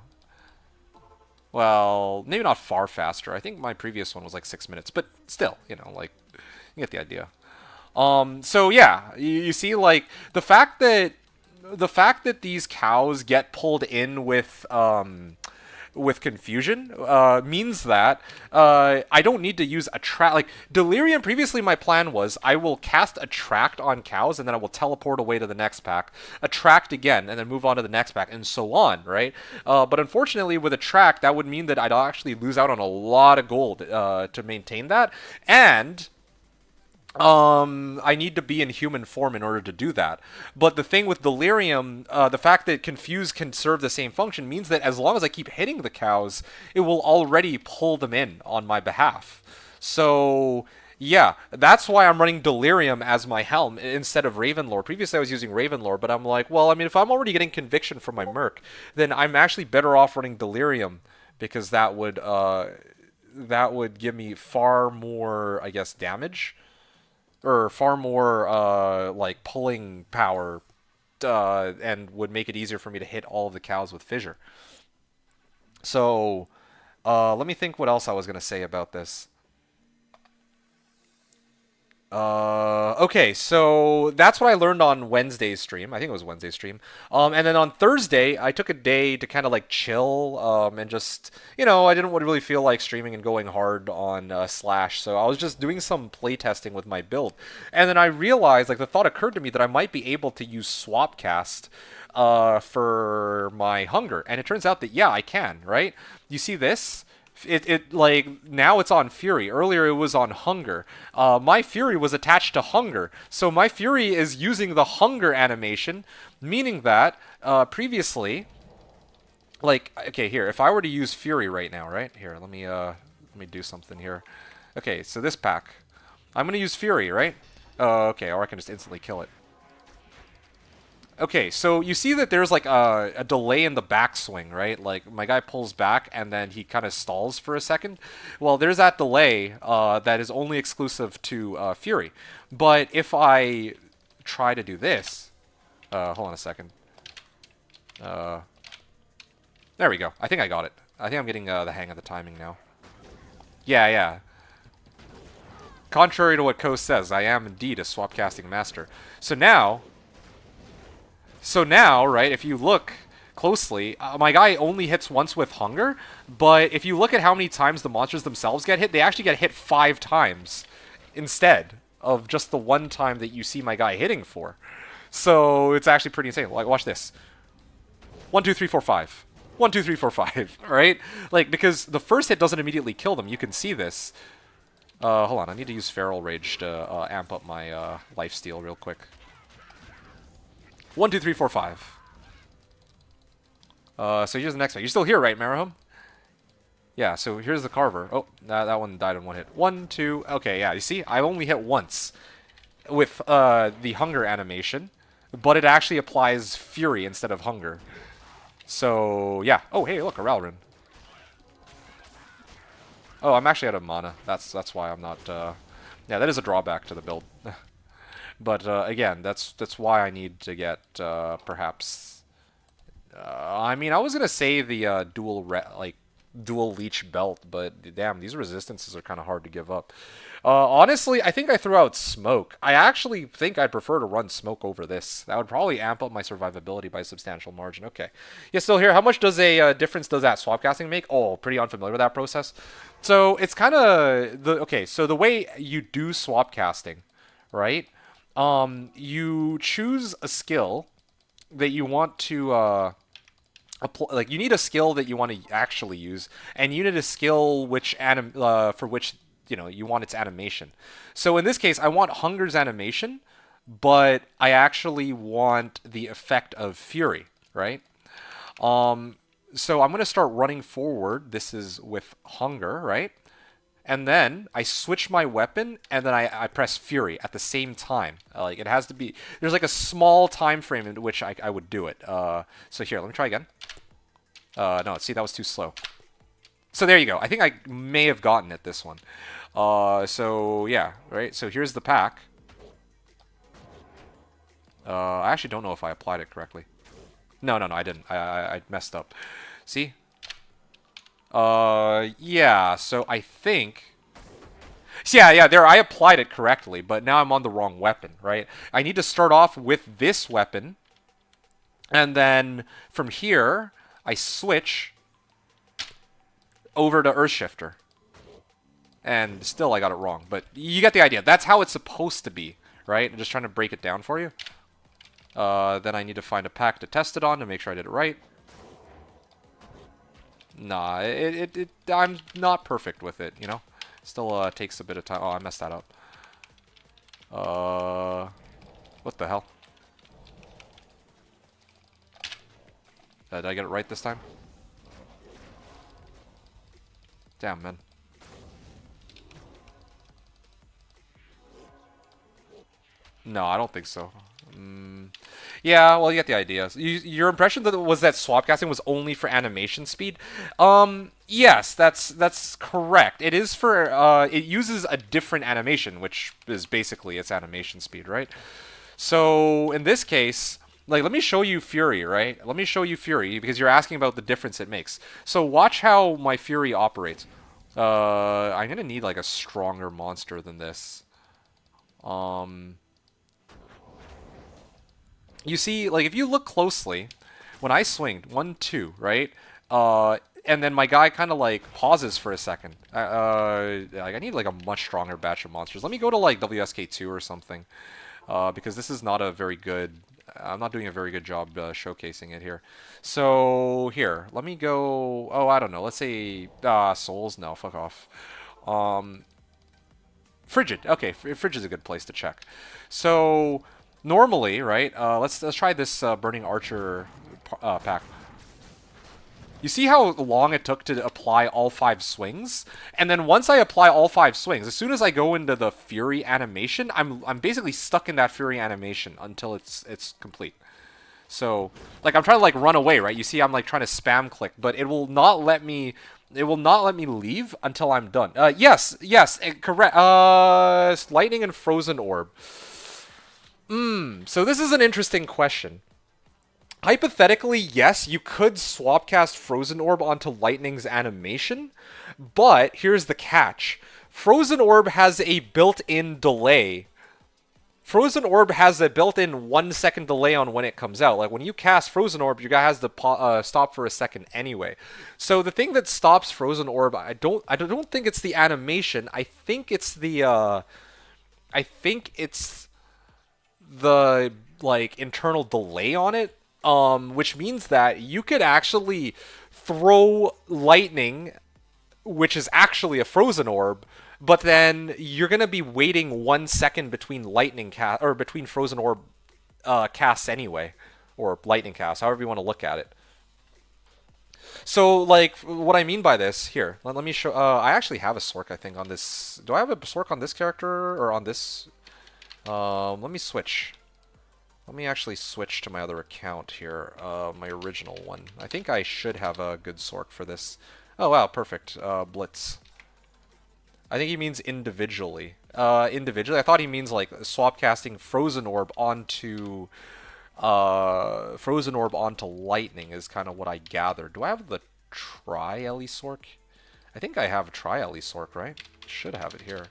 Well, maybe not far faster. I think my previous one was like 6 minutes, but still, you know, like, you get the idea. So yeah, you see, like, the fact that these cows get pulled in with Confusion means that I don't need to use Attract. Like, Delirium, previously my plan was I will cast Attract on cows and then I will teleport away to the next pack, Attract again, and then move on to the next pack, and so on, right? But unfortunately with Attract, that would mean that I'd actually lose out on a lot of gold to maintain that, and I need to be in human form in order to do that. But the thing with Delirium, the fact that Confuse can serve the same function means that as long as I keep hitting the cows, it will already pull them in on my behalf. So yeah, that's why I'm running Delirium as my helm instead of Ravenlore. Previously I was using Ravenlore, but I'm like, well, I mean, if I'm already getting Conviction from my Merc, then I'm actually better off running Delirium, because that would give me far more, I guess, damage, or far more like pulling power, and would make it easier for me to hit all of the cows with Fissure. So let me think what else I was going to say about this. Okay, so that's what I learned on Wednesday's stream. I think it was Wednesday's stream. And then on Thursday, I took a day to kind of like chill, and just, you know, I didn't really feel like streaming and going hard on Slash, so I was just doing some playtesting with my build. And then I realized, like, the thought occurred to me that I might be able to use Swapcast for my hunger. And it turns out that, yeah, I can, right? You see this? It like, now it's on Fury. Earlier it was on Hunger. My Fury was attached to Hunger, so my Fury is using the Hunger animation, meaning that previously, like, okay, here, if I were to use Fury right now, right here, let me do something here. Okay, so this pack, I'm gonna use Fury, right? Okay, or I can just instantly kill it. Okay, so you see that there's like a delay in the backswing, right? Like, my guy pulls back and then he kind of stalls for a second. Well, there's that delay that is only exclusive to Fury. But if I try to do this, hold on a second. There we go. I think I got it. I think I'm getting the hang of the timing now. Yeah. Contrary to what Ko says, I am indeed a swapcasting master. So now, right, if you look, closely, my guy only hits once with Hunger, but if you look at how many times the monsters themselves get hit, they actually get hit 5 times instead of just the one time that you see my guy hitting for. So it's actually pretty insane. Like, watch this. 1, 2, 3, 4, 5. 1, 2, 3, 4, 5. Right? Like, because the first hit doesn't immediately kill them. You can see this. Hold on. I need to use Feral Rage to amp up my lifesteal real quick. 1, 2, 3, 4, 5. So here's the next one. You're still here, right, Marahum? Yeah, so here's the Carver. Oh, that one died in one hit. 1, 2... Okay, yeah, you see? I only hit once with the Hunger animation, but it actually applies Fury instead of Hunger. So, yeah. Oh, hey, look, a Ralrin. Oh, I'm actually out of mana. That's why I'm not... Yeah, that is a drawback to the build. But, again, that's why I need to get, perhaps... I mean, I was going to say the dual leech belt, but damn, these resistances are kind of hard to give up. Honestly, I think I threw out smoke. I actually think I'd prefer to run smoke over this. That would probably amp up my survivability by a substantial margin. Okay. Yeah, still here. How much does a difference does that swap casting make? Oh, pretty unfamiliar with that process. So it's kind of okay. So the way you do swap casting, right? You choose a skill that you want to like you need a skill that you want to actually use, and you need a skill which for which you want its animation. So in this case, I want Hunger's animation, but I actually want the effect of Fury, right? So I'm going to start running forward. This is with Hunger, right? And then I switch my weapon, and then I press Fury at the same time. Like it has to be. There's like a small time frame in which I would do it. So here, let me try again. No, see, that was too slow. So there you go. I think I may have gotten it this one. So yeah, right. So here's the pack. I actually don't know if I applied it correctly. No, I didn't. I messed up. See? Yeah, so I think... Yeah, there, I applied it correctly, but now I'm on the wrong weapon, right? I need to start off with this weapon, and then from here, I switch over to Earthshifter. And still I got it wrong, but you get the idea. That's how it's supposed to be, right? I'm just trying to break it down for you. Then I need to find a pack to test it on to make sure I did it right. Nah, I'm not perfect with it, Still takes a bit of time. Oh, I messed that up. What the hell? Did I get it right this time? Damn, man. No, I don't think so. Yeah, well, you get the idea. Your impression was that swap casting was only for animation speed? Yes, that's correct. It is for it uses a different animation, which is basically its animation speed, right? So in this case, like, let me show you Fury, right? Let me show you Fury because you're asking about the difference it makes. So watch how my Fury operates. I'm gonna need like a stronger monster than this. You see, like, if you look closely, when I swing, 1, 2, right? And then my guy kind of, like, pauses for a second. Like, I need, like, a much stronger batch of monsters. Let me go to, like, WSK2 or something. Because this is not a very good... I'm not doing a very good job showcasing it here. So, here. Let me go... Oh, I don't know. Let's say... Souls? No, fuck off. Frigid. Okay, Frigid is a good place to check. So... Normally, right? Let's try this Burning Archer pack. You see how long it took to apply all 5 swings? And then once I apply all 5 swings, as soon as I go into the Fury animation, I'm basically stuck in that Fury animation until it's complete. So, like, I'm trying to, like, run away, right? You see I'm, like, trying to spam click, but it will not let me... It will not let me leave until I'm done. Yes, correct. Lightning and Frozen Orb. So this is an interesting question. Hypothetically, yes, you could swap cast Frozen Orb onto Lightning's animation, but here's the catch. Frozen Orb has a built-in delay Frozen Orb has a built-in 1 second delay on when it comes out. Like when you cast Frozen Orb, your guy has to stop for a second anyway. So the thing that stops Frozen Orb, I don't think it's the animation. I think it's the like internal delay on it, which means that you could actually throw lightning, which is actually a frozen orb, but then you're gonna be waiting 1 second between lightning cast or between frozen orb casts anyway, or lightning casts, however you want to look at it. So, like, what I mean by this here, let me show. I actually have a Sork, I think, on this. Do I have a Sork on this character or on this? Let me switch. Let me actually switch to my other account here, my original one. I think I should have a good Sork for this. Oh wow, perfect. Blitz. I think he means individually. Individually, I thought he means like swap casting Frozen Orb onto Lightning is kind of what I gathered. Do I have the Tri-Ellie Sork? I think I have a Tri-Ellie Sork, right? Should have it here.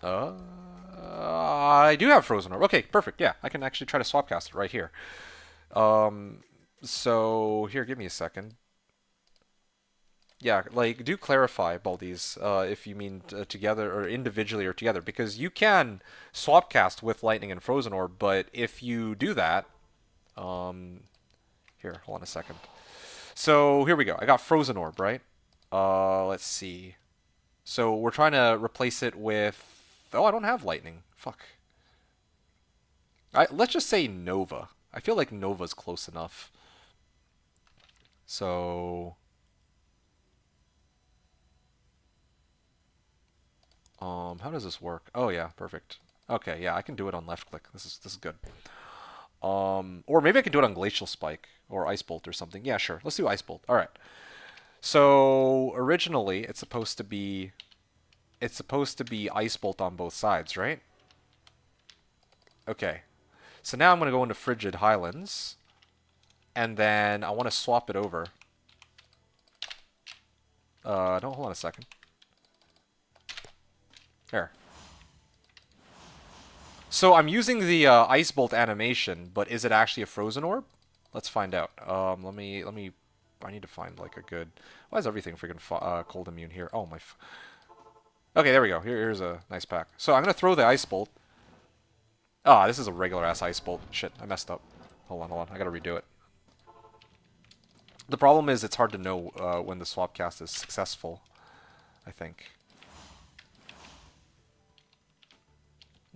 I do have Frozen Orb. Okay, perfect. Yeah, I can actually try to swap cast it right here. So here, give me a second. Yeah, like, do clarify, Baldies, if you mean together or individually or together, because you can swap cast with Lightning and Frozen Orb, but if you do that, here, hold on a second. So here we go. I got Frozen Orb, right? Let's see. So we're trying to replace it with. Oh, I don't have Lightning. Fuck. Let's just say Nova. I feel like Nova's close enough. So. How does this work? Oh yeah, perfect. Okay, yeah, I can do it on left click. This is good. Or maybe I can do it on Glacial Spike or Ice Bolt or something. Yeah, sure. Let's do Ice Bolt. All right. So originally it's supposed to be Ice Bolt on both sides, right? Okay. So now I'm gonna go into Frigid Highlands, and then I want to swap it over. No, hold on a second. There. So I'm using the Ice Bolt animation, but is it actually a Frozen Orb? Let's find out. Let me. I need to find like a good. Why is everything freaking cold immune here? Oh my. Okay, there we go. Here's a nice pack. So I'm gonna throw the Ice Bolt. Ah, this is a regular ass Ice Bolt. Shit, I messed up. Hold on. I gotta redo it. The problem is it's hard to know when the swap cast is successful, I think.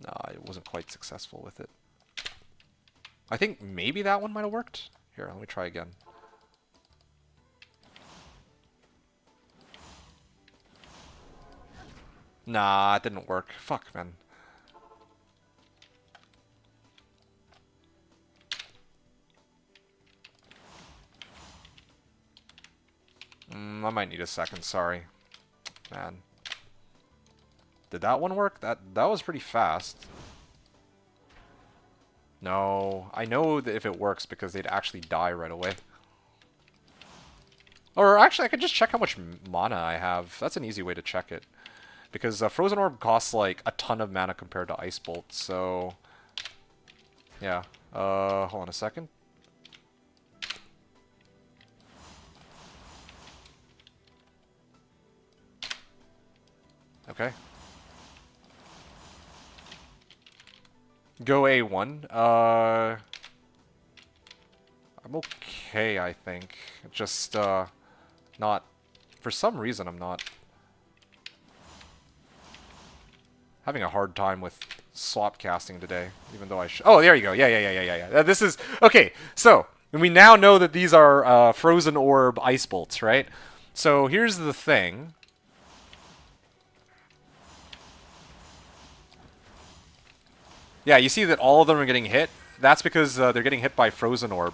Nah, it wasn't quite successful with it. I think maybe that one might have worked. Here, let me try again. Nah, it didn't work. Fuck, man. I might need a second, sorry. Man. Did that one work? That was pretty fast. No, I know that if it works because they'd actually die right away. Or actually, I could just check how much mana I have. That's an easy way to check it. Because Frozen Orb costs like a ton of mana compared to Ice Bolt, so... Yeah. Hold on a second. Okay. Go A1. I'm okay, I think. Just, not... For some reason, I'm not... having a hard time with swap casting today, even though I should... Oh, there you go. Yeah. This is... Okay, so, we now know that these are Frozen Orb Ice Bolts, right? So, here's the thing. Yeah, you see that all of them are getting hit? That's because they're getting hit by Frozen Orb.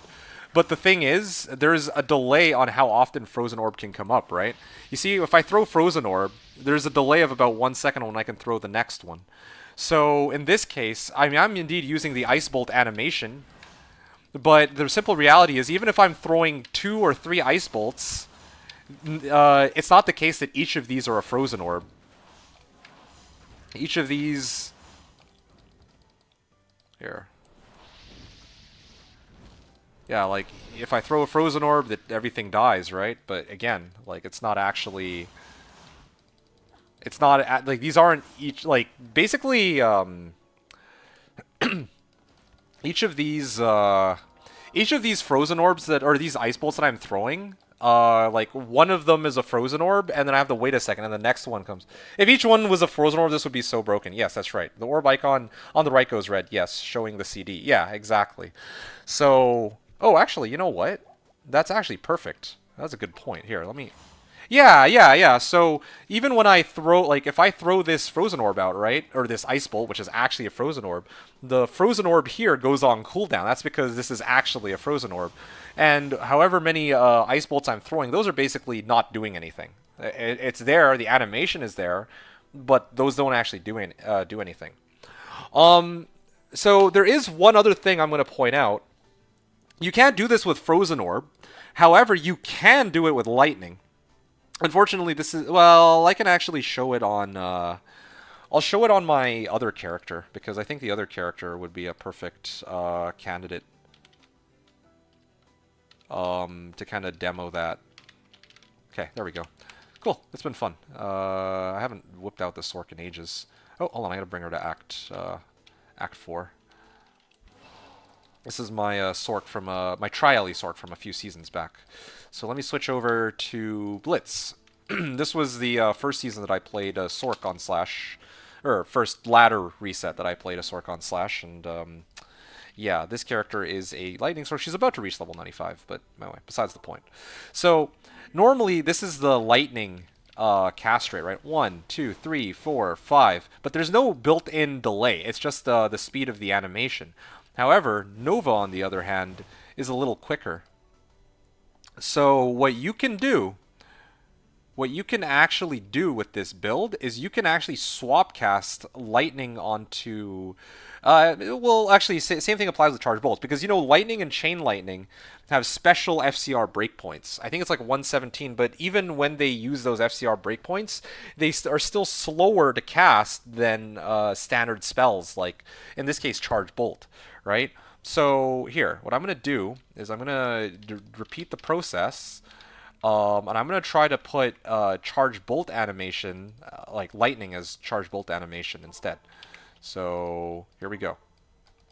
But the thing is, there's a delay on how often Frozen Orb can come up, right? You see, if I throw Frozen Orb, there's a delay of about 1 second when I can throw the next one. So, in this case, I mean, I'm indeed using the Ice Bolt animation, but the simple reality is, even if I'm throwing 2 or 3 Ice Bolts, It's not the case that each of these are a frozen orb. Each of these... Here. Yeah, like, if I throw a frozen orb, that everything dies, right? But again, like, it's not actually... It's not... Like, these aren't each... Like, basically, each of these... Each of these frozen orbs that... Or these ice bolts that I'm throwing... like, one of them is a frozen orb, and then I have to wait a second, and the next one comes. If each one was a frozen orb, this would be so broken. Yes, that's right. The orb icon on the right goes red. Yes, showing the CD. Yeah, exactly. So... Oh, actually, you know what? That's actually perfect. That's a good point. Here, let me... Yeah. So even when I throw, like, if I throw this frozen orb out, right, or this ice bolt, which is actually a frozen orb, the frozen orb here goes on cooldown. That's because this is actually a frozen orb. And however many ice bolts I'm throwing, those are basically not doing anything. It's there, the animation is there, but those don't actually do anything. So there is one other thing I'm going to point out. You can't do this with Frozen Orb. However, you can do it with Lightning. Unfortunately, this is... Well, I can actually show it on... I'll show it on my other character, because I think the other character would be a perfect candidate to kind of demo that. Okay, there we go. Cool, it's been fun. I haven't whipped out this Sork in ages. Oh, hold on, I gotta bring her to Act 4. This is my Sork from my Tri-Ellie Sork from a few seasons back. So let me switch over to Blitz. This was the first season that I played Sork on Slash, or first ladder reset that I played a Sork on Slash, and yeah, this character is a Lightning Sork. She's about to reach level 95, but anyway, besides the point. So normally this is the Lightning cast rate, right? 1, 2, 3, 4, 5, but there's no built-in delay. It's just the speed of the animation. However, Nova, on the other hand, is a little quicker. So what you can actually do with this build is you can actually swap cast Lightning onto... well, actually, same thing applies with Charge Bolts, because, you know, Lightning and Chain Lightning have special FCR breakpoints. I think it's like 117, but even when they use those FCR breakpoints, they are still slower to cast than standard spells, like, in this case, Charge Bolt, right? So here, what I'm going to do is I'm going to repeat the process, and I'm going to try to put Charge Bolt animation, like Lightning as Charge Bolt animation instead. So here we go.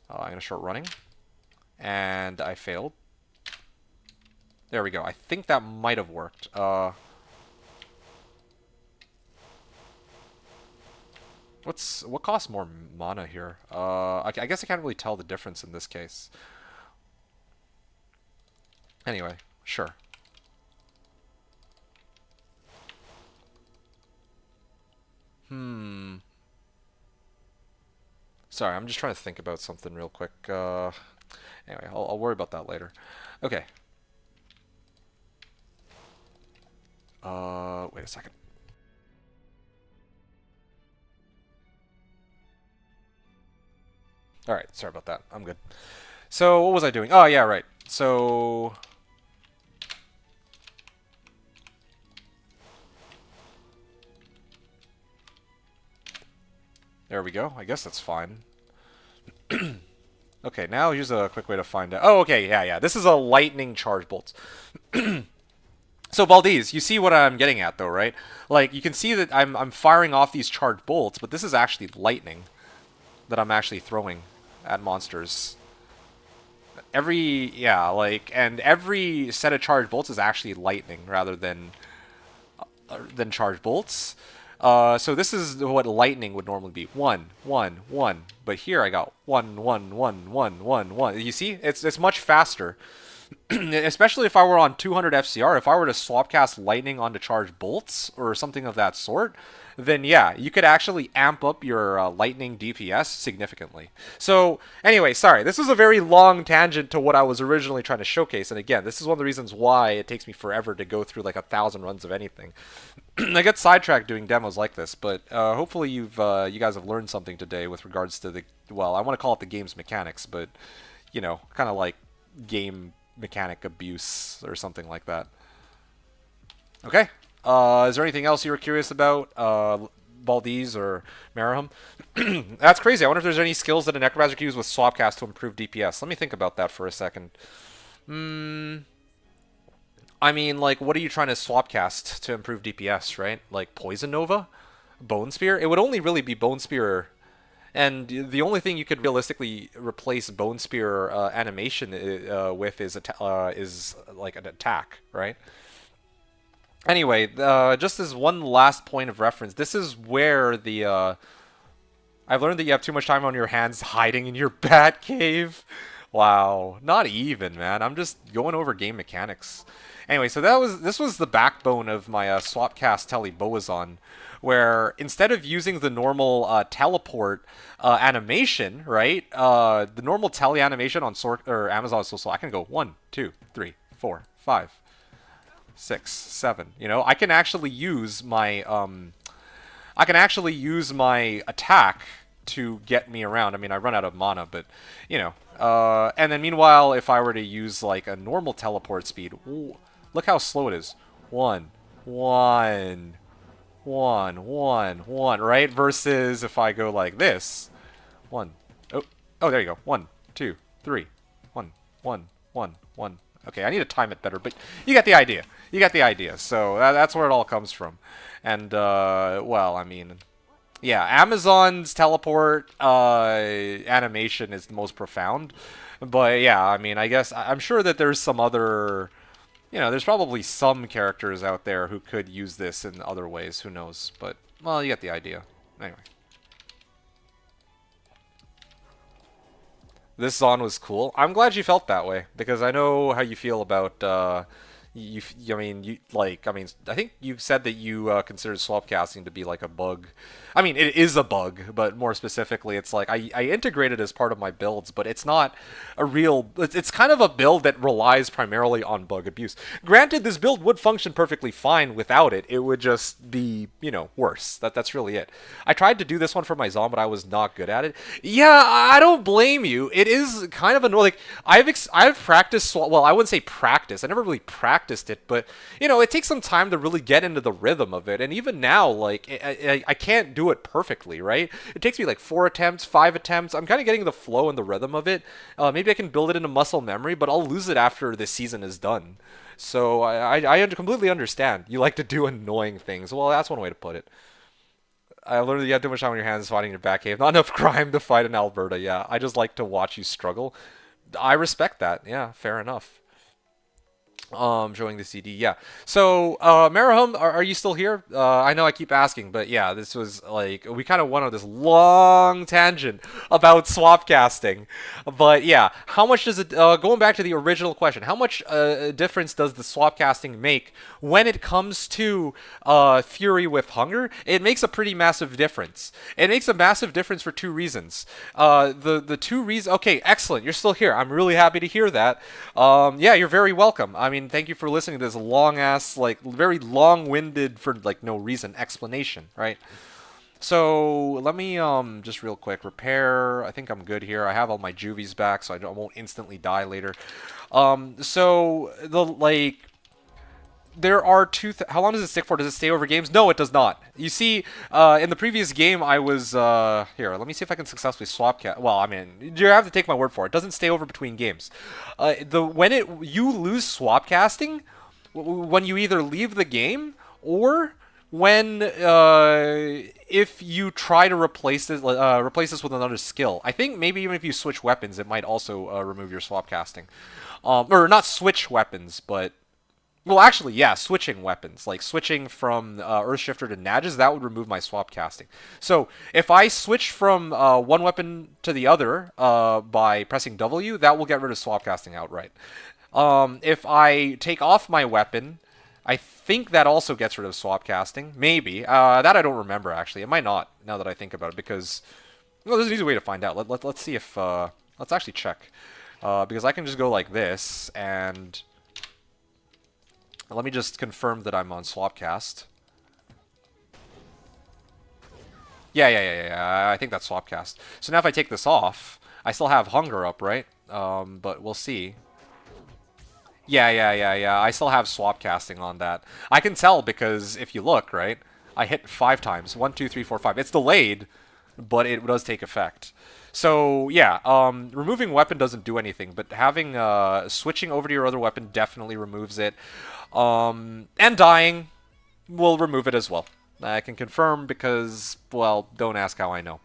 I'm going to start running, and I failed. There we go. I think that might have worked. What costs more mana here? I guess I can't really tell the difference in this case. Anyway, sure. Sorry, I'm just trying to think about something real quick. Anyway, I'll worry about that later. Okay. Wait a second. Alright, sorry about that. I'm good. So, what was I doing? Oh, yeah, right. So... There we go. I guess that's fine. Okay, now here's a quick way to find out. Oh, okay, yeah. This is a Lightning Charge Bolts. So, Baldiz, you see what I'm getting at, though, right? Like, you can see that I'm firing off these charged bolts, but this is actually lightning that I'm actually throwing at monsters. And every set of charged bolts is actually lightning rather than charged bolts. So this is what lightning would normally be. 1, 1, 1. But here I got 1, 1, 1, 1, 1, 1. You see? It's much faster. Especially if I were on 200 FCR, if I were to swap cast lightning onto charged bolts or something of that sort, then yeah, you could actually amp up your lightning DPS significantly. So anyway, sorry, this was a very long tangent to what I was originally trying to showcase, and again, this is one of the reasons why it takes me forever to go through like 1,000 runs of anything. I get sidetracked doing demos like this, but hopefully you guys have learned something today with regards to the, well, I want to call it the game's mechanics, but you know, kind of like game mechanic abuse or something like that. Okay. Is there anything else you were curious about? Baldiz or Maraham? That's crazy. I wonder if there's any skills that a Necromancer can use with Swapcast to improve DPS. Let me think about that for a second. I mean, like, what are you trying to Swapcast to improve DPS, right? Like Poison Nova? Bone Spear? It would only really be Bone Spear. And the only thing you could realistically replace Bone Spear animation with is like an attack, right? Anyway, just as one last point of reference, this is where the I've learned that you have too much time on your hands hiding in your bat cave. Wow, not even, man. I'm just going over game mechanics. Anyway, so this was the backbone of my Swapcast Tele Boazon, where instead of using the normal teleport animation, right? The normal tele animation on Amazon is so slow. I can go 1, 2, 3, 4, 5, 6, 7. You know, I can actually use my attack to get me around. I mean, I run out of mana, but you know. And then meanwhile, if I were to use like a normal teleport speed, ooh, look how slow it is. 1, 1, 1, 1, 1, right? Versus if I go like this, 1. Oh, there you go. 1, 2, 3, 1, 1, 1, 1. Okay, I need to time it better, but you get the idea. You get the idea. So that's where it all comes from. And well, I mean, yeah, Amazon's teleport animation is the most profound. But yeah, I mean, I guess I'm sure that there's some other, you know, there's probably some characters out there who could use this in other ways. Who knows? But well, you get the idea. Anyway. This Zon was cool. I'm glad you felt that way because I know how you feel about I mean, I think you said that you considered swap casting to be like a bug. I mean, it is a bug, but more specifically, it's like I integrate it as part of my builds, but it's not a real. It's kind of a build that relies primarily on bug abuse. Granted, this build would function perfectly fine without it. It would just be, you know, worse. That's really it. I tried to do this one for my Zom, but I was not good at it. Yeah, I don't blame you. It is kind of annoying. Like I've practiced. Well, I wouldn't say practice. I never really practiced it, but you know, it takes some time to really get into the rhythm of it. And even now, like I can't do it perfectly, right? It takes me like 4 attempts, 5 attempts. I'm kind of getting the flow and the rhythm of it. Maybe I can build it into muscle memory, but I'll lose it after this season is done. So I completely understand. You like to do annoying things. Well, that's one way to put it. I learned that you have too much time on your hands fighting your back cave. Not enough crime to fight in Alberta. Yeah, I just like to watch you struggle. I respect that. Yeah, fair enough. Showing the CD, yeah. So, Marahum, are you still here? I know I keep asking, but yeah, this was like we kind of went on this long tangent about swap casting. But yeah, how much does it? Going back to the original question, how much difference does the swap casting make when it comes to Fury with Hunger? It makes a pretty massive difference. It makes a massive difference for 2 reasons. The 2 reasons. Okay, excellent. You're still here. I'm really happy to hear that. Yeah, you're very welcome. I mean, thank you for listening to this long ass, like, very long-winded for like no reason explanation, right? So let me just real quick repair. I think I'm good here. I have all my juvies back, so I won't instantly die later. So the like. There are how long does it stick for? Does it stay over games? No, it does not. You see, in the previous game, I was here. Let me see if I can successfully swap cat. Well, I mean, you have to take my word for it. It doesn't stay over between games. You lose swap casting when you either leave the game or when if you try to replace this with another skill. I think maybe even if you switch weapons, it might also remove your swap casting, or not switch weapons, but. Well, actually, yeah, switching weapons. Like, switching from Earthshifter to Nages, that would remove my swap casting. So, if I switch from one weapon to the other by pressing W, that will get rid of swap casting outright. If I take off my weapon, I think that also gets rid of swap casting. Maybe. That I don't remember, actually. It might not, now that I think about it, because... Well, there's an easy way to find out. Let's see if... let's actually check. Because I can just go like this, and... Let me just confirm that I'm on Swapcast. Yeah. I think that's Swapcast. So now if I take this off, I still have Hunger up, right? But we'll see. Yeah. I still have swap casting on that. I can tell because if you look, right, I hit 5 times. 1, 2, 3, 4, 5. It's delayed, but it does take effect. So yeah, removing weapon doesn't do anything, but having switching over to your other weapon definitely removes it. And dying will remove it as well. I can confirm because, well, don't ask how I know.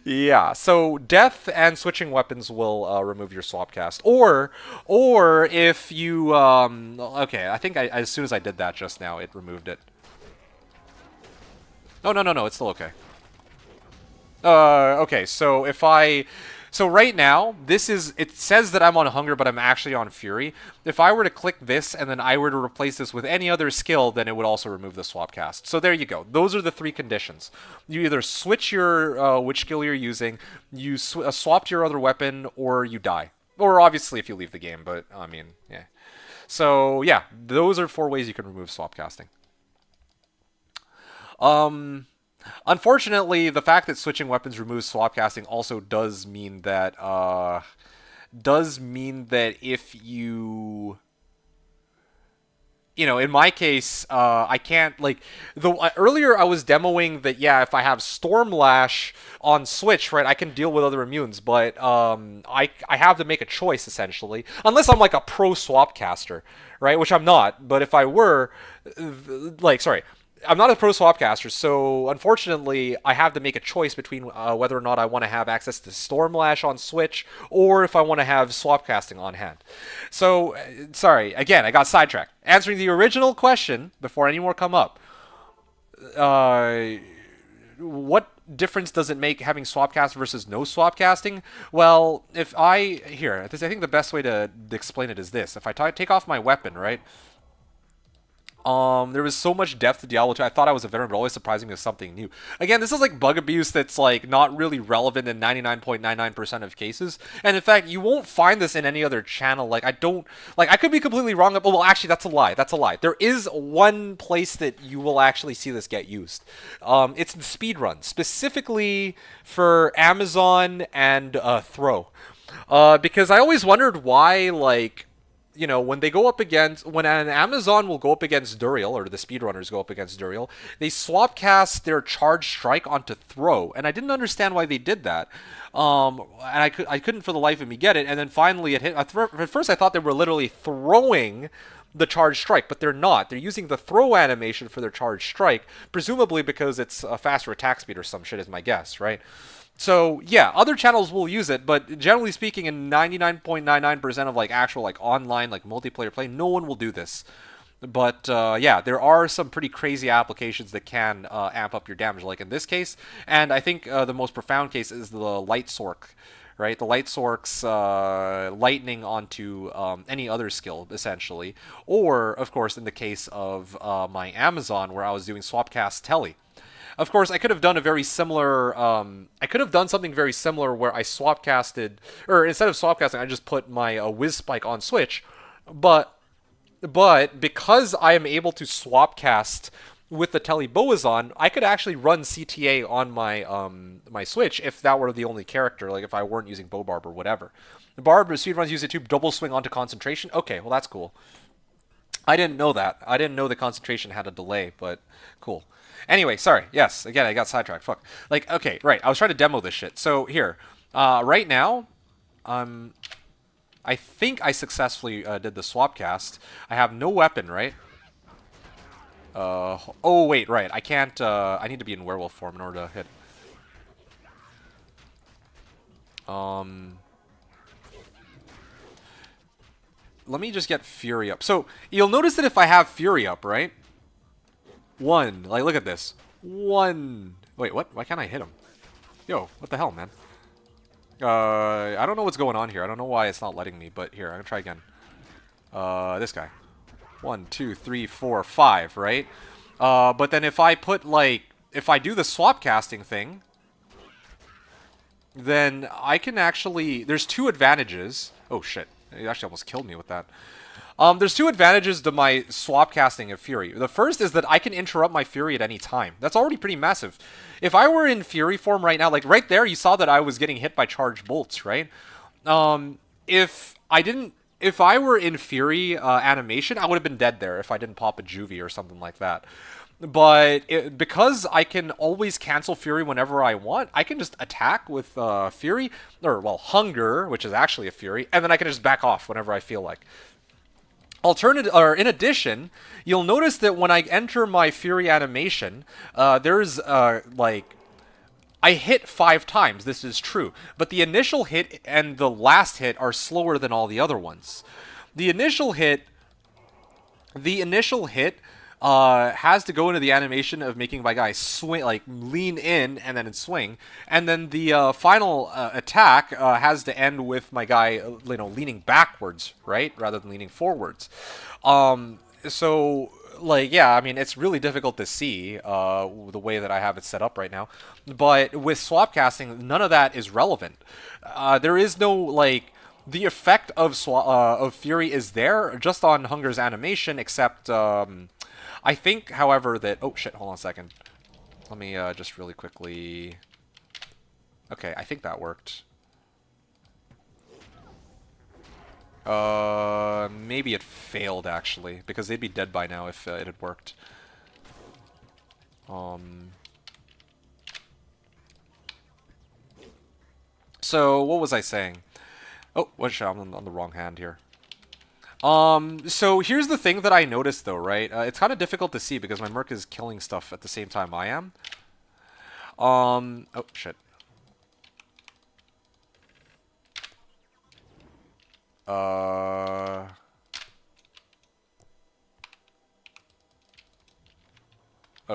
Yeah, so death and switching weapons will remove your swap cast, or if you okay, I think as soon as I did that just now, it removed it. Oh no, it's still okay. Okay, so if I, so right now, this is, it says that I'm on Hunger, but I'm actually on Fury. If I were to click this and then I were to replace this with any other skill, then it would also remove the swap cast. So there you go. Those are the 3 conditions. You either switch your, which skill you're using, you swap to your other weapon, or you die. Or obviously if you leave the game, but I mean, yeah. So yeah, those are 4 ways you can remove swap casting. Um, Unfortunately, the fact that switching weapons removes swap casting also does mean that if you, in my case, I can't, like, earlier I was demoing that, yeah, if I have Stormlash on Switch, right, I can deal with other immunes, but I have to make a choice essentially, unless I'm like a pro swap caster, right, which I'm not. But if I were, like, sorry, I'm not a pro swapcaster, so unfortunately, I have to make a choice between whether or not I want to have access to Stormlash on Switch or if I want to have swapcasting on hand. So, sorry, again, I got sidetracked. Answering the original question before any more come up. Uh, what difference does it make having swapcast versus no swapcasting? Well, if I here, I think the best way to explain it is this: if I take off my weapon, right? There was so much depth to Diablo 2. I thought I was a veteran, but always surprising me with something new. Again, this is like bug abuse that's like not really relevant in 99.99% of cases. And in fact, you won't find this in any other channel. Like, I could be completely wrong. Well, actually, that's a lie. That's a lie. There is one place that you will actually see this get used. It's in speedruns, specifically for Amazon and Throw. Because I always wondered why, like, when they go up against, when an Amazon will go up against Duriel, or the speedrunners go up against Duriel, they swap cast their charge strike onto throw, and I didn't understand why they did that. And I couldn't for the life of me get it. And then finally it hit. At first I thought they were literally throwing the charge strike, but they're not. They're using the throw animation for their charge strike, presumably because it's a faster attack speed or some shit, is my guess, right? So yeah, other channels will use it, but generally speaking, in 99.99% of like actual like online like multiplayer play, no one will do this. But yeah, there are some pretty crazy applications that can amp up your damage, like in this case. And I think the most profound case is the Light Sork, right? The Light Sork's lightning onto any other skill, essentially. Or, of course, in the case of my Amazon, where I was doing Swapcast Telly. Of course, I could have done a very similar. I could have done something very similar where I swapcasted, or instead of swapcasting, I just put my Whiz Spike on Switch. But because I am able to swapcast with the Telly Boazon, I could actually run CTA on my my Switch if that were the only character. Like if I weren't using Bobarb or whatever. The Barb speedruns use it to double swing onto concentration. Okay, well that's cool. I didn't know that. I didn't know the concentration had a delay, but cool. Anyway, sorry. Yes, again, I got sidetracked. Fuck. Like, okay, right. I was trying to demo this shit. So here, right now, I think I successfully did the swap cast. I have no weapon, right? Oh wait, right. I can't. I need to be in werewolf form in order to hit. Let me just get Fury up. So you'll notice that if I have Fury up, right? One. Like, look at this. One. Wait, what? Why can't I hit him? Yo, what the hell, man? I don't know what's going on here. I don't know why it's not letting me, but here, I'm gonna try again. This guy. 1, 2, 3, 4, 5, right? But then if I put, like, if I do the swap casting thing, then I can actually, there's 2 advantages. Oh, shit. It actually almost killed me with that. There's 2 advantages to my swap casting of Fury. The first is that I can interrupt my Fury at any time. That's already pretty massive. If I were in Fury form right now, like right there, you saw that I was getting hit by charged bolts, right? if I didn't, if I were in Fury animation, I would have been dead there if I didn't pop a Juvie or something like that. But because I can always cancel Fury whenever I want, I can just attack with Fury, or well, Hunger, which is actually a Fury, and then I can just back off whenever I feel like. Alternative, or in addition, you'll notice that when I enter my Fury animation, there's like I hit 5 times. This is true, but the initial hit and the last hit are slower than all the other ones. The initial hit has to go into the animation of making my guy swing, like lean in and then swing, and then the final attack has to end with my guy, leaning backwards, right, rather than leaning forwards. So like yeah, I mean it's really difficult to see the way that I have it set up right now, but with swap casting, none of that is relevant. There is no like the effect of Fury is there just on Hunger's animation, except I think, however, that oh shit, hold on a second. Let me just really quickly. Okay, I think that worked. Maybe it failed actually, because they'd be dead by now if it had worked. So what was I saying? Oh, what shit? I'm on the wrong hand here. So here's the thing that I noticed though, right? It's kind of difficult to see because my Merc is killing stuff at the same time I am. Oh shit. Oh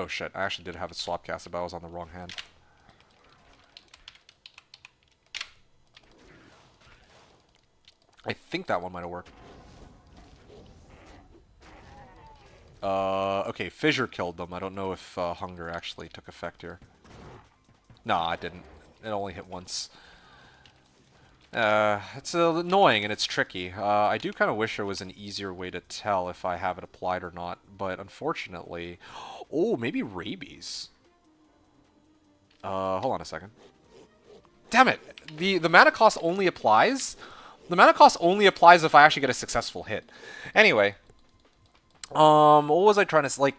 shit, I actually did have a swap cast, but I was on the wrong hand. I think that one might have worked. Okay, Fissure killed them. I don't know if Hunger actually took effect here. No, it didn't. It only hit once. It's annoying and it's tricky. I do kind of wish there was an easier way to tell if I have it applied or not, but unfortunately... Oh, maybe Rabies. Hold on a second. Damn it! The mana cost only applies... The mana cost only applies if I actually get a successful hit. Anyway. What was I trying to... Like...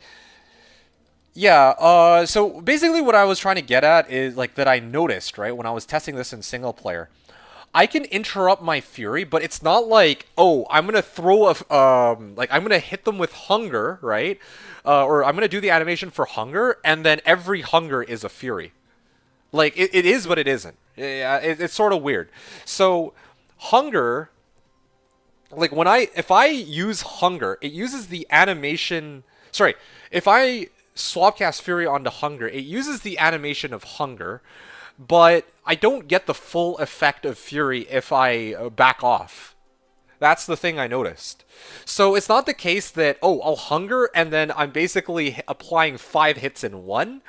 Yeah, so basically what I was trying to get at is, like, that I noticed, right, when I was testing this in single player. I can interrupt my Fury, but it's not like, oh, I'm gonna throw a, like, I'm gonna hit them with Hunger, right? Or I'm gonna do the animation for Hunger, and then every Hunger is a Fury. Like, it is, but it isn't. It's sort of weird. So, Hunger, like, if I use Hunger, it uses the animation, sorry, if I swapcast Fury onto Hunger, it uses the animation of Hunger, but I don't get the full effect of Fury if I back off. That's the thing I noticed. So it's not the case that, oh, I'll Hunger and then I'm basically applying 5 hits in one.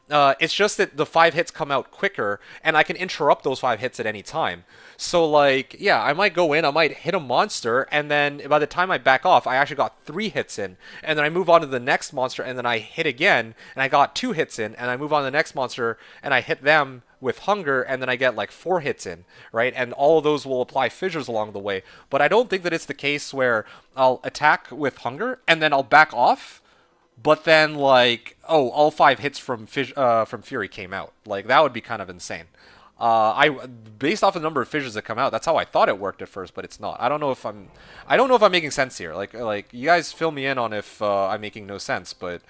It's just that the 5 hits come out quicker, and I can interrupt those 5 hits at any time. So, like, yeah, I might go in, I might hit a monster, and then by the time I back off, I actually got 3 hits in. And then I move on to the next monster, and then I hit again, and I got 2 hits in, and I move on to the next monster, and I hit them with Hunger, and then I get like 4 hits in, right? And all of those will apply fissures along the way. But I don't think that it's the case where I'll attack with Hunger, and then I'll back off, but then, like, oh, all 5 hits from Fury came out. Like, that would be kind of insane. Based off the number of fissures that come out, that's how I thought it worked at first, but it's not. I don't know if I'm making sense here. Like you guys fill me in on if I'm making no sense, but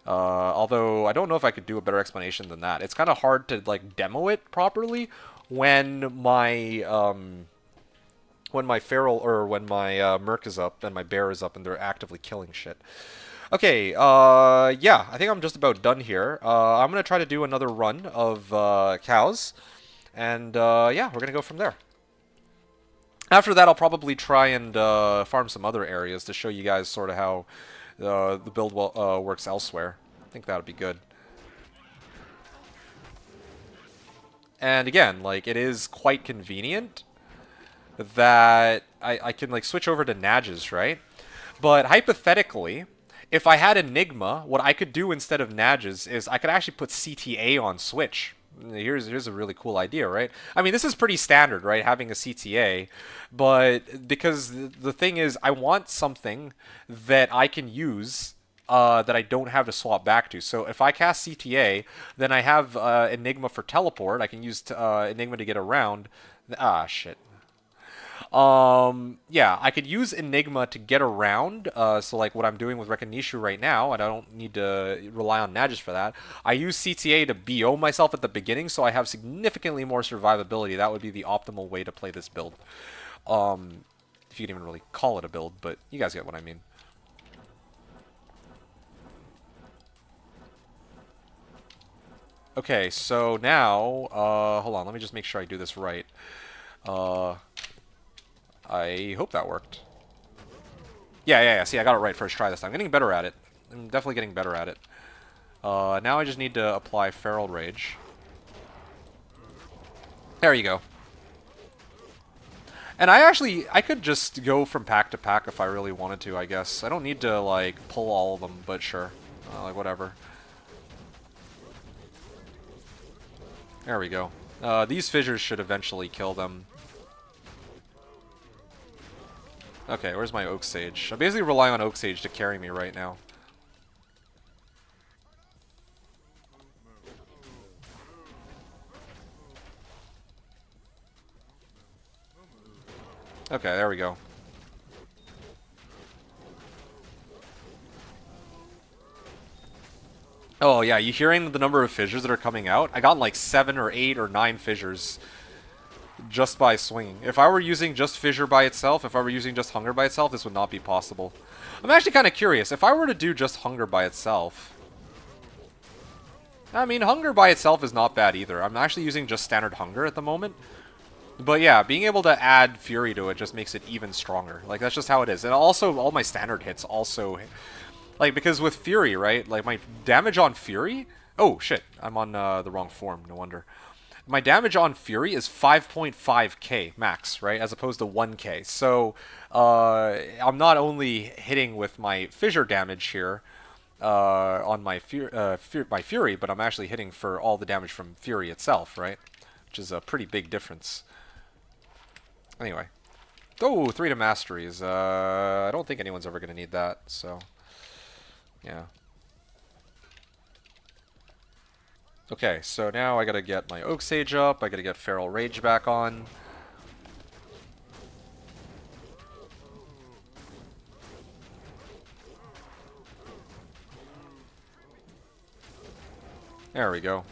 although I don't know if I could do a better explanation than that. It's kind of hard to like demo it properly when my feral or when my merc is up and my bear is up and they're actively killing shit. Okay, yeah, I think I'm just about done here. I'm going to try to do another run of cows, and yeah, we're going to go from there. After that, I'll probably try and farm some other areas to show you guys sort of how the build works elsewhere. I think that would be good. And again, like, it is quite convenient that I can, like, switch over to Nadges, right? But hypothetically, if I had Enigma, what I could do instead of Nadges is I could actually put CTA on Switch, here's a really cool idea, right? I mean, this is pretty standard, right? Having a CTA, but because the thing is, I want something that I can use that I don't have to swap back to. So if I cast CTA, then I have Enigma for teleport. I can use Enigma to get around. Ah, shit. Yeah, I could use Enigma to get around. So like what I'm doing with Rekinishu right now, and I don't need to rely on Nagish for that. I use CTA to BO myself at the beginning, so I have significantly more survivability. That would be the optimal way to play this build. If you can even really call it a build, but you guys get what I mean. Okay, so now, hold on, let me just make sure I do this right. Uh, I hope that worked. Yeah. See, I got it right first try this time. I'm getting better at it. I'm definitely getting better at it. Now I just need to apply Feral Rage. There you go. And I could just go from pack to pack if I really wanted to, I guess. I don't need to, like, pull all of them, but sure. Like, whatever. There we go. These fissures should eventually kill them. Okay, where's my Oak Sage? I'm basically relying on Oak Sage to carry me right now. Okay, there we go. Oh yeah, you hearing the number of fissures that are coming out? I got like 7 or 8 or 9 fissures just by swinging. If I were using just fissure by itself, if I were using just hunger by itself, this would not be possible. I'm actually kind of curious. If I were to do just hunger by itself... I mean, hunger by itself is not bad either. I'm actually using just standard hunger at the moment. But yeah, being able to add Fury to it just makes it even stronger. Like, that's just how it is. And also, all my standard hits also... Like, because with Fury, right? Like, my damage on Fury... Oh, shit. I'm on the wrong form. No wonder. My damage on Fury is 5.5k max, right? As opposed to 1k. So, I'm not only hitting with my fissure damage here on my Fury, but I'm actually hitting for all the damage from Fury itself, right? Which is a pretty big difference. Anyway. Oh, 3 to Masteries. I don't think anyone's ever going to need that, so... Yeah. Okay, so now I gotta get my Oak Sage up, I gotta get Feral Rage back on. There we go.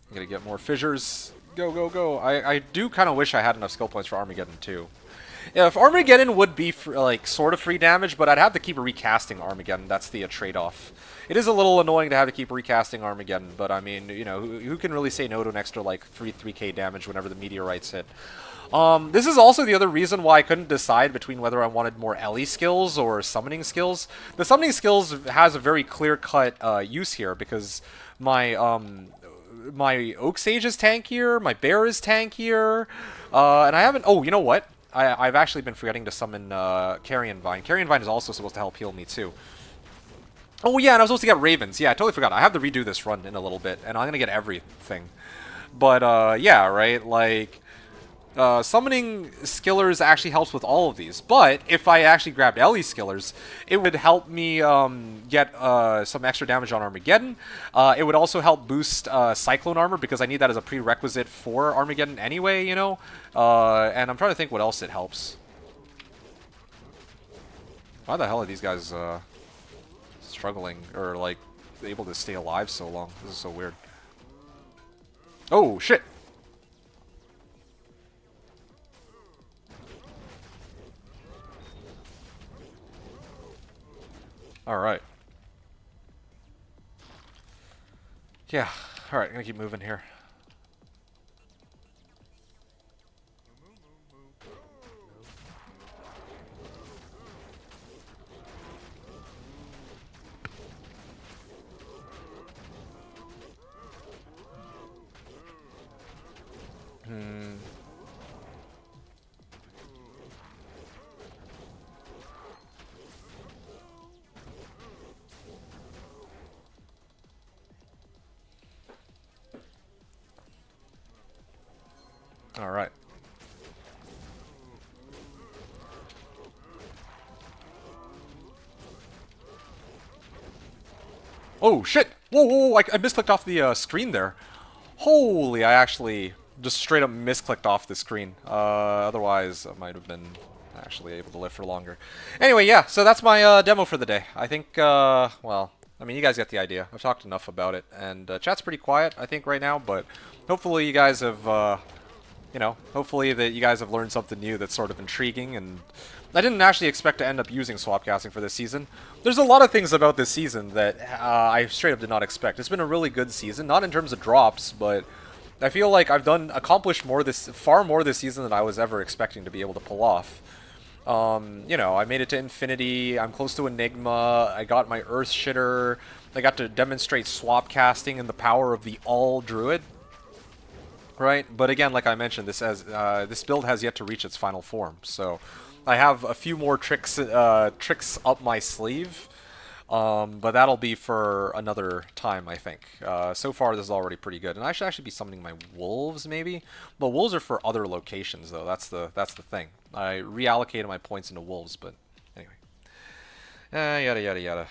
I gotta get more fissures. Go, go, go. I do kind of wish I had enough skill points for Armageddon too. Yeah, if Armageddon would be like sort of free damage, but I'd have to keep recasting Armageddon. That's the trade-off. It is a little annoying to have to keep recasting Armageddon, but I mean, you know, who can really say no to an extra like 3k damage whenever the meteorites hit? This is also the other reason why I couldn't decide between whether I wanted more Ellie skills or summoning skills. The summoning skills has a very clear-cut use here because my my Oak Sage is tankier, my Bear is tankier, and I haven't... Oh, you know what? I've actually been forgetting to summon Carrion Vine. Carrion Vine is also supposed to help heal me too. Oh yeah, and I was supposed to get Ravens. Yeah, I totally forgot. I have to redo this run in a little bit, and I'm gonna get everything. But yeah, right, like... summoning Skillers actually helps with all of these, but if I actually grabbed Ellie Skillers, it would help me get some extra damage on Armageddon. It would also help boost Cyclone Armor, because I need that as a prerequisite for Armageddon anyway, you know? And I'm trying to think what else it helps. Why the hell are these guys struggling, or like, able to stay alive so long? This is so weird. Oh, shit! Alright. Yeah, alright, I'm gonna keep moving here. All right. Oh shit! Whoa, whoa, whoa. I misclicked off the screen there. Holy, I actually just straight up misclicked off the screen. Otherwise, I might have been actually able to live for longer. Anyway, yeah, so that's my demo for the day. I think, well, I mean, you guys get the idea. I've talked enough about it, and chat's pretty quiet, I think, right now, but hopefully you guys have, you know, hopefully that you guys have learned something new that's sort of intriguing, and I didn't actually expect to end up using swapcasting for this season. There's a lot of things about this season that I straight up did not expect. It's been a really good season, not in terms of drops, but I feel like I've accomplished far more this season than I was ever expecting to be able to pull off. You know, I made it to Infinity, I'm close to Enigma, I got my Earthshifter, I got to demonstrate swapcasting and the power of the all Druid. Right, but again, like I mentioned, this build has yet to reach its final form, so I have a few more tricks up my sleeve, but that'll be for another time, I think. So far, this is already pretty good, and I should actually be summoning my wolves, maybe. But wolves are for other locations, though. That's the thing. I reallocated my points into wolves, but anyway, yada yada yada.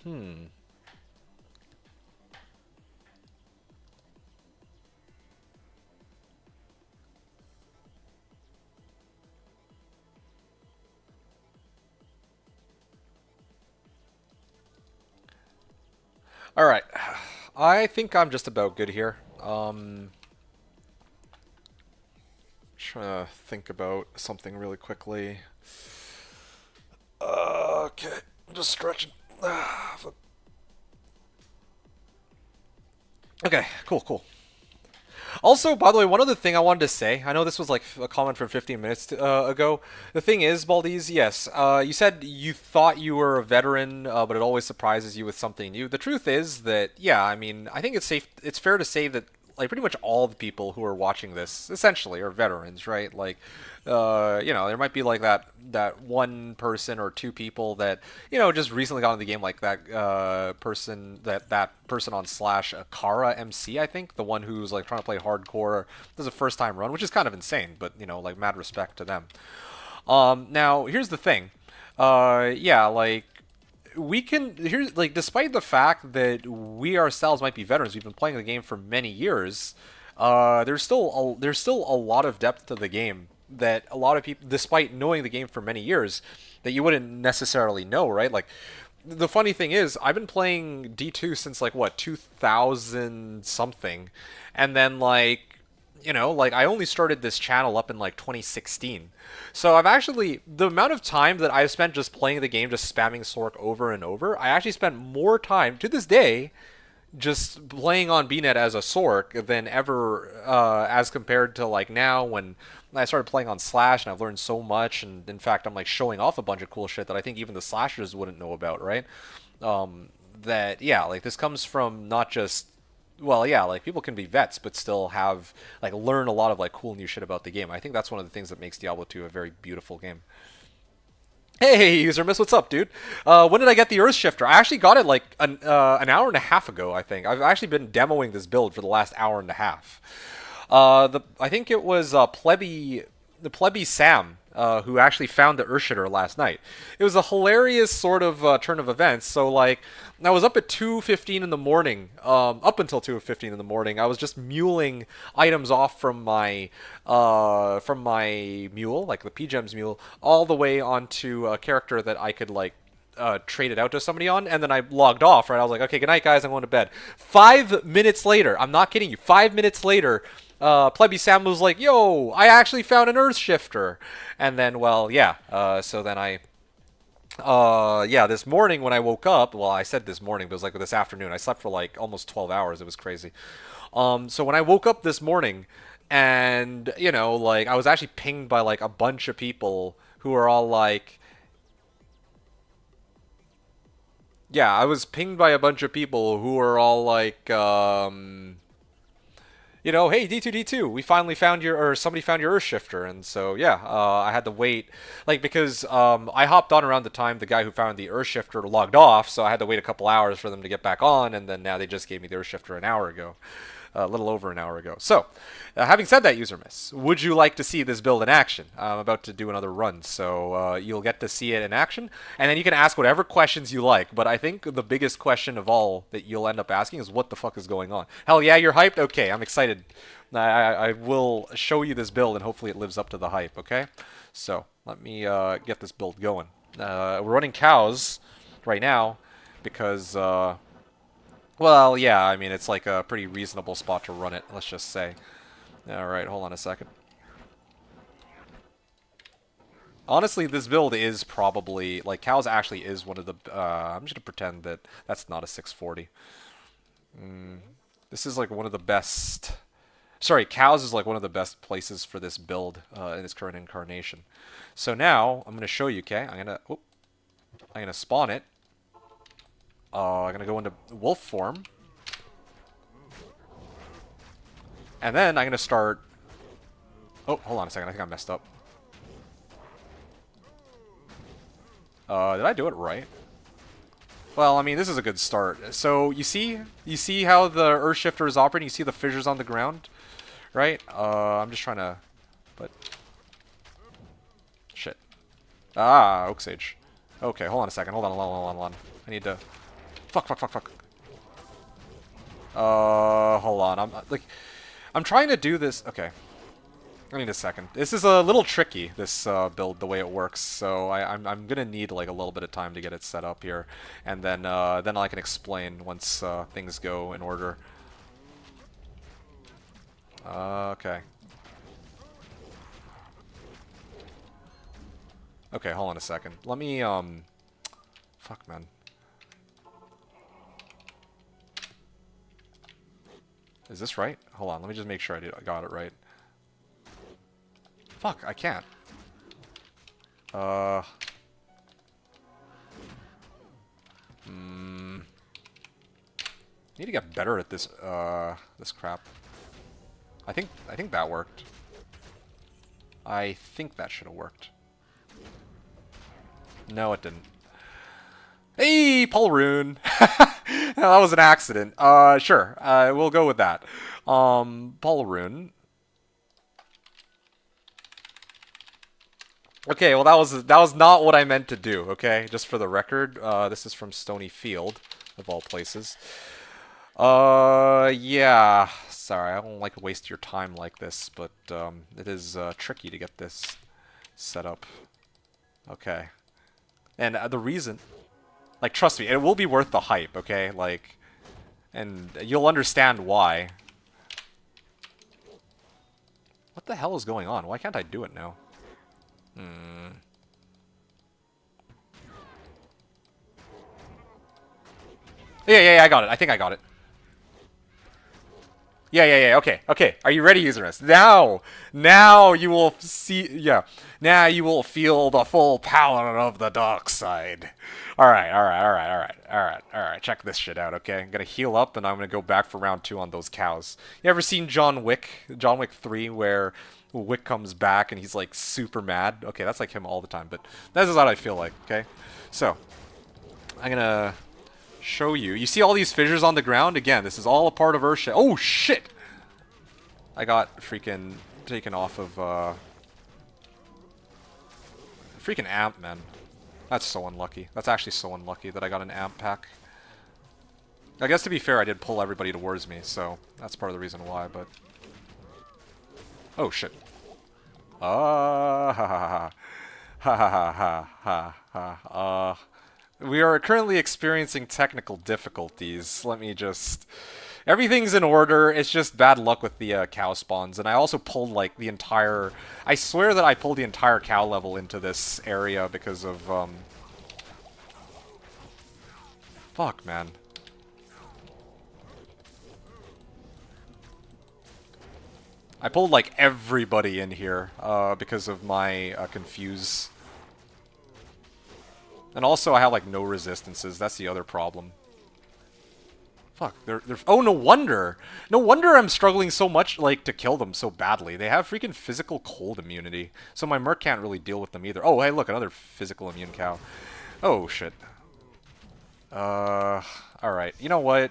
Hmm. All right, I think I'm just about good here. Trying to think about something really quickly. Okay, just stretching. Okay, cool, cool. Also, by the way, one other thing I wanted to say. I know this was like a comment from 15 minutes ago. The thing is, Baldies, yes, you said you thought you were a veteran, but it always surprises you with something new. The truth is that, yeah, I mean, I think it's fair to say that like pretty much all the people who are watching this essentially are veterans, right? Like, you know, there might be like that one person or two people that just recently got into the game, like that person on Slash Kara MC, I think, the one who's like trying to play hardcore. This is a first time run, which is kind of insane, but like mad respect to them. Now here's the thing, yeah, like here's like despite the fact that we ourselves might be veterans, we've been playing the game for many years. There's still a lot of depth to the game that a lot of people, despite knowing the game for many years, that you wouldn't necessarily know, right? Like the funny thing is, I've been playing D2 since like what 2000 something, and then like I only started this channel up in like 2016. So I've actually, the amount of time that I've spent just playing the game, just spamming Sork over and over, I actually spent more time to this day just playing on BNet as a Sork than ever, as compared to like now when I started playing on Slash and I've learned so much, and in fact I'm like showing off a bunch of cool shit that I think even the Slashers wouldn't know about, right? That yeah, like this comes from not just, well, yeah, like people can be vets but still have like learn a lot of like cool new shit about the game. I think that's one of the things that makes Diablo 2 a very beautiful game. Hey, user miss, what's up, dude? When did I get the Earthshifter? I actually got it like an hour and a half ago, I think. I've actually been demoing this build for the last hour and a half. I think it was the plebby Sam, who actually found the Earthshifter last night. It was a hilarious sort of turn of events. So like, I was up at 2:15 in the morning, up until 2:15 in the morning. I was just muling items off from my mule, like the PGEM's mule, all the way onto a character that I could like trade it out to somebody on, and then I logged off, right? I was like, okay, good night, guys, I'm going to bed. 5 minutes later, I'm not kidding you, 5 minutes later, Plebby Sam was like, yo, I actually found an Earthshifter. And then, well, yeah, so then yeah, this morning when I woke up, well, I said this morning, but it was like this afternoon. I slept for like almost 12 hours. It was crazy. So when I woke up this morning, and, like, I was actually pinged by like a bunch of people who are all like, yeah, I was pinged by a bunch of people who are all like, you know, hey, D2, we finally found your, or somebody found your Earthshifter. And so, yeah, I had to wait, like, because I hopped on around the time the guy who found the Earthshifter logged off, so I had to wait a couple hours for them to get back on, and then now they just gave me the Earthshifter an hour ago. A little over an hour ago. So, having said that, user miss, would you like to see this build in action? I'm about to do another run, so you'll get to see it in action, and then you can ask whatever questions you like. But I think the biggest question of all that you'll end up asking is, what the fuck is going on? Hell yeah, you're hyped? Okay, I'm excited. I will show you this build, and hopefully it lives up to the hype, okay? So, let me get this build going. We're running cows right now because... well, yeah, I mean, it's like a pretty reasonable spot to run it, let's just say. Alright, hold on a second. Honestly, this build is probably, like, cows actually is one of the, I'm just gonna pretend that that's not a 640. This is like one of the best, sorry, cows is like one of the best places for this build in its current incarnation. So now, I'm gonna show you, okay? I'm gonna spawn it. I'm gonna go into wolf form. And then I'm gonna start... Oh, hold on a second, I think I messed up. Did I do it right? Well, I mean, this is a good start. So, you see how the Earthshifter is operating? You see the fissures on the ground? Right? I'm just trying to... But... Shit. Ah, Oak Sage. Okay, hold on a second. Hold on. I need to... Fuck. Hold on. I'm trying to do this... Okay. I need a second. This is a little tricky, this build, the way it works. So I'm gonna need like a little bit of time to get it set up here, and then I can explain once things go in order. Okay. Okay, hold on a second. Let me fuck, man. Is this right? Hold on, let me just make sure I got it right. Fuck, I can't. Need to get better at this this crap. I think that worked. I think that should have worked. No, it didn't. Hey, Paul Rune. That was an accident. Sure. We'll go with that. Paul Rune. Okay, well that was not what I meant to do, okay? Just for the record, this is from Stony Field, of all places. Yeah. Sorry, I don't like to waste your time like this, but it is tricky to get this set up. Okay. And the reason, like, trust me, it will be worth the hype, okay? Like, and you'll understand why. What the hell is going on? Why can't I do it now? Yeah, I got it. I think I got it. Yeah. Okay. Are you ready, users? Now you will see. Yeah. Now you will feel the full power of the dark side. All right. Check this shit out. Okay, I'm gonna heal up, and I'm gonna go back for round 2 on those cows. You ever seen John Wick 3, where Wick comes back and he's like super mad? Okay, that's like him all the time. But this is what I feel like. Okay, so I'm gonna show you. You see all these fissures on the ground? Again, this is all a part of Earthshifter. Oh, shit! I got freaking taken off of, freaking amp, man. That's so unlucky. That's actually so unlucky that I got an amp pack. I guess to be fair, I did pull everybody towards me, so that's part of the reason why, but... Oh, shit. We are currently experiencing technical difficulties. Let me just... Everything's in order, it's just bad luck with the cow spawns, and I also pulled, like, the entire... I swear that I pulled the entire cow level into this area because of, Fuck, man. I pulled, like, everybody in here, because of my, confuse. And also, I have, like, no resistances. That's the other problem. Fuck, they're oh, no wonder. No wonder I'm struggling so much, like, to kill them so badly. They have freaking physical cold immunity, so my merc can't really deal with them either. Oh, hey, look, another physical immune cow. Oh, shit. Alright, you know what?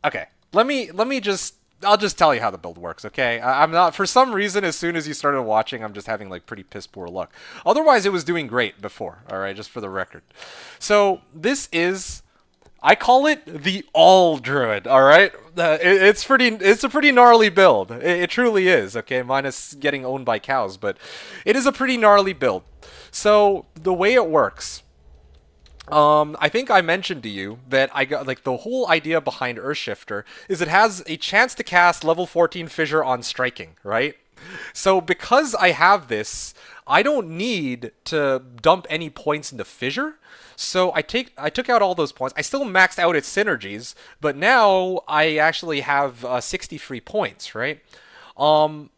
Okay, I'll just tell you how the build works, okay? I'm not, for some reason, as soon as you started watching, I'm just having, like, pretty piss poor luck. Otherwise, it was doing great before, alright, just for the record. So, this is... I call it the all druid. All right, it's a pretty gnarly build. It truly is. Okay, minus getting owned by cows, but it is a pretty gnarly build. So the way it works, I think I mentioned to you that I got like the whole idea behind Earthshifter is it has a chance to cast level 14 Fissure on striking, right? So because I have this, I don't need to dump any points into Fissure. So I took out all those points. I still maxed out its synergies, but now I actually have 60 free points, right? I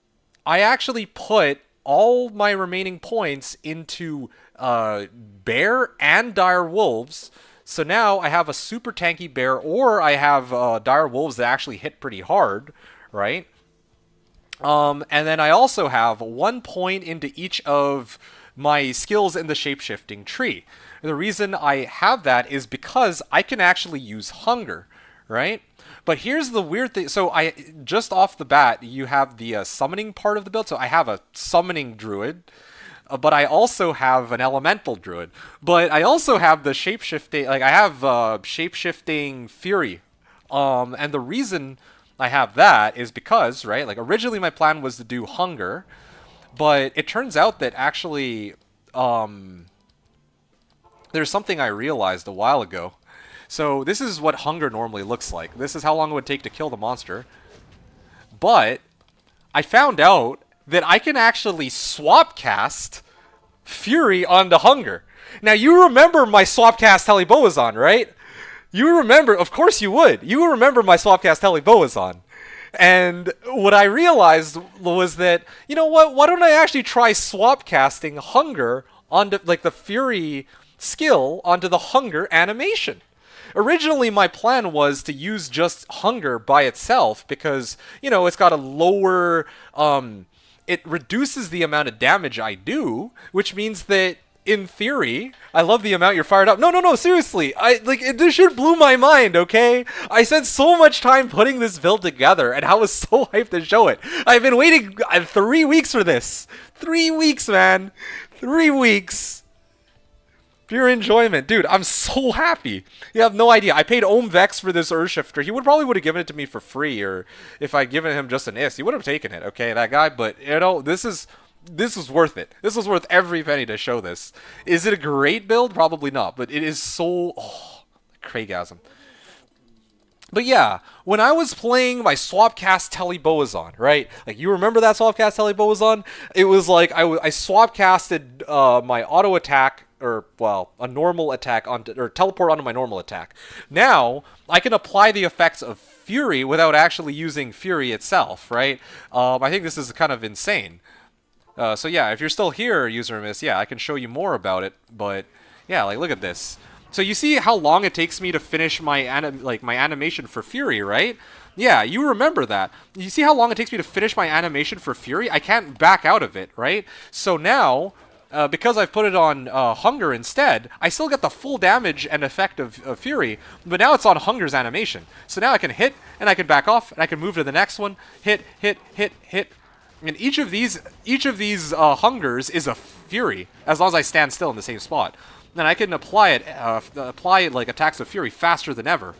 actually put all my remaining points into Bear and Dire Wolves. So now I have a super tanky Bear, or I have Dire Wolves that actually hit pretty hard, right? And then I also have 1 point into each of my skills in the shapeshifting tree. The reason I have that is because I can actually use hunger, right? But here's the weird thing. So I just off the bat, you have the summoning part of the build. So I have a summoning druid, but I also have an elemental druid. But I also have the shapeshifting, like I have shapeshifting fury. And the reason I have that is because, right, like originally my plan was to do hunger, but it turns out that actually there's something I realized a while ago. So this is what hunger normally looks like. This is how long it would take to kill the monster. But I found out that I can actually swap cast Fury onto Hunger. Now you remember my swap cast Heliboazon, right? You remember, of course you would. You remember my swap cast Heliboazon. And what I realized was that, you know what, why don't I actually try swap casting Hunger onto, like, the Fury skill onto the Hunger animation. Originally, my plan was to use just Hunger by itself because, you know, it's got a lower, it reduces the amount of damage I do, which means that, in theory, I love the amount you're fired up. No, seriously. This shit blew my mind, okay? I spent so much time putting this build together, and I was so hyped to show it. I've been waiting 3 weeks for this. 3 weeks, man. 3 weeks. Pure enjoyment. Dude, I'm so happy. You have no idea. I paid Vex for this Earthshifter. He probably would have given it to me for free, or if I'd given him just an IS, he would have taken it, okay, that guy. But, you know, this was worth it. This was worth every penny to show this. Is it a great build? Probably not, but it is so... Oh, Craigasm. But yeah, when I was playing my Swapcast Heliboazon, right? Like, you remember that Swapcast Heliboazon? It was like, I Swapcasted my auto attack, or, well, a normal attack, or teleport onto my normal attack. Now, I can apply the effects of Fury without actually using Fury itself, right? I think this is kind of insane. So yeah, if you're still here, user miss, yeah, I can show you more about it, but yeah, like, look at this. So you see how long it takes me to finish my animation for Fury, right? Yeah, you remember that. You see how long it takes me to finish my animation for Fury? I can't back out of it, right? So now, because I've put it on Hunger instead, I still get the full damage and effect of Fury, but now it's on Hunger's animation. So now I can hit, and I can back off, and I can move to the next one, hit, hit, hit, hit. And each of these Hungers is a Fury, as long as I stand still in the same spot. Then I can apply like attacks of Fury faster than ever.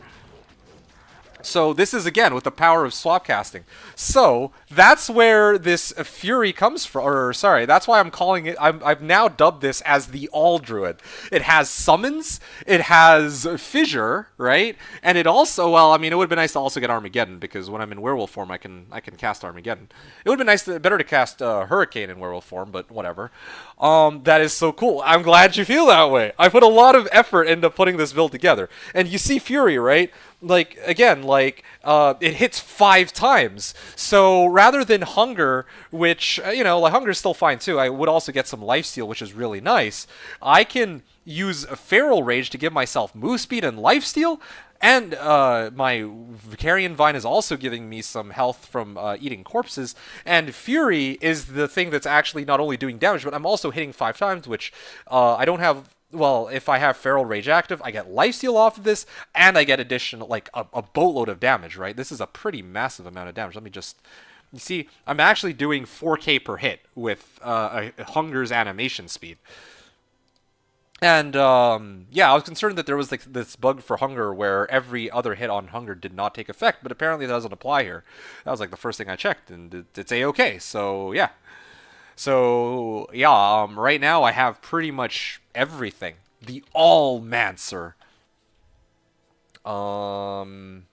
So this is, again, with the power of swap casting. So that's where this Fury comes from, or sorry, that's why I'm calling it, I've now dubbed this as the All Druid. It has summons, it has Fissure, right? And it also, well, I mean, it would have been nice to also get Armageddon, because when I'm in werewolf form, I can cast Armageddon. It would have been better to cast Hurricane in werewolf form, but whatever. That is so cool. I'm glad you feel that way. I put a lot of effort into putting this build together. And you see Fury, right? Like, again, like, it hits 5 times. So rather than Hunger, which, you know, like, Hunger's still fine too, I would also get some lifesteal, which is really nice. I can use a Feral Rage to give myself move speed and lifesteal, And my Vicarian Vine is also giving me some health from eating corpses. And Fury is the thing that's actually not only doing damage, but I'm also hitting 5 times, which I don't have. Well, if I have Feral Rage active, I get lifesteal off of this, and I get additional, like, a boatload of damage, right? This is a pretty massive amount of damage. Let me just. You see, I'm actually doing 4k per hit with a Hunger's animation speed. And yeah, I was concerned that there was like this bug for Hunger where every other hit on Hunger did not take effect, but apparently that doesn't apply here. That was like the first thing I checked, and it's a-okay. So yeah, right now I have pretty much everything. The All-Mancer. Um,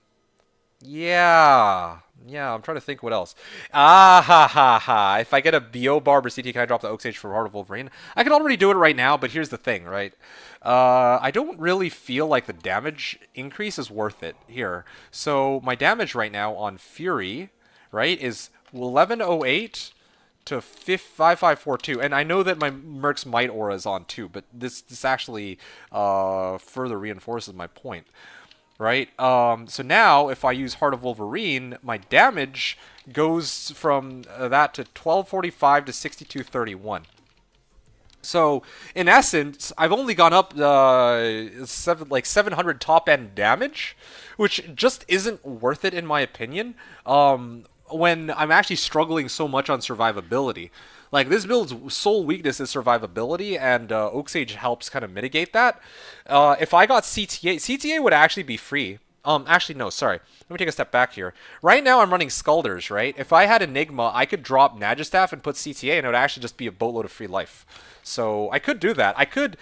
yeah. Yeah, I'm trying to think what else. Ah ha ha ha. If I get a BO Barb or CT, can I drop the Oak Sage for Heart of Wolverine? I can already do it right now, but here's the thing, right? I don't really feel like the damage increase is worth it here. So my damage right now on Fury, right, is 1108 to 5542. And I know that my Merc's Might Aura is on too, but this actually further reinforces my point. Right? So now, if I use Heart of Wolverine, my damage goes from that to 1245 to 6231. So, in essence, I've only gone up 700 top end damage, which just isn't worth it in my opinion. When I'm actually struggling so much on survivability. Like, this build's sole weakness is survivability, and Oak Sage helps kind of mitigate that. If I got CTA would actually be free. Actually, no, sorry. Let me take a step back here. Right now, I'm running Skulders, right? If I had Enigma, I could drop Nagistaff and put CTA, and it would actually just be a boatload of free life. So I could do that. I could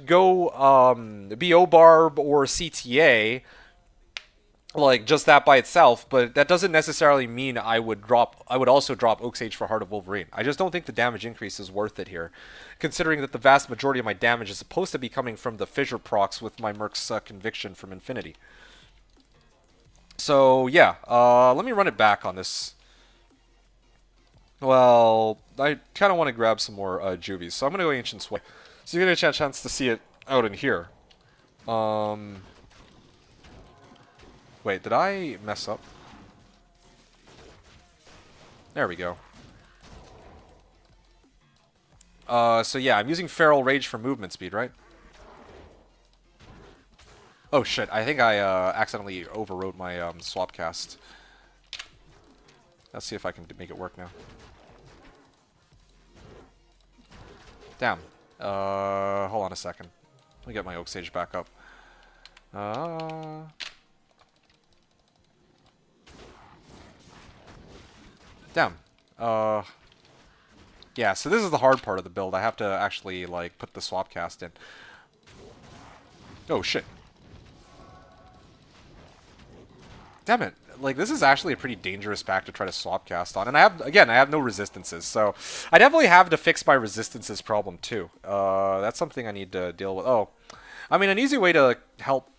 go BO Barb or CTA, like just that by itself, but that doesn't necessarily mean I would also drop Oak Sage for Heart of Wolverine. I just don't think the damage increase is worth it here, considering that the vast majority of my damage is supposed to be coming from the fissure procs with my Merc's Conviction from Infinity. So yeah, let me run it back on this. Well, I kind of want to grab some more Juvies, so I'm going to go Ancient Sway. So you're going to get a chance to see it out in here. Wait, did I mess up? There we go. So yeah, I'm using Feral Rage for movement speed, right? Oh shit, I think I accidentally overrode my swap cast. Let's see if I can make it work now. Damn. Hold on a second. Let me get my Oak Sage back up. Damn. Yeah, so this is the hard part of the build. I have to actually, like, put the swap cast in. Oh, shit. Damn it. Like, this is actually a pretty dangerous pack to try to swap cast on. And I have no resistances, so I definitely have to fix my resistances problem, too. That's something I need to deal with. Oh, I mean, an easy way to help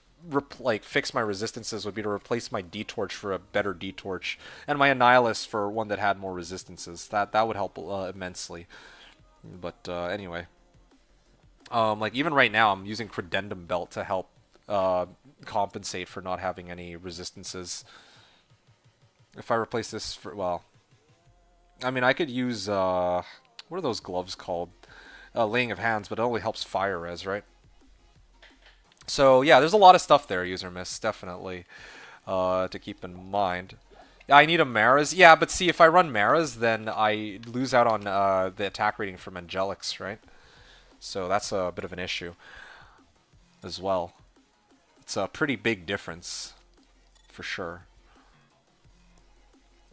fix my resistances would be to replace my D-Torch for a better D-Torch, and my Annihilus for one that had more resistances. That would help immensely. But anyway, like even right now, I'm using Credendum Belt to help compensate for not having any resistances. If I replace this for, well, I mean, I could use what are those gloves called? Laying of Hands, but it only helps fire res, right? So yeah, there's a lot of stuff there, user miss, definitely, to keep in mind. I need a Maras. Yeah, but see, if I run Maras, then I lose out on the attack rating from Angelics, right? So that's a bit of an issue as well. It's a pretty big difference, for sure.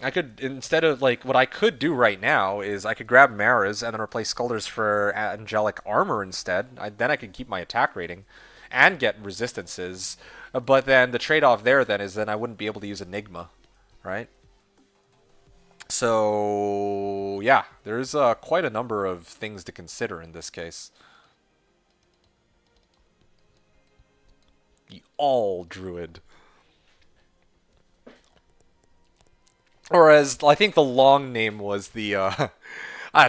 I could, instead of, like, what I could do right now is I could grab Maras and then replace Skulders for Angelic Armor instead. Then I could keep my attack rating and get resistances, but then the trade-off there then is then I wouldn't be able to use Enigma, right? So yeah, there's quite a number of things to consider in this case. The All Druid. Or as I think the long name was the ah,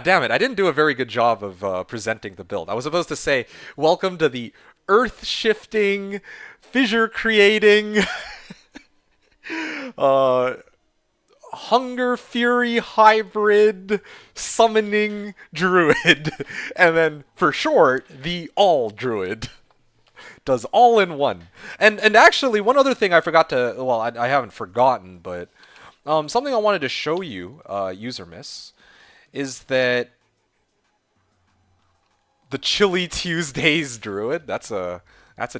damn it, I didn't do a very good job of presenting the build. I was supposed to say, welcome to the earth-shifting, fissure-creating, uh, hunger fury hybrid summoning druid. And then for short, the all druid. Does all in one. And actually, one other thing I forgot to, well, I haven't forgotten, but something I wanted to show you, user miss, is that the Chili Tuesdays Druid. That's a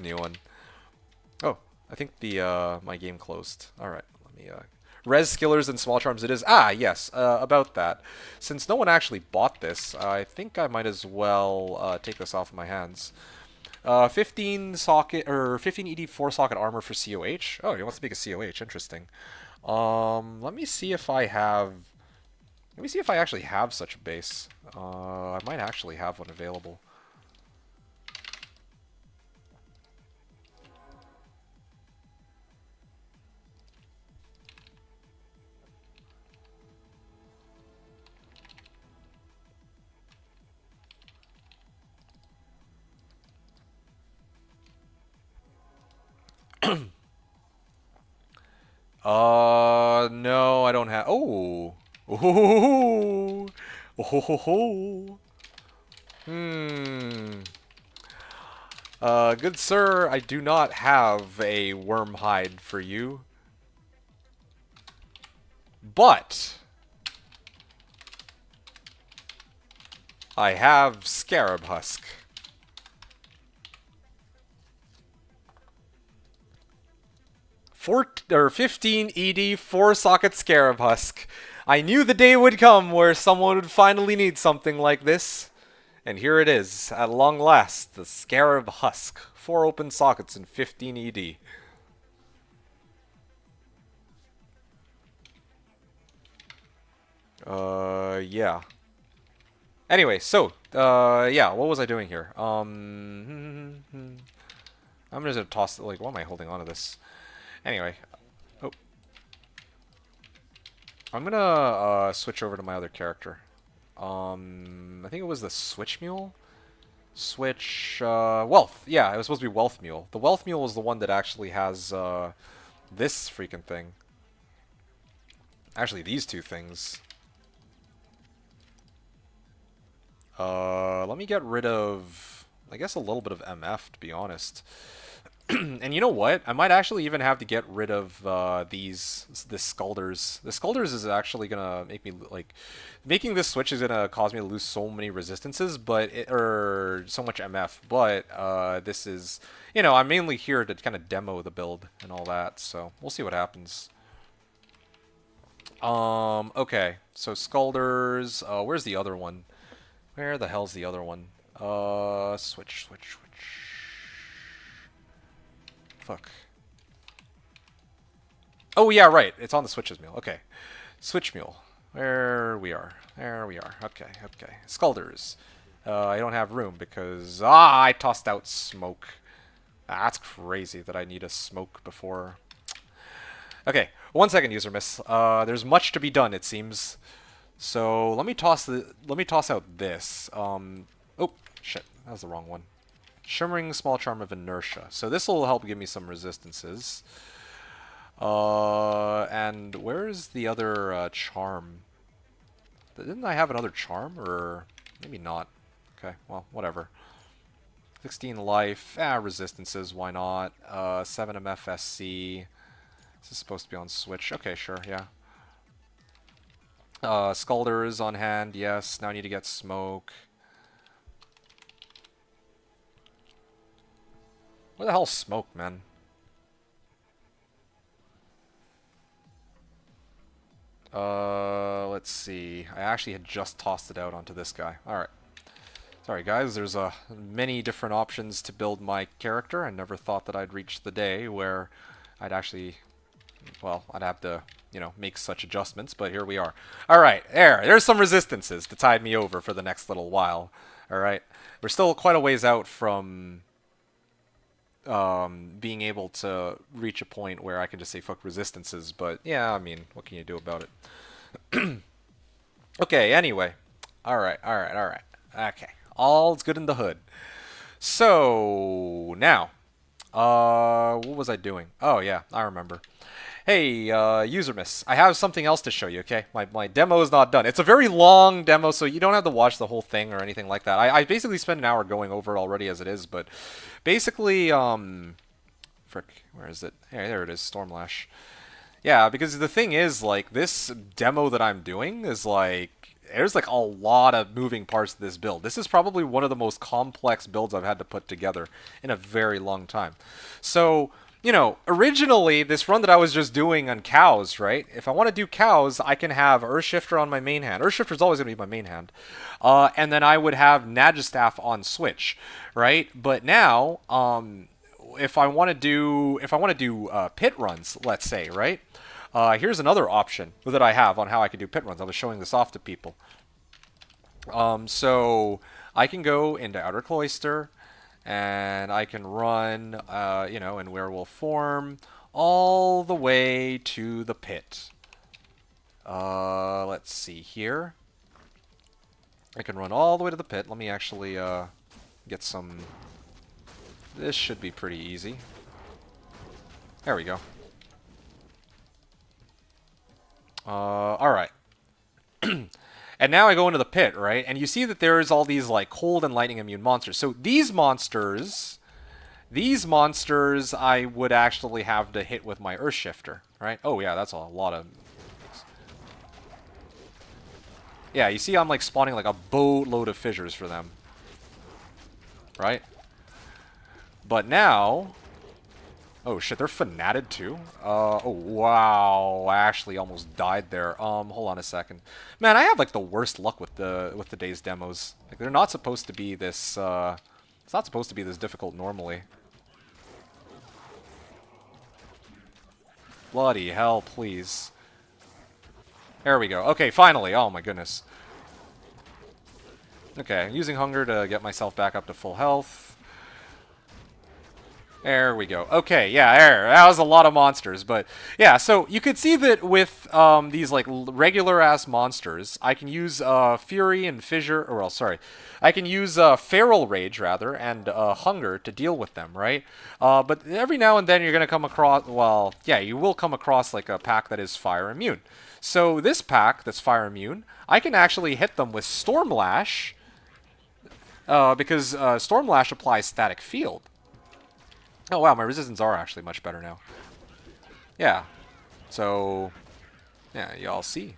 new one. Oh, I think the my game closed. All right, let me res skillers and small charms. It is yes, about that. Since no one actually bought this, I think I might as well take this off my hands. 15 socket or 15 ED4 socket armor for COH. Oh, he wants to make a COH. Interesting. Let me see if I have. Let me see if I actually have such a base. I might actually have one available. No, I don't have. Oh, oh, oh, hmm. Good sir, I do not have a worm hide for you, but I have scarab husk. 15 ED 4 socket scarab husk. I knew the day would come where someone would finally need something like this. And here it is, at long last, the scarab husk. 4 open sockets and 15 ED. Yeah. Anyway, so, yeah, what was I doing here? I'm just gonna toss it, like, why am I holding on to this? Anyway, oh. I'm gonna switch over to my other character. I think it was the Switch Mule? Switch, Wealth. Yeah, it was supposed to be Wealth Mule. The Wealth Mule is the one that actually has, this freaking thing. Actually, these two things. Let me get rid of, I guess, a little bit of MF, to be honest. And you know what? I might actually even have to get rid of the Skulders. The Skulders is actually gonna make me like making this switch is gonna cause me to lose so many resistances, but or so much MF. But this is, you know, I'm mainly here to kind of demo the build and all that. So we'll see what happens. Okay. So Skulders. Where's the other one? Where the hell's the other one? Switch. Fuck. Oh, yeah, right. It's on the Switches Mule. Okay. Switch Mule. There we are. There we are. Okay. Skulders. I don't have room because... I tossed out smoke. That's crazy that I need a smoke before... Okay. 1 second, user miss. There's much to be done, it seems. So, let me toss out this. Oh, shit. That was the wrong one. Shimmering Small Charm of Inertia. So this will help give me some resistances. And where's the other charm? Didn't I have another charm? Or maybe not. Okay, well, whatever. 16 life. Resistances, why not? 7 MFSC. This is supposed to be on Switch. Okay, sure, yeah. Skulder is on hand, yes. Now I need to get smoke. Where the hell's smoke, man? Let's see. I actually had just tossed it out onto this guy. Alright. Sorry, guys. There's many different options to build my character. I never thought that I'd reach the day where I'd actually... Well, I'd have to, you know, make such adjustments, but here we are. Alright, there's some resistances to tide me over for the next little while. Alright. We're still quite a ways out from... being able to reach a point where I can just say fuck resistances, but yeah, I mean, what can you do about it? Okay, anyway. Alright. Okay. All's good in the hood. So now, what was I doing? Oh yeah, I remember. Hey, user miss, I have something else to show you, okay? My demo is not done. It's a very long demo, so you don't have to watch the whole thing or anything like that. I basically spent an hour going over it already as it is, but basically, frick, where is it? Hey, there it is, Stormlash. Yeah, because the thing is, like, this demo that I'm doing is, like, there's, like, a lot of moving parts to this build. This is probably one of the most complex builds I've had to put together in a very long time. So, you know, originally, this run that I was just doing on cows, right? If I want to do cows, I can have Earthshifter on my main hand. Earthshifter's always going to be my main hand. And then I would have Nagistaff on switch, right? But now, if I want to do pit runs, let's say, right? Here's another option that I have on how I can do pit runs. I was showing this off to people. So I can go into Outer Cloister, and I can run, you know, in Werewolf form all the way to the pit. Let's see here. I can run all the way to the pit. Let me actually get some. This should be pretty easy. There we go. Alright. And now I go into the pit, right? And you see that there's all these, like, cold and lightning immune monsters. So these monsters I would actually have to hit with my Earthshifter, right? Oh, yeah, that's a lot of... Yeah, you see I'm, like, spawning, like, a boatload of fissures for them. Right? But now... Oh shit, they're fanatted too? Oh wow, I actually almost died there. Hold on a second. Man, I have like the worst luck with the day's demos. Like they're not supposed to be this it's not supposed to be this difficult normally. Bloody hell, please. There we go. Okay, finally. Oh my goodness. Okay, using hunger to get myself back up to full health. There we go. Okay, yeah, there. That was a lot of monsters, but yeah. So you could see that with these like regular ass monsters, I can use Fury and Fissure, or well, sorry, I can use Feral Rage rather and Hunger to deal with them, right? But every now and then you're gonna come across, well, yeah, you will come across like a pack that is fire immune. So this pack that's fire immune, I can actually hit them with Stormlash because Stormlash applies static field. Oh wow, my resistance are actually much better now. Yeah. So, yeah, y'all see.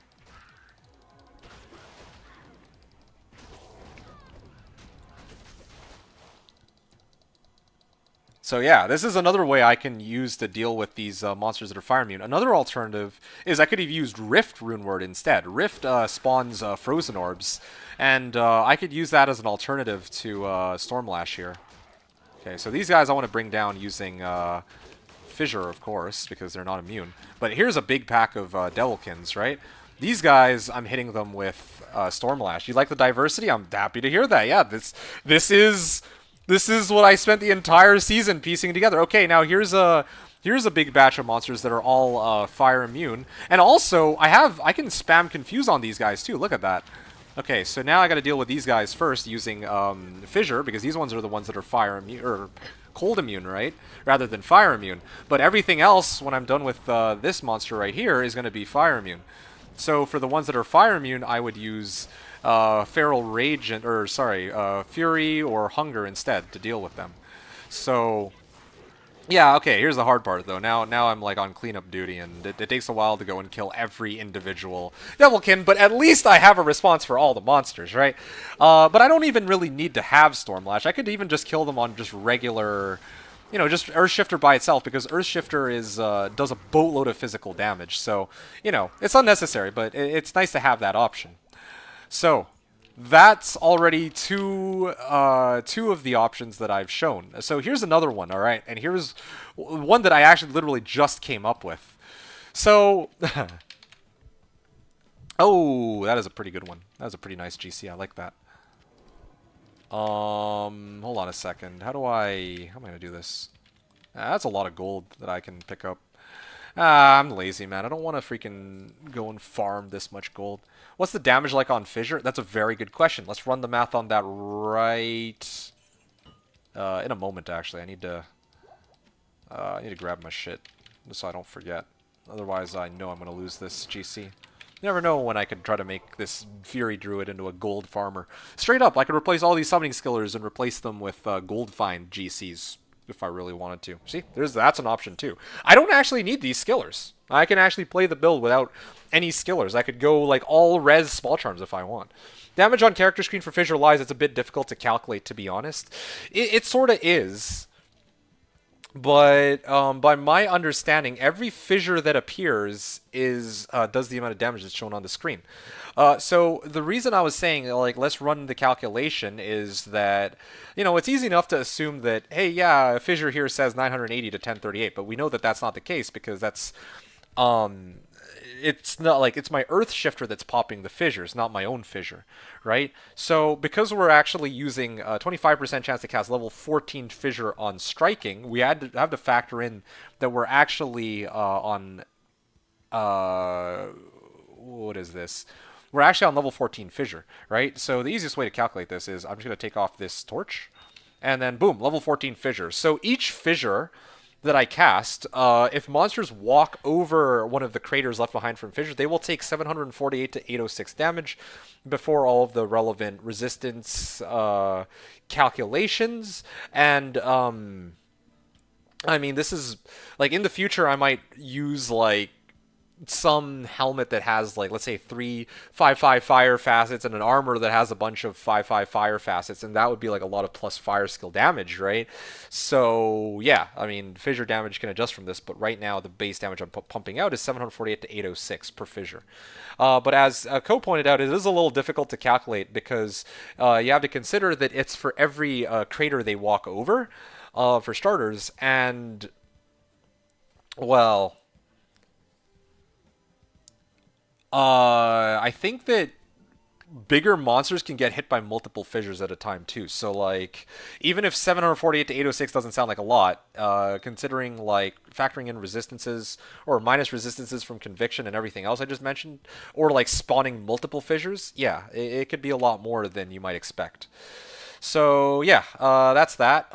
So yeah, this is another way I can use to deal with these monsters that are fire immune. Another alternative is I could have used Rift Runeword instead. Rift spawns Frozen Orbs, and I could use that as an alternative to Stormlash here. Okay, so these guys I want to bring down using Fissure, of course, because they're not immune. But here's a big pack of Devilkins, right? These guys, I'm hitting them with Stormlash. You like the diversity? I'm happy to hear that. Yeah, this is what I spent the entire season piecing together. Okay, now here's a big batch of monsters that are all fire immune, and also I can spam confuse on these guys too. Look at that. Okay, so now I got to deal with these guys first using Fissure, because these ones are the ones that are fire immune, or cold immune, right? Rather than fire immune. But everything else, when I'm done with this monster right here, is going to be fire immune. So for the ones that are fire immune, I would use Feral Rage, or sorry, Fury or Hunger instead to deal with them. So... yeah, okay, here's the hard part, though. Now I'm, like, on cleanup duty, and it takes a while to go and kill every individual Devilkin, but at least I have a response for all the monsters, right? But I don't even really need to have Stormlash. I could even just kill them on just regular, you know, just Earthshifter by itself, because Earthshifter is, does a boatload of physical damage, so, you know, it's unnecessary, but it's nice to have that option. So... that's already two of the options that I've shown. So here's another one, all right? And here's one that I actually literally just came up with. So, oh, that is a pretty good one. That was a pretty nice GC. I like that. Hold on a second. How am I gonna do this? That's a lot of gold that I can pick up. I'm lazy, man. I don't want to freaking go and farm this much gold. What's the damage like on Fissure? That's a very good question. Let's run the math on that right in a moment. Actually, I need to grab my shit just so I don't forget. Otherwise, I know I'm gonna lose this GC. You never know when I could try to make this Fury Druid into a gold farmer. Straight up, I could replace all these summoning skillers and replace them with gold find GCs if I really wanted to. See, that's an option too. I don't actually need these skillers. I can actually play the build without any skillers. I could go like all res small charms if I want. Damage on character screen for Fissure Lies, it's a bit difficult to calculate, to be honest. It sort of is. But by my understanding, every fissure that appears does the amount of damage that's shown on the screen. So the reason I was saying, like, let's run the calculation is that, it's easy enough to assume that, hey, yeah, a fissure here says 980 to 1038, but we know that that's not the case because that's it's not like it's my Earthshifter that's popping the fissures, not my own fissure, right? So because we're actually using a 25% chance to cast level 14 fissure on striking, we had to have to factor in that we're actually on what is this? We're actually on level 14 fissure, right? So the easiest way to calculate this is I'm just going to take off this torch, and then boom, level 14 fissure. So each fissure that I cast, if monsters walk over one of the craters left behind from fissures, they will take 748 to 806 damage before all of the relevant resistance calculations. And I mean, this is like in the future, I might use like some helmet that has like, let's say 3/5/5 fire facets and an armor that has a bunch of 5/5 fire facets, and that would be like a lot of plus fire skill damage, right? So yeah, I mean, fissure damage can adjust from this, but right now the base damage I'm pumping out is 748 to 806 per fissure. But as Co pointed out, it is a little difficult to calculate because you have to consider that it's for every crater they walk over, for starters, and well, I think that bigger monsters can get hit by multiple fissures at a time too. So like, even if 748 to 806 doesn't sound like a lot, considering like factoring in resistances or minus resistances from conviction and everything else I just mentioned, or like spawning multiple fissures, yeah, it could be a lot more than you might expect. So yeah, that's that.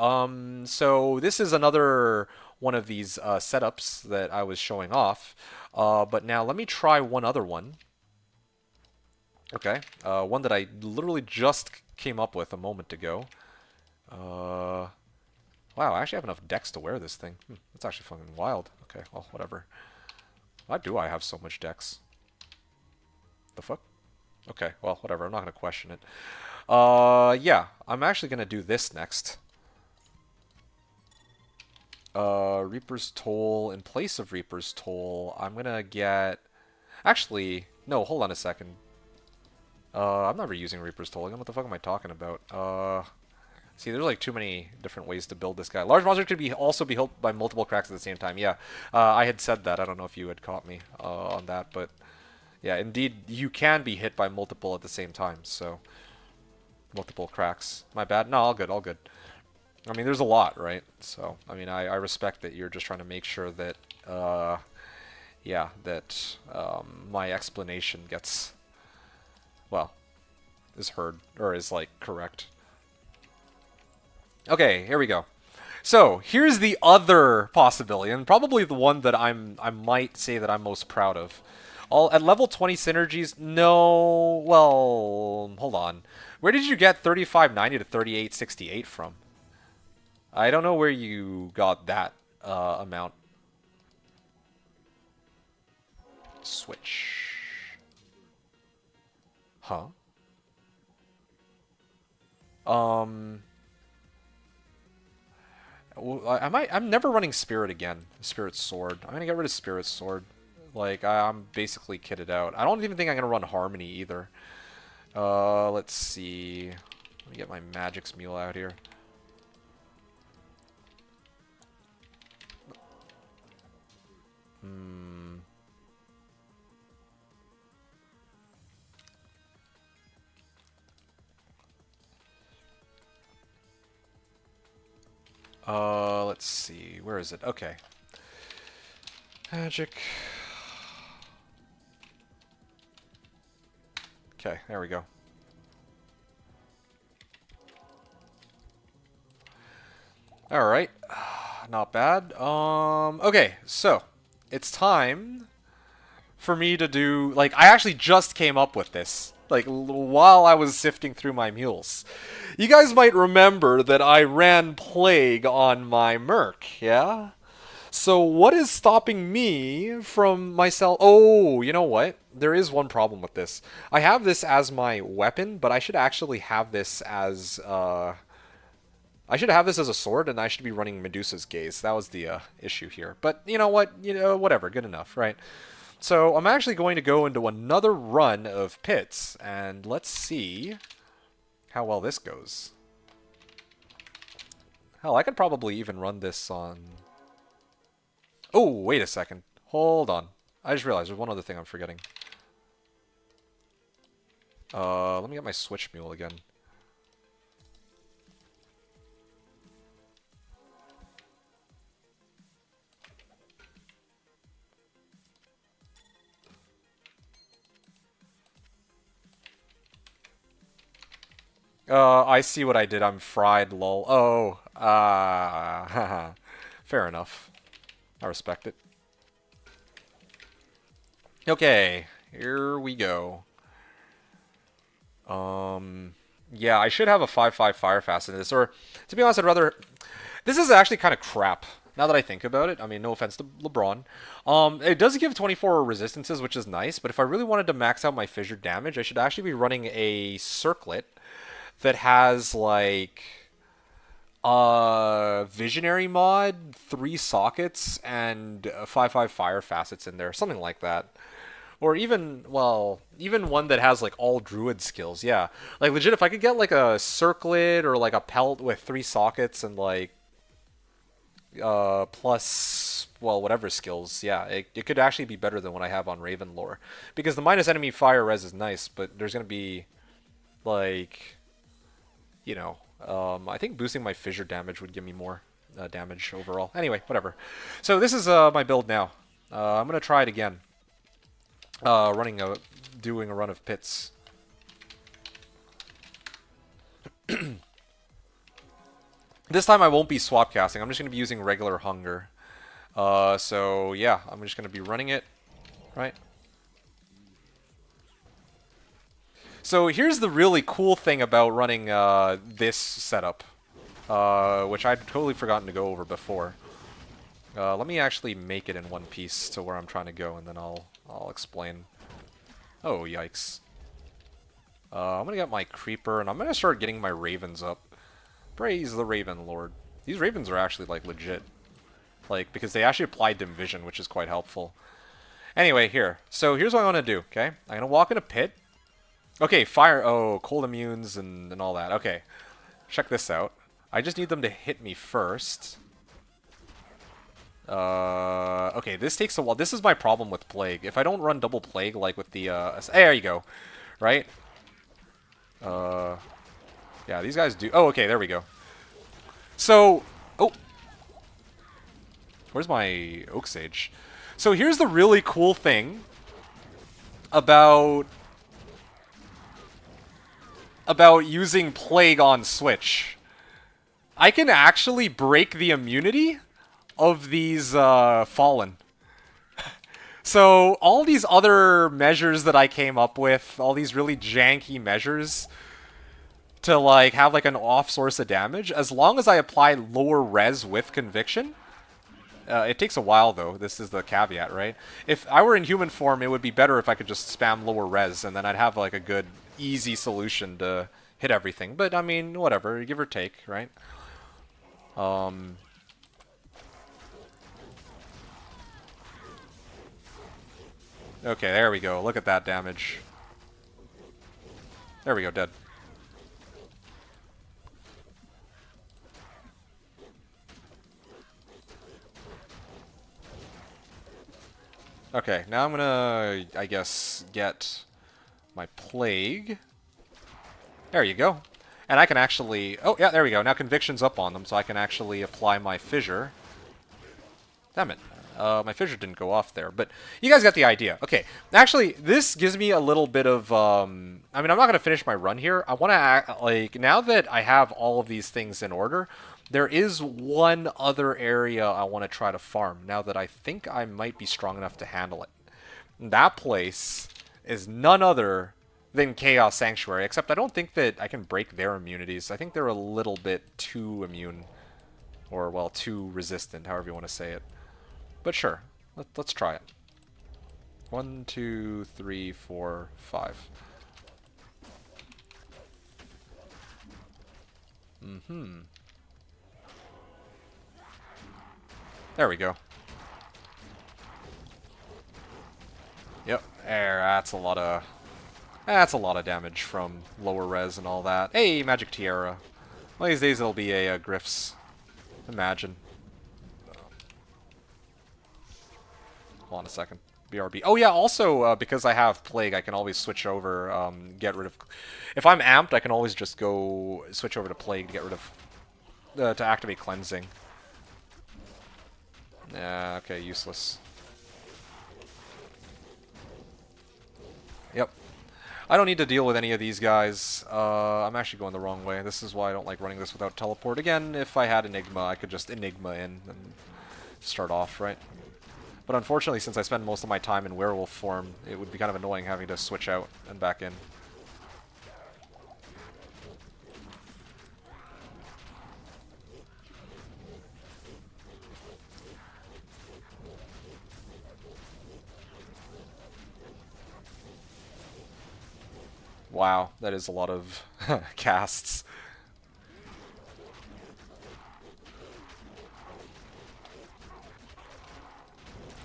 So this is another one of these setups that I was showing off. But now let me try one other one. Okay, one that I literally just came up with a moment ago. Wow, I actually have enough dex to wear this thing. That's actually fucking wild. Okay, well, whatever. Why do I have so much dex? The fuck? Okay, well, whatever. I'm not going to question it. Yeah, I'm actually going to do this next. Reaper's Toll. In place of Reaper's Toll, I'm gonna get... Actually, no, hold on a second. I'm never using Reaper's Toll again. What the fuck am I talking about? See, there's like too many different ways to build this guy. Large monsters could also be hit by multiple cracks at the same time. Yeah, I had said that. I don't know if you had caught me on that, but yeah, indeed, you can be hit by multiple at the same time, so... Multiple cracks. My bad. No, all good, all good. I mean, there's a lot, right? So, I mean, I respect that you're just trying to make sure that, yeah, that my explanation gets, well, is heard, or is, like, correct. Okay, here we go. So, here's the other possibility, and probably the one that I might say that I'm most proud of. At level 20 synergies, no, well, hold on. Where did you get 3590 to 3868 from? I don't know where you got that amount. Switch. Huh? I'm never running Spirit again. Spirit Sword. I'm gonna get rid of Spirit Sword. Like, I'm basically kitted out. I don't even think I'm gonna run Harmony either. Let's see. Let me get my Magic's Mule out here. Let's see. Where is it? Okay. Magic. Okay, there we go. All right, not bad. Okay, so it's time for me to do, like, I actually just came up with this, like, while I was sifting through my mules. You guys might remember that I ran Plague on my Merc, yeah? So what is stopping me from myself? Oh, you know what? There is one problem with this. I have this as my weapon, but I should actually have this as, I should have this as a sword, and I should be running Medusa's Gaze. That was the issue here. But you know what? Whatever. Good enough, right? So I'm actually going to go into another run of pits, and let's see how well this goes. Hell, I could probably even run this on... Oh, wait a second. Hold on. I just realized there's one other thing I'm forgetting. Let me get my switch mule again. I see what I did. I'm fried, lol. Oh, fair enough. I respect it. Okay, here we go. Yeah, I should have a 5/5 fire fast in this, or to be honest, I'd rather. This is actually kind of crap. Now that I think about it, I mean, no offense to LeBron. It does give 24 resistances, which is nice, but if I really wanted to max out my fissure damage, I should actually be running a circlet that has like visionary mod, 3 sockets, and 5/5 fire facets in there, something like that. Or even, well, even one that has like all druid skills, yeah. Like legit, if I could get like a circlet or like a pelt with 3 sockets and like plus, well, whatever skills, yeah, it could actually be better than what I have on Raven lore. Because the minus enemy fire res is nice, but there's gonna be like, you know, I think boosting my fissure damage would give me more damage overall. Anyway, whatever. So this is my build now. I'm gonna try it again. Doing a run of pits. This time I won't be swap casting. I'm just gonna be using regular hunger. So yeah, I'm just gonna be running it, right? So here's the really cool thing about running this setup, which I'd totally forgotten to go over before. Let me actually make it in one piece to where I'm trying to go, and then I'll explain. Oh, yikes. I'm gonna get my creeper, and I'm gonna start getting my ravens up. Praise the Raven Lord. These ravens are actually, like, legit. Like, because they actually applied dim vision, which is quite helpful. Anyway, here. So here's what I want to do, okay? I'm gonna walk in a pit. Okay, fire... Oh, cold immunes and all that. Okay. Check this out. I just need them to hit me first. Okay, this takes a while. This is my problem with Plague. If I don't run double Plague, like with the, there you go. Right? Yeah, these guys do... Oh, okay, there we go. So... Oh! Where's my Oak Sage? So here's the really cool thing about using Plague on Switch. I can actually break the immunity of these Fallen. So all these other measures that I came up with, all these really janky measures to like have like an off source of damage, as long as I apply lower res with conviction, it takes a while though, this is the caveat, right? If I were in human form, it would be better if I could just spam lower res, and then I'd have like a good, easy solution to hit everything. But I mean, whatever, give or take, right? Okay, there we go. Look at that damage. There we go, dead. Okay, now I'm gonna, I guess, get my Plague. There you go. And I can actually... Oh, yeah, there we go. Now Conviction's up on them, so I can actually apply my Fissure. Damn it. My Fissure didn't go off there, but you guys got the idea. Okay, actually, this gives me a little bit of... I mean, I'm not going to finish my run here. I want to, like, now that I have all of these things in order, There is one other area I want to try to farm now that I think I might be strong enough to handle it. That place is none other than Chaos Sanctuary, except I don't think that I can break their immunities. I think they're a little bit too immune, or, well, too resistant, however you want to say it. But sure, let's try it. 1, 2, 3, 4, 5. There we go. Yep, there, that's a lot of damage from lower res and all that. Hey, Magic Tiara. One of these days it'll be a Griff's. Imagine. Hold on a second. BRB. Oh yeah, also, because I have Plague, I can always switch over, get rid of... If I'm amped, I can always just go switch over to Plague to get rid of... to activate Cleansing. Yeah, okay, useless. Yep. I don't need to deal with any of these guys. I'm actually going the wrong way. This is why I don't like running this without teleport. Again, if I had Enigma, I could just Enigma in and start off, right? But unfortunately, since I spend most of my time in werewolf form, it would be kind of annoying having to switch out and back in. Wow, that is a lot of casts.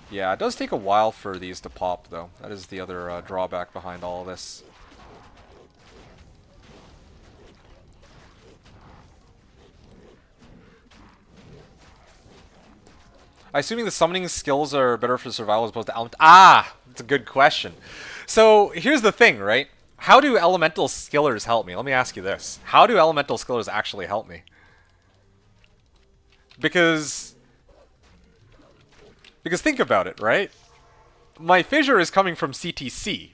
Yeah, it does take a while for these to pop, though. That is the other drawback behind all of this. I'm assuming the summoning skills are better for survival as opposed to element. Ah! That's a good question. So, here's the thing, right? How do elemental skillers help me? Let me ask you this. How do elemental skillers actually help me? Because think about it, right? My fissure is coming from CTC.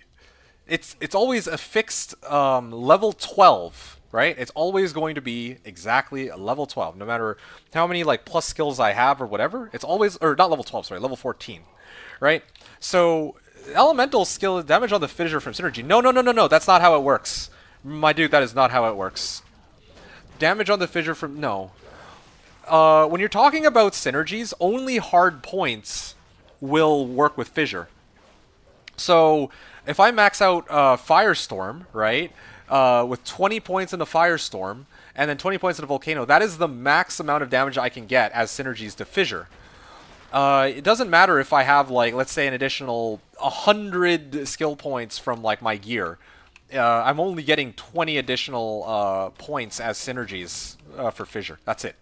It's always a fixed level 12, right? It's always going to be exactly a level 12, no matter how many like plus skills I have or whatever. It's always, or not level 12, sorry, level 14, right? So elemental skill damage on the fissure from synergy. No, that's not how it works. My dude, that is not how it works. Damage on the fissure from, no. When you're talking about synergies, only hard points will work with fissure. So if I max out Firestorm, right, with 20 points in the Firestorm, and then 20 points in the Volcano, that is the max amount of damage I can get as synergies to fissure. It doesn't matter if I have, like, let's say an additional 100 skill points from, like, my gear. I'm only getting 20 additional points as synergies for fissure. That's it.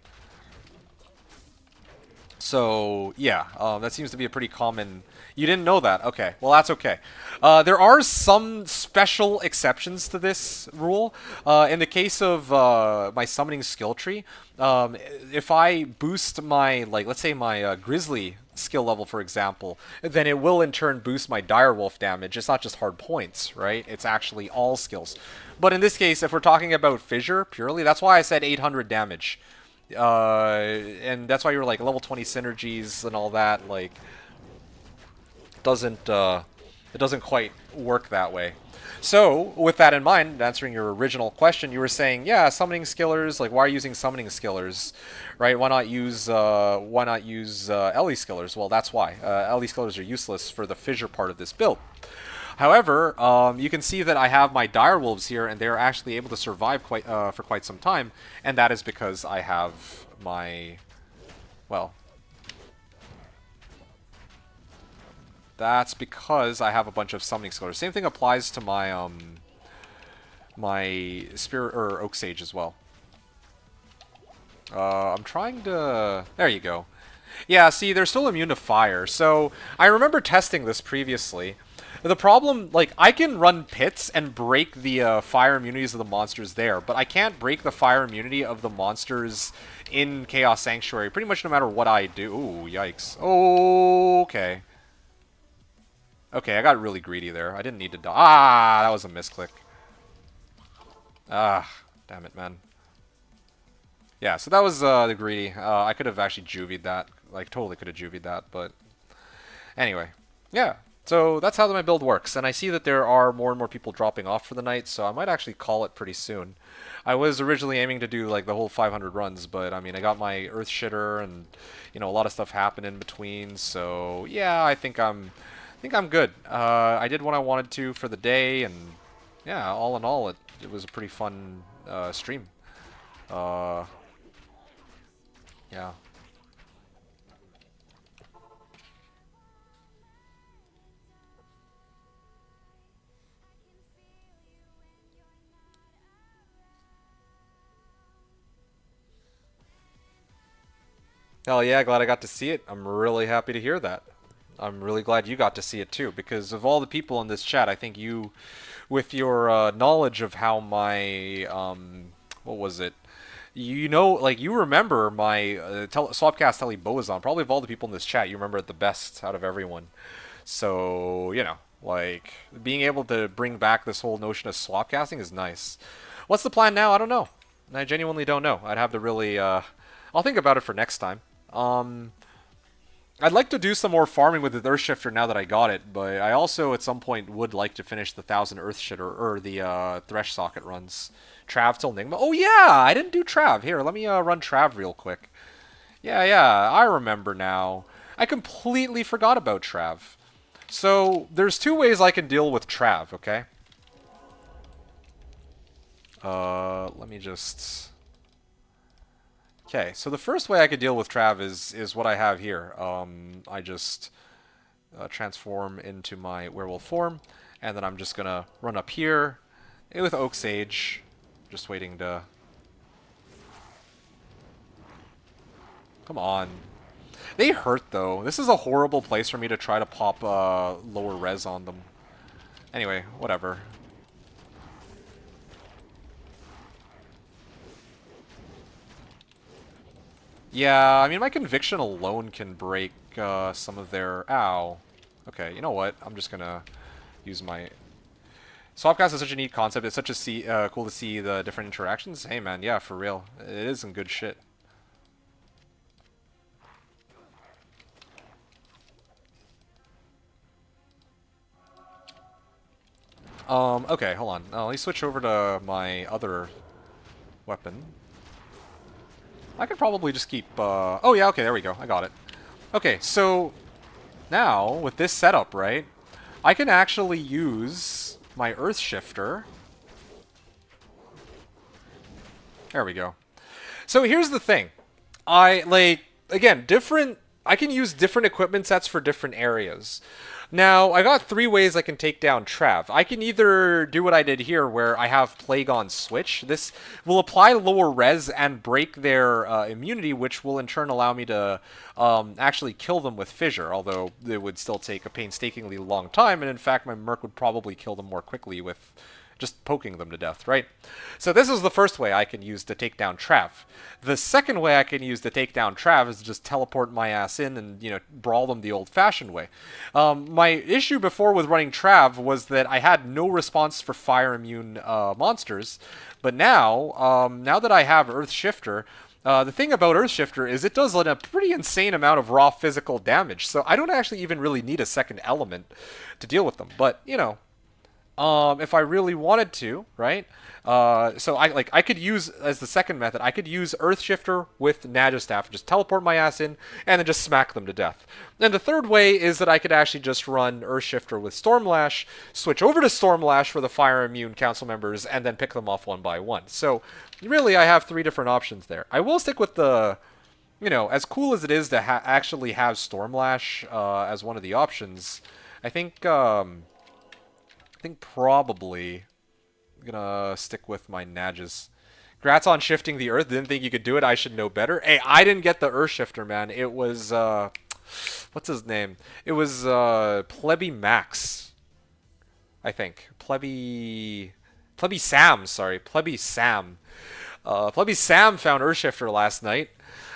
So, yeah, that seems to be a pretty common... You didn't know that? Okay, well, that's okay. There are some special exceptions to this rule. In the case of my summoning skill tree, if I boost my, like, let's say my Grizzly skill level, for example, then it will in turn boost my Direwolf damage. It's not just hard points, right? It's actually all skills. But in this case, if we're talking about fissure purely, that's why I said 800 damage. And that's why you were like level 20 synergies and all that, like, it doesn't quite work that way. So, with that in mind, answering your original question, you were saying, yeah, summoning skillers, like, why are you using summoning skillers, right? Why not use Ellie skillers? Well, that's why. Ellie skillers are useless for the fissure part of this build. However, you can see that I have my direwolves here, and they're actually able to survive for quite some time, and that is because I have my, well, that's because I have a bunch of summoning skillers. Same thing applies to my my spirit or oak sage as well. I'm trying to. There you go. Yeah, see, they're still immune to fire. So I remember testing this previously. The problem, like, I can run pits and break the fire immunities of the monsters there, but I can't break the fire immunity of the monsters in Chaos Sanctuary pretty much no matter what I do. Ooh, yikes. Oh, okay. Okay, I got really greedy there. I didn't need to die. Ah, that was a misclick. Ah, damn it, man. Yeah, so that was the greedy. I could have actually juvied that. Like, totally could have juvied that, but anyway. Yeah, so that's how my build works. And I see that there are more and more people dropping off for the night, so I might actually call it pretty soon. I was originally aiming to do, like, the whole 500 runs, but, I mean, I got my Earthshifter and, you know, a lot of stuff happened in between, so, yeah, I think I'm good. I did what I wanted to for the day, and, yeah, all in all, it was a pretty fun stream. Uh, yeah. Hell yeah, glad I got to see it. I'm really happy to hear that. I'm really glad you got to see it too, because of all the people in this chat, I think you, with your knowledge of how my, what was it? You know, like, you remember my Swapcast Telly Boazon. Probably of all the people in this chat, you remember it the best out of everyone. So, you know, like, being able to bring back this whole notion of swapcasting is nice. What's the plan now? I don't know. I genuinely don't know. I'd have to really, I'll think about it for next time. Um, I'd like to do some more farming with the Earthshifter now that I got it, but I also at some point would like to finish the 1,000 Earthshifter or the Thresh Socket runs. Trav till Nigma. Oh yeah, I didn't do Trav. Here, let me run Trav real quick. Yeah, yeah, I remember now. I completely forgot about Trav. So there's two ways I can deal with Trav. Okay. Let me just. Okay, so the first way I could deal with Trav is what I have here. I just transform into my werewolf form, and then I'm just gonna run up here with Oak Sage, just waiting to. Come on. They hurt though. This is a horrible place for me to try to pop lower res on them. Anyway, whatever. Yeah, I mean, my conviction alone can break some of their... Ow. Okay, you know what? I'm just gonna use my... Swapcast is such a neat concept. It's such a cool to see the different interactions. Hey, man, yeah, for real. It is some good shit. Okay, hold on. Let me switch over to my other weapon. I could probably just keep, oh yeah, okay, there we go. I got it. Okay, so now, with this setup, right, I can actually use my Earthshifter. There we go. So here's the thing. Again, I can use different equipment sets for different areas. Now, I got three ways I can take down Trav. I can either do what I did here, where I have Plague on Switch. This will apply lower res and break their immunity, which will in turn allow me to actually kill them with Fissure, although it would still take a painstakingly long time, and in fact, my Merc would probably kill them more quickly with just poking them to death, right? So this is the first way I can use to take down Trav. The second way I can use to take down Trav is to just teleport my ass in and, you know, brawl them the old-fashioned way. My issue before with running Trav was that I had no response for fire-immune monsters, but now, now that I have Earthshifter, the thing about Earthshifter is it does a pretty insane amount of raw physical damage, so I don't actually even really need a second element to deal with them. But, you know, if I really wanted to, right? So I could use, as the second method, I could use Earthshifter with Nagistaff, just teleport my ass in, and then just smack them to death. And the third way is that I could actually just run Earthshifter with Stormlash, switch over to Stormlash for the Fire Immune Council members, and then pick them off one by one. So, really, I have three different options there. I will stick with the, you know, as cool as it is to actually have Stormlash as one of the options, I think probably I'm gonna stick with my Nages. Congrats on shifting the Earth. Didn't think you could do it. I should know better. Hey, I didn't get the Earthshifter, man. It was, what's his name? It was, Plebby Max, I think. Plebby Sam, sorry. Plebby Sam. Plebby Sam found Earthshifter last night.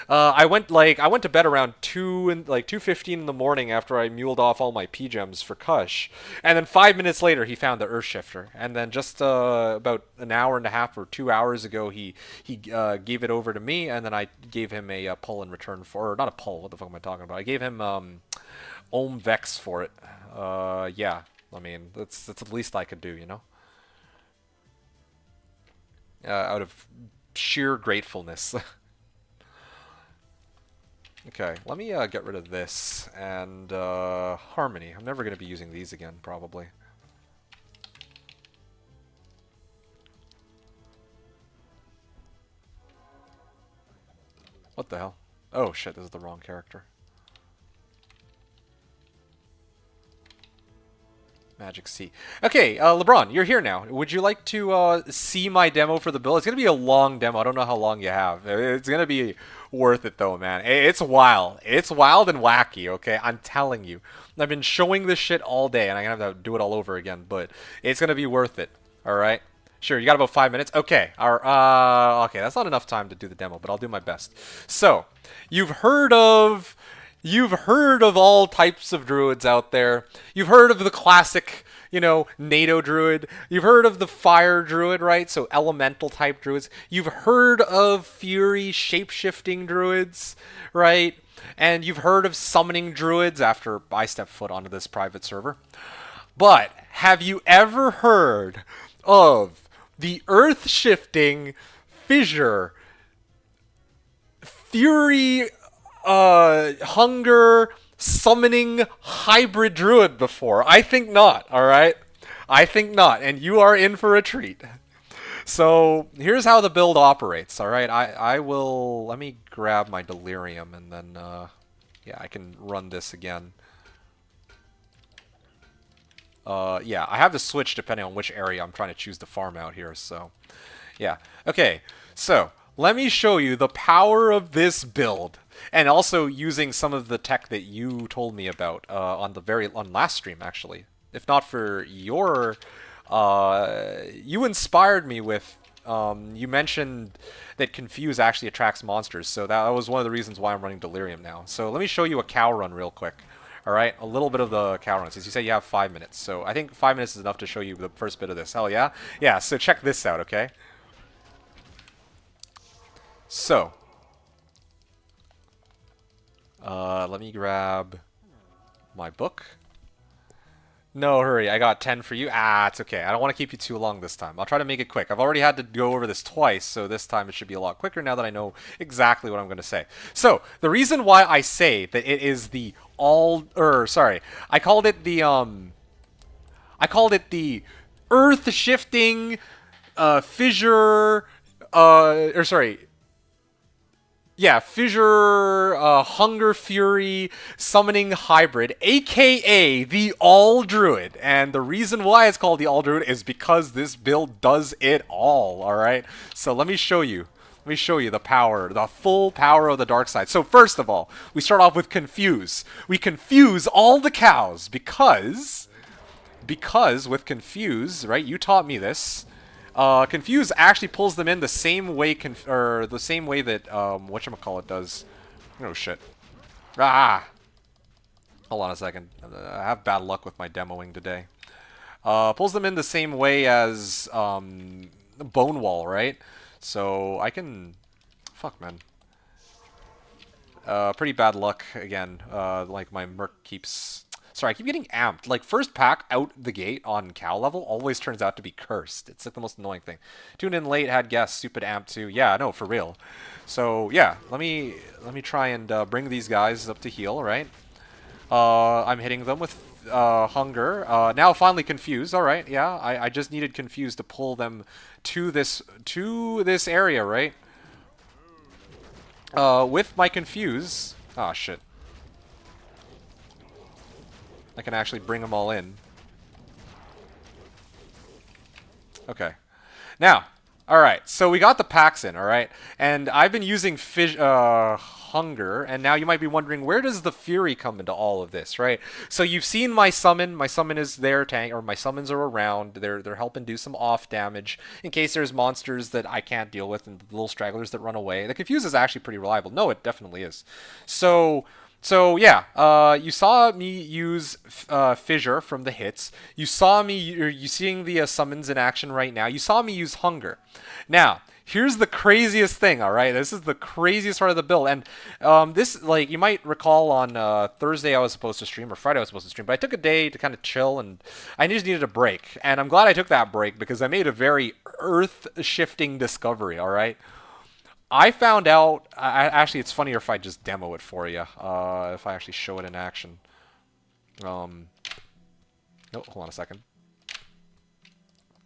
I went to bed around 2:15 in the morning after I muled off all my P gems for Kush, and then 5 minutes later he found the Earthshifter, and then just about an hour and a half or 2 hours ago he gave it over to me, and then I gave him a pull in return for, or not a pull. What the fuck am I talking about? I gave him Ohm Vex for it. Yeah. I mean, that's the least I could do, you know? Out of sheer gratefulness. Okay, let me get rid of this and Harmony. I'm never going to be using these again, probably. What the hell? Oh shit, this is the wrong character. Magic C. Okay, LeBron, you're here now. Would you like to see my demo for the build? It's going to be a long demo. I don't know how long you have. It's going to be worth it, though, man. It's wild. It's wild and wacky, okay? I'm telling you. I've been showing this shit all day, and I'm going to have to do it all over again, but it's going to be worth it, all right? Sure, you got about 5 minutes? Okay, okay, that's not enough time to do the demo, but I'll do my best. So, you've heard of all types of druids out there. You've heard of the classic, you know, NATO druid. You've heard of the fire druid, right? So elemental type druids. You've heard of fury shape-shifting druids, right? And you've heard of summoning druids after I step foot onto this private server. But have you ever heard of the earth-shifting fissure fury hunger summoning hybrid druid before? I think not, alright? I think not, and you are in for a treat. So, here's how the build operates, alright? I will... Let me grab my delirium, and then, yeah, I can run this again. Yeah, I have to switch depending on which area I'm trying to choose to farm out here, so... Yeah. Okay, so, let me show you the power of this build. And also using some of the tech that you told me about on last stream, actually. If not for your... you inspired me with... you mentioned that Confuse actually attracts monsters, so that was one of the reasons why I'm running Delirium now. So let me show you a cow run real quick. Alright, a little bit of the cow run, since you said you have 5 minutes. So I think 5 minutes is enough to show you the first bit of this. Hell yeah? Yeah, so check this out, okay? So... let me grab my book. No, hurry. I got 10 for you. Ah, it's okay. I don't want to keep you too long this time. I'll try to make it quick. I've already had to go over this twice, so this time it should be a lot quicker now that I know exactly what I'm going to say. So, the reason why I say that it is the I called it the earth-shifting, fissure, yeah, Fissure, Hunger Fury, Summoning Hybrid, aka the All Druid. And the reason why it's called the All Druid is because this build does it all, alright? So let me show you. Let me show you the power, the full power of the dark side. So first of all, we start off with Confuse. We confuse all the cows because with Confuse, right, you taught me this. Confuse actually pulls them in the same way, the same way that whatchamacallit does. Oh shit! Ah! Hold on a second. I have bad luck with my demoing today. Pulls them in the same way as Bone Wall, right? So I can. Fuck, man. Pretty bad luck again. Like my Merc keeps. Sorry, I keep getting amped. Like, first pack out the gate on cow level always turns out to be cursed. It's like the most annoying thing. Tuned in late, had guests, stupid amp too. Yeah, no, for real. So, yeah, let me try and bring these guys up to heal, right? I'm hitting them with hunger. Now finally Confused. Alright, yeah, I just needed Confused to pull them to this area, right? With my Confuse... Ah, shit. I can actually bring them all in. Okay. Now, All right, so we got the packs in, all right, and I've been using hunger, and now you might be wondering where does the fury come into all of this, right? So you've seen my summon. My summon is there, tank, or my summons are around. They're helping do some off damage in case there's monsters that I can't deal with and the little stragglers that run away. The confuse is actually pretty reliable. No, it definitely is. So. So yeah, you saw me use Fissure from the hits. You saw me, you seeing the summons in action right now. You saw me use Hunger. Now, here's the craziest thing, all right? This is the craziest part of the build. And this, like, you might recall on Thursday I was supposed to stream, or Friday I was supposed to stream, but I took a day to kind of chill, and I just needed a break. And I'm glad I took that break because I made a very earth-shifting discovery, all right? I found out. Actually, it's funnier if I just demo it for you. If I actually show it in action. No, hold on a second.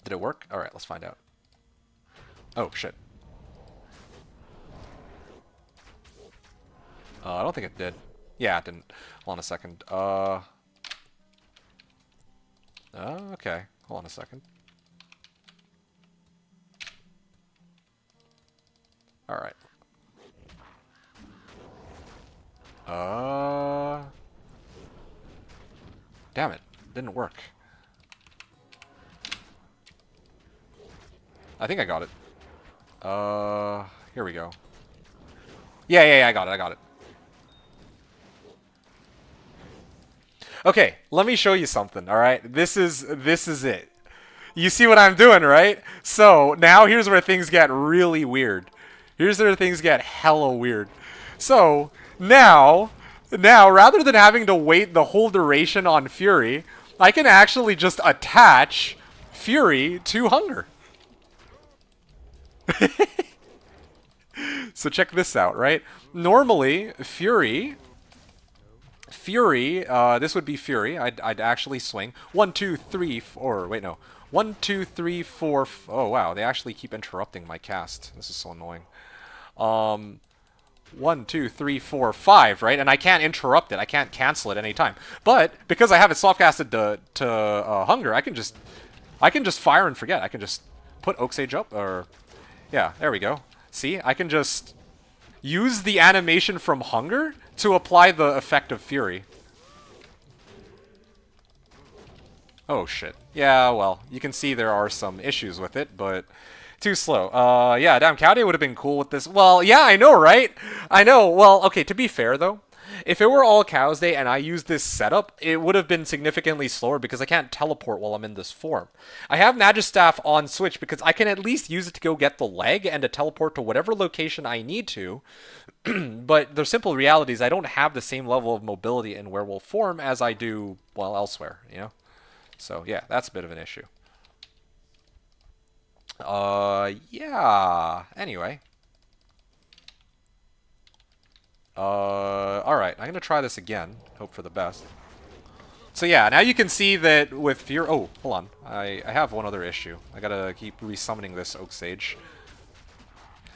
Did it work? All right, let's find out. Oh shit. I don't think it did. Yeah, it didn't. Hold on a second. Okay. Hold on a second. All right. Damn it. Didn't work. I think I got it. Here we go. Yeah, I got it. I got it. Okay, let me show you something, all right? This is it. You see what I'm doing, right? So, now here's where things get really weird. Here's where things get hella weird. So, now, rather than having to wait the whole duration on Fury, I can actually just attach Fury to Hunger. So check this out, right? Normally, Fury, this would be Fury. I'd actually swing 1, 2, 3, 4. Wait, no. 1, 2, 3, 4. Oh wow, they actually keep interrupting my cast. This is so annoying. 1, 2, 3, 4, 5, right? And I can't interrupt it. I can't cancel it any time. But because I have it softcasted to Hunger, I can just fire and forget. I can just put Oak Sage up, or yeah, there we go. See, I can just use the animation from Hunger to apply the effect of Fury. Oh shit. Yeah, well, you can see there are some issues with it, but too slow. Yeah, damn, Cow Day would have been cool with this. Well, yeah, I know, right? I know. Well, okay, to be fair, though, if it were all Cows Day and I used this setup, it would have been significantly slower because I can't teleport while I'm in this form. I have Magistaff on Switch because I can at least use it to go get the leg and to teleport to whatever location I need to. But the simple reality is I don't have the same level of mobility in werewolf form as I do, well, elsewhere, you know? So, yeah, that's a bit of an issue. Yeah. Anyway. Alright, I'm gonna try this again. Hope for the best. So yeah, now you can see that with Fear... Oh, hold on. I have one other issue. I gotta keep resummoning this Oak Sage.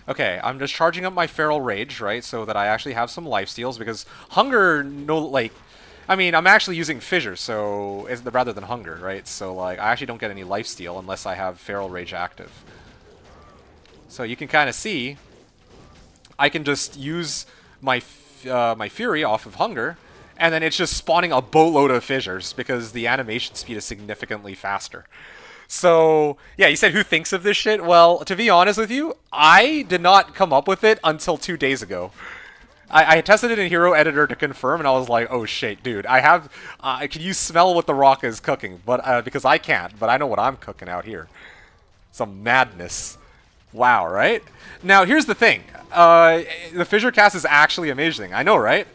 Okay, I'm just charging up my Feral Rage, right, so that I actually have some lifesteals, because Hunger, no, like... I mean, I'm actually using Fissure, so rather than Hunger, right? So, like, I actually don't get any lifesteal unless I have Feral Rage active. So you can kind of see, I can just use my Fury off of Hunger, and then it's just spawning a boatload of Fissures because the animation speed is significantly faster. So, yeah, you said who thinks of this shit? Well, to be honest with you, I did not come up with it until 2 days ago. I tested it in Hero Editor to confirm, and I was like, oh shit, dude, I have... can you smell what the rock is cooking? But because I can't, but I know what I'm cooking out here. Some madness. Wow, right? Now, here's the thing. The Fissure cast is actually amazing. I know, right?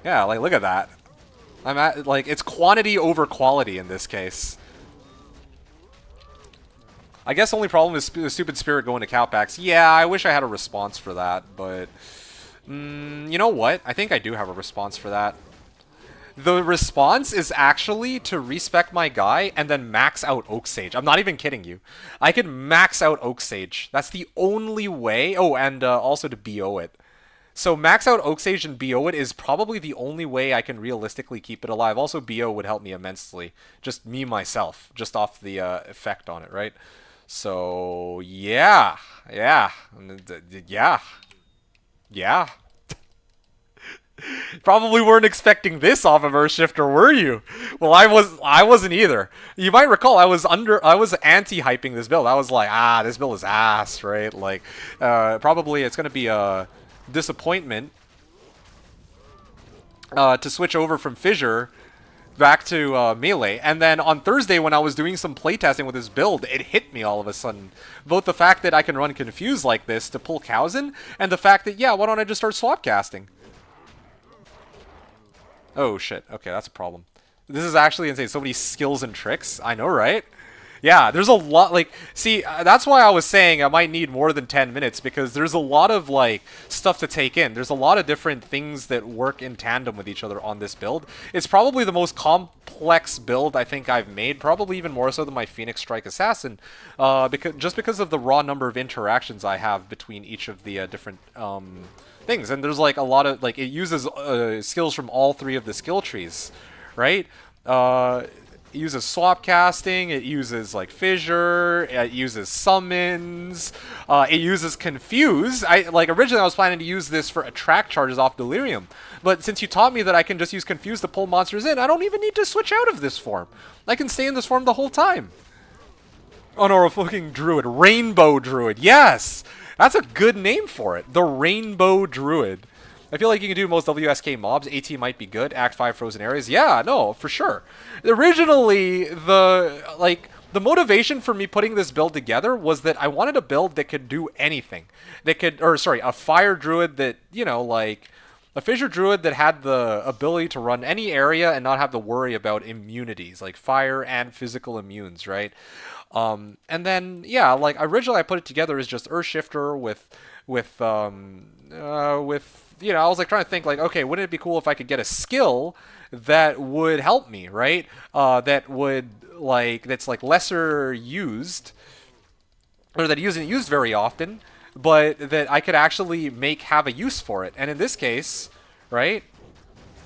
Yeah, like, look at that. Like, it's quantity over quality in this case. I guess the only problem is the stupid spirit going to Cowpacks. Yeah, I wish I had a response for that, but... you know what? I think I do have a response for that. The response is actually to respec my guy and then max out Oak Sage. I'm not even kidding you. I can max out Oak Sage. That's the only way. Oh, and also to BO it. So max out Oak Sage and BO it is probably the only way I can realistically keep it alive. Also, BO would help me immensely. Just me, myself. Just off the effect on it, right? So yeah, yeah, yeah, yeah. Probably weren't expecting this off of Earthshifter, were you? Well, I wasn't either. You might recall I was anti-hyping this build. I was like, this build is ass, right? Like, probably it's gonna be a disappointment to switch over from Fissure back to melee. And then on Thursday, when I was doing some playtesting with this build, it hit me all of a sudden. Both the fact that I can run Confuse like this to pull cows in, and the fact that, yeah, why don't I just start swap casting? Oh shit, okay, that's a problem. This is actually insane. So many skills and tricks. I know, right? Yeah, there's a lot, like, see, that's why I was saying I might need more than 10 minutes, because there's a lot of, like, stuff to take in. There's a lot of different things that work in tandem with each other on this build. It's probably the most complex build I think I've made, probably even more so than my Phoenix Strike Assassin, because of the raw number of interactions I have between each of the different things. And there's, like, a lot of, like, it uses skills from all three of the skill trees, right? It uses swap casting, it uses like fissure, it uses summons, it uses confuse. Originally I was planning to use this for attract charges off delirium, but since you taught me that I can just use confuse to pull monsters in, I don't even need to switch out of this form. I can stay in this form the whole time. Oh no, a fucking druid, rainbow druid. Yes, that's a good name for it. The rainbow druid. I feel like you can do most WSK mobs. AT might be good. Act 5 frozen areas. Yeah, no, for sure. Originally, the motivation for me putting this build together was that I wanted a build that could do anything. A fire druid that, you know, like a fissure druid that had the ability to run any area and not have to worry about immunities, like fire and physical immunes, right? And then, yeah, like originally I put it together as just Earthshifter with you know, I was like trying to think like, okay, wouldn't it be cool if I could get a skill that would help me, right? That's like lesser used, or that isn't used very often, but that I could actually have a use for it. And in this case, right,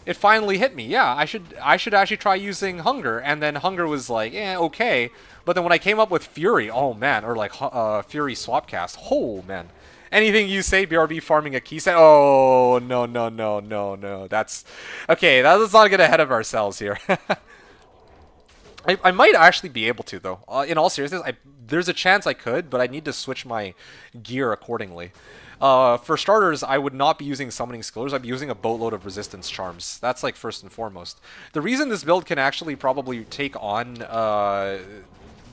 it finally hit me. Yeah, I should actually try using Hunger. And then Hunger was like, okay. But then when I came up with Fury, oh man, or like Fury Swapcast, oh man. Anything you say, BRB farming a key set? Oh, no, no, no, no, no. That's... Okay, let's not get ahead of ourselves here. I might actually be able to, though. In all seriousness, there's a chance I could, but I need to switch my gear accordingly. For starters, I would not be using summoning skillers. I'd be using a boatload of resistance charms. That's like first and foremost. The reason this build can actually probably take on the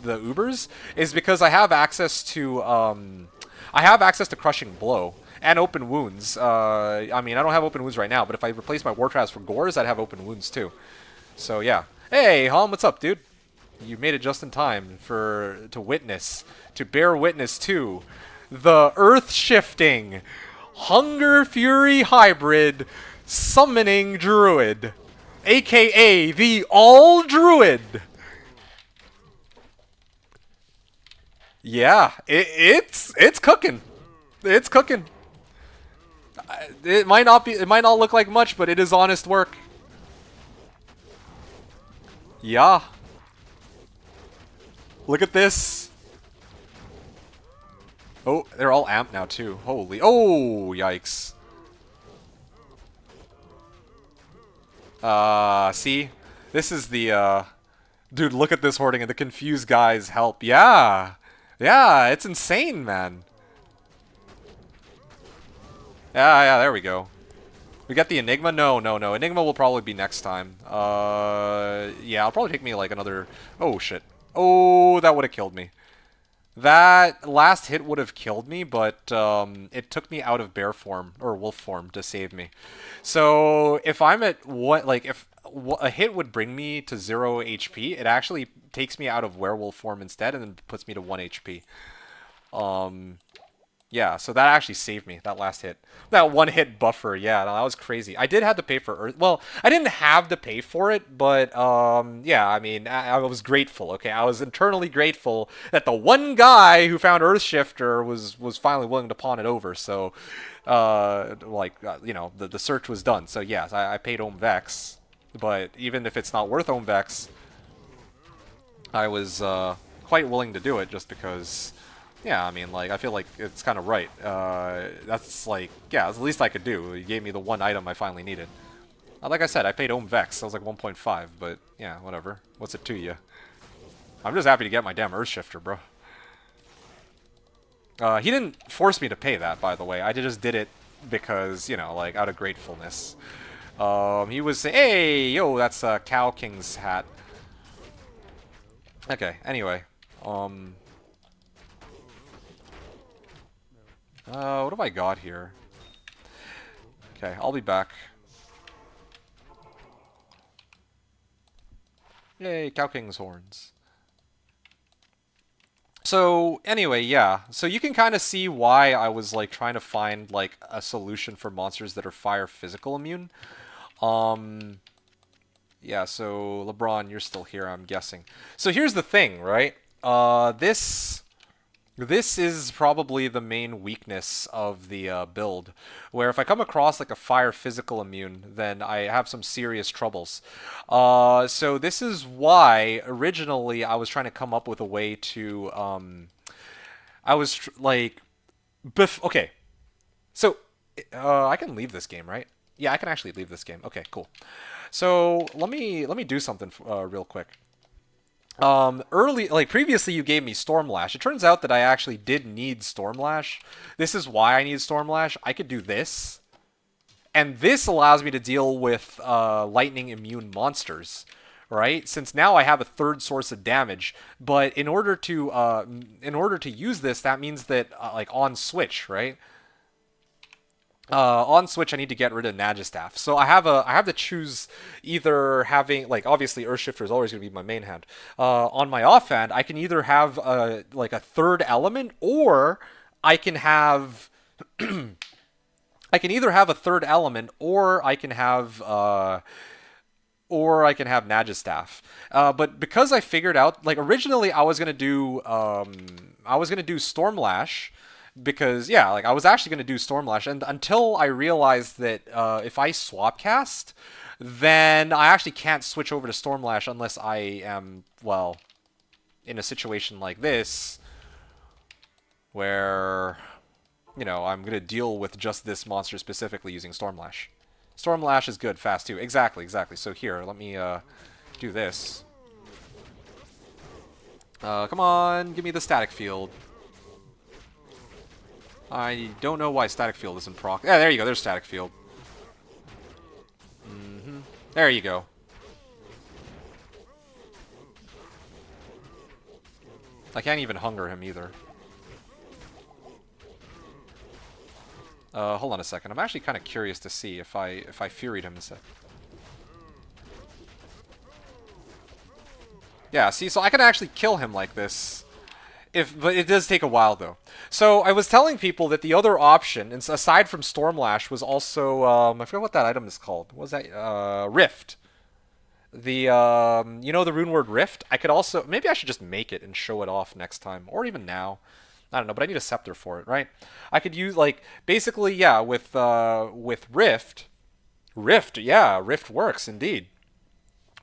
Ubers is because I have access to... Crushing Blow and Open Wounds. I mean, I don't have Open Wounds right now, but if I replace my War Traps for Gores, I'd have Open Wounds too. So yeah. Hey, Hom, what's up, dude? You made it just in time to bear witness to the Earth-shifting Hunger Fury Hybrid Summoning Druid, aka the All Druid. Yeah, it's cooking. It's cooking. It might not look like much, but it is honest work. Yeah. Look at this. Oh, they're all amped now too. Holy. Oh, yikes. See? This is the dude, look at this hoarding and the confused guys help. Yeah. Yeah, it's insane, man. Yeah, there we go. We got the Enigma? No. Enigma will probably be next time. Yeah, it'll probably take me like another... Oh, shit. Oh, that would have killed me. That last hit would have killed me, but it took me out of bear form, or wolf form, to save me. So, if I'm at what... Like, if a hit would bring me to 0 HP, it actually takes me out of werewolf form instead and then puts me to 1 HP. Yeah, so that actually saved me, that last hit. That one hit buffer, yeah, no, that was crazy. I did have to pay for Earth. Well, I didn't have to pay for it, but yeah, I mean, I was grateful, okay? I was internally grateful that the one guy who found Earthshifter was finally willing to pawn it over, so, you know, the search was done. So, yes, I paid Vex, but even if it's not worth Vex, I was quite willing to do it just because, yeah, I mean, like, I feel like it's kind of right. That's like, yeah, it's the least I could do. He gave me the one item I finally needed. Like I said, I paid Ohm Vex. That was like 1.5, but yeah, whatever. What's it to you? I'm just happy to get my damn Earthshifter, bro. He didn't force me to pay that, by the way. I just did it because, you know, like, out of gratefulness. He was saying, hey, yo, that's Cow King's hat. Okay, anyway. What have I got here? Okay, I'll be back. Yay, Cow King's horns. So, anyway, yeah. So you can kind of see why I was, like, trying to find, like, a solution for monsters that are fire physical immune. Yeah, so LeBron, you're still here, I'm guessing. So here's the thing, right? This is probably the main weakness of the build, where if I come across like a fire physical immune, then I have some serious troubles. So this is why originally I was trying to come up with a way to, I was like, okay, so I can leave this game, right? Yeah, I can actually leave this game. Okay, cool. So let me do something real quick. Previously you gave me Stormlash. It turns out that I actually did need Stormlash. This is why I need Stormlash. I could do this. And this allows me to deal with lightning immune monsters, right? Since now I have a third source of damage. But in order to use this, that means that like on switch, right? On Switch, I need to get rid of Nagistaff. So I have to choose either having like obviously Earthshifter is always going to be my main hand. On my offhand, I can either have like a third element, or I can have I can either have a third element, or I can have Nagistaff. But because I figured out, like originally I was gonna do Stormlash, because yeah, like I was actually going to do Stormlash, and until I realized that if I swap cast, then I actually can't switch over to Stormlash unless I am, well, in a situation like this where, you know, I'm going to deal with just this monster specifically using Stormlash. Stormlash is good fast too. Exactly. So here, let me do this. Come on, give me the static field. I don't know why static field isn't proc. Yeah, there you go. There's static field. There you go. I can't even hunger him either. Hold on a second. I'm actually kind of curious to see if I Furied him instead. Yeah, see, so I can actually kill him like this. But it does take a while, though. So I was telling people that the other option, aside from Stormlash, was also I forget what that item is called. What was that? Rift. You know the rune word Rift? I could also maybe I should just make it and show it off next time, or even now. I don't know, but I need a scepter for it, right? I could use like basically yeah with Rift. Yeah, Rift works indeed.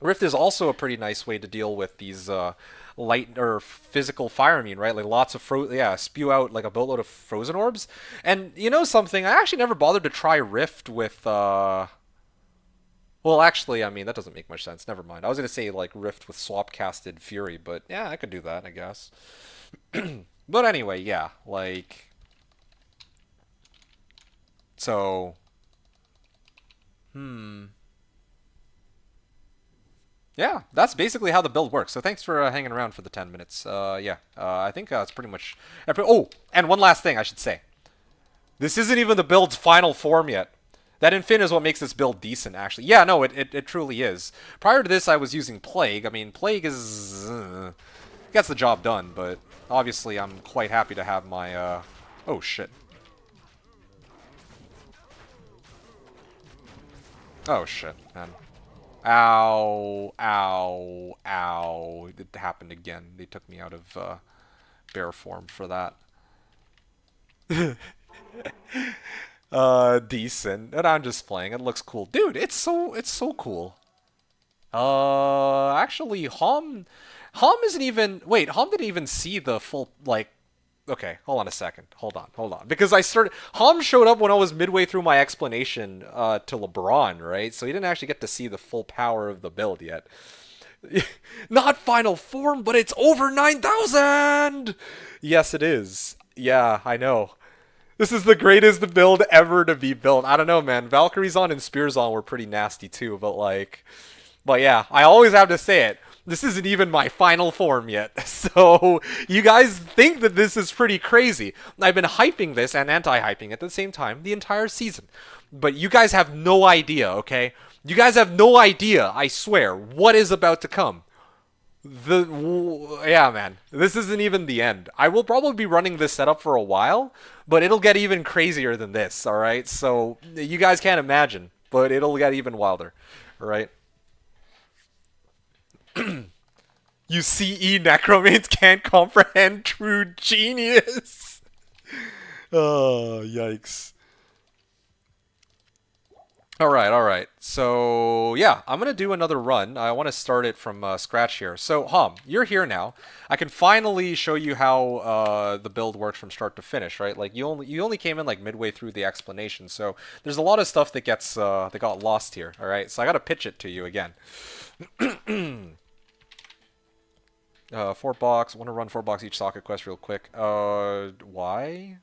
Rift is also a pretty nice way to deal with these light or physical fire immune, right? Like lots of spew out like a boatload of frozen orbs. And you know something? I actually never bothered to try Rift with well, actually, I mean, that doesn't make much sense. Never mind. I was going to say like Rift with swap casted Fury, but yeah, I could do that, I guess. But anyway, yeah, like so yeah, that's basically how the build works. So thanks for hanging around for the 10 minutes. I think that's pretty much... Oh, and one last thing I should say. This isn't even the build's final form yet. That Infin is what makes this build decent, actually. Yeah, no, it truly is. Prior to this, I was using Plague. I mean, Plague is... gets the job done, but obviously I'm quite happy to have my... Oh, shit. Oh, shit, man. Ow, ow, ow. It happened again. They took me out of bear form for that. Decent. And I'm just playing. It looks cool. Dude, it's so cool. Actually, Hom Hom isn't even. Wait, Hom didn't even see the full like. Okay, hold on a second. Hold on. Because I started. Hom showed up when I was midway through my explanation to LeBron, right? So he didn't actually get to see the full power of the build yet. Not final form, but it's over 9,000! Yes, it is. Yeah, I know. This is the greatest build ever to be built. I don't know, man. Valkyries on and Spears on were pretty nasty too, but like. But yeah, I always have to say it. This isn't even my final form yet. So you guys think that this is pretty crazy. I've been hyping this and anti-hyping at the same time the entire season. But you guys have no idea, okay? You guys have no idea, I swear, what is about to come. Yeah, man. This isn't even the end. I will probably be running this setup for a while, but it'll get even crazier than this, all right? So you guys can't imagine, but it'll get even wilder, all right? You CE necromates can't comprehend true genius. Oh, yikes. All right. So, yeah, I'm going to do another run. I want to start it from scratch here. So, Hom, you're here now. I can finally show you how the build works from start to finish, right? Like, you only came in, like, midway through the explanation. So, there's a lot of stuff that got lost here, all right? So, I got to pitch it to you again. 4 box. Want to run 4 box each socket quest real quick. Why?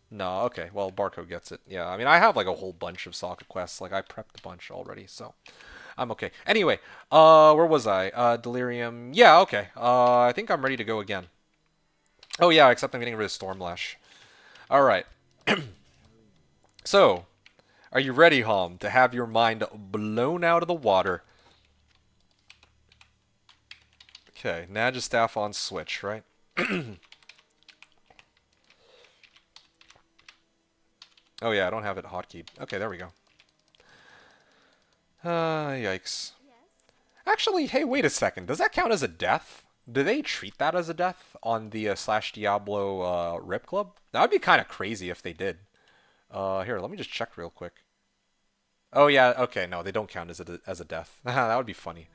No, okay. Well, Barco gets it. Yeah, I mean, I have like a whole bunch of socket quests. Like, I prepped a bunch already, so I'm okay. Anyway, where was I? Delirium. Yeah, okay. I think I'm ready to go again. Oh yeah, except I'm getting rid of Stormlash. All right. So, are you ready, Hom, to have your mind blown out of the water? Okay, Nagistaff on switch, right? Oh yeah, I don't have it hotkeyed. Okay, there we go. Yikes. Actually, hey, wait a second. Does that count as a death? Do they treat that as a death on the Slashdiablo Rip Club? That would be kind of crazy if they did. Here, let me just check real quick. Oh yeah, okay, no, they don't count as a death. That would be funny.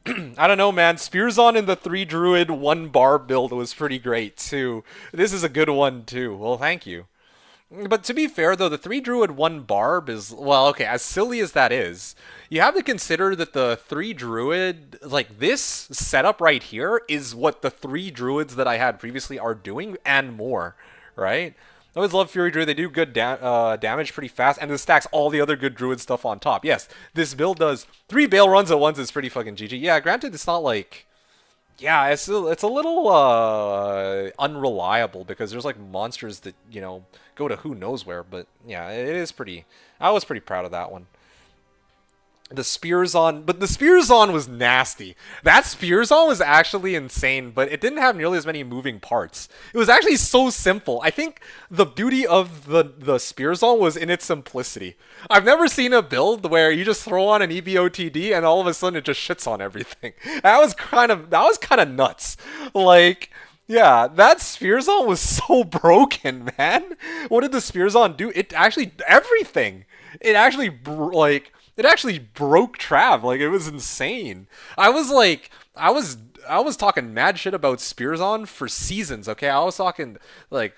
I don't know, man. Spears on in the 3 Druid 1 bar build was pretty great too. This is a good one too. Well, thank you. But to be fair, though, the 3 Druid 1 Barb is, well, okay, as silly as that is, you have to consider that the 3 Druid, like, this setup right here is what the 3 Druids that I had previously are doing, and more, right? I always love Fury Druid. They do good damage pretty fast, and this stacks all the other good Druid stuff on top. Yes, this build does 3 Bale runs at once is pretty fucking GG. Yeah, granted, it's not like... Yeah, it's a little unreliable because there's like monsters that, you know, go to who knows where, but yeah, it is pretty... I was pretty proud of that one. The Spears on... But the Spears on was nasty. That Spears on was actually insane, but it didn't have nearly as many moving parts. It was actually so simple. I think the beauty of the Spears on was in its simplicity. I've never seen a build where you just throw on an EBOTD and all of a sudden it just shits on everything. That was kind of nuts. Like... Yeah, that Spears on was so broken, man. What did the Spears on do? It actually... Everything! It actually, it actually broke Trav. Like, it was insane. I was talking mad shit about Spears on for seasons, okay? I was talking, I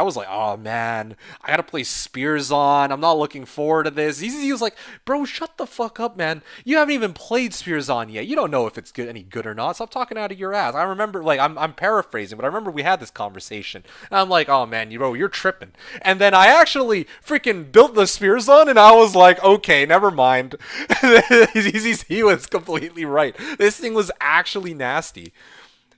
was like, oh, man, I gotta play Spears on. I'm not looking forward to this. He was like, bro, shut the fuck up, man. You haven't even played Spears on yet. You don't know if it's any good or not. Stop talking out of your ass. I remember, like, I'm paraphrasing, but I remember we had this conversation. And I'm like, oh, man, bro, you're tripping. And then I actually freaking built the Spears on, and I was like, okay, never mind. He was completely right. This thing was actually nasty.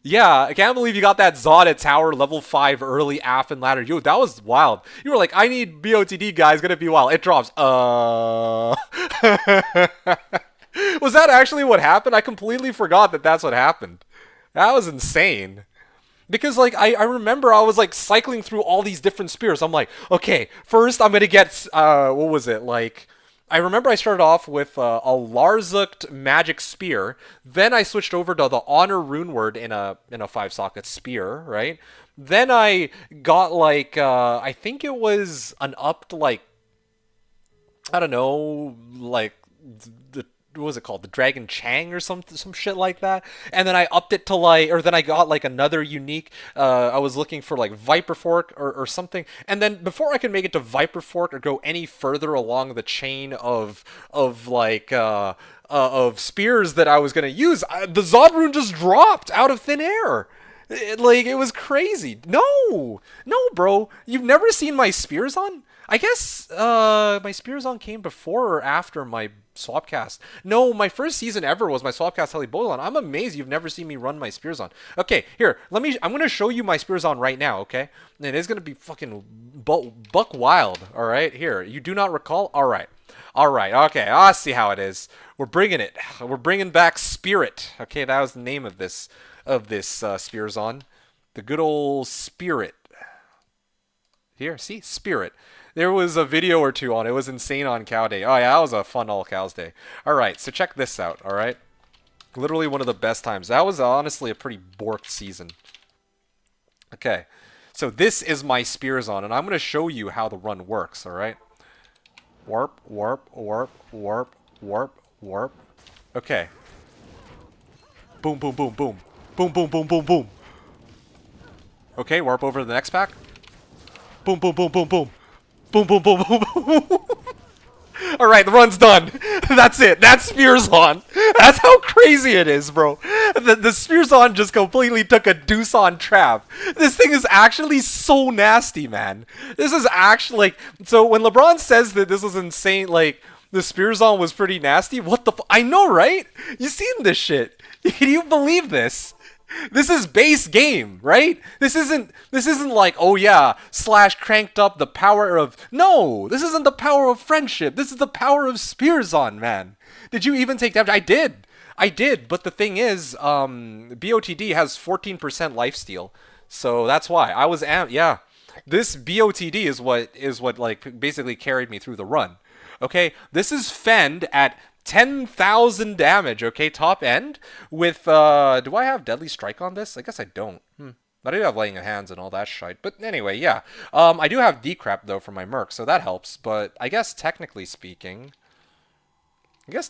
Yeah, I can't believe you got that Zod at tower level 5 early AF and ladder. Yo, that was wild. You were like, I need BOTD, guys. Gonna be wild. It drops. Was that actually what happened? I completely forgot that that's what happened. That was insane. Because, like, I remember I was, like, cycling through all these different spears. I'm like, okay, first I'm gonna get, what was it, like... I remember I started off with a Larzukt magic spear. Then I switched over to the honor rune word in a 5-socket spear, right? Then I got like I think it was an upped like I don't know, like what was it called? The Dragon Chang or some shit like that. And then I upped it to like, or then I got like another unique. I was looking for like Viper Fork or something. And then before I could make it to Viper Fork or go any further along the chain of like of spears that I was gonna use, the Zod rune just dropped out of thin air. It was crazy. No, no, bro. You've never seen my spears on? I guess my spears on came before or after my Swapcast. No, my first season ever was my Swapcast Helibolon. I'm amazed you've never seen me run my spears on. Okay, here, I'm gonna show you my spears on right now, okay? And it's gonna be fucking buck wild, alright? Here, you do not recall? Alright. Alright, okay, I see how it is. We're bringing it. We're bringing back Spirit. Okay, that was the name of this spears on. The good old Spirit. Here, see? Spirit. There was a video or two on it. It was insane on Cow Day. Oh yeah, that was a fun all cows day. Alright, so check this out, alright? Literally one of the best times. That was honestly a pretty borked season. Okay, so this is my spears on, and I'm going to show you how the run works, alright? Warp, warp, warp, warp, warp, warp. Okay. Boom, boom, boom, boom. Boom, boom, boom, boom, boom. Okay, warp over to the next pack. Boom, boom, boom, boom, boom. Boom, boom, boom, boom, boom. Alright, the run's done. That's it. That's Spears on. That's how crazy it is, bro. The Spears on just completely took a deuce on trap. This thing is actually so nasty, man. This is actually, like, so when LeBron says that this is insane, like, the Spears on was pretty nasty, what the I know, right? You seen this shit. Can you believe this? This is base game, right? This isn't like, oh yeah, Slash cranked up the power of... No! This isn't the power of friendship. This is the power of Spears on, man. Did you even take damage? I did, but the thing is, BOTD has 14% lifesteal. So that's why. I was yeah. This BOTD is what like basically carried me through the run. Okay? This is Fend at 10,000 damage, okay, top end, with, do I have Deadly Strike on this? I guess I don't. I do have Laying of Hands and all that shite, but anyway, yeah. I do have Decrep, though, for my Merc, so that helps, but I guess technically speaking, if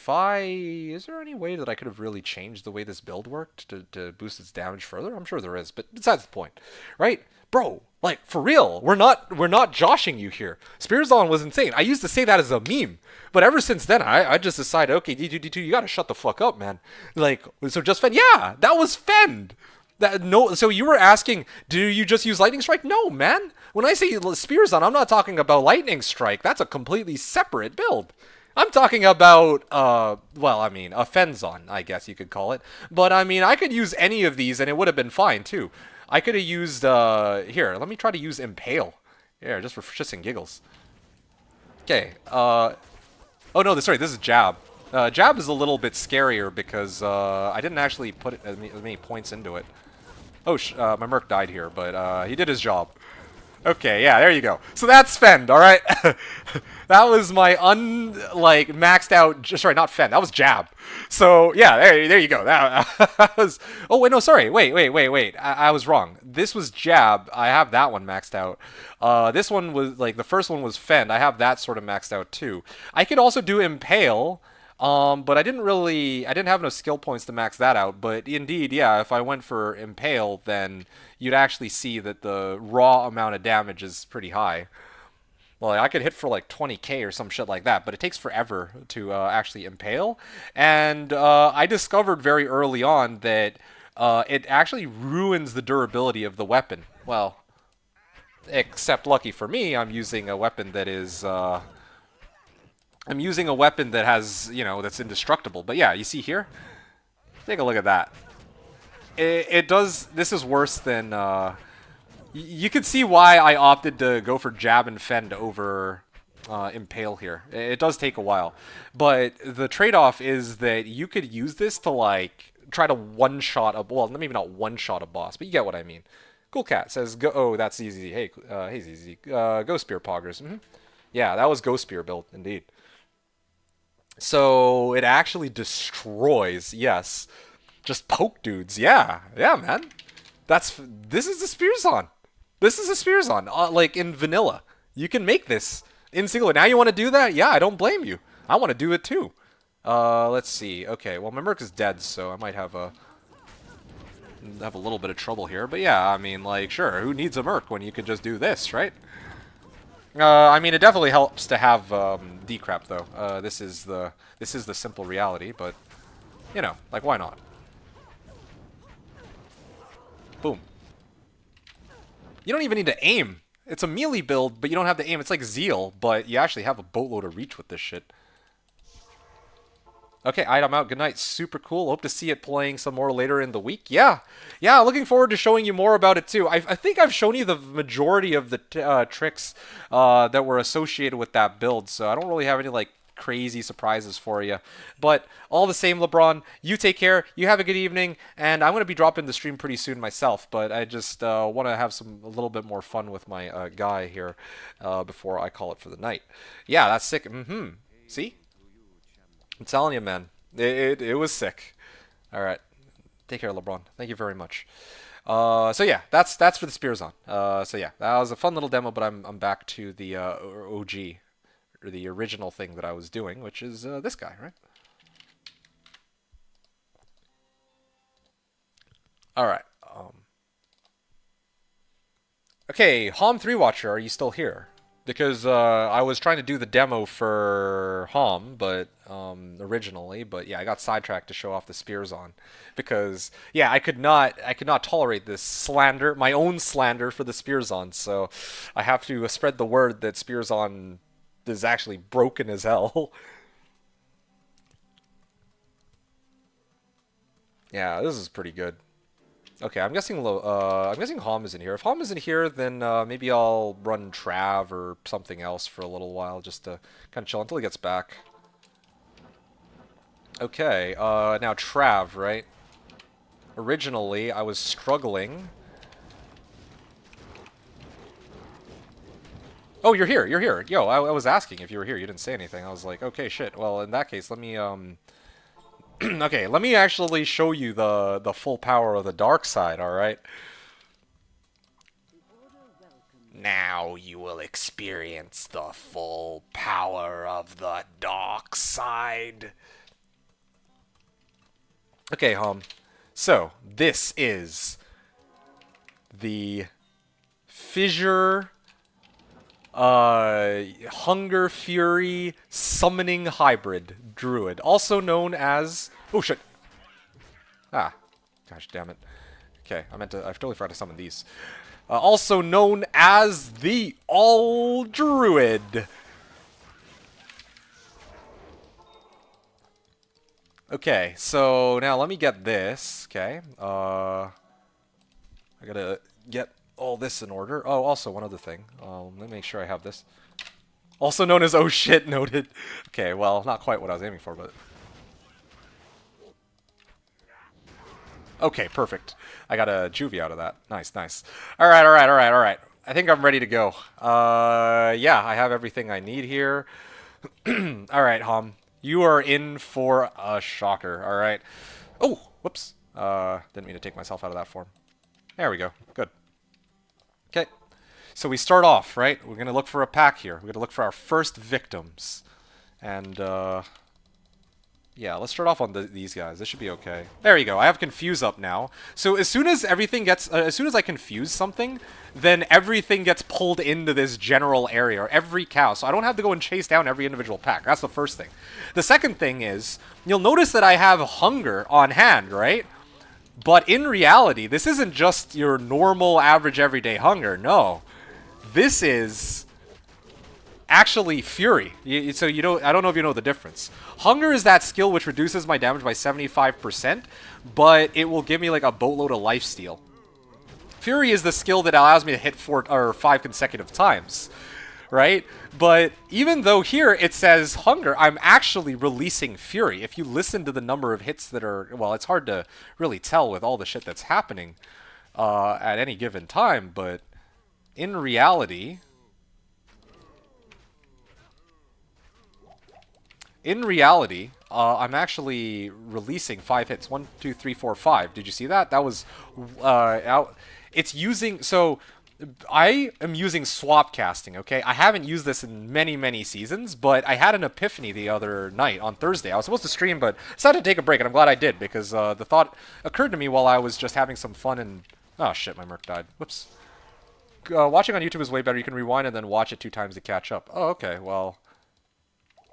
is there any way that I could have really changed the way this build worked to boost its damage further? I'm sure there is, but besides the point, right? Bro, like, for real, we're not joshing you here. Spears on was insane. I used to say that as a meme, but ever since then, I just decided, okay, D2, you gotta shut the fuck up, man. Like, so just Fend? Yeah, that was Fend. No, so you were asking, do you just use Lightning Strike? No, man. When I say Spears on, I'm not talking about Lightning Strike. That's a completely separate build. I'm talking about, well, I mean, a Fenzon, I guess you could call it. But, I mean, I could use any of these, and it would have been fine, too. I could have used, here, let me try to use Impale. Yeah, just for shits and giggles. Okay, oh, no, sorry, this is Jab. Jab is a little bit scarier because, I didn't actually put as many points into it. Oh, my Merc died here, but, he did his job. Okay, yeah, there you go. So that's Fend, alright? That was my maxed out... Sorry, not Fend. That was Jab. So, yeah, there you go. That was... Oh, wait, no, sorry. Wait. I was wrong. This was Jab. I have that one maxed out. This one was, like, the first one was Fend. I have that sort of maxed out, too. I could also do Impale... but I didn't have no skill points to max that out, but indeed, yeah, if I went for Impale, then you'd actually see that the raw amount of damage is pretty high. Well, I could hit for like 20k or some shit like that, but it takes forever to actually Impale, and I discovered very early on that it actually ruins the durability of the weapon. Well, except lucky for me, I'm using a weapon that is... I'm using a weapon that has, you know, that's indestructible. But yeah, you see here? Take a look at that. It does... This is worse than... you can see why I opted to go for Jab and Fend over Impale here. It does take a while. But the trade-off is that you could use this to, like, try to one-shot a... Well, maybe not one-shot a boss, but you get what I mean. Cool Cat says, go... Oh, that's easy. Hey, hey, Easy. Ghost Spear Poggers. Yeah, that was Ghost Spear build, indeed. So it actually destroys, yes. Just poke dudes, yeah. Yeah, man. This is the Spears on. This is a Spears on, like in vanilla. You can make this in single. Now you want to do that? Yeah, I don't blame you. I want to do it too. Let's see. Okay, well, my Merc is dead, so I might have a little bit of trouble here. But yeah, I mean, like, sure, who needs a Merc when you could just do this, right? I mean, it definitely helps to have decrap though. This is the simple reality, but you know, like, why not? Boom. You don't even need to aim. It's a melee build, but you don't have to aim. It's like Zeal, but you actually have a boatload of reach with this shit. Okay, item out. Good night. Super cool. Hope to see it playing some more later in the week. Yeah. Yeah, looking forward to showing you more about it too. I think I've shown you the majority of the tricks that were associated with that build, so I don't really have any, like, crazy surprises for you. But all the same, LeBron, you take care. You have a good evening, and I'm going to be dropping the stream pretty soon myself, but I just want to have a little bit more fun with my guy here before I call it for the night. Yeah, that's sick. See? I'm telling you, man. It was sick. All right. Take care, LeBron. Thank you very much. So yeah, that's for the Spears on. So yeah, that was a fun little demo, but I'm back to the OG, or the original thing that I was doing, which is this guy, right? All right. Okay, Hom3 Watcher, are you still here? Because I was trying to do the demo for Hom, but originally, but yeah, I got sidetracked to show off the Spears on, because yeah, I could not tolerate this slander, my own slander for the Spears on, so I have to spread the word that Spears on is actually broken as hell. Yeah, this is pretty good. Okay, I'm guessing Hom is in here. If Hom isn't here, then maybe I'll run Trav or something else for a little while, just to kind of chill until he gets back. Okay, now Trav, right? Originally, I was struggling. Oh, you're here, you're here. Yo, I was asking if you were here. You didn't say anything. I was like, okay, shit. Well, in that case, let me, okay, let me actually show you the full power of the dark side, alright? Now you will experience the full power of the dark side. Okay, so this is the Fissure Hunger Fury Summoning Hybrid Druid, also known as... Oh, shit. Ah, gosh damn it. Okay, I totally forgot to summon these. Also known as the All Druid. Okay, so now let me get this. Okay, I gotta get all this in order. Oh, also one other thing. Let me make sure I have this. Also known as oh shit noted. Okay, well, not quite what I was aiming for, but... Okay, perfect. I got a juvie out of that. Nice, nice. Alright, alright, alright, alright. I think I'm ready to go. Yeah, I have everything I need here. Alright, Hom. You are in for a shocker, alright? Oh, whoops. Didn't mean to take myself out of that form. There we go. Good. Okay. So we start off, right? We're going to look for a pack here. We're going to look for our first victims. And, yeah, let's start off on these guys. This should be okay. There you go. I have Confuse up now. So as soon as everything gets... as soon as I confuse something, then everything gets pulled into this general area, or every cow. So I don't have to go and chase down every individual pack. That's the first thing. The second thing is, you'll notice that I have Hunger on hand, right? But in reality, this isn't just your normal, average, everyday Hunger. No. This is... actually Fury. So you don't... I don't know if you know the difference. Hunger is that skill which reduces my damage by 75%, but it will give me like a boatload of lifesteal. Fury is the skill that allows me to hit 4 or 5 consecutive times, right? But even though here it says Hunger, I'm actually releasing Fury. If you listen to the number of hits that are... well, it's hard to really tell with all the shit that's happening at any given time, but in reality... in reality, I'm actually releasing 5 hits. 1, 2, 3, 4, 5. Did you see that? That was out. It's using... so I am using swap casting, okay? I haven't used this in many, many seasons, but I had an epiphany the other night on Thursday. I was supposed to stream, but decided to take a break, and I'm glad I did because the thought occurred to me while I was just having some fun and. Oh shit, my Merc died. Whoops. Watching on YouTube is way better. You can rewind and then watch it 2 times to catch up. Oh, okay. Well,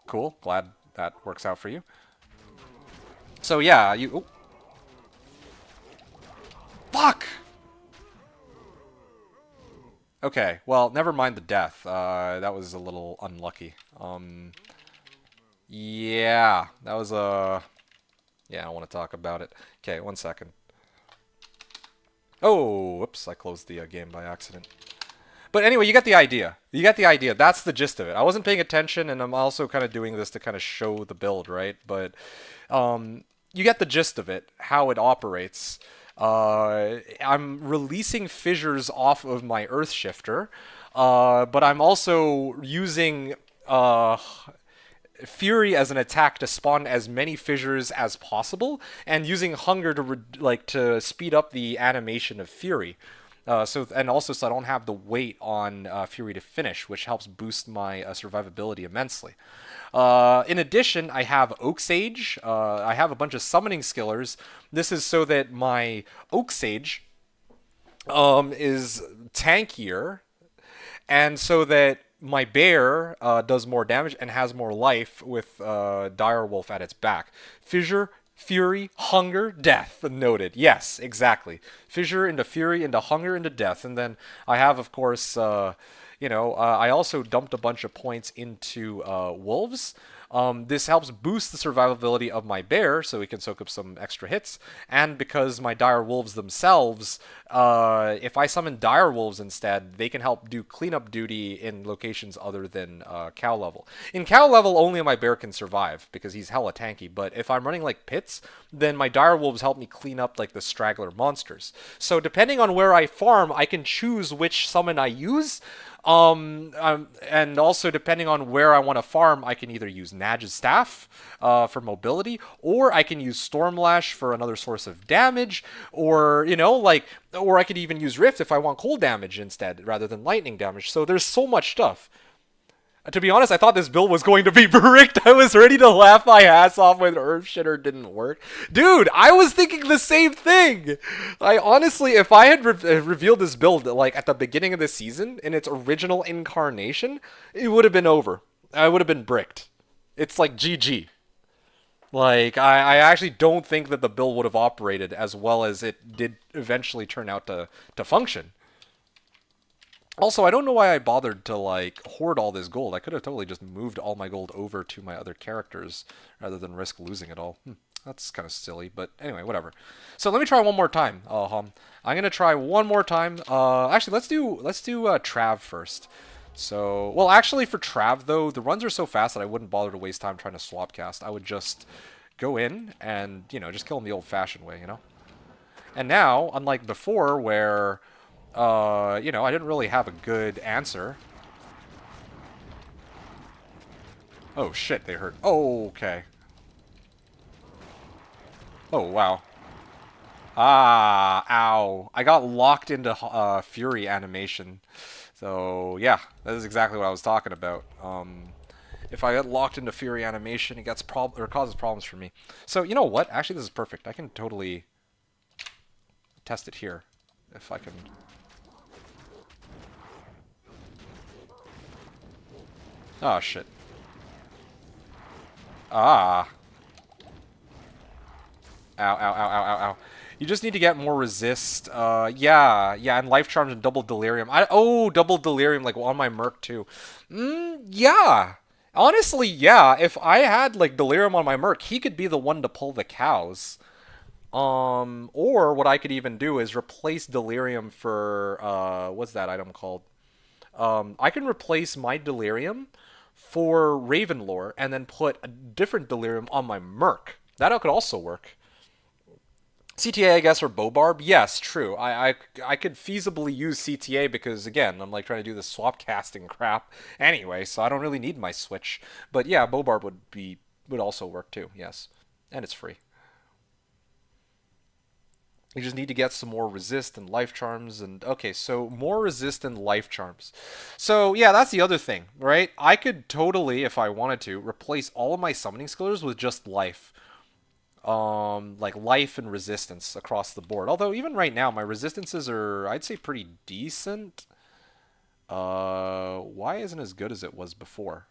cool. Glad that works out for you. So yeah, you. Oh. Fuck! Okay, well, never mind the death. That was a little unlucky. Yeah, that was a... Yeah, I don't want to talk about it. Okay, 1 second. Oh, whoops, I closed the game by accident. But anyway, you get the idea. You get the idea. That's the gist of it. I wasn't paying attention, and I'm also kind of doing this to kind of show the build, right? But you get the gist of it, how it operates. I'm releasing fissures off of my Earthshifter, but I'm also using Fury as an attack to spawn as many fissures as possible, and using Hunger to to speed up the animation of Fury. And also so I don't have the weight on Fury to finish, which helps boost my survivability immensely. In addition, I have Oak Sage. I have a bunch of summoning skillers. This is so that my Oak Sage is tankier, and so that my bear does more damage and has more life with Direwolf at its back. Fissure, Fury, Hunger, Death. Noted. Yes, exactly. Fissure into Fury, into Hunger, into Death. And then I have, of course, I also dumped a bunch of points into Wolves. This helps boost the survivability of my bear, so he can soak up some extra hits. And because my dire wolves themselves, if I summon dire wolves instead, they can help do cleanup duty in locations other than cow level. In cow level, only my bear can survive because he's hella tanky. But if I'm running like pits, then my dire wolves help me clean up like the straggler monsters. So depending on where I farm, I can choose which summon I use. And also depending on where I want to farm, I can either use Nadge's Staff for mobility, or I can use Stormlash for another source of damage, or or I could even use Rift if I want cold damage instead rather than lightning damage. So there's so much stuff. To be honest, I thought this build was going to be bricked. I was ready to laugh my ass off when Earthshitter didn't work. Dude, I was thinking the same thing. I honestly, if I had revealed this build like at the beginning of the season in its original incarnation, it would have been over. I would have been bricked. It's like GG. Like, I actually don't think that the build would have operated as well as it did eventually turn out to function. Also, I don't know why I bothered to, like, hoard all this gold. I could have totally just moved all my gold over to my other characters rather than risk losing it all. That's kind of silly, but anyway, whatever. So let me try one more time. I'm gonna try one more time. Actually, let's do Trav first. So, well, actually, for Trav though, the runs are so fast that I wouldn't bother to waste time trying to swap cast. I would just go in and just kill him the old-fashioned way, And now, unlike before, where I didn't really have a good answer. Oh, shit, they hurt. Oh, okay. Oh, wow. Ah, ow. I got locked into Fury animation. So, yeah, that is exactly what I was talking about. If I get locked into Fury animation, it gets causes problems for me. So, you know what? Actually, this is perfect. I can totally test it here. If I can... Oh, shit. Ah. Ow, ow, ow, ow, ow, ow. You just need to get more resist. Yeah, and life charms and double delirium. Double delirium, like on my Merc too. Yeah. Honestly, yeah. If I had like delirium on my Merc, he could be the one to pull the cows. Or what I could even do is replace delirium for what's that item called? I can replace my delirium for Ravenlore and then put a different delirium on my Merc. That could also work. CTA, I guess, or Bobarb? Yes, true. I could feasibly use CTA because, again, I'm like trying to do this swap casting crap anyway, so I don't really need my switch. But yeah, Bobarb would also work too, yes. And it's free. We just need to get some more resist and life charms and okay, so more resist and life charms. So yeah, that's the other thing, right? I could totally, if I wanted to, replace all of my summoning skills with just life. Like life and resistance across the board. Although even right now my resistances are I'd say pretty decent. Why isn't as good as it was before?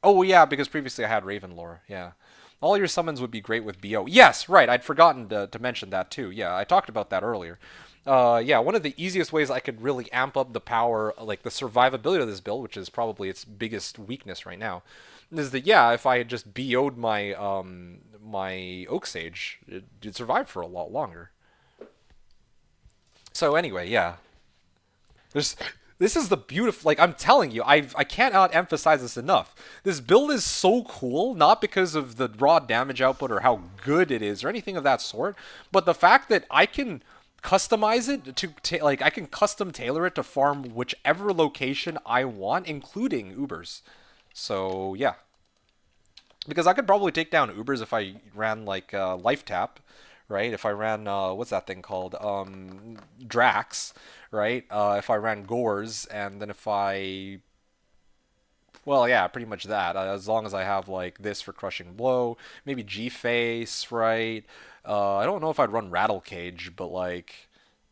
Oh yeah, because previously I had Raven lore. Yeah. All your summons would be great with BO. Yes, right. I'd forgotten to mention that too. Yeah, I talked about that earlier. Yeah, one of the easiest ways I could really amp up the power, like the survivability of this build, which is probably its biggest weakness right now, is that yeah, if I had just BO'd my Oak Sage, it'd survive for a lot longer. So anyway, yeah, there's this is the beautiful, like I'm telling you, I cannot emphasize this enough. This build is so cool, not because of the raw damage output or how good it is or anything of that sort, but the fact that I can customize it to like I can custom tailor it to farm whichever location I want, including Ubers. So yeah, because I could probably take down Ubers if I ran like Life Tap, right? If I ran what's that thing called? Drax, right? If I ran Gores, and then if I well, yeah, pretty much that. As long as I have like this for Crushing Blow, maybe G Face, right? I don't know if I'd run Rattle Cage, but like,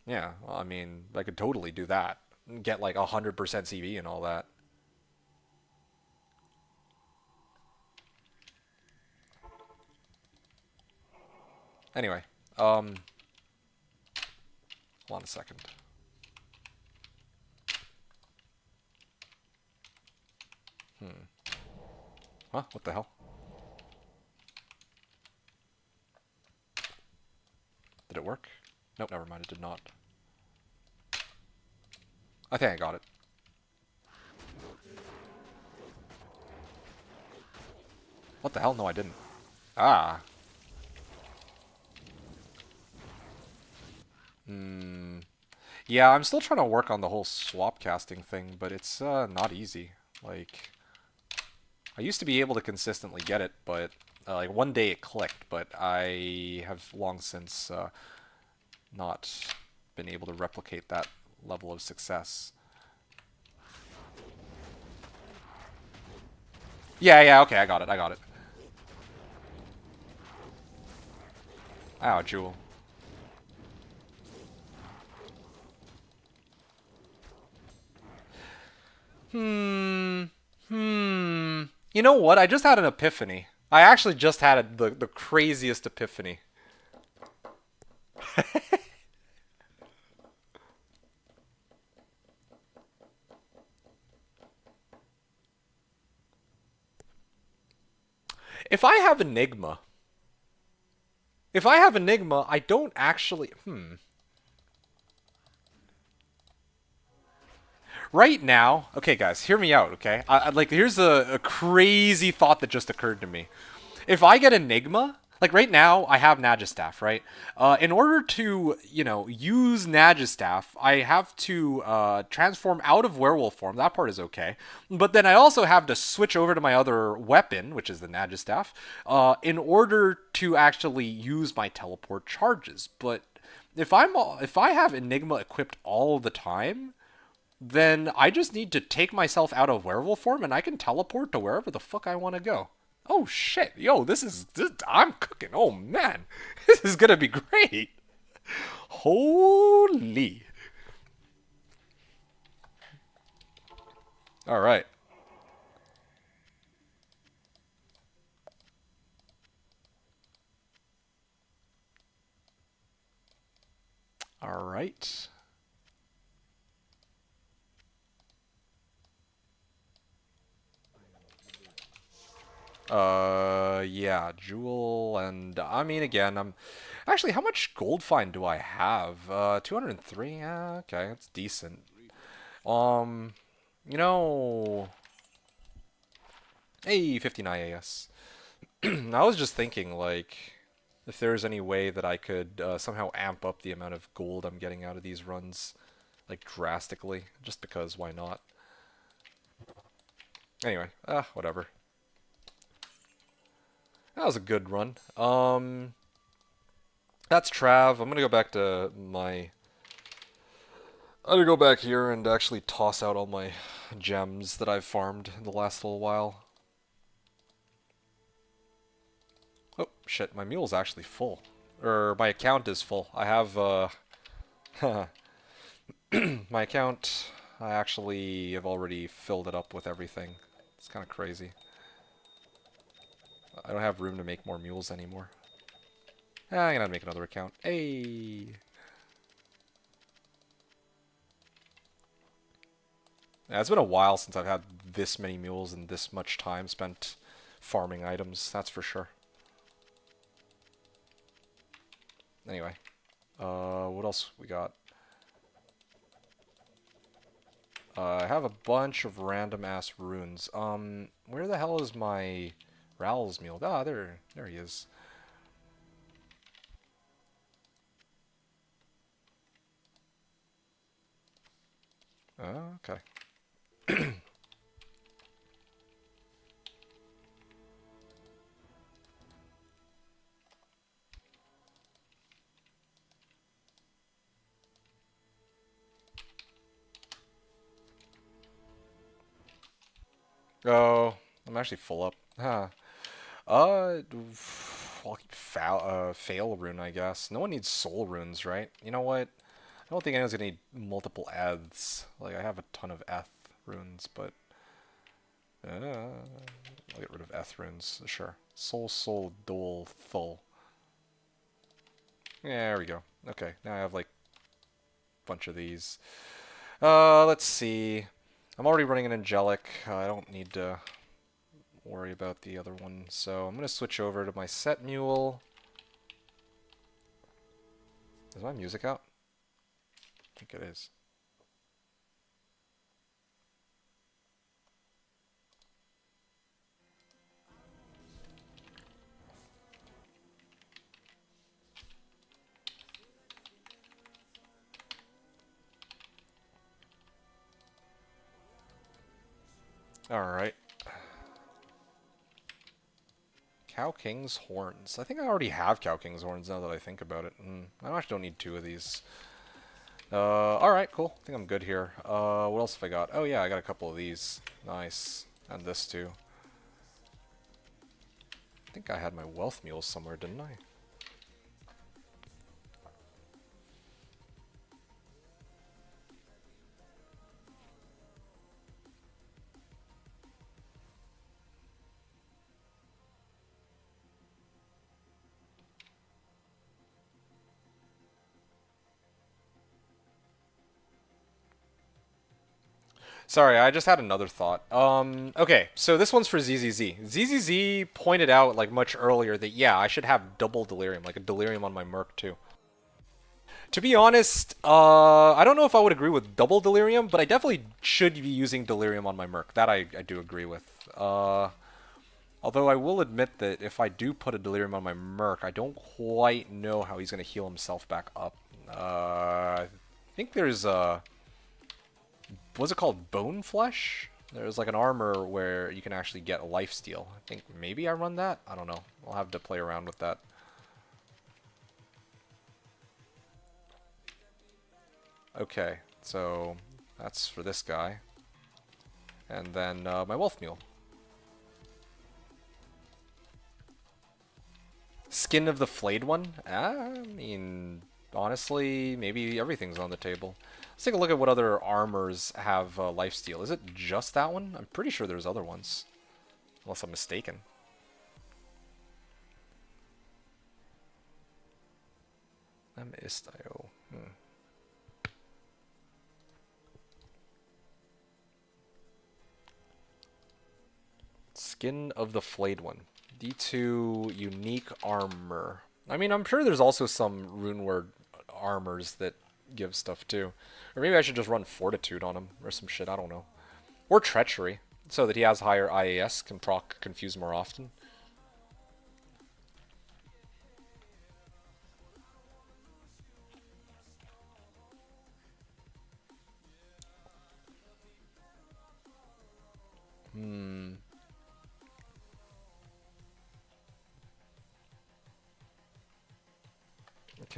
yeah, I mean, I could totally do that. Get like 100% CV and all that. Anyway, hold on a second. Huh? What the hell? Did it work? Nope, never mind, it did not. I think I got it. What the hell? No, I didn't. Ah. Hmm. Yeah, I'm still trying to work on the whole swap casting thing, but it's not easy. Like, I used to be able to consistently get it, but like one day it clicked, but I have long since not been able to replicate that level of success. Yeah, yeah, okay, I got it, I got it. Ow, Jewel. Hmm. Hmm. You know what? I just had an epiphany. I actually just had the craziest epiphany. If I have Enigma, if I have Enigma, I don't actually. Right now, okay, guys, hear me out, okay? Like, here's a crazy thought that just occurred to me. If I get Enigma, like right now, I have Nagistaff, right? In order to, use Nagistaff, I have to transform out of werewolf form. That part is okay. But then I also have to switch over to my other weapon, which is the Nagistaff, in order to actually use my teleport charges. But if I have Enigma equipped all the time, then I just need to take myself out of werewolf form and I can teleport to wherever the fuck I want to go. Oh shit, yo, I'm cooking. Oh man, this is gonna be great. Holy. All right. All right. Yeah, Jewel, and I mean, again, I'm actually, how much gold find do I have? 203. Yeah, okay, that's decent. Um, you know, hey, 59 AS. I was just thinking, like, if there's any way that I could somehow amp up the amount of gold I'm getting out of these runs, like drastically, just because why not? Anyway, whatever. That was a good run. That's Trav. I'm gonna go back to my. I'm gonna go back here and actually toss out all my gems that I've farmed in the last little while. Oh shit, my mule's actually full. Or my account is full. I have my account. I actually have already filled it up with everything. It's kind of crazy. I don't have room to make more mules anymore. I'm gonna make another account. Hey. Yeah, it's been a while since I've had this many mules and this much time spent farming items, that's for sure. Anyway, what else we got? I have a bunch of random ass runes. Where the hell is my Rowell's mule? Ah, there he is. Oh, okay. Oh, I'm actually full up. Huh. I'll keep fail rune, I guess. No one needs soul runes, right? You know what? I don't think anyone's gonna need multiple eths. Like, I have a ton of eth runes, but I'll get rid of eth runes, sure. Soul, dual, full. Yeah, there we go. Okay, now I have like a bunch of these. Let's see. I'm already running an angelic. I don't need to worry about the other one, so I'm gonna switch over to my set mule. Is my music out? I think it is. Alright. Cow King's Horns. I think I already have Cow King's Horns now that I think about it. I actually don't need two of these. Alright, cool. I think I'm good here. What else have I got? Oh yeah, I got a couple of these. Nice. And this too. I think I had my wealth mules somewhere, didn't I? Sorry, I just had another thought. Okay, so this one's for ZZZ. ZZZ pointed out, like, much earlier that, yeah, I should have double delirium, like a delirium on my Merc, too. To be honest, I don't know if I would agree with double delirium, but I definitely should be using delirium on my Merc. That I do agree with. Although I will admit that if I do put a delirium on my Merc, I don't quite know how he's going to heal himself back up. I think there's what's it called? Bone Flesh? There's like an armor where you can actually get a lifesteal. I think maybe I run that? I don't know. I'll have to play around with that. Okay, so that's for this guy. And then my Wealth Mule. Skin of the Flayed One? I mean, honestly, maybe everything's on the table. Let's take a look at what other armors have lifesteal. Is it just that one? I'm pretty sure there's other ones. Unless I'm mistaken. Istio. Skin of the Flayed One. D2 unique armor. I mean, I'm sure there's also some rune word armors that give stuff too. Or maybe I should just run Fortitude on him or some shit, I don't know. Or Treachery, so that he has higher IAS, can proc Confuse more often.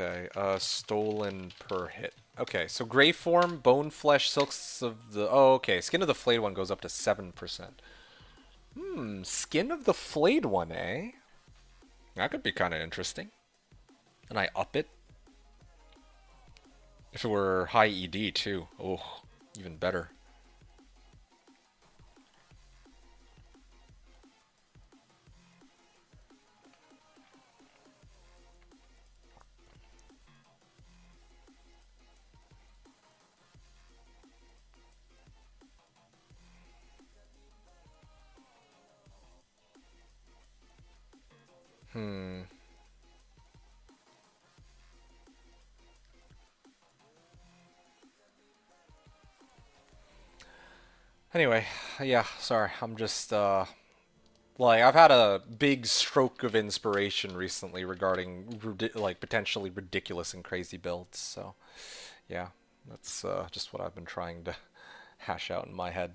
Okay, stolen per hit. Okay, so gray form, bone flesh, silks of the... Oh, okay, skin of the flayed one goes up to 7%. Skin of the flayed one, eh? That could be kind of interesting. And I up it. If it were high ED, too. Oh, even better. Hmm. Anyway, yeah, sorry. I'm just, like, I've had a big stroke of inspiration recently regarding, like, potentially ridiculous and crazy builds, so, yeah. That's, just what I've been trying to hash out in my head.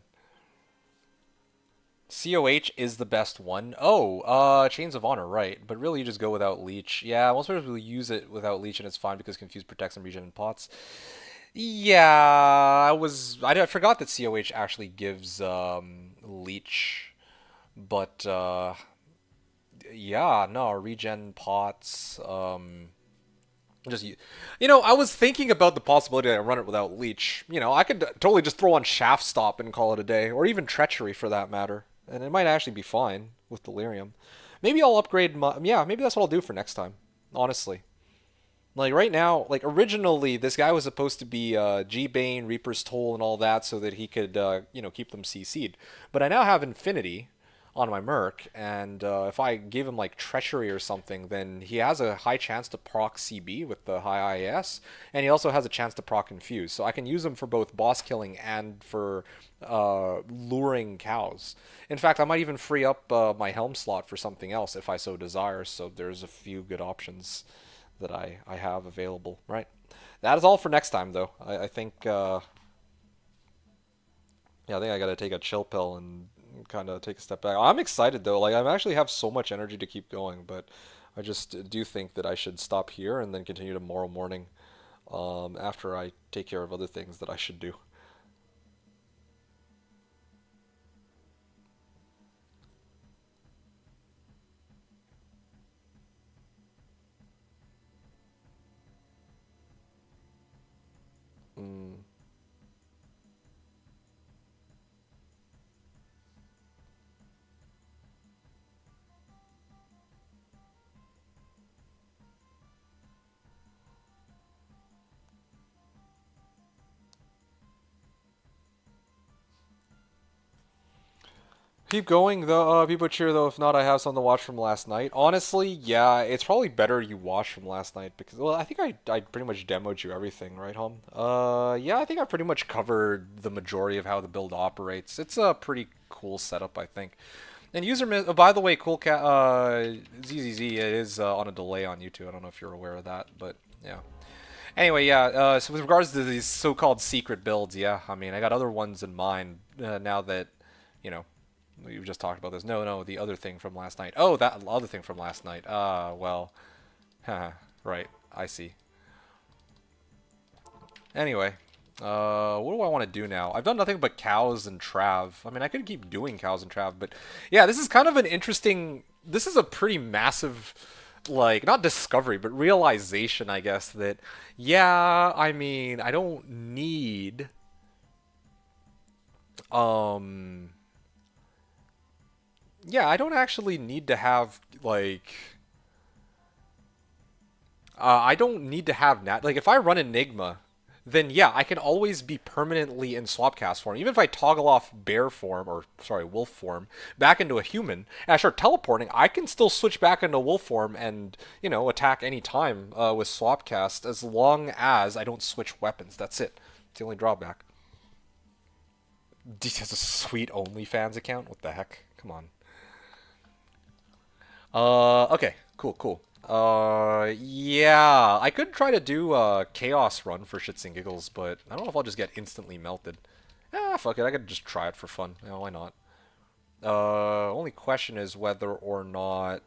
COH is the best one. Oh, Chains of Honor, right. But really you just go without Leech. Yeah, most players will use it without Leech and it's fine because Confuse protects and regen in pots. Yeah, I forgot that COH actually gives Leech. But yeah, no, regen pots, just I was thinking about the possibility that I run it without Leech. I could totally just throw on Shaft Stop and call it a day, or even Treachery for that matter, and it might actually be fine with Delirium. Maybe I'll upgrade my yeah. Maybe that's what I'll do for next time. Honestly, like right now, like originally this guy was supposed to be G-Bane, Reaper's Toll, and all that, so that he could keep them CC'd. But I now have Infinity on my Merc, and if I give him like Treachery or something, then he has a high chance to proc CB with the high IAS, and he also has a chance to proc Confuse. So I can use him for both boss killing and for luring cows. In fact, I might even free up my Helm slot for something else if I so desire. So there's a few good options that I have available. Right. That is all for next time, though. I think yeah, I think I gotta take a chill pill and kind of take a step back. I'm excited though. Like I actually have so much energy to keep going, but I just do think that I should stop here and then continue tomorrow morning after I take care of other things that I should do. Mm. Keep going though, Be Butcher though. If not, I have something to watch from last night. Honestly, yeah, it's probably better you watch from last night because, well, I think I pretty much demoed you everything, right, Hom? Yeah, I think I pretty much covered the majority of how the build operates. It's a pretty cool setup, I think. And oh, by the way, cool cat, ZZZ, it is on a delay on YouTube. I don't know if you're aware of that, but yeah. Anyway, yeah. So with regards to these so-called secret builds, yeah, I mean, I got other ones in mind now that, you know, we've just talked about this. No, the other thing from last night. Oh, that other thing from last night. Well, haha, right. I see. Anyway, what do I want to do now? I've done nothing but cows and Trav. I mean, I could keep doing cows and Trav, but yeah, this is kind of an interesting. This is a pretty massive, like, not discovery, but realization, I guess, that yeah, I mean, I don't need um yeah, I don't actually need to have like I don't need to have like if I run Enigma, then yeah, I can always be permanently in Swapcast form. Even if I toggle off bear form or sorry, wolf form back into a human and I start teleporting, I can still switch back into wolf form and, attack any time with Swapcast as long as I don't switch weapons. That's it. It's the only drawback. He has a sweet OnlyFans account. What the heck? Come on. Okay, cool. Yeah, I could try to do a chaos run for shits and giggles, but I don't know if I'll just get instantly melted. Ah, fuck it, I could just try it for fun. Yeah, why not? Only question is whether or not.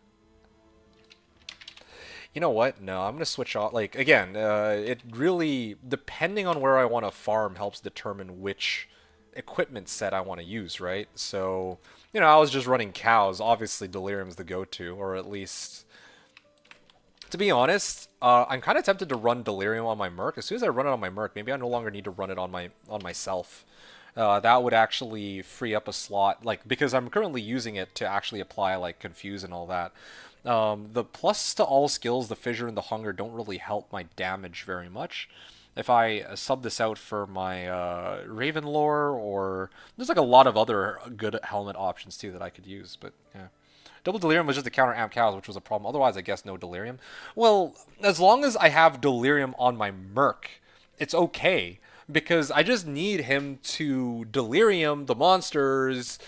You know what? No, I'm gonna switch off. Like again, it really depending on where I want to farm helps determine which equipment set I want to use, right? So, you know, I was just running cows. Obviously, Delirium's the go-to, or at least, to be honest, I'm kind of tempted to run Delirium on my Merc. As soon as I run it on my Merc, maybe I no longer need to run it on myself. That would actually free up a slot, like because I'm currently using it to actually apply like Confuse and all that. The plus to all skills, the Fissure and the Hunger don't really help my damage very much. If I sub this out for my Raven Lore, or there's like a lot of other good helmet options too that I could use, but yeah. Double Delirium was just to counter Amp Cows, which was a problem. Otherwise, I guess no Delirium. Well, as long as I have Delirium on my Merc, it's okay. Because I just need him to Delirium the monsters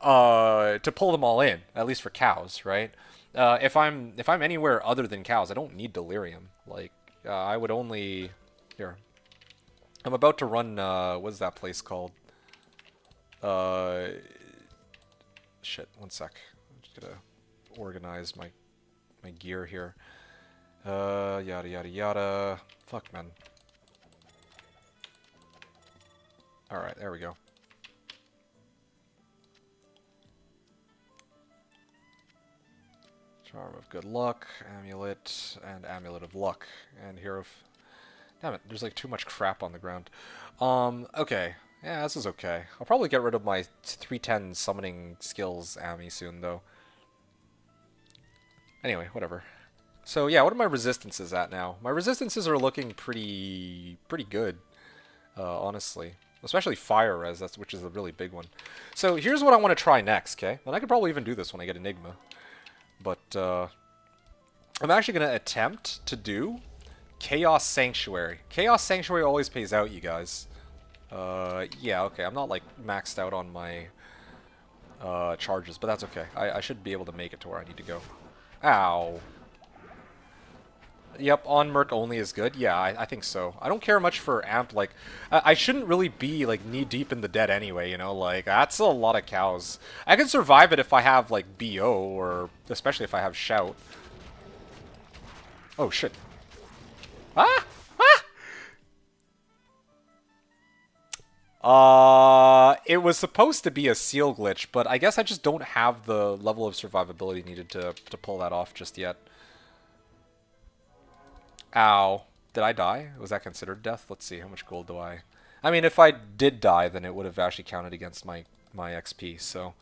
to pull them all in, at least for cows, right? If I'm anywhere other than cows, I don't need Delirium. Like, I would only... Here. I'm about to run, what's that place called? Shit, one sec. I'm just gonna organize my gear here. Yada yada yada. Fuck, man. Alright, there we go. Charm of Good Luck, Amulet, and Amulet of Luck. And here of... Damn it, there's like too much crap on the ground. Okay. Yeah, this is okay. I'll probably get rid of my 310 summoning skills Ami soon, though. Anyway, whatever. So yeah, what are my resistances at now? My resistances are looking pretty good, honestly. Especially fire res, which is a really big one. So here's what I want to try next, okay? And I could probably even do this when I get Enigma. But I'm actually going to attempt to do Chaos Sanctuary. Chaos Sanctuary always pays out, you guys. Yeah, okay, I'm not like maxed out on my charges, but that's okay. I should be able to make it to where I need to go. Ow. Yep, on Merc only is good. Yeah, I think so. I don't care much for Amp. Like, I shouldn't really be, like, knee-deep in the dead anyway, you know? Like, that's a lot of cows. I can survive it if I have, like, BO, or especially if I have Shout. Oh, shit. Ah! It was supposed to be a seal glitch, but I guess I just don't have the level of survivability needed to pull that off just yet. Ow. Did I die? Was that considered death? Let's see, how much gold do I... I mean, if I did die, then it would have actually counted against my XP, so...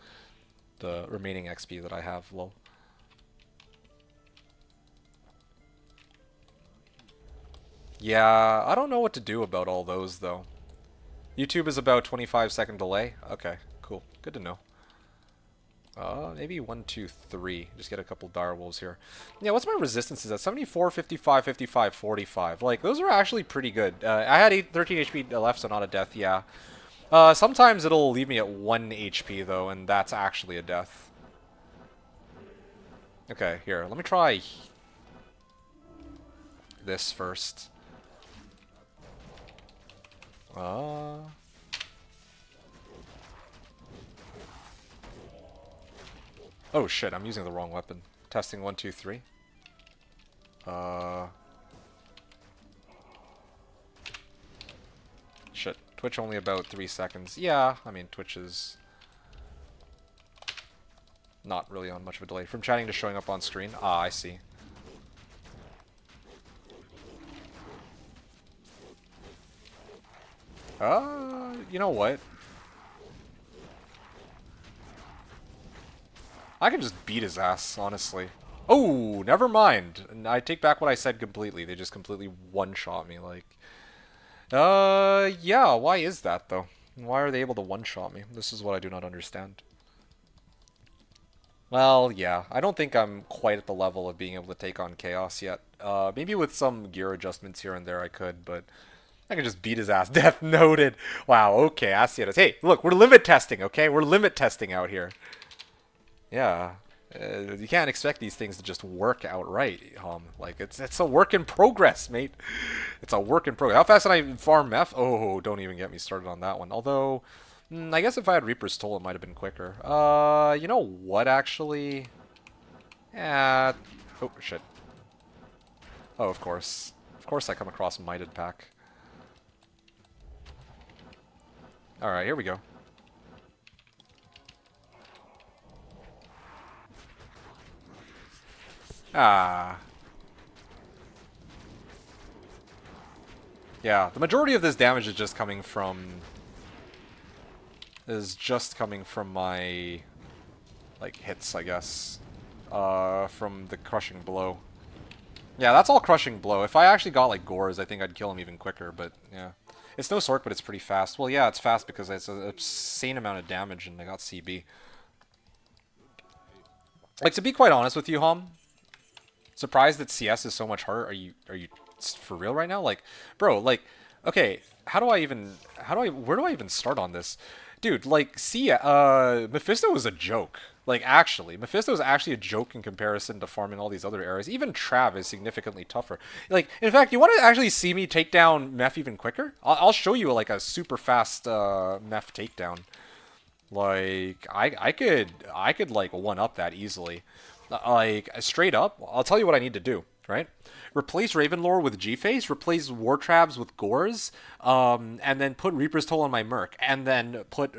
The remaining XP that I have, lol. Yeah, I don't know what to do about all those, though. YouTube is about 25-second delay? Okay, cool. Good to know. Maybe 1, 2, 3. Just get a couple dire wolves here. Yeah, what's my resistances at? 74, 55, 55, 45. Like, those are actually pretty good. I had 13 HP left, so not a death, yeah. Sometimes it'll leave me at 1 HP, though, and that's actually a death. Okay, here. Let me try this first. Oh shit, I'm using the wrong weapon. Testing 1, 2, 3. Shit. Twitch only about 3 seconds. Yeah, I mean, Twitch is not really on much of a delay. From chatting to showing up on screen. Ah, I see. You know what? I can just beat his ass, honestly. Oh, never mind. I take back what I said completely. They just completely one-shot me, like... yeah, why is that, though? Why are they able to one-shot me? This is what I do not understand. Well, yeah. I don't think I'm quite at the level of being able to take on Chaos yet. Maybe with some gear adjustments here and there I could, but... I can just beat his ass. Death noted. Wow, okay, I see it. Hey, look, we're limit testing, okay? We're limit testing out here. Yeah. You can't expect these things to just work outright, like, it's a work in progress, mate. It's a work in progress. How fast can I farm meth? Oh, don't even get me started on that one. Although, I guess if I had Reaper's Toll, it might have been quicker. You know what, actually? Yeah. Oh, shit. Oh, of course. Of course I come across Mighted Pack. Alright, here we go. Ah. Yeah, the majority of this damage is just coming from... my... like, hits, I guess. From the Crushing Blow. Yeah, that's all Crushing Blow. If I actually got, like, Gores, I think I'd kill him even quicker, but, yeah. It's no Sork, but it's pretty fast. Well, yeah, it's fast because it's an insane amount of damage, and I got CB. Like, to be quite honest with you, Hom, surprised that CS is so much harder. Are you for real right now? Like, bro, like, okay, where do I even start on this? Dude, like, see, Mephisto was a joke. Like, actually, Mephisto is actually a joke in comparison to farming all these other areas. Even Trav is significantly tougher. Like, in fact, you want to actually see me take down Meph even quicker? I'll show you, like, a super fast Meph takedown. Like, I could like one up that easily. Like, straight up, I'll tell you what I need to do, right? Replace Ravenlore with G-Face, replace War Trabs with Gores, and then put Reaper's Toll on my Merc, and then put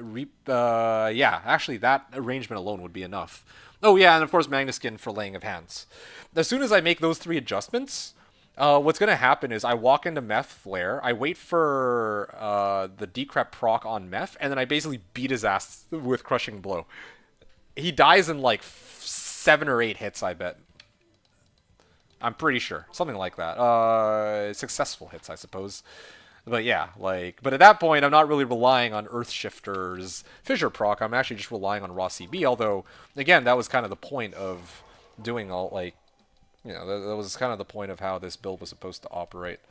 yeah, actually that arrangement alone would be enough. Oh yeah, and of course Magnuskin for Laying of Hands. As soon as I make those 3 adjustments, what's going to happen is I walk into Meth Flare, I wait for the Decrep proc on Meth, and then I basically beat his ass with Crushing Blow. He dies in like 7 or 8 hits, I bet. I'm pretty sure. Something like that. Successful hits, I suppose. But yeah, like, but at that point, I'm not really relying on Earthshifter's Fissure proc. I'm actually just relying on raw CB, although, again, that was kind of the point of doing all, like, you know, that was kind of the point of how this build was supposed to operate.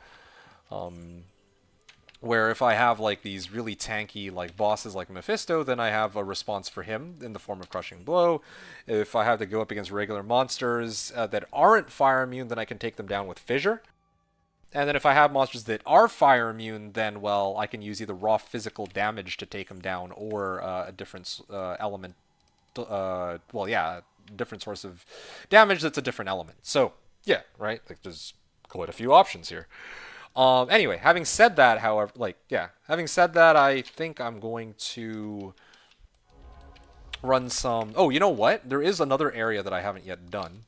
Where if I have, like, these really tanky, like, bosses like Mephisto, then I have a response for him in the form of Crushing Blow. If I have to go up against regular monsters that aren't fire immune, then I can take them down with Fissure. And then if I have monsters that are fire immune, then, well, I can use either raw physical damage to take them down or a different element. Well, yeah, different source of damage that's a different element. So, yeah, right? Like, there's quite a few options here. Anyway, having said that, however, like, yeah, having said that, I think I'm going to run some... Oh, you know what? There is another area that I haven't yet done.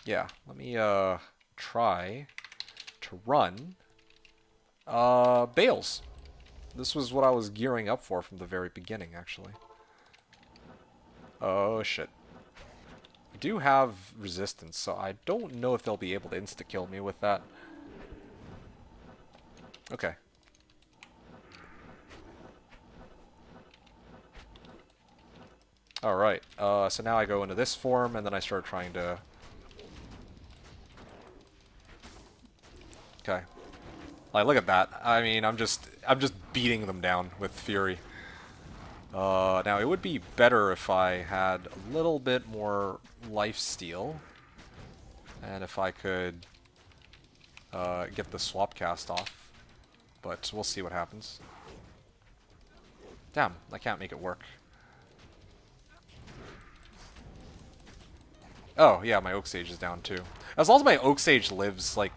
Yeah, let me, try to run, Bales. This was what I was gearing up for from the very beginning, actually. Oh, shit. I do have resistance, so I don't know if they'll be able to insta-kill me with that. Okay. Alright, so now I go into this form, and then I start trying to... Okay. Like, look at that. I mean, I'm just beating them down with Fury. Now, it would be better if I had a little bit more lifesteal. And if I could get the swap cast off. But we'll see what happens. Damn, I can't make it work. Oh, yeah, my Oak Sage is down too. As long as my Oak Sage lives, like,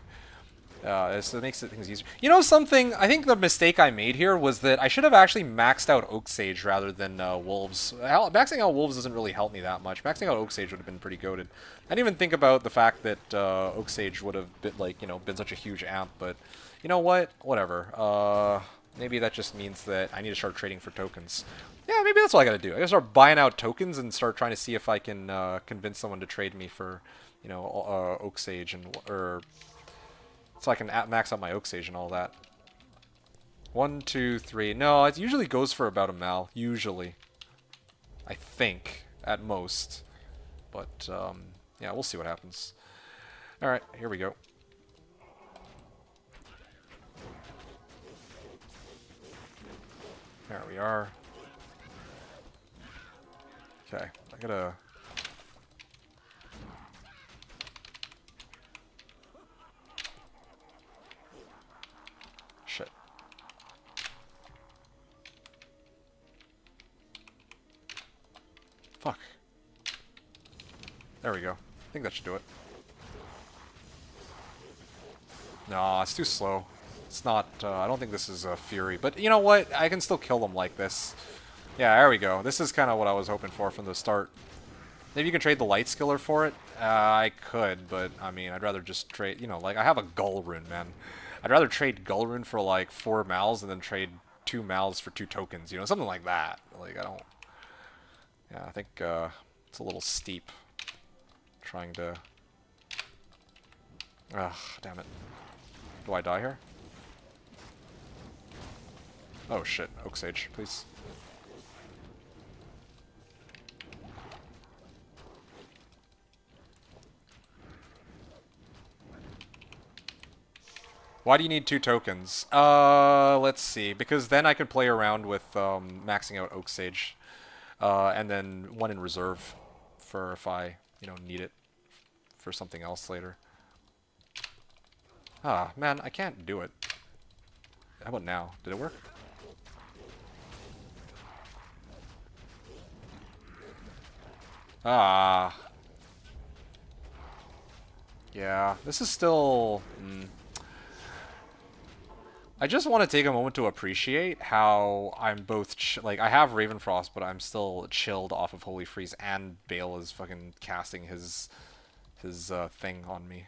so it makes things easier. You know something? I think the mistake I made here was that I should have actually maxed out Oak Sage rather than Wolves. Maxing out Wolves doesn't really help me that much. Maxing out Oak Sage would have been pretty goated. I didn't even think about the fact that Oak Sage would have been, like, you know, been such a huge amp, but you know what? Whatever. Maybe that just means that I need to start trading for tokens. Yeah, maybe that's what I gotta do. I gotta start buying out tokens and start trying to see if I can convince someone to trade me for, you know, Oak Sage and or so I can max out my Oak Sage and all that. 1, 2, 3. No, it usually goes for about a mal. Usually, I think at most. But yeah, we'll see what happens. All right, here we go. There we are. Okay, I gotta... Shit. Fuck. There we go. I think that should do it. No, it's too slow. It's not, I don't think this is a Fury. But you know what? I can still kill them like this. Yeah, there we go. This is kind of what I was hoping for from the start. Maybe you can trade the Light Skiller for it? I could, but I mean, I'd rather just trade, you know, like I have a Gull Rune, man. I'd rather trade Gull Rune for like 4 Mals and then trade 2 Mals for 2 tokens, you know, something like that. Like, I don't... Yeah, I think it's a little steep trying to... Ugh, damn it. Do I die here? Oh shit, Oak Sage, please. Why do you need 2 tokens? Let's see. Because then I can play around with maxing out Oak Sage. And then 1 in reserve for if I, you know, need it for something else later. Ah, man, I can't do it. How about now? Did it work? Ah. Yeah, this is still... I just want to take a moment to appreciate how I'm both... like, I have Ravenfrost, but I'm still chilled off of Holy Freeze, and Bale is fucking casting his thing on me.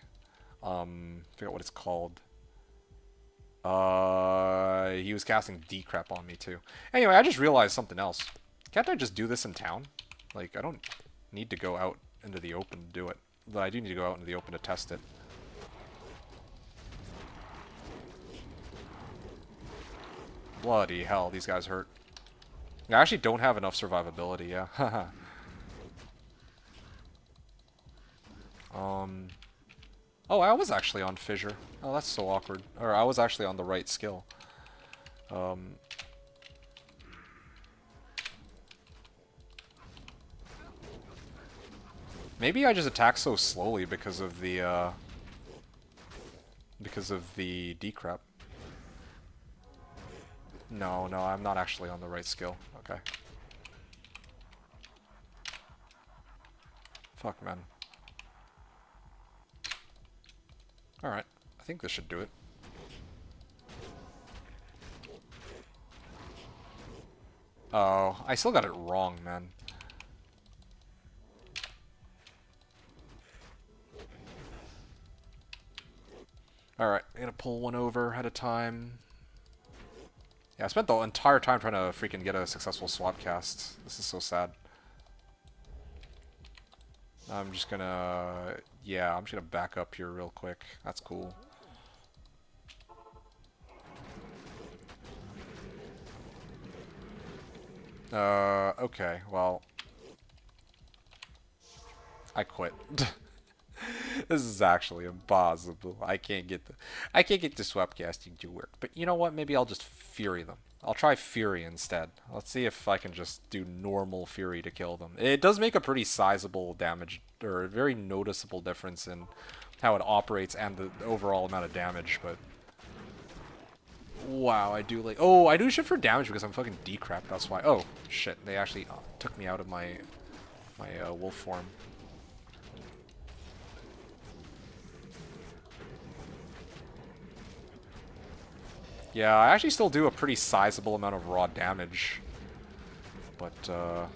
Forget what it's called. He was casting D-Crap on me, too. Anyway, I just realized something else. Can't I just do this in town? Like, I don't need to go out into the open to do it. But I do need to go out into the open to test it. Bloody hell, these guys hurt. I actually don't have enough survivability, yeah. Oh, I was actually on Fissure. Oh, that's so awkward. Or I was actually on the right skill. Maybe I just attack so slowly because of the D-Crap. No, no, I'm not actually on the right skill. Okay. Fuck, man. Alright. I think this should do it. Oh, I still got it wrong, man. Alright, I'm gonna pull one over at a time. Yeah, I spent the entire time trying to freaking get a successful swap cast. This is so sad. I'm just gonna... Yeah, I'm just gonna back up here real quick. That's cool. Okay, well... I quit. This is actually impossible. I can't get the swap casting to work. But you know what? Maybe I'll just Fury them. I'll try Fury instead. Let's see if I can just do normal Fury to kill them. It does make a pretty sizable damage, or a very noticeable difference in how it operates and the overall amount of damage, but... Wow, I do like... Oh, I do shit for damage because I'm fucking D-Crap, that's why. Oh, shit. They actually took me out of my wolf form. Yeah, I actually still do a pretty sizable amount of raw damage. But,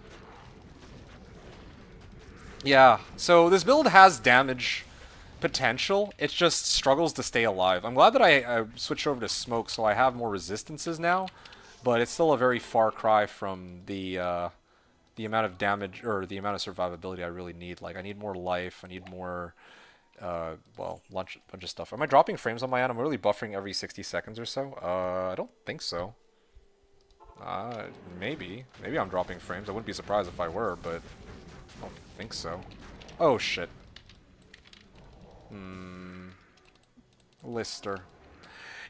yeah, so this build has damage potential. It just struggles to stay alive. I'm glad that I switched over to smoke, so I have more resistances now. But it's still a very far cry from the amount of damage, or the amount of survivability I really need. Like, I need more life, I need more... well, bunch of stuff. Am I dropping frames on my end? I'm really buffering every 60 seconds or so. I don't think so. Maybe. Maybe I'm dropping frames. I wouldn't be surprised if I were, but I don't think so. Oh, shit. Lister.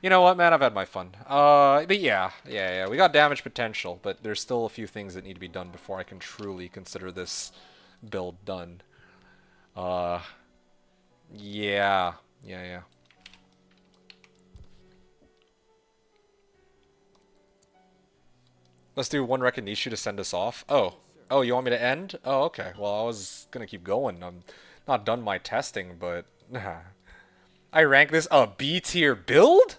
You know what, man? I've had my fun. But yeah. We got damage potential, but there's still a few things that need to be done before I can truly consider this build done. Yeah. Let's do one Recognition to send us off. Oh, Oh, you want me to end? Oh, okay. Well, I was gonna keep going. I'm not done my testing, but I rank this a B tier build?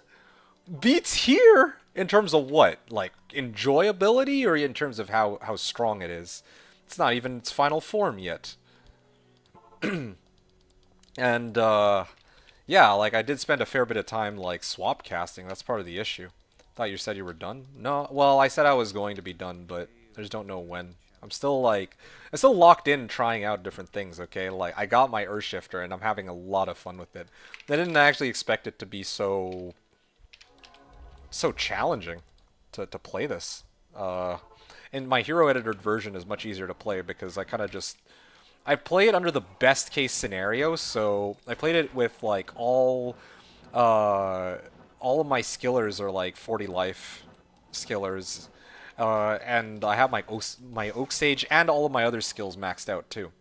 B tier in terms of what? Like enjoyability or in terms of how strong it is? It's not even its final form yet. And yeah, like I did spend a fair bit of time like swap casting. That's part of the issue. Thought you said you were done? No, well, I said I was going to be done, but I just don't know when. I'm still locked in trying out different things, okay? Like, I got my Earthshifter, and I'm having a lot of fun with it. I didn't actually expect it to be so challenging to play this. And my hero edited version is much easier to play because I kind of just I play it under the best case scenario. So I played it with like all of my skillers are like 40 life skillers, and I have my Oak Sage and all of my other skills maxed out too.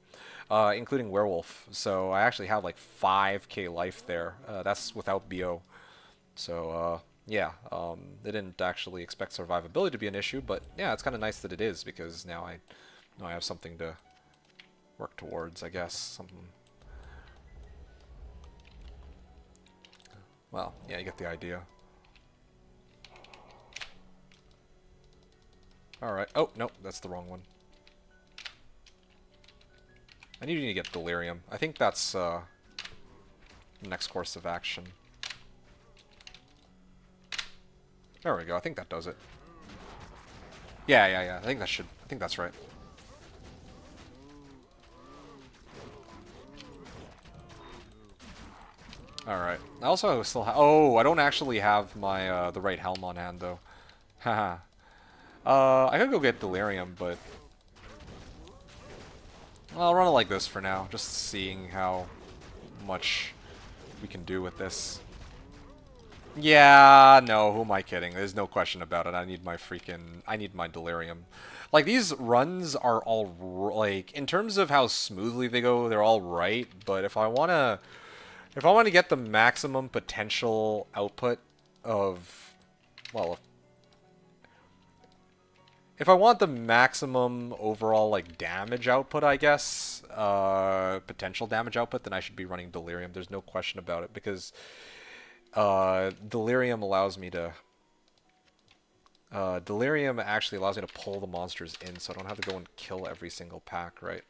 Including Werewolf, so I actually have like 5k life there. That's without BO. So, yeah, they didn't actually expect survivability to be an issue, but yeah, it's kind of nice that it is, because now I know I have something to work towards, I guess. Something. Well, yeah, you get the idea. Alright. Oh, no, that's the wrong one. I need to get Delirium. I think that's the next course of action. There we go. I think that does it. Yeah. I think that's right. Alright. I also still have... Oh, I don't actually have my, the right helm on hand, though. Haha. I could go get Delirium, but... Well, I'll run it like this for now, just seeing how much we can do with this. Yeah, no, who am I kidding? There's no question about it. I need my Delirium. Like, these runs are all, like, in terms of how smoothly they go, they're all right, but if I want to get the maximum potential output of, well, if I want the maximum overall, like, damage output, I guess, potential damage output, then I should be running Delirium. There's no question about it, because Delirium allows me to... Delirium actually allows me to pull the monsters in, so I don't have to go and kill every single pack, right?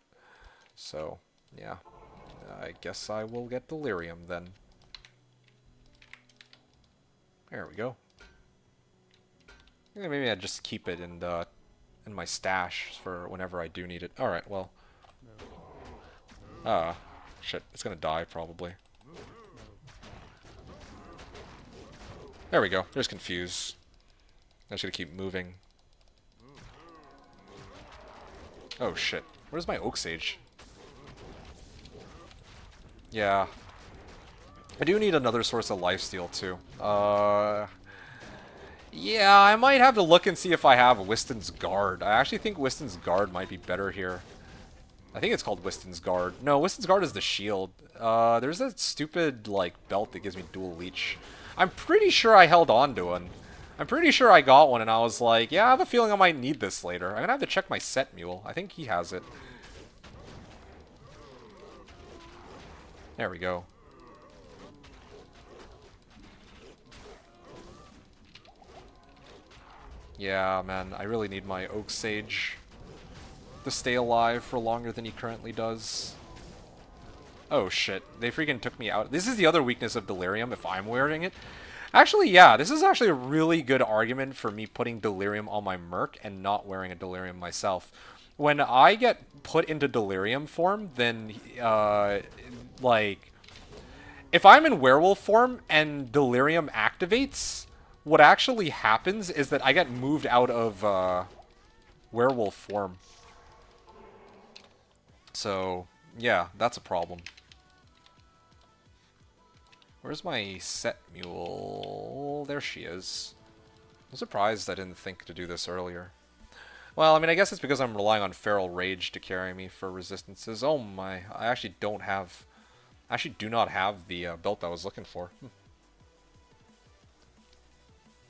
So, yeah. I guess I will get Delirium, then. There we go. Yeah, maybe I just keep it in my stash for whenever I do need it. Alright, well. Shit. It's gonna die, probably. There we go. There's Confuse. I'm just gonna keep moving. Oh, shit. Where's my Oak Sage? Yeah. I do need another source of lifesteal, too. Yeah, I might have to look and see if I have Wiston's Guard. I actually think Wiston's Guard might be better here. I think it's called Wiston's Guard. No, Wiston's Guard is the shield. There's that stupid, like, belt that gives me dual leech. I'm pretty sure I held on to one. I'm pretty sure I got one and I was like, yeah, I have a feeling I might need this later. I'm gonna have to check my set mule. I think he has it. There we go. Yeah, man, I really need my Oak Sage to stay alive for longer than he currently does. Oh shit, they freaking took me out. This is the other weakness of Delirium if I'm wearing it. Actually, yeah, this is actually a really good argument for me putting Delirium on my Merc and not wearing a Delirium myself. When I get put into Delirium form, then, like, if I'm in Werewolf form and Delirium activates, what actually happens is that I get moved out of, Werewolf form. So, yeah, that's a problem. Where's my set mule? There she is. I'm surprised I didn't think to do this earlier. Well, I mean, I guess it's because I'm relying on Feral Rage to carry me for resistances. Oh my, I actually don't have... I actually do not have the belt I was looking for.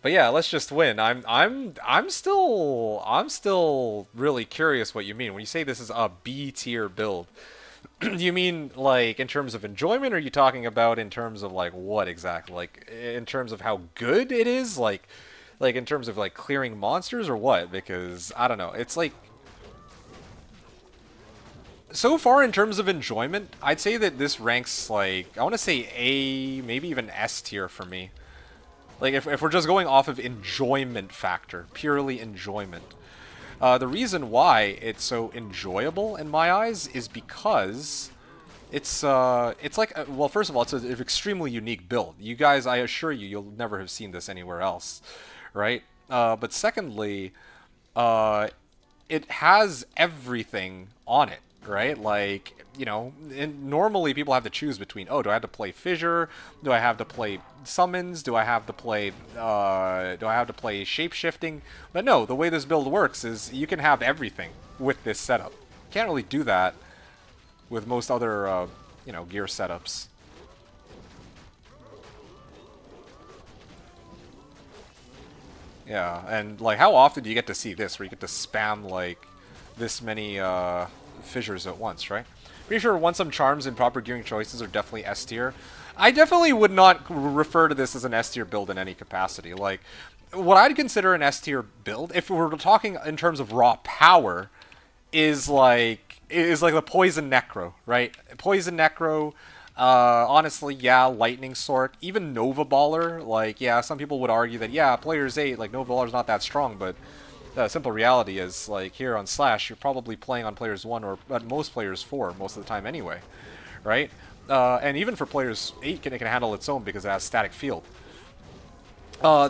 But yeah, let's just win. I'm still really curious what you mean when you say this is a B tier build. Do you mean like in terms of enjoyment, or are you talking about in terms of like what exactly? Like in terms of how good it is, like in terms of like clearing monsters or what? Because I don't know. It's like so far in terms of enjoyment, I'd say that this ranks like I want to say A, maybe even S tier for me. Like if we're just going off of enjoyment factor, purely enjoyment. The reason why it's so enjoyable in my eyes is because it's like well, first of all, it's an extremely unique build. You guys, I assure you, you'll never have seen this anywhere else, right? But secondly, uh, it has everything on it, right? Like, you know, and normally people have to choose between, oh, do I have to play Fissure? Do I have to play Summons? Do I have to play Shapeshifting? But no, the way this build works is you can have everything with this setup. Can't really do that with most other, you know, gear setups. Yeah, and like, how often do you get to see this, where you get to spam like this many fissures at once, right? Pretty sure once some charms and proper gearing choices are definitely S tier. I definitely would not refer to this as an S tier build in any capacity. Like, what I'd consider an S tier build, if we were talking in terms of raw power, is like the Poison Necro, right? Poison Necro, honestly, yeah, Lightning Sork, even Nova Baller, like, yeah, some people would argue that, yeah, Players 8, like, Nova Baller's not that strong, but the simple reality is, like, here on Slash, you're probably playing on Players 1 or at most Players 4 most of the time anyway, right? And even for Players 8, it can handle its own because it has Static Field.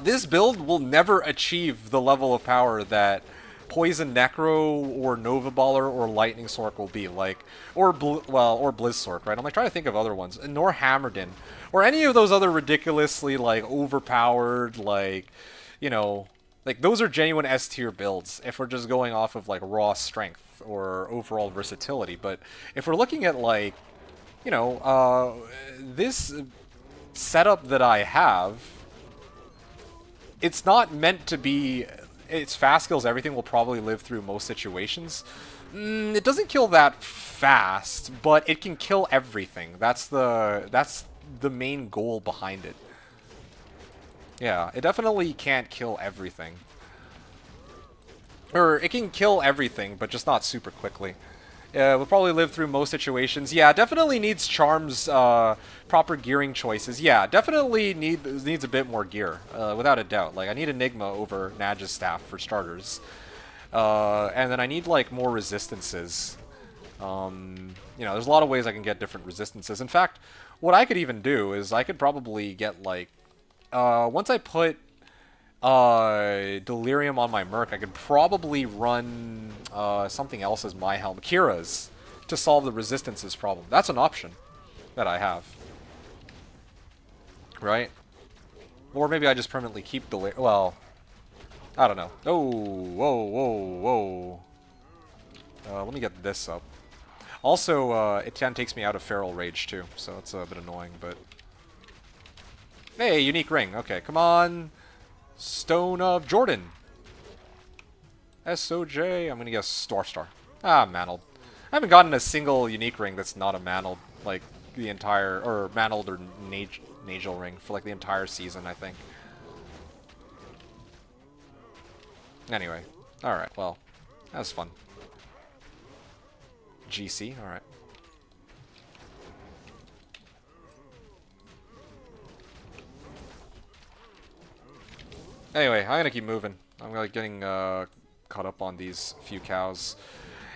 This build will never achieve the level of power that Poison Necro or Nova Baller or Lightning Sork will be, like, or Blizz Sork, right? I'm like trying to think of other ones, nor Hammerden, or any of those other ridiculously like overpowered, like, you know, like those are genuine S tier builds if we're just going off of like raw strength or overall versatility. But if we're looking at like, you know, this setup that I have, it's not meant to be. Its fast kills everything will probably live through most situations. It doesn't kill that fast, but it can kill everything. That's the main goal behind it. Yeah, it definitely can't kill everything. Or it can kill everything, but just not super quickly. Will probably live through most situations. Yeah, definitely needs charms, proper gearing choices. Yeah, definitely needs a bit more gear, without a doubt. Like, I need Enigma over Nadja's Staff for starters. And then I need, like, more resistances. You know, there's a lot of ways I can get different resistances. In fact, what I could even do is I could probably get, like, once I put Delirium on my Merc, I could probably run something else as my helm, Kira's, to solve the resistances problem. That's an option that I have, right? Or maybe I just permanently keep Delirium. Well, I don't know. Oh, whoa, whoa, whoa. Let me get this up. Also, it kind of takes me out of Feral Rage too, so it's a bit annoying, but... Hey, unique ring. Okay, come on. Stone of Jordan. SOJ. I'm gonna guess Star. Ah, Mantled. I haven't gotten a single unique ring that's not a Mantled, like, the entire... Or Mantled or Nagel ring for, like, the entire season, I think. Anyway. Alright, well. That was fun. GC, alright. Anyway, I'm gonna keep moving. I'm like getting caught up on these few cows.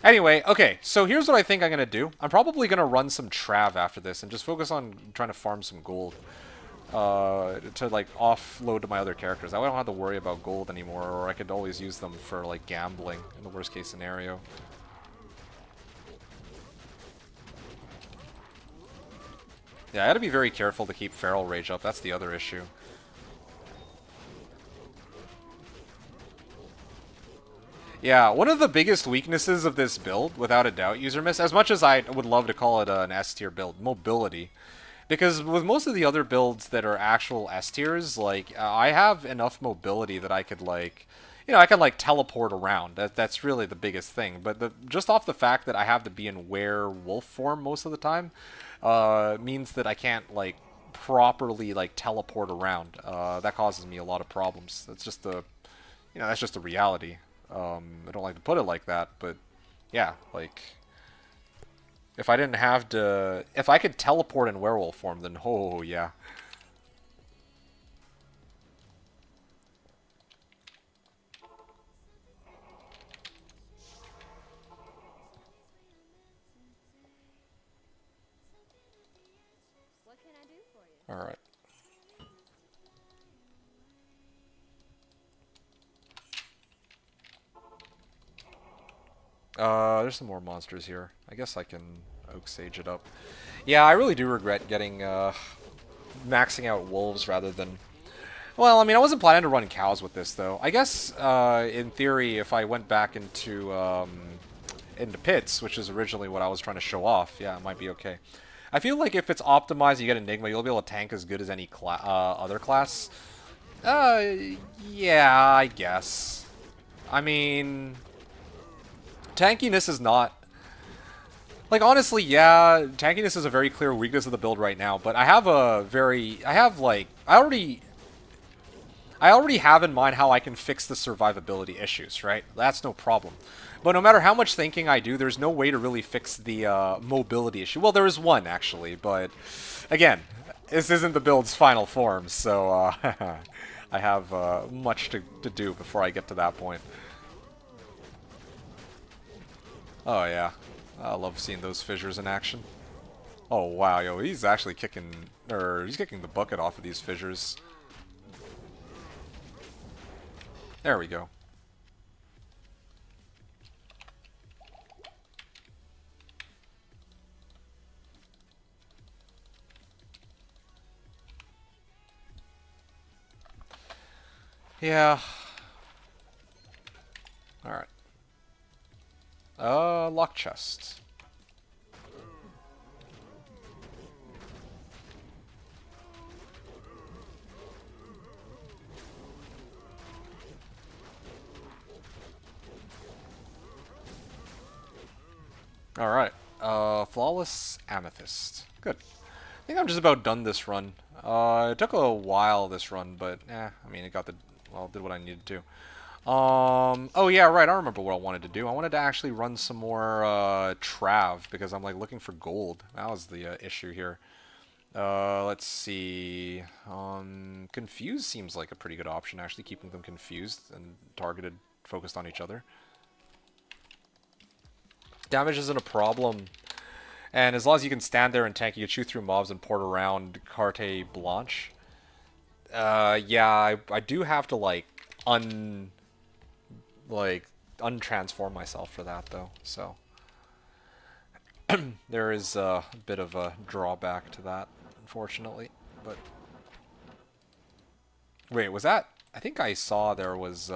Anyway, okay, so here's what I think I'm gonna do. I'm probably gonna run some Trav after this and just focus on trying to farm some gold. To like offload to my other characters. I don't have to worry about gold anymore, or I could always use them for like gambling in the worst case scenario. Yeah, I gotta be very careful to keep Feral Rage up. That's the other issue. Yeah, one of the biggest weaknesses of this build, without a doubt, user miss, as much as I would love to call it an S tier build, mobility. Because with most of the other builds that are actual S tiers, like I have enough mobility that I could like, I can like teleport around. That's really the biggest thing. But just off the fact that I have to be in werewolf form most of the time, means that I can't like properly like teleport around. That causes me a lot of problems. That's just the, that's just the reality. I don't like to put it like that, but yeah, like. If I didn't have to... If I could teleport in werewolf form, then oh, yeah. What can I do for you? Alright. There's some more monsters here. I guess I can Oak Sage it up. Yeah, I really do regret getting, maxing out wolves rather than... Well, I mean, I wasn't planning to run cows with this, though. I guess, in theory, if I went back into pits, which is originally what I was trying to show off, yeah, it might be okay. I feel like if it's optimized, you get Enigma, you'll be able to tank as good as any other class. Yeah, I guess. I mean... Tankiness is not... Like, honestly, yeah, tankiness is a very clear weakness of the build right now, but I have a very... I already have in mind how I can fix the survivability issues, right? That's no problem. But no matter how much thinking I do, there's no way to really fix the mobility issue. Well, there is one, actually, but again, this isn't the build's final form, so I have much to do before I get to that point. Oh, yeah. I love seeing those fissures in action. Oh, wow, yo, he's actually kicking... he's kicking the bucket off of these fissures. There we go. Yeah. Alright. Lock chest. Alright. Flawless Amethyst. Good. I think I'm just about done this run. It took a while this run, but I mean, it got the... Well, did what I needed to. Oh yeah, right, I remember what I wanted to do. I wanted to actually run some more, Trav, because I'm, like, looking for gold. That was the, issue here. Let's see. Confused seems like a pretty good option, actually, keeping them confused and targeted, focused on each other. Damage isn't a problem. And as long as you can stand there and tank, you can shoot through mobs and port around Carte Blanche. Yeah, I do have to, like, untransform myself for that, though, so... there is a bit of a drawback to that, unfortunately, but... Wait, was that... I think I saw there was,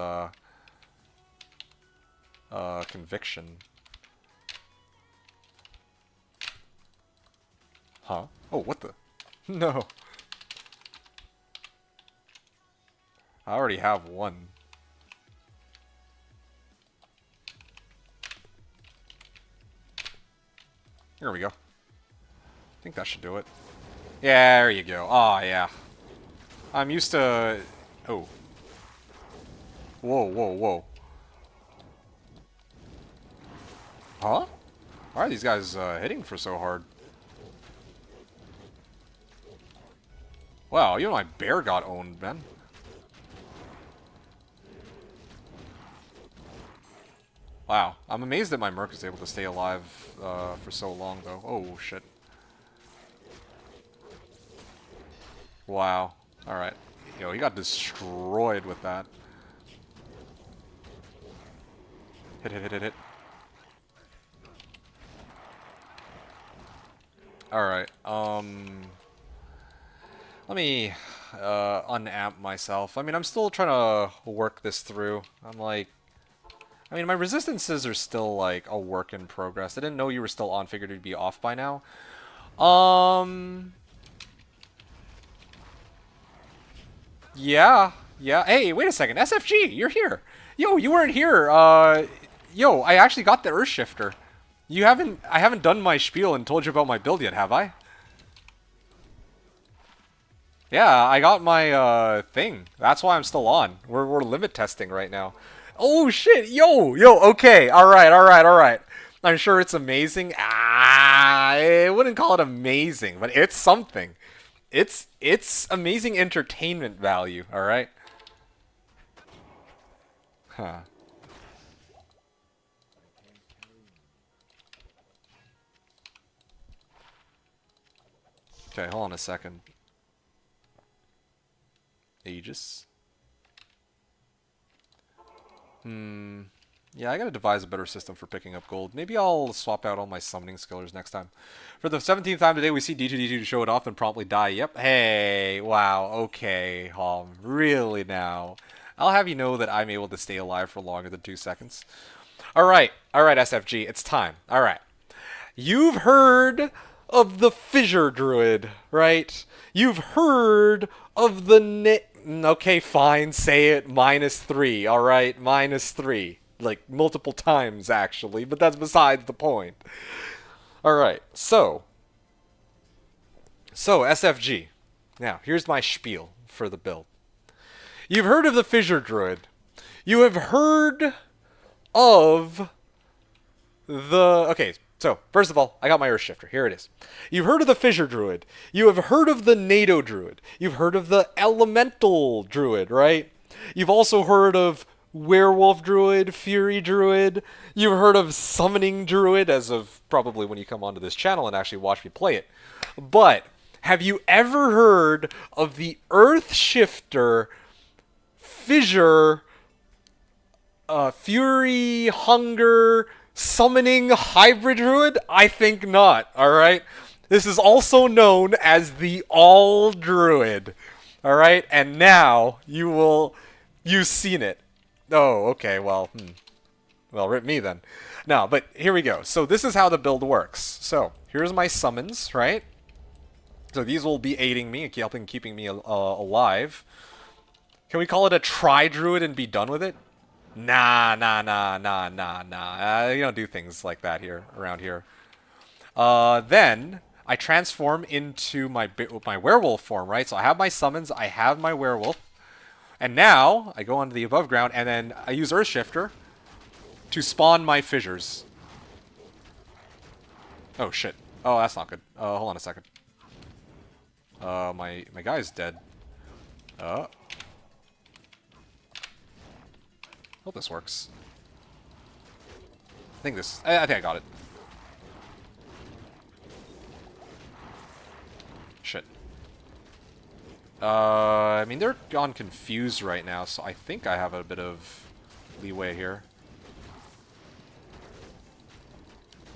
Conviction. Huh? Oh, what the... No. I already have one. There we go. I think that should do it. Yeah, there you go. Oh, yeah. I'm used to... Oh. Whoa, whoa, whoa. Huh? Why are these guys hitting for so hard? Wow, my bear got owned, man. Wow, I'm amazed that my Merc is able to stay alive for so long, though. Oh, shit. Wow. Alright. Yo, he got destroyed with that. Hit, hit, hit, hit, hit. Alright, let me unamp myself. I mean, I'm still trying to work this through. I mean, my resistances are still, like, a work in progress. I didn't know you were still on. Figured you'd be off by now. Yeah, yeah. Hey, wait a second. SFG, you're here. Yo, you weren't here. Yo, I actually got the Earthshifter. You haven't. I haven't done my spiel and told you about my build yet, have I? Yeah, I got my thing. That's why I'm still on. We're limit testing right now. Oh shit! Yo. Okay. All right. All right. All right. I'm sure it's amazing. I wouldn't call it amazing, but it's something. It's amazing entertainment value. All right. Huh. Okay. Hold on a second. Aegis. Yeah, I gotta devise a better system for picking up gold. Maybe I'll swap out all my summoning skillers next time. For the 17th time today, we see D2D2 to show it off and promptly die. Yep. Hey, wow, okay, Hom. Really now? I'll have you know that I'm able to stay alive for longer than 2 seconds. Alright, SFG, it's time. Alright. You've heard of the Fissure Druid, right? You've heard of the okay, fine, say it, -3, alright? -3. Like, multiple times, actually, but that's besides the point. Alright, so, SFG. Now, here's my spiel for the build. You've heard of the Fissure Druid. You have heard of the... Okay, so, first of all, I got my Earthshifter. Here it is. You've heard of the Fissure Druid. You have heard of the NATO Druid. You've heard of the Elemental Druid, right? You've also heard of Werewolf Druid, Fury Druid. You've heard of Summoning Druid, as of probably when you come onto this channel and actually watch me play it. But, have you ever heard of the Earthshifter, Fissure, Fury, Hunger, Summoning Hybrid Druid? I think not, alright? This is also known as the All Druid, alright? And now, you've seen it. Oh, okay, well, Well, rip me then. No, but here we go. So this is how the build works. So, here's my summons, right? So these will be aiding me, helping keeping me alive. Can we call it a Tri-Druid and be done with it? Nah. You don't do things like that here, around here. Then, I transform into my werewolf form, right? So I have my summons, I have my werewolf. And now, I go onto the above ground, and then I use Earthshifter to spawn my fissures. Oh, shit. Oh, that's not good. Hold on a second. My guy's dead. Hope this works. I think I got it. Shit. I mean, they're gone confused right now, so I think I have a bit of leeway here.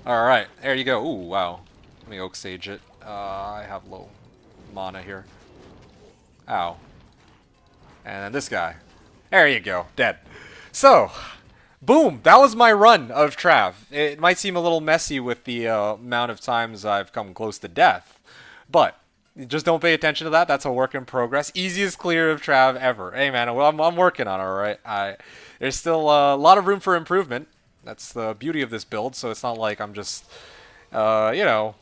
Alright, there you go. Ooh, wow. Let me Oak Sage it. I have low mana here. Ow. And then this guy. There you go. Dead. So, boom! That was my run of Trav. It might seem a little messy with the amount of times I've come close to death, but just don't pay attention to that. That's a work in progress. Easiest clear of Trav ever. Hey man, I'm working on it, alright? There's still a lot of room for improvement. That's the beauty of this build, so it's not like I'm just, you know,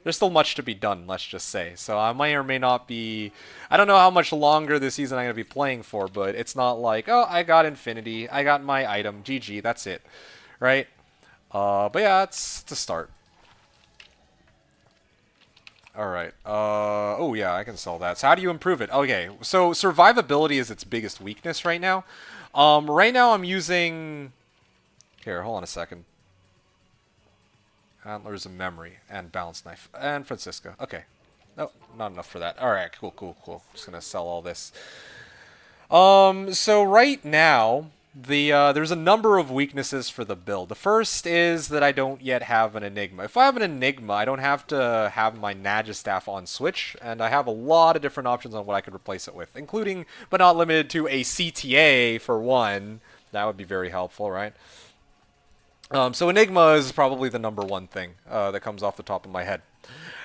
there's still much to be done, let's just say. So I may or may not be... I don't know how much longer this season I'm going to be playing for, but it's not like, oh, I got Infinity, I got my item, GG, that's it. Right? But yeah, it's a start. Alright. Oh yeah, I can sell that. So how do you improve it? Okay, so survivability is its biggest weakness right now. Right now I'm using... Here, hold on a second. Antlers of Memory, and Balance Knife, and Francisca. Okay. No, not enough for that. Alright, cool. Just gonna sell all this. So right now, there's a number of weaknesses for the build. The first is that I don't yet have an Enigma. If I have an Enigma, I don't have to have my Nagistaff on Switch, and I have a lot of different options on what I could replace it with, including, but not limited to, a CTA for one. That would be very helpful, right? So Enigma is probably the #1 thing that comes off the top of my head.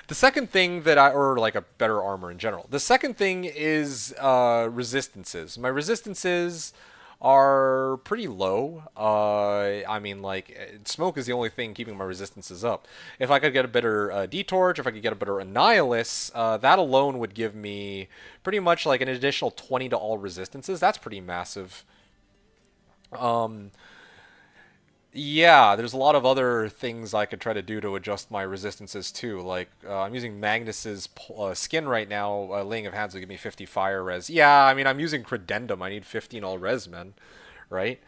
The second thing or like a better armor in general. The second thing is resistances. My resistances are pretty low. I mean, like, smoke is the only thing keeping my resistances up. If I could get a better D-Torch, if I could get a better Annihilus, that alone would give me pretty much like an additional 20 to all resistances. That's pretty massive. Um, Yeah, there's a lot of other things I could try to do to adjust my resistances too. Like I'm using Magnus's skin right now. Laying of Hands will give me 50 fire res. Yeah, I mean I'm using Credendum. I need 15 all res, man. Right?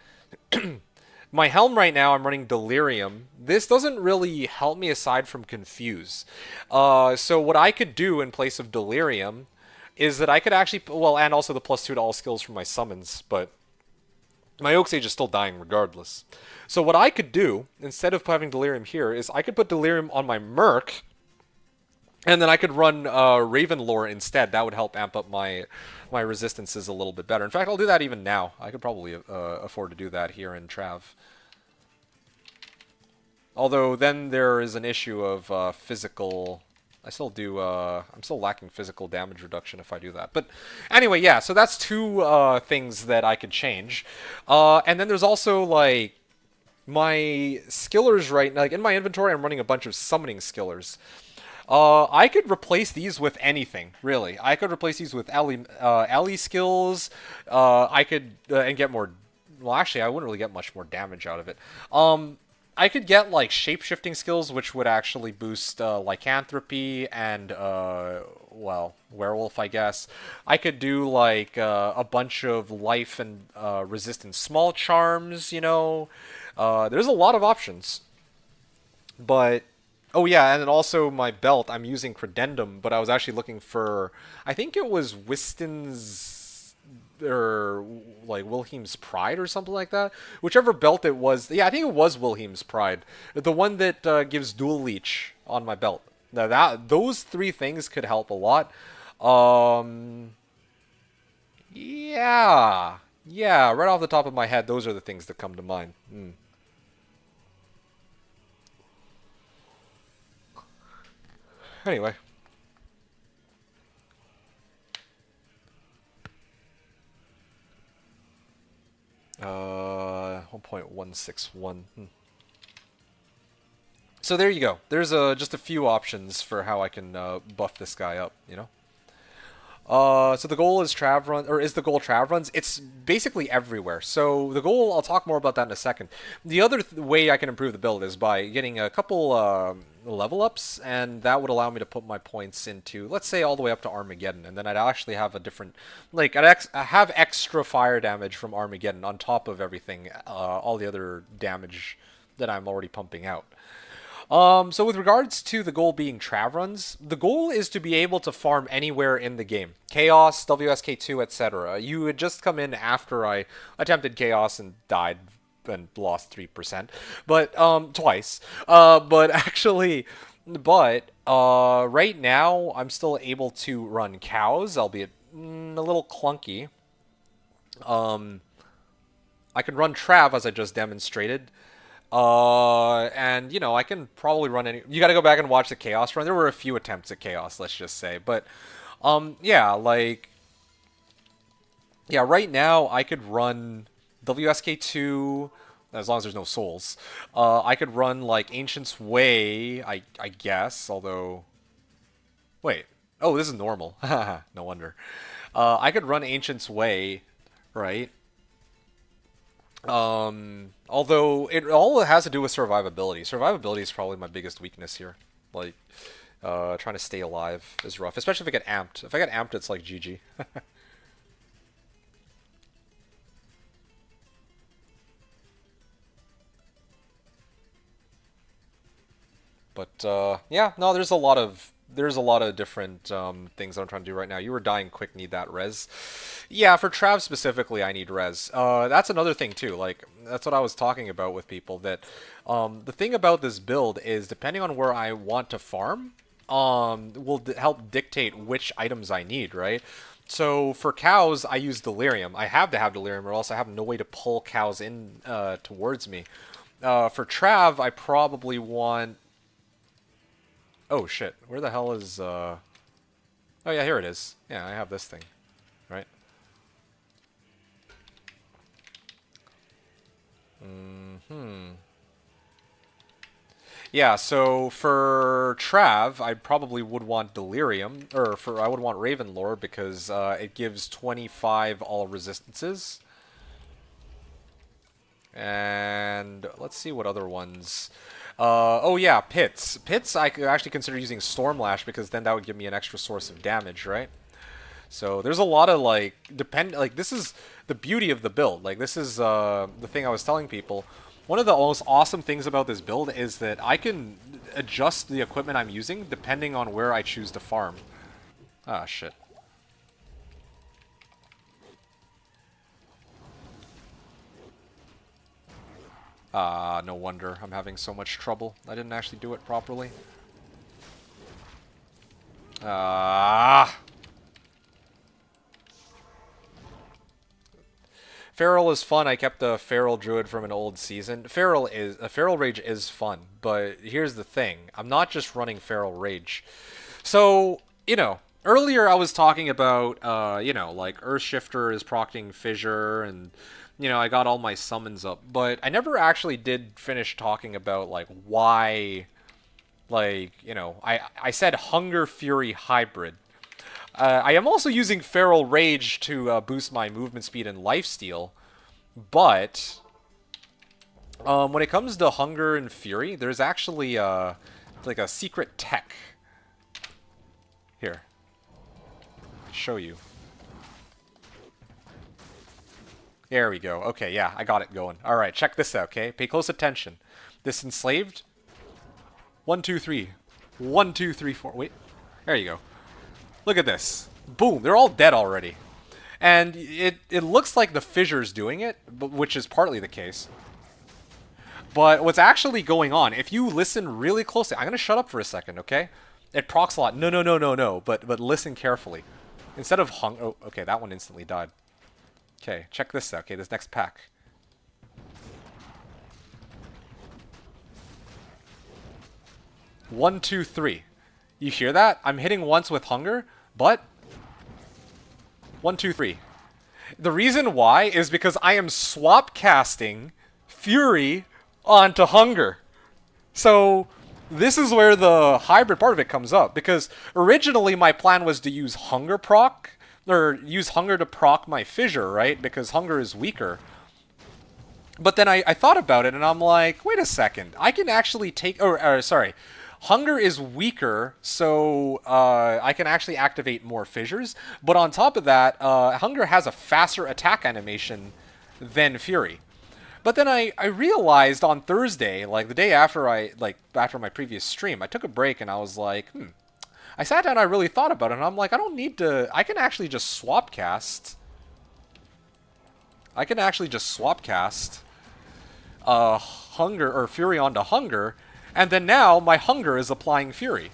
My helm right now, I'm running Delirium. This doesn't really help me aside from Confuse. So what I could do in place of Delirium is that I could actually, well, and also the +2 to all skills from my summons, but my Oak Sage is still dying regardless. So what I could do, instead of having Delirium here, is I could put Delirium on my Merc, and then I could run Ravenlore instead. That would help amp up my resistances a little bit better. In fact, I'll do that even now. I could probably afford to do that here in Trav. Although then there is an issue of physical... I still do, I'm still lacking physical damage reduction if I do that. But anyway, yeah, so that's two things that I could change. And then there's also, like, my skillers right now. Like, in my inventory, I'm running a bunch of summoning skillers. I could replace these with anything, really. I could replace these with Ellie skills. I could, and get more... Well, actually, I wouldn't really get much more damage out of it. I could get, like, shape-shifting skills, which would actually boost lycanthropy and, well, werewolf, I guess. I could do, like, a bunch of life and resistance small charms, you know. There's a lot of options. But, oh yeah, and then also my belt, I'm using Credendum, but I was actually looking for, I think it was Wiston's or like Wilhelm's Pride or something like that. Whichever belt it was. Yeah, I think it was Wilhelm's Pride. The one that gives dual leech on my belt. Now those three things could help a lot. Yeah. Yeah, right off the top of my head, those are the things that come to mind. Anyway. 1.161. So there you go. There's just a few options for how I can buff this guy up, you know? So the goal is Trav run, or is the goal Trav runs? It's basically everywhere. So the goal, I'll talk more about that in a second. The other way I can improve the build is by getting a couple level ups, and that would allow me to put my points into, let's say, all the way up to Armageddon, and then I'd actually have a different, like, I have extra fire damage from Armageddon on top of everything, all the other damage that I'm already pumping out. So with regards to the goal being Trav runs, the goal is to be able to farm anywhere in the game. Chaos, WSK2, etc. You would just come in after I attempted Chaos and died and lost 3%. But, twice. But actually, right now, I'm still able to run cows, albeit a little clunky. I can run Trav, as I just demonstrated. And, you know, I can probably run any... You gotta go back and watch the Chaos run. There were a few attempts at Chaos, let's just say. But, yeah, like... Yeah, right now, I could run WSK2, as long as there's no souls. I could run, like, Ancient's Way, I guess, although... Wait. Oh, this is normal. No wonder. I could run Ancient's Way, right? Although it all has to do with survivability. Survivability is probably my biggest weakness here. Like, trying to stay alive is rough, especially if I get amped. If I get amped, it's like GG. But yeah, no, there's a lot of different things that I'm trying to do right now. You were dying quick, need that res. Yeah, for Trav specifically, I need res. That's another thing too. Like, that's what I was talking about with people. That the thing about this build is, depending on where I want to farm, will help dictate which items I need, right? So for cows, I use Delirium. I have to have Delirium, or else I have no way to pull cows in towards me. For Trav, I probably want... Oh shit, where the hell is Oh yeah, here it is. Yeah, I have this thing, right? Yeah, so for Trav, I probably would want Delirium, or for I would want Ravenlore because it gives 25 all resistances. And let's see what other ones. Oh yeah, Pits. Pits I could actually consider using Stormlash because then that would give me an extra source of damage, right? So there's a lot of like this is the beauty of the build. Like this is the thing I was telling people. One of the most awesome things about this build is that I can adjust the equipment I'm using depending on where I choose to farm. Ah, shit. Ah, no wonder I'm having so much trouble. I didn't actually do it properly. Ah. Feral is fun. I kept a Feral Druid from an old season. Feral Rage is fun, but here's the thing. I'm not just running Feral Rage. So, earlier I was talking about like Earthshifter is procting Fissure and I got all my summons up, but I never actually did finish talking about like why I said Hunger Fury Hybrid. I am also using Feral Rage to boost my movement speed and lifesteal, but when it comes to Hunger and Fury, there's actually like a secret tech. Here, show you. There we go. Okay, yeah, I got it going. All right, check this out. Okay, pay close attention. This enslaved. 1, 2, 3. 1, 2, 3, 4. Wait, there you go. Look at this. Boom, they're all dead already. And it looks like the fissure's doing it, which is partly the case. But what's actually going on, if you listen really closely, I'm going to shut up for a second, okay? It procs a lot. No, no, no, no, no. But listen carefully. Instead of oh, okay, that one instantly died. Okay, check this out. Okay, this next pack. One, two, three. You hear that? I'm hitting once with Hunger, but 1, 2, 3. The reason why is because I am swap casting Fury onto Hunger. So this is where the hybrid part of it comes up, because originally my plan was to use Hunger proc, or use Hunger to proc my Fissure, right? Because Hunger is weaker. But then I thought about it and I'm like, wait a second, I can actually take, sorry, Hunger is weaker, so I can actually activate more fissures. But on top of that, Hunger has a faster attack animation than Fury. But then I realized on Thursday, like the day after after my previous stream, I took a break and I was like, I sat down and I really thought about it and I'm like, I don't need to, I can actually just swap cast. Hunger or Fury onto Hunger, and then now my Hunger is applying Fury.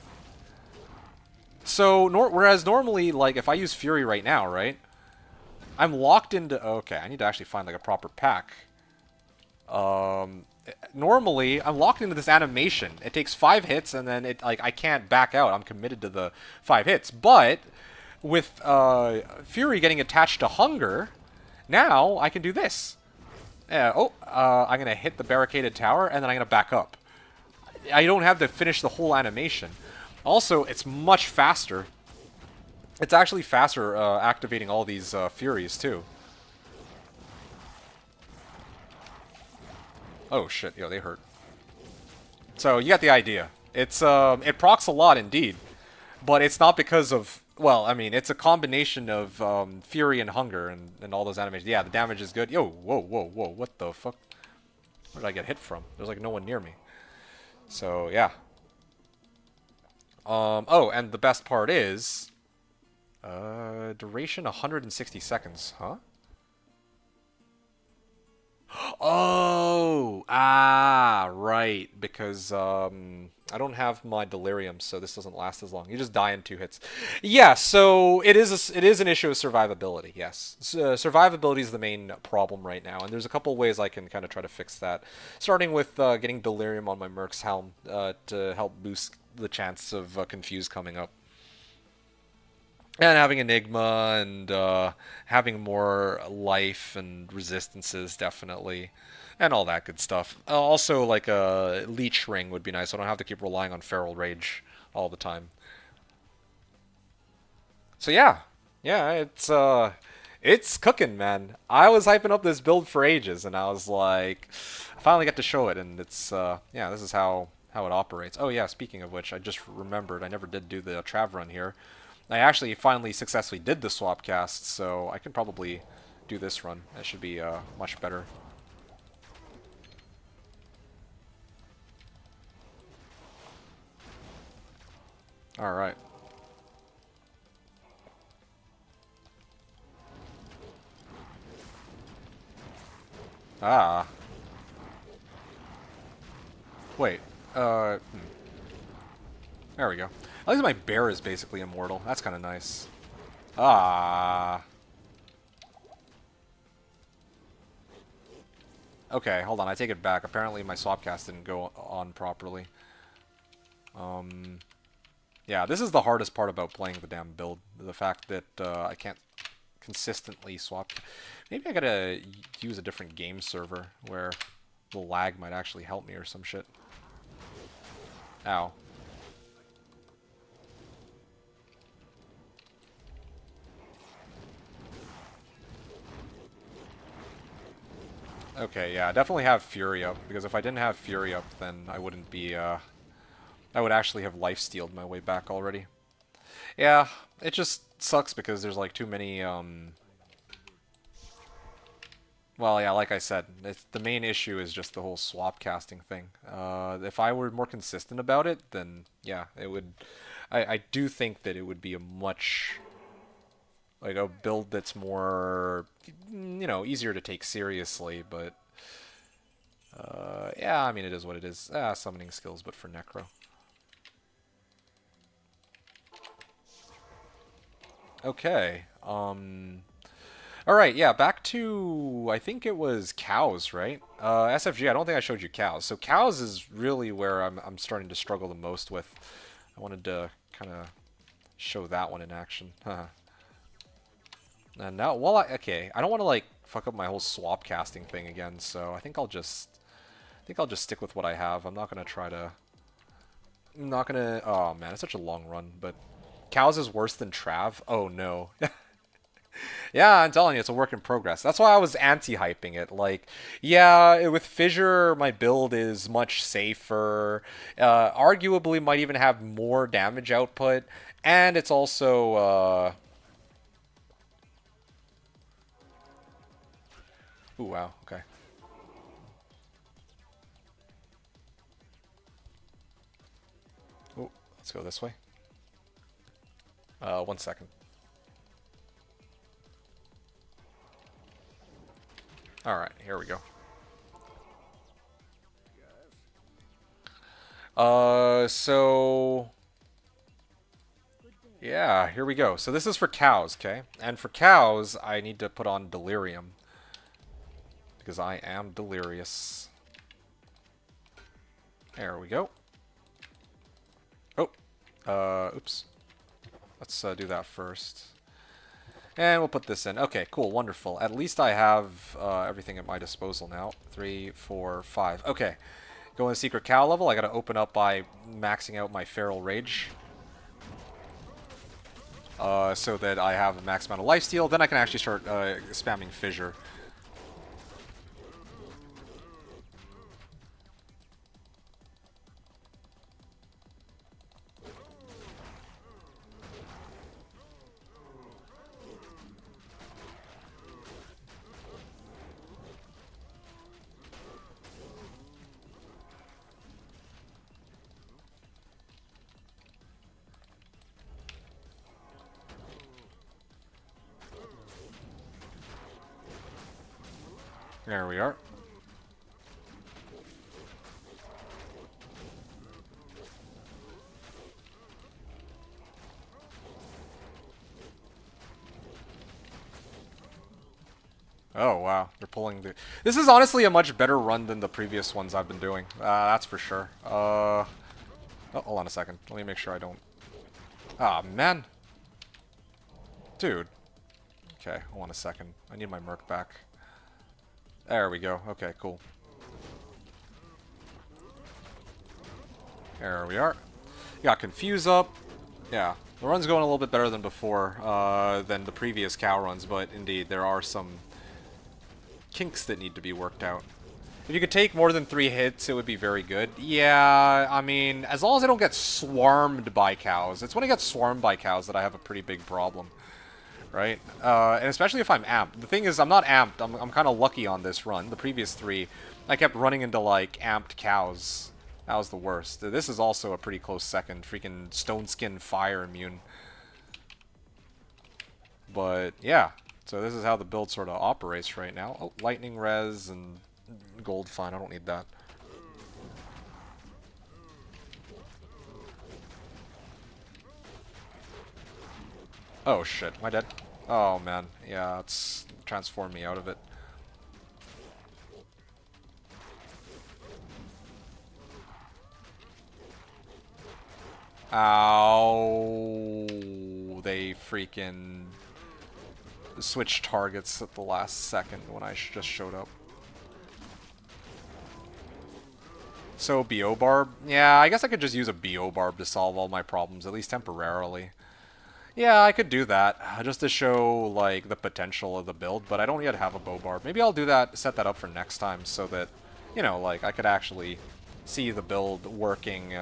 So whereas normally, like if I use Fury right now, right, I'm locked into. Okay, I need to actually find like a proper pack. Normally I'm locked into this animation. It takes 5 hits, and then I can't back out. I'm committed to the 5 hits. But with Fury getting attached to Hunger, now I can do this. I'm gonna hit the barricaded tower, and then I'm gonna back up. I don't have to finish the whole animation. Also, it's much faster. It's actually faster activating all these Furies, too. Oh, shit. Yo, they hurt. So, you got the idea. It procs a lot, indeed. But it's not because of... Well, I mean, it's a combination of Fury and Hunger and all those animations. Yeah, the damage is good. Yo, whoa, whoa, whoa. What the fuck? Where did I get hit from? There's, like, no one near me. So, yeah. Oh, and the best part is... duration 160 seconds, huh? Oh! Ah, right. Because, I don't have my Delirium, so this doesn't last as long. You just die in 2 hits. Yeah, so it is an issue of survivability, yes. Survivability is the main problem right now, and there's a couple ways I can kind of try to fix that. Starting with getting Delirium on my Merc's helm to help boost the chance of Confuse coming up. And having Enigma and having more life and resistances, definitely. And all that good stuff. Also, like a Leech Ring would be nice. So I don't have to keep relying on Feral Rage all the time. So yeah. Yeah, it's cooking, man. I was hyping up this build for ages, and I was like, I finally got to show it, and it's yeah, this is how it operates. Oh yeah, speaking of which, I just remembered I never did do the Trav run here. I actually finally successfully did the swap cast, so I can probably do this run. That should be much better. All right. Ah. Wait. There we go. At least my bear is basically immortal. That's kind of nice. Ah. Okay, hold on. I take it back. Apparently my swapcast didn't go on properly. Yeah, this is the hardest part about playing the damn build. The fact that I can't consistently swap. Maybe I gotta use a different game server where the lag might actually help me or some shit. Ow. Okay, yeah, I definitely have Fury up, because if I didn't have Fury up, then I wouldn't be, I would actually have lifestealed my way back already. Yeah, it just sucks because there's like too many, well, yeah, like I said, the main issue is just the whole swap casting thing. If I were more consistent about it, then yeah, it would, I do think that it would be a much, like a build that's more, you know, easier to take seriously, but yeah, I mean, it is what it is. Summoning skills, but for Necro. Okay. All right. Yeah. Back to I think it was cows, right? SFG. I don't think I showed you cows. So cows is really where I'm starting to struggle the most with. I wanted to kind of show that one in action. And now, well, okay. I don't want to like fuck up my whole swap casting thing again. So I think I'll just stick with what I have. I'm not gonna try to. I'm not gonna. Oh man, it's such a long run, but. Cows is worse than Trav? Oh no. Yeah, I'm telling you, it's a work in progress. That's why I was anti-hyping it. Like, yeah, with Fissure, my build is much safer. Arguably might even have more damage output. And it's also, ooh, wow, okay. Ooh, let's go this way. 1 second. Alright, here we go. So... Yeah, here we go. So this is for cows, okay? And for cows, I need to put on Delirium. Because I am delirious. There we go. Oh. Oops. Let's do that first. And we'll put this in. Okay, cool, wonderful. At least I have everything at my disposal now. 3, 4, 5. Okay. Go in Secret Cow level. I gotta open up by maxing out my Feral Rage. So that I have a max amount of lifesteal. Then I can actually start spamming Fissure. There we are. Oh, wow. They're pulling the... This is honestly a much better run than the previous ones I've been doing. That's for sure. Oh, hold on a second. Let me make sure I don't... Ah, man. Dude. Okay, hold on a second. I need my Merc back. There we go. Okay, cool. There we are. Got Confuse up. Yeah, the run's going a little bit better than before, than the previous cow runs, but indeed, there are some kinks that need to be worked out. If you could take more than 3 hits, it would be very good. Yeah, I mean, as long as I don't get swarmed by cows. It's when I get swarmed by cows that I have a pretty big problem, right? And especially if I'm amped. The thing is, I'm not amped. I'm kind of lucky on this run. The previous 3, I kept running into, like, amped cows. That was the worst. This is also a pretty close second. Freaking Stone Skin Fire immune. But, yeah. So this is how the build sort of operates right now. Oh, Lightning Res and gold, fine. I don't need that. Oh, shit. Am I dead? Oh, man. Yeah, it's transformed me out of it. Ow. They freaking switched targets at the last second when I just showed up. So, BO Barb? Yeah, I guess I could just use a BO Barb to solve all my problems, at least temporarily. Yeah, I could do that, just to show, like, the potential of the build, but I don't yet have a Bow Barb. Maybe I'll do that, set that up for next time, so that, you know, like, I could actually see the build working,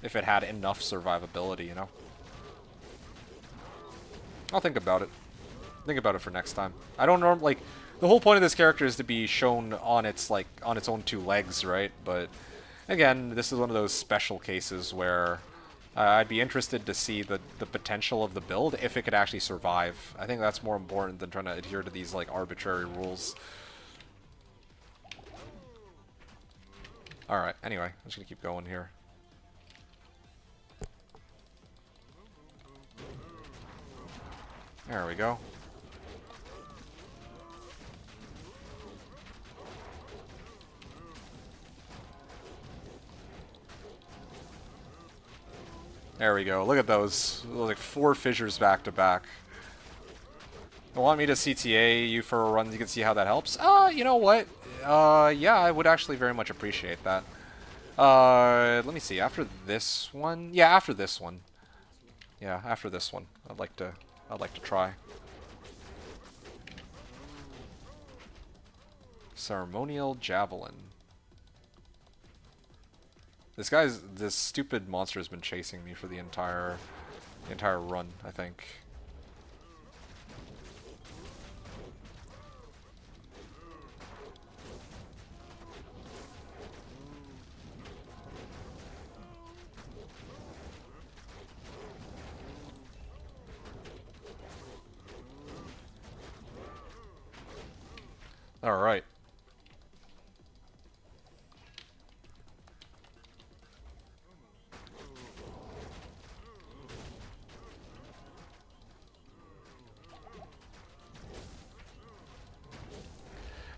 if it had enough survivability, you know? I'll think about it. Think about it for next time. I don't normally, like, the whole point of this character is to be shown on its, like, on its own 2 legs, right? But, again, this is one of those special cases where I'd be interested to see the potential of the build if it could actually survive. I think that's more important than trying to adhere to these, like, arbitrary rules. Alright, anyway, I'm just gonna keep going here. There we go. There we go. Look at those. Like 4 fissures back to back. You want me to CTA you for a run? You can see how that helps. You know what? Yeah, I would actually very much appreciate that. Let me see. After this one, yeah, after this one, yeah, after this one, I'd like to try. Ceremonial Javelin. This stupid monster has been chasing me for the entire run, I think. All right.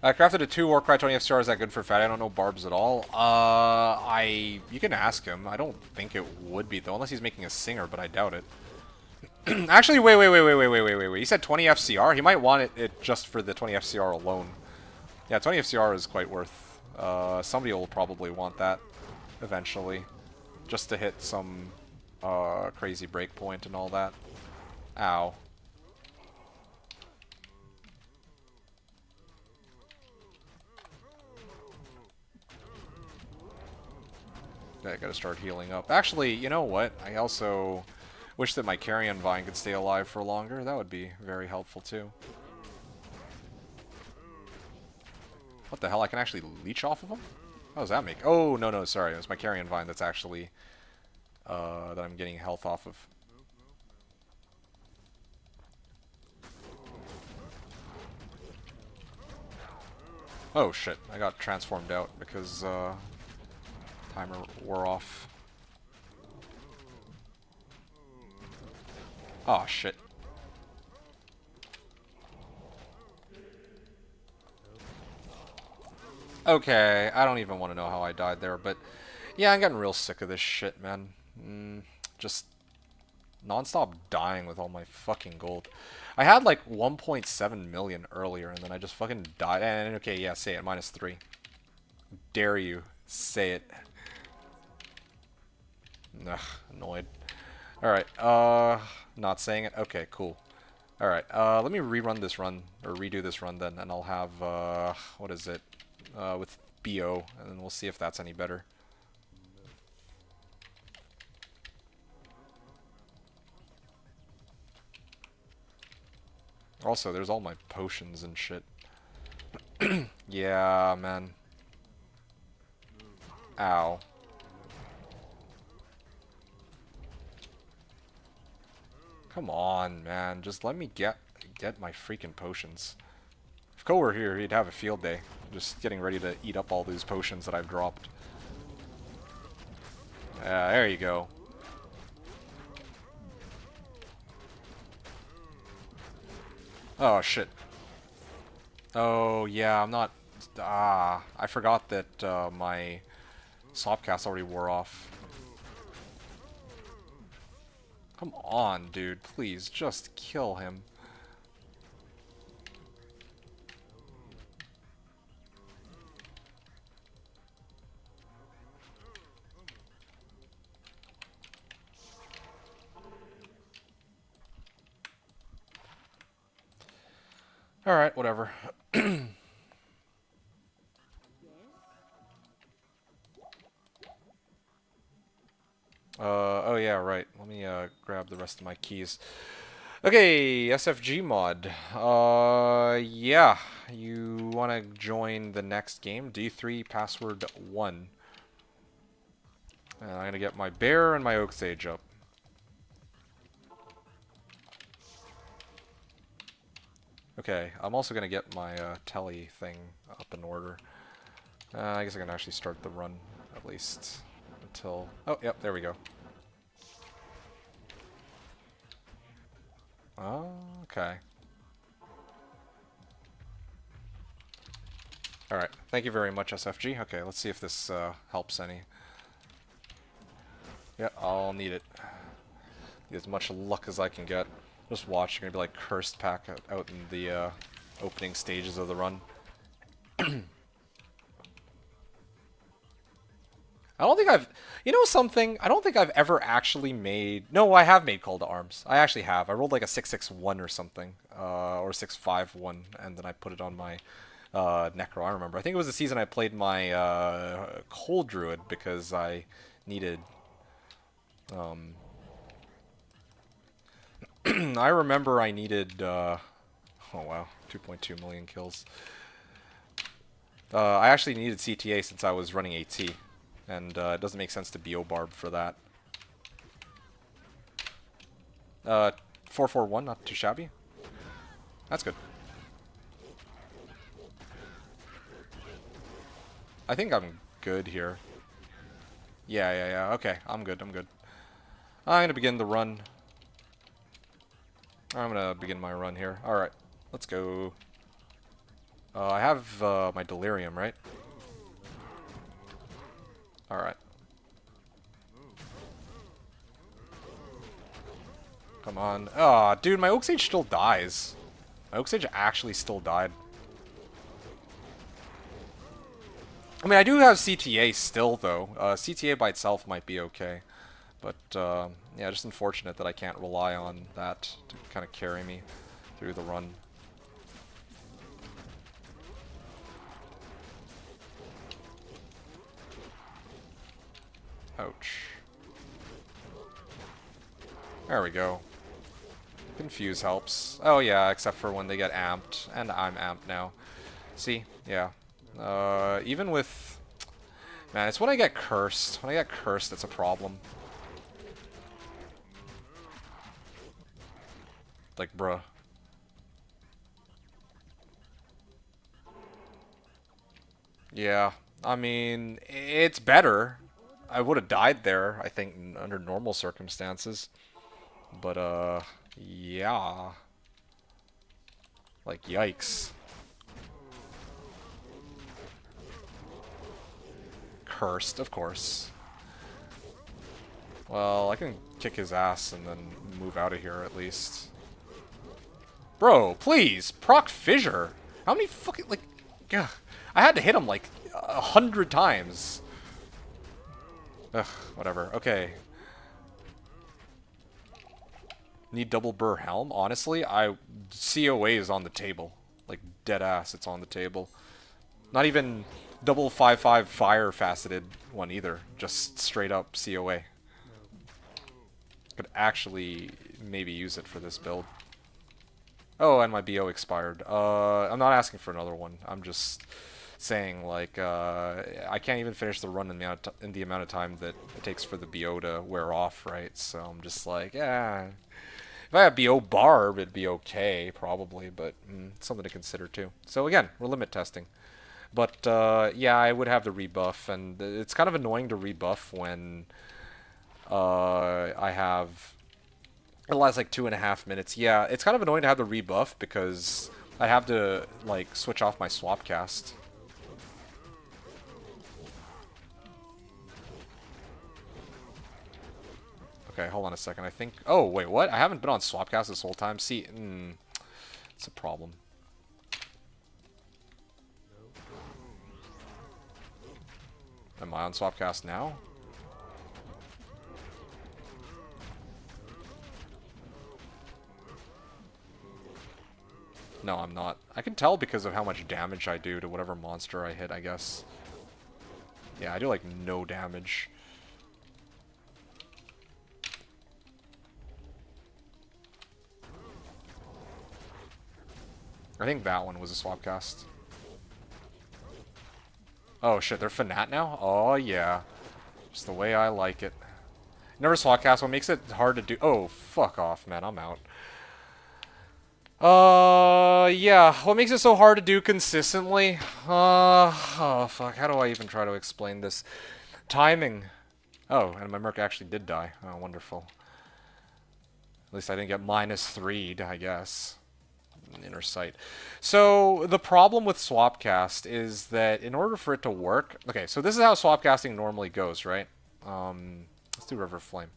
I crafted a 2 Warcry 20 FCR. Is that good for Fat? I don't know Barbs at all. You can ask him. I don't think it would be though, unless he's making a singer, but I doubt it. Actually, wait. He said 20 FCR. He might want it just for the 20 FCR alone. Yeah, 20 FCR is quite worth. Somebody will probably want that eventually, just to hit some crazy breakpoint and all that. Ow. I gotta start healing up. Actually, you know what? I also wish that my Carrion Vine could stay alive for longer. That would be very helpful too. What the hell? I can actually leech off of them? How does that make? Oh, no, sorry. It was my Carrion Vine that's actually that I'm getting health off of. Oh shit, I got transformed out because timer wore off. Oh shit. Okay, I don't even want to know how I died there, but Yeah, I'm getting real sick of this shit, man. Just non-stop dying with all my fucking gold. I had like 1.7 million earlier, and then I just fucking died. And okay, yeah, say it. -3. Dare you say it? Ugh, annoyed. All right. Not saying it. Okay, cool. All right. Let me rerun this run or redo this run then, and I'll have what is it? With BO, and then we'll see if that's any better. Also, there's all my potions and shit. Yeah, man. Ow. Come on, man. Just let me get my freaking potions. If Ko were here, he'd have a field day. Just getting ready to eat up all these potions that I've dropped. There you go. Oh, shit. Oh, yeah, I'm not... I forgot that my Swapcast already wore off. Come on, dude. Please, just kill him. Alright, whatever. Oh yeah, right. Let me grab the rest of my keys. Okay, SFG mod. Yeah. You want to join the next game? D3 password 1. And I'm gonna get my bear and my oak sage up. Okay, I'm also gonna get my telly thing up in order. I guess I can actually start the run at least until. Oh, yep, there we go. Oh, okay. Alright, thank you very much, SFG. Okay, let's see if this helps any. Yeah, I'll need it. Get as much luck as I can get. Just watch, you're gonna be like cursed pack out in the opening stages of the run. I don't think I've... You know something? I don't think I've ever actually made... No, I have made Call to Arms. I actually have. I rolled like a 661 or something. Or 651, and then I put it on my Necro. I remember. I think it was the season I played my Cold Druid because I needed... I remember I needed... oh wow, 2.2 million kills. I actually needed CTA since I was running AT. And it doesn't make sense to BO Barb for that. 441, not too shabby. That's good. I think I'm good here. Yeah. Okay, I'm good. I'm gonna begin the run. I'm gonna begin my run here. Alright, let's go. I have my Delirium, right? Alright. Come on. Ah, oh, dude, my Oak Sage still dies. My Oak Sage actually still died. I mean, I do have CTA still, though. CTA by itself might be okay. But, yeah, just unfortunate that I can't rely on that to kind of carry me through the run. Ouch. There we go. Confuse helps. Oh yeah, except for when they get amped. And I'm amped now. See? Yeah. Even with... Man, it's when I get cursed. When I get cursed, it's a problem. Like, bruh. Yeah. I mean, it's better. I would have died there, I think, under normal circumstances. But, yeah. Like, yikes. Cursed, of course. Well, I can kick his ass and then move out of here at least. Bro, please, proc fissure. How many fucking, like, ugh. I had to hit him like 100 times. Ugh, whatever. Okay. Need double burr helm? Honestly, COA is on the table. Like, dead ass, it's on the table. Not even double 5/5 fire faceted one either. Just straight up COA. Could actually maybe use it for this build. Oh, and my BO expired. I'm not asking for another one. I'm just saying, like, I can't even finish the run in the amount of time that it takes for the BO to wear off, right? So I'm just like, yeah. If I had BO Barb, it'd be okay, probably, but something to consider too. So again, we're limit testing. But yeah, I would have the rebuff, and it's kind of annoying to rebuff when I have... It lasts like 2.5 minutes. Yeah, it's kind of annoying to have the rebuff because I have to, like, switch off my swap cast. Okay, hold on a second. I think... Oh, wait, what? I haven't been on Swapcast this whole time. See, it's a problem. Am I on Swapcast now? No, I'm not. I can tell because of how much damage I do to whatever monster I hit, I guess. Yeah, I do, like, no damage. I think that one was a swap cast. Oh shit, they're Fanat now? Oh yeah. Just the way I like it. Never swap cast, what makes it hard to do... Oh, fuck off, man, I'm out. Yeah, what makes it so hard to do consistently? Oh fuck, how do I even try to explain this? Timing. Oh, and my Merc actually did die. Oh, wonderful. At least I didn't get -3'd, I guess. Inner sight. So the problem with Swapcast is that in order for it to work... Okay, so this is how Swapcasting normally goes, right? Let's do River Flame.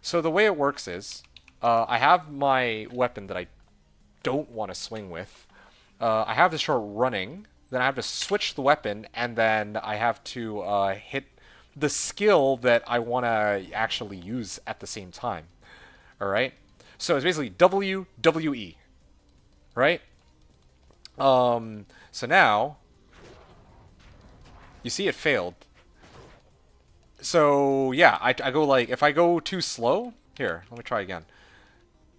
So the way it works is, I have my weapon that I don't want to swing with. I have to start running, then I have to switch the weapon, and then I have to hit the skill that I want to actually use at the same time. Alright? So it's basically W, W, E. Right? So now, you see it failed. So, yeah, I go like, if I go too slow, here, let me try again.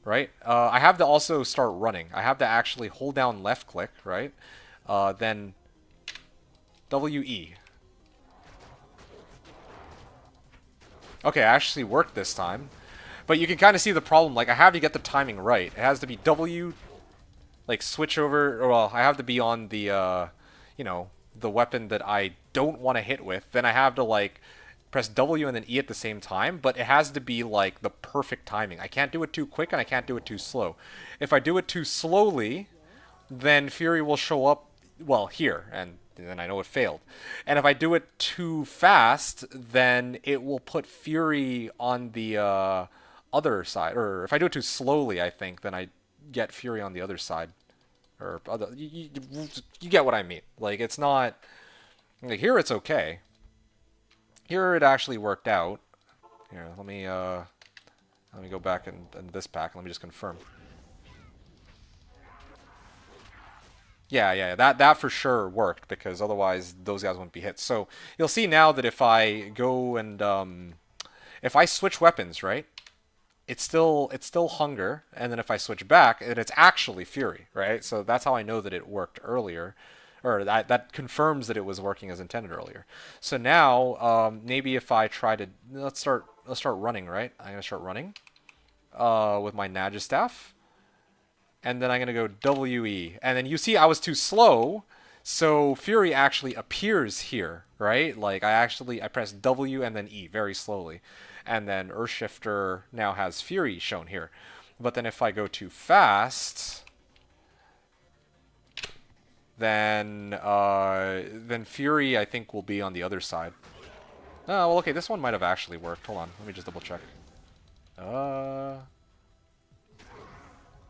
Right? I have to also start running. I have to actually hold down left click, right? Then WE. Okay, I actually worked this time. But you can kind of see the problem. Like, I have to get the timing right. It has to be W... Like, switch over, or, well, I have to be on the, you know, the weapon that I don't want to hit with. Then I have to, like, press W and then E at the same time, but it has to be, like, the perfect timing. I can't do it too quick, and I can't do it too slow. If I do it too slowly, then Fury will show up, well, here, and then I know it failed. And if I do it too fast, then it will put Fury on the, other side. Or if I do it too slowly, I think, then I get Fury on the other side, or other. You get what I mean. Like, it's not. Like, here it's okay. Here it actually worked out. Here, let me go back in this pack. Let me just confirm. Yeah, that for sure worked because otherwise those guys wouldn't be hit. So you'll see now that if I go and if I switch weapons, right? It's still Hunger, and then if I switch back, it's actually Fury, right? So that's how I know that it worked earlier, or that confirms that it was working as intended earlier. So now, maybe if I try to let's start running, right? I'm gonna start running with my Nagistaff, and then I'm gonna go WE, and then you see I was too slow, so Fury actually appears here, right? Like I press W and then E very slowly. And then Earthshifter now has Fury shown here. But then if I go too fast, then Fury I think will be on the other side. Oh, well, okay, this one might have actually worked. Hold on, let me just double check. Uh...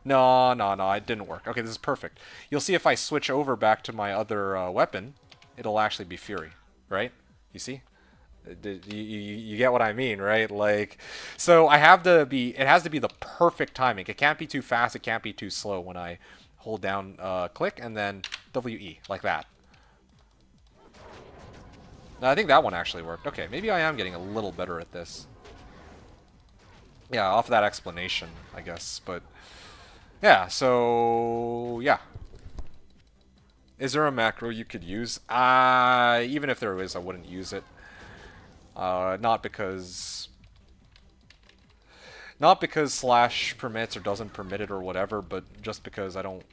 No, no, no, it didn't work. Okay, this is perfect. You'll see if I switch over back to my other weapon, it'll actually be Fury, right? You see? You get what I mean, right? Like, so I have to be, it has to be the perfect timing. It can't be too fast, it can't be too slow when I hold down click and then WE, like that. Now, I think that one actually worked. Okay, maybe I am getting a little better at this. Yeah, off of that explanation, I guess, but yeah, so yeah. Is there a macro you could use? Even if there is, I wouldn't use it. Not because Slash permits or doesn't permit it or whatever, but just because I don't.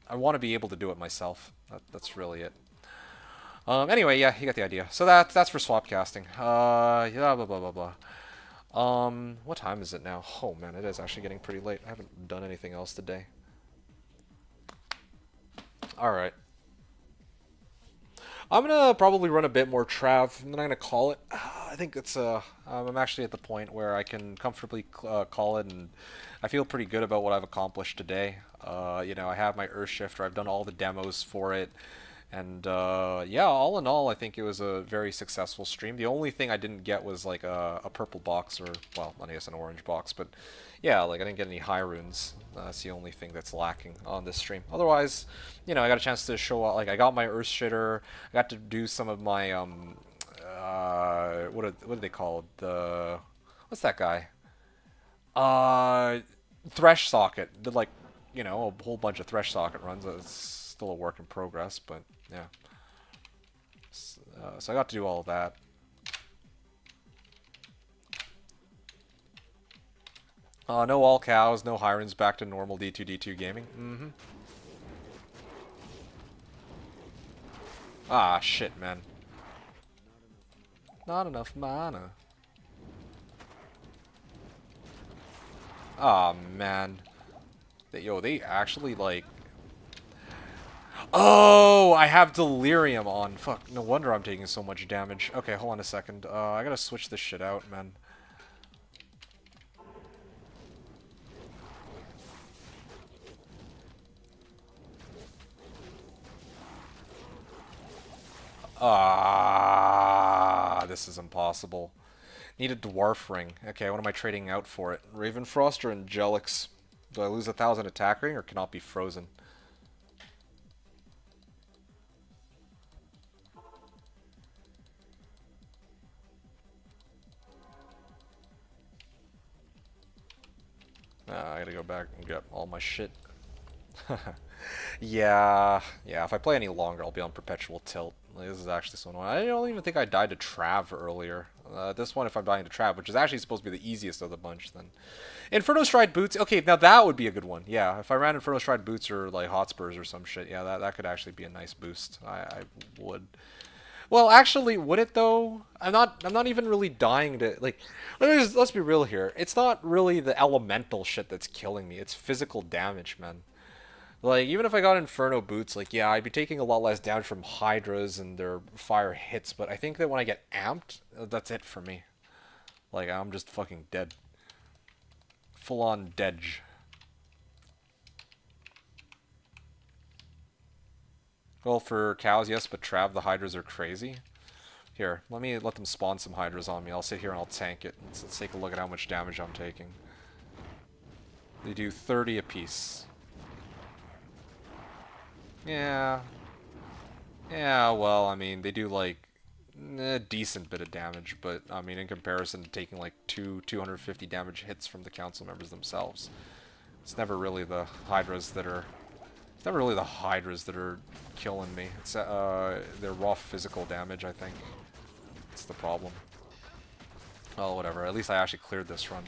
I want to be able to do it myself. That's really it. Anyway, yeah, you got the idea. So that's for swap casting. Yeah, blah blah blah blah. What time is it now? Oh man, it is actually getting pretty late. I haven't done anything else today. All right. I'm gonna probably run a bit more Trav, and then I'm gonna call it. I think it's I'm actually at the point where I can comfortably call it, and I feel pretty good about what I've accomplished today. You know, I have my Earthshifter. I've done all the demos for it, and yeah, all in all, I think it was a very successful stream. The only thing I didn't get was like a purple box, or well, I guess an orange box, but yeah, like I didn't get any high runes. That's the only thing that's lacking on this stream. Otherwise, you know, I got a chance to show like I got my Earthshitter. I got to do some of my what do they call it? The what's that guy? Thresh socket. Did like you know a whole bunch of Thresh socket runs. It's still a work in progress, but yeah. So I got to do all of that. No all cows, no Hirons, back to normal D2D2 gaming. Mm-hmm. Ah, shit, man. Not enough mana. Ah, man. Yo, they actually, like... Oh, I have Delirium on. Fuck, no wonder I'm taking so much damage. Okay, hold on a second. I gotta switch this shit out, man. Ah, this is impossible. Need a Dwarf Ring. Okay, what am I trading out for it? Ravenfrost or Angelix? Do I lose 1,000 attack ring or cannot be frozen? I gotta go back and get all my shit. Yeah, if I play any longer, I'll be on Perpetual Tilt. Like, this is actually so annoying. I don't even think I died to Trav earlier. This one, if I'm dying to Trav, which is actually supposed to be the easiest of the bunch, then... Inferno Stride Boots, okay, now that would be a good one. Yeah, if I ran Inferno Stride Boots or, like, Hotspurs or some shit, yeah, that could actually be a nice boost. I would... Well, actually, would it though? I'm not even really dying to like. Let's be real here. It's not really the elemental shit that's killing me. It's physical damage, man. Like even if I got Inferno boots, like yeah, I'd be taking a lot less damage from Hydras and their fire hits. But I think that when I get amped, that's it for me. Like I'm just fucking dead. Full on dead. Well, for cows, yes, but Trav, the Hydras are crazy. Here, let them spawn some Hydras on me. I'll sit here and I'll tank it. Let's take a look at how much damage I'm taking. They do 30 apiece. Yeah. Yeah, well, I mean, they do like a decent bit of damage, but I mean, in comparison to taking like 250 damage hits from the council members themselves, it's never really the Hydras that are killing me. It's their raw physical damage, I think. It's the problem. Oh, whatever. At least I actually cleared this run.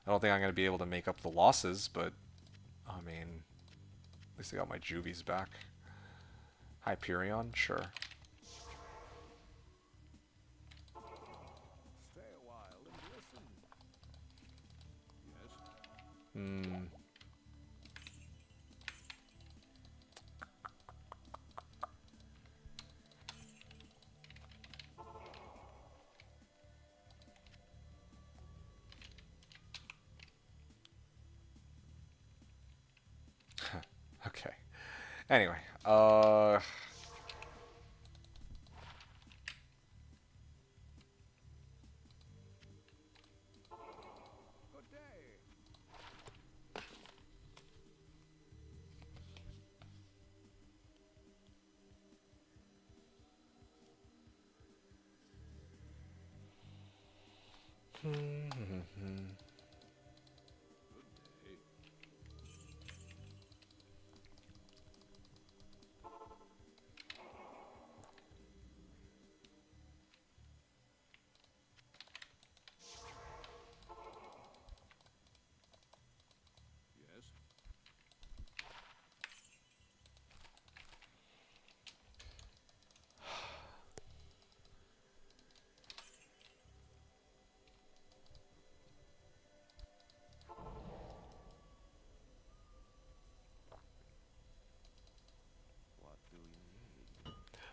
I don't think I'm going to be able to make up the losses, but I mean, at least I got my Juvies back. Hyperion, sure. Hmm. Anyway,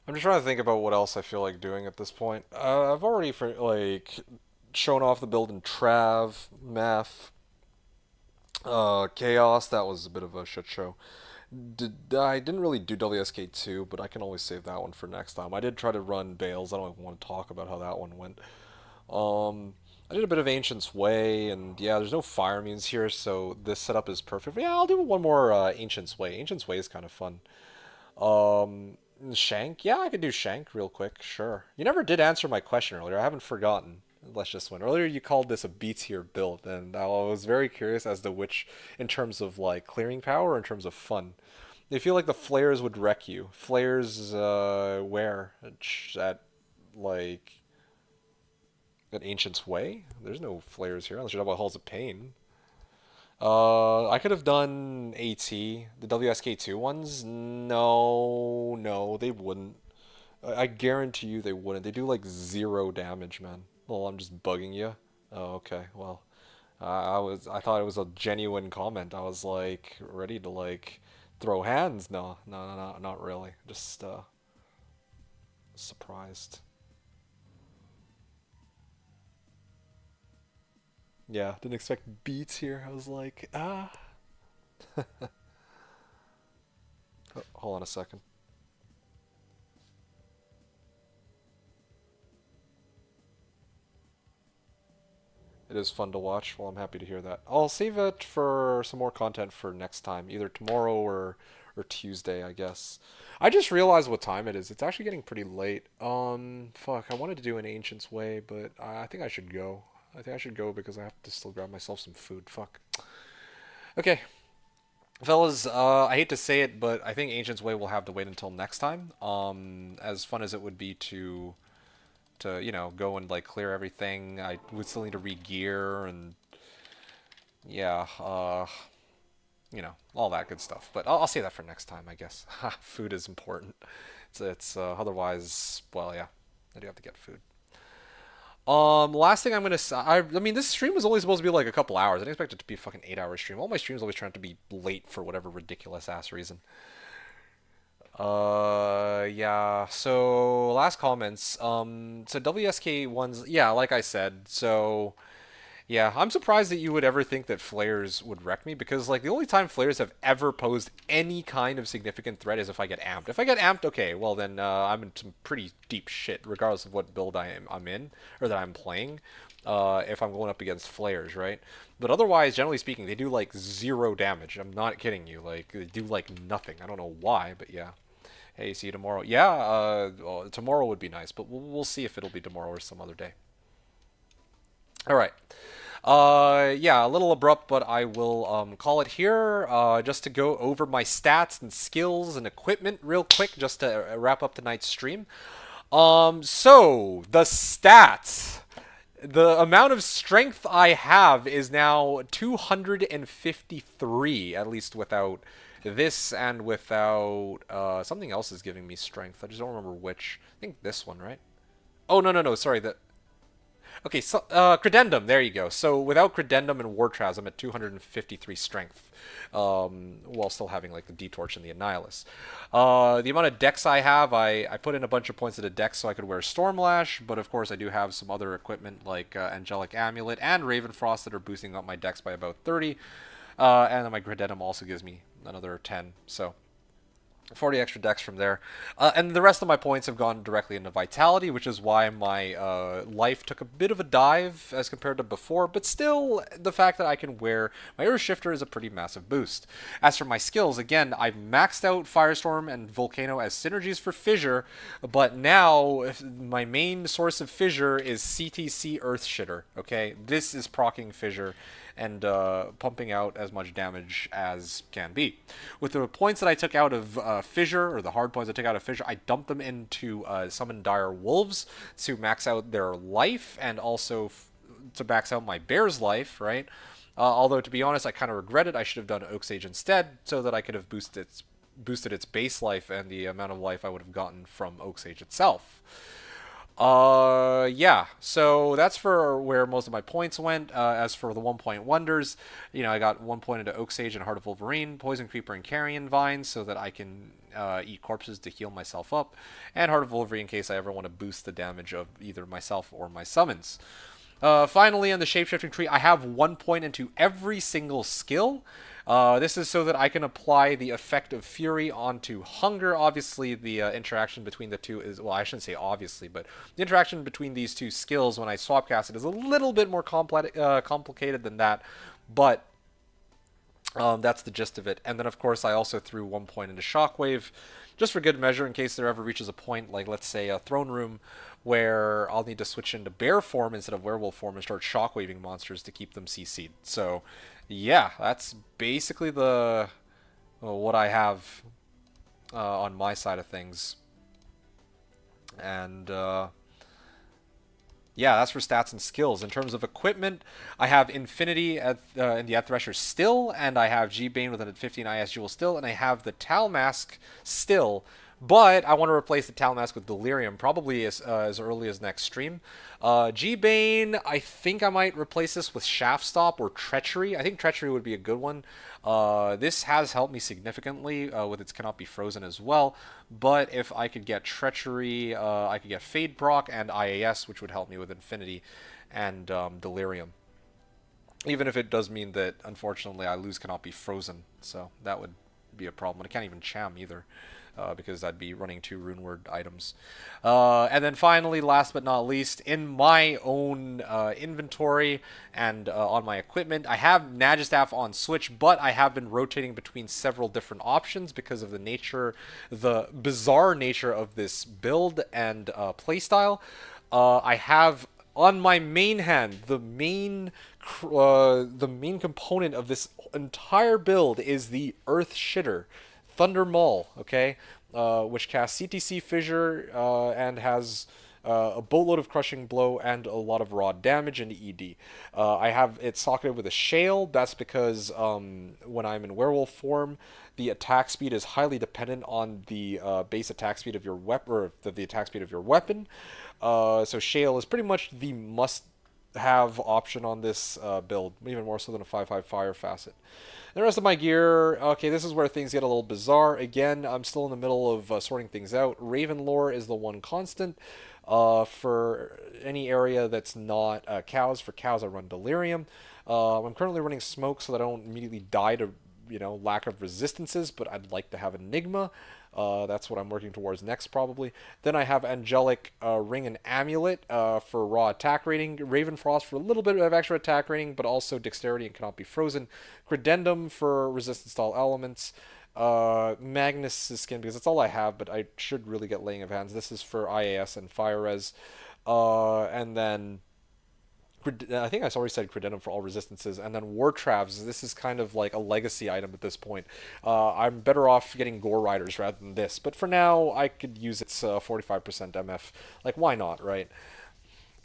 I'm just trying to think about what else I feel like doing at this point. I've already shown off the build in Trav, Math, Chaos. That was a bit of a shit show. I didn't really do WSK2, but I can always save that one for next time. I did try to run Bales. I don't even want to talk about how that one went. I did a bit of Ancient's Way, and yeah, there's no fire means here, so this setup is perfect. But yeah, I'll do one more Ancient's Way. Ancient's Way is kind of fun. Um, Shank? Yeah, I could do Shank real quick, sure. You never did answer my question earlier. I haven't forgotten. Let's just win. Earlier you called this a B tier build, and I was very curious as to which, in terms of like clearing power, or in terms of fun. I feel like the flares would wreck you. Flares, where? At like at Ancient's Way? There's no flares here unless you're talking about Halls of Pain. I could have done AT, the WSK2 ones. No, no, they wouldn't. I guarantee you they wouldn't. They do like zero damage, man. Well, I'm just bugging you. Oh, okay. Well, I thought it was a genuine comment. I was like ready to like throw hands. No, no, no, no, not really. Just surprised. Yeah, didn't expect beats here. I was like, ah. Hold on a second. It is fun to watch. Well, I'm happy to hear that. I'll save it for some more content for next time, either tomorrow or Tuesday, I guess. I just realized what time it is. It's actually getting pretty late. Fuck. I wanted to do an Ancient's Way, but I think I should go. I think I should go because I have to still grab myself some food. Fuck. Okay, fellas. I hate to say it, but I think Ancient's Way will have to wait until next time. As fun as it would be to go and like clear everything. I would still need to re-gear and yeah, all that good stuff. But I'll save that for next time, I guess. Food is important. It's otherwise, well, yeah, I do have to get food. Last thing I'm gonna say, I mean, this stream was only supposed to be like a couple hours. I didn't expect it to be a fucking 8 hour stream. All my streams always trying to be late for whatever ridiculous ass reason. Yeah. So last comments. So WSK ones. Yeah, like I said. So yeah, I'm surprised that you would ever think that flares would wreck me because like the only time flares have ever posed any kind of significant threat is if I get amped. If I get amped, okay, well then I'm in some pretty deep shit, regardless of what build I'm in or that I'm playing. If I'm going up against flares, right? But otherwise, generally speaking, they do like zero damage. I'm not kidding you. Like they do like nothing. I don't know why, but yeah. Hey, see you tomorrow. Yeah, well, tomorrow would be nice, but we'll see if it'll be tomorrow or some other day. All right. Yeah, a little abrupt, but I will call it here. Just to go over my stats and skills and equipment real quick, just to wrap up tonight's stream. So the stats. The amount of strength I have is now 253, at least without this and without something else is giving me strength. I just don't remember which. I think this one, right? Oh no no no! Sorry, the okay, so Credendum. There you go. So without Credendum and War Traz, I'm at 253 strength, while still having like the D-Torch and the Annihilus. The amount of Dex I have, I put in a bunch of points of the Dex so I could wear Stormlash, but of course I do have some other equipment like Angelic Amulet and Ravenfrost that are boosting up my Dex by about 30, and then my Credendum also gives me another 10. So 40 extra dex from there. And the rest of my points have gone directly into vitality, which is why my life took a bit of a dive as compared to before, but still, the fact that I can wear my Earthshifter is a pretty massive boost. As for my skills, again, I've maxed out Firestorm and Volcano as synergies for Fissure, but now my main source of Fissure is CTC Earthshitter, okay? This is proccing Fissure and pumping out as much damage as can be. With the points that I took out of Fissure, or the hard points I took out of Fissure, I dumped them into Summon Dire Wolves to max out their life, and also to max out my Bear's life, right? Although, to be honest, I kind of regret it. I should have done Oak Sage instead, so that I could have boosted its base life and the amount of life I would have gotten from Oak Sage itself. Yeah, so that's for where most of my points went. As for the 1 point wonders, I got 1 point into Oak Sage and Heart of Wolverine, Poison Creeper, and Carrion Vine so that I can eat corpses to heal myself up, and Heart of Wolverine in case I ever want to boost the damage of either myself or my summons. Finally, in the shapeshifting tree, I have 1 point into every single skill. This is so that I can apply the effect of Fury onto Hunger. Obviously, the interaction between the two is, well, I shouldn't say obviously, but the interaction between these two skills when I swap cast it is a little bit more complicated than that, but that's the gist of it. And then, of course, I also threw 1 point into Shockwave, just for good measure, in case there ever reaches a point, like, let's say, a Throne Room, where I'll need to switch into bear form instead of werewolf form and start shockwaving monsters to keep them CC'd. So, yeah, that's basically what I have on my side of things. And yeah, that's for stats and skills. In terms of equipment, I have Infinity in the Thresher still, and I have G-Bane with a 15 IS Jewel still, and I have the Tal Mask still. But I want to replace the Tal Mask with Delirium, probably as early as next stream. G-Bane, I think I might replace this with Shaft Stop or Treachery. I think Treachery would be a good one. This has helped me significantly with its Cannot Be Frozen as well. But if I could get Treachery, I could get Fade Proc and IAS, which would help me with Infinity and Delirium. Even if it does mean that, unfortunately, I lose Cannot Be Frozen. So that would be a problem. And I can't even Cham either. Because I'd be running 2 Runeward items. And then finally, last but not least, in my own inventory and on my equipment, I have Nagistaff on Switch, but I have been rotating between several different options because of the bizarre nature of this build and playstyle. I have on my main hand, the main component of this entire build is the Earthshitter. Thunder Maul, okay, which casts CTC Fissure and has a boatload of Crushing Blow and a lot of raw damage into ED. I have it socketed with a Shale. That's because when I'm in werewolf form, the attack speed is highly dependent on the base attack speed of your weapon, or the attack speed of your weapon. So Shale is pretty much the must-have option on this build, even more so than a 5/5 Fire Facet. The rest of my gear, okay, this is where things get a little bizarre. Again, I'm still in the middle of sorting things out. Raven Lore is the one constant. For any area that's not cows, for cows I run Delirium. I'm currently running Smoke so that I don't immediately die to, lack of resistances, but I'd like to have Enigma. That's what I'm working towards next, probably. Then I have Angelic Ring and Amulet for raw attack rating. Ravenfrost for a little bit of extra attack rating, but also Dexterity and Cannot Be Frozen. Credendum for resistance to all elements. Magnus' skin, because that's all I have, but I should really get Laying of Hands. This is for IAS and Fire Res. And then I think I already said Credendum for all resistances, and then War Travs. This is kind of like a legacy item at this point. I'm better off getting Gore Riders rather than this, but for now I could use its 45% MF. Like, why not, right?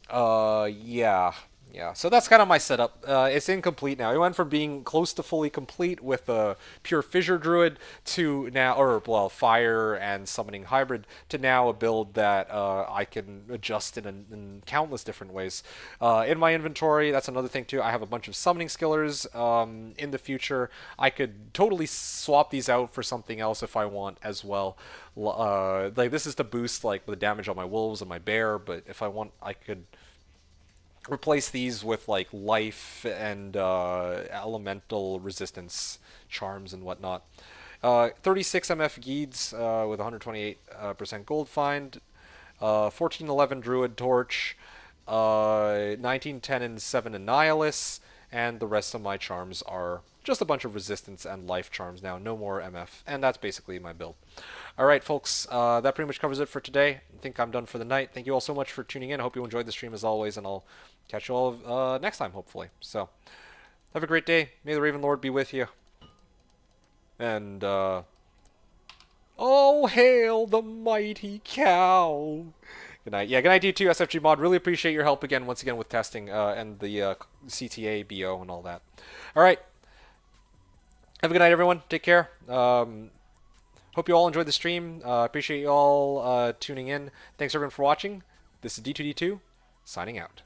Yeah. Yeah, so that's kind of my setup. It's incomplete now. It went from being close to fully complete with a pure Fissure Druid to now, or well, Fire and Summoning Hybrid, to now a build that I can adjust in countless different ways. In my inventory, that's another thing too. I have a bunch of Summoning Skillers. In the future, I could totally swap these out for something else if I want as well. Like, this is to boost like the damage on my Wolves and my Bear, but if I want, I could replace these with like life and elemental resistance charms and whatnot. 36 MF Geeds with 128% gold find. 1411 Druid Torch. 1910 and 7 Annihilus. And the rest of my charms are just a bunch of resistance and life charms now. No more MF. And that's basically my build. Alright, folks. That pretty much covers it for today. I think I'm done for the night. Thank you all so much for tuning in. I hope you enjoyed the stream as always. And I'll catch you all next time, hopefully. So, have a great day. May the Raven Lord be with you. And, oh, hail the mighty cow. Good night. Yeah, good night to you too, SFG Mod. Really appreciate your help again, once again, with testing and the CTA, BO, and all that. All right. Have a good night, everyone. Take care. Hope you all enjoyed the stream. Appreciate you all tuning in. Thanks, everyone, for watching. This is D2D2, signing out.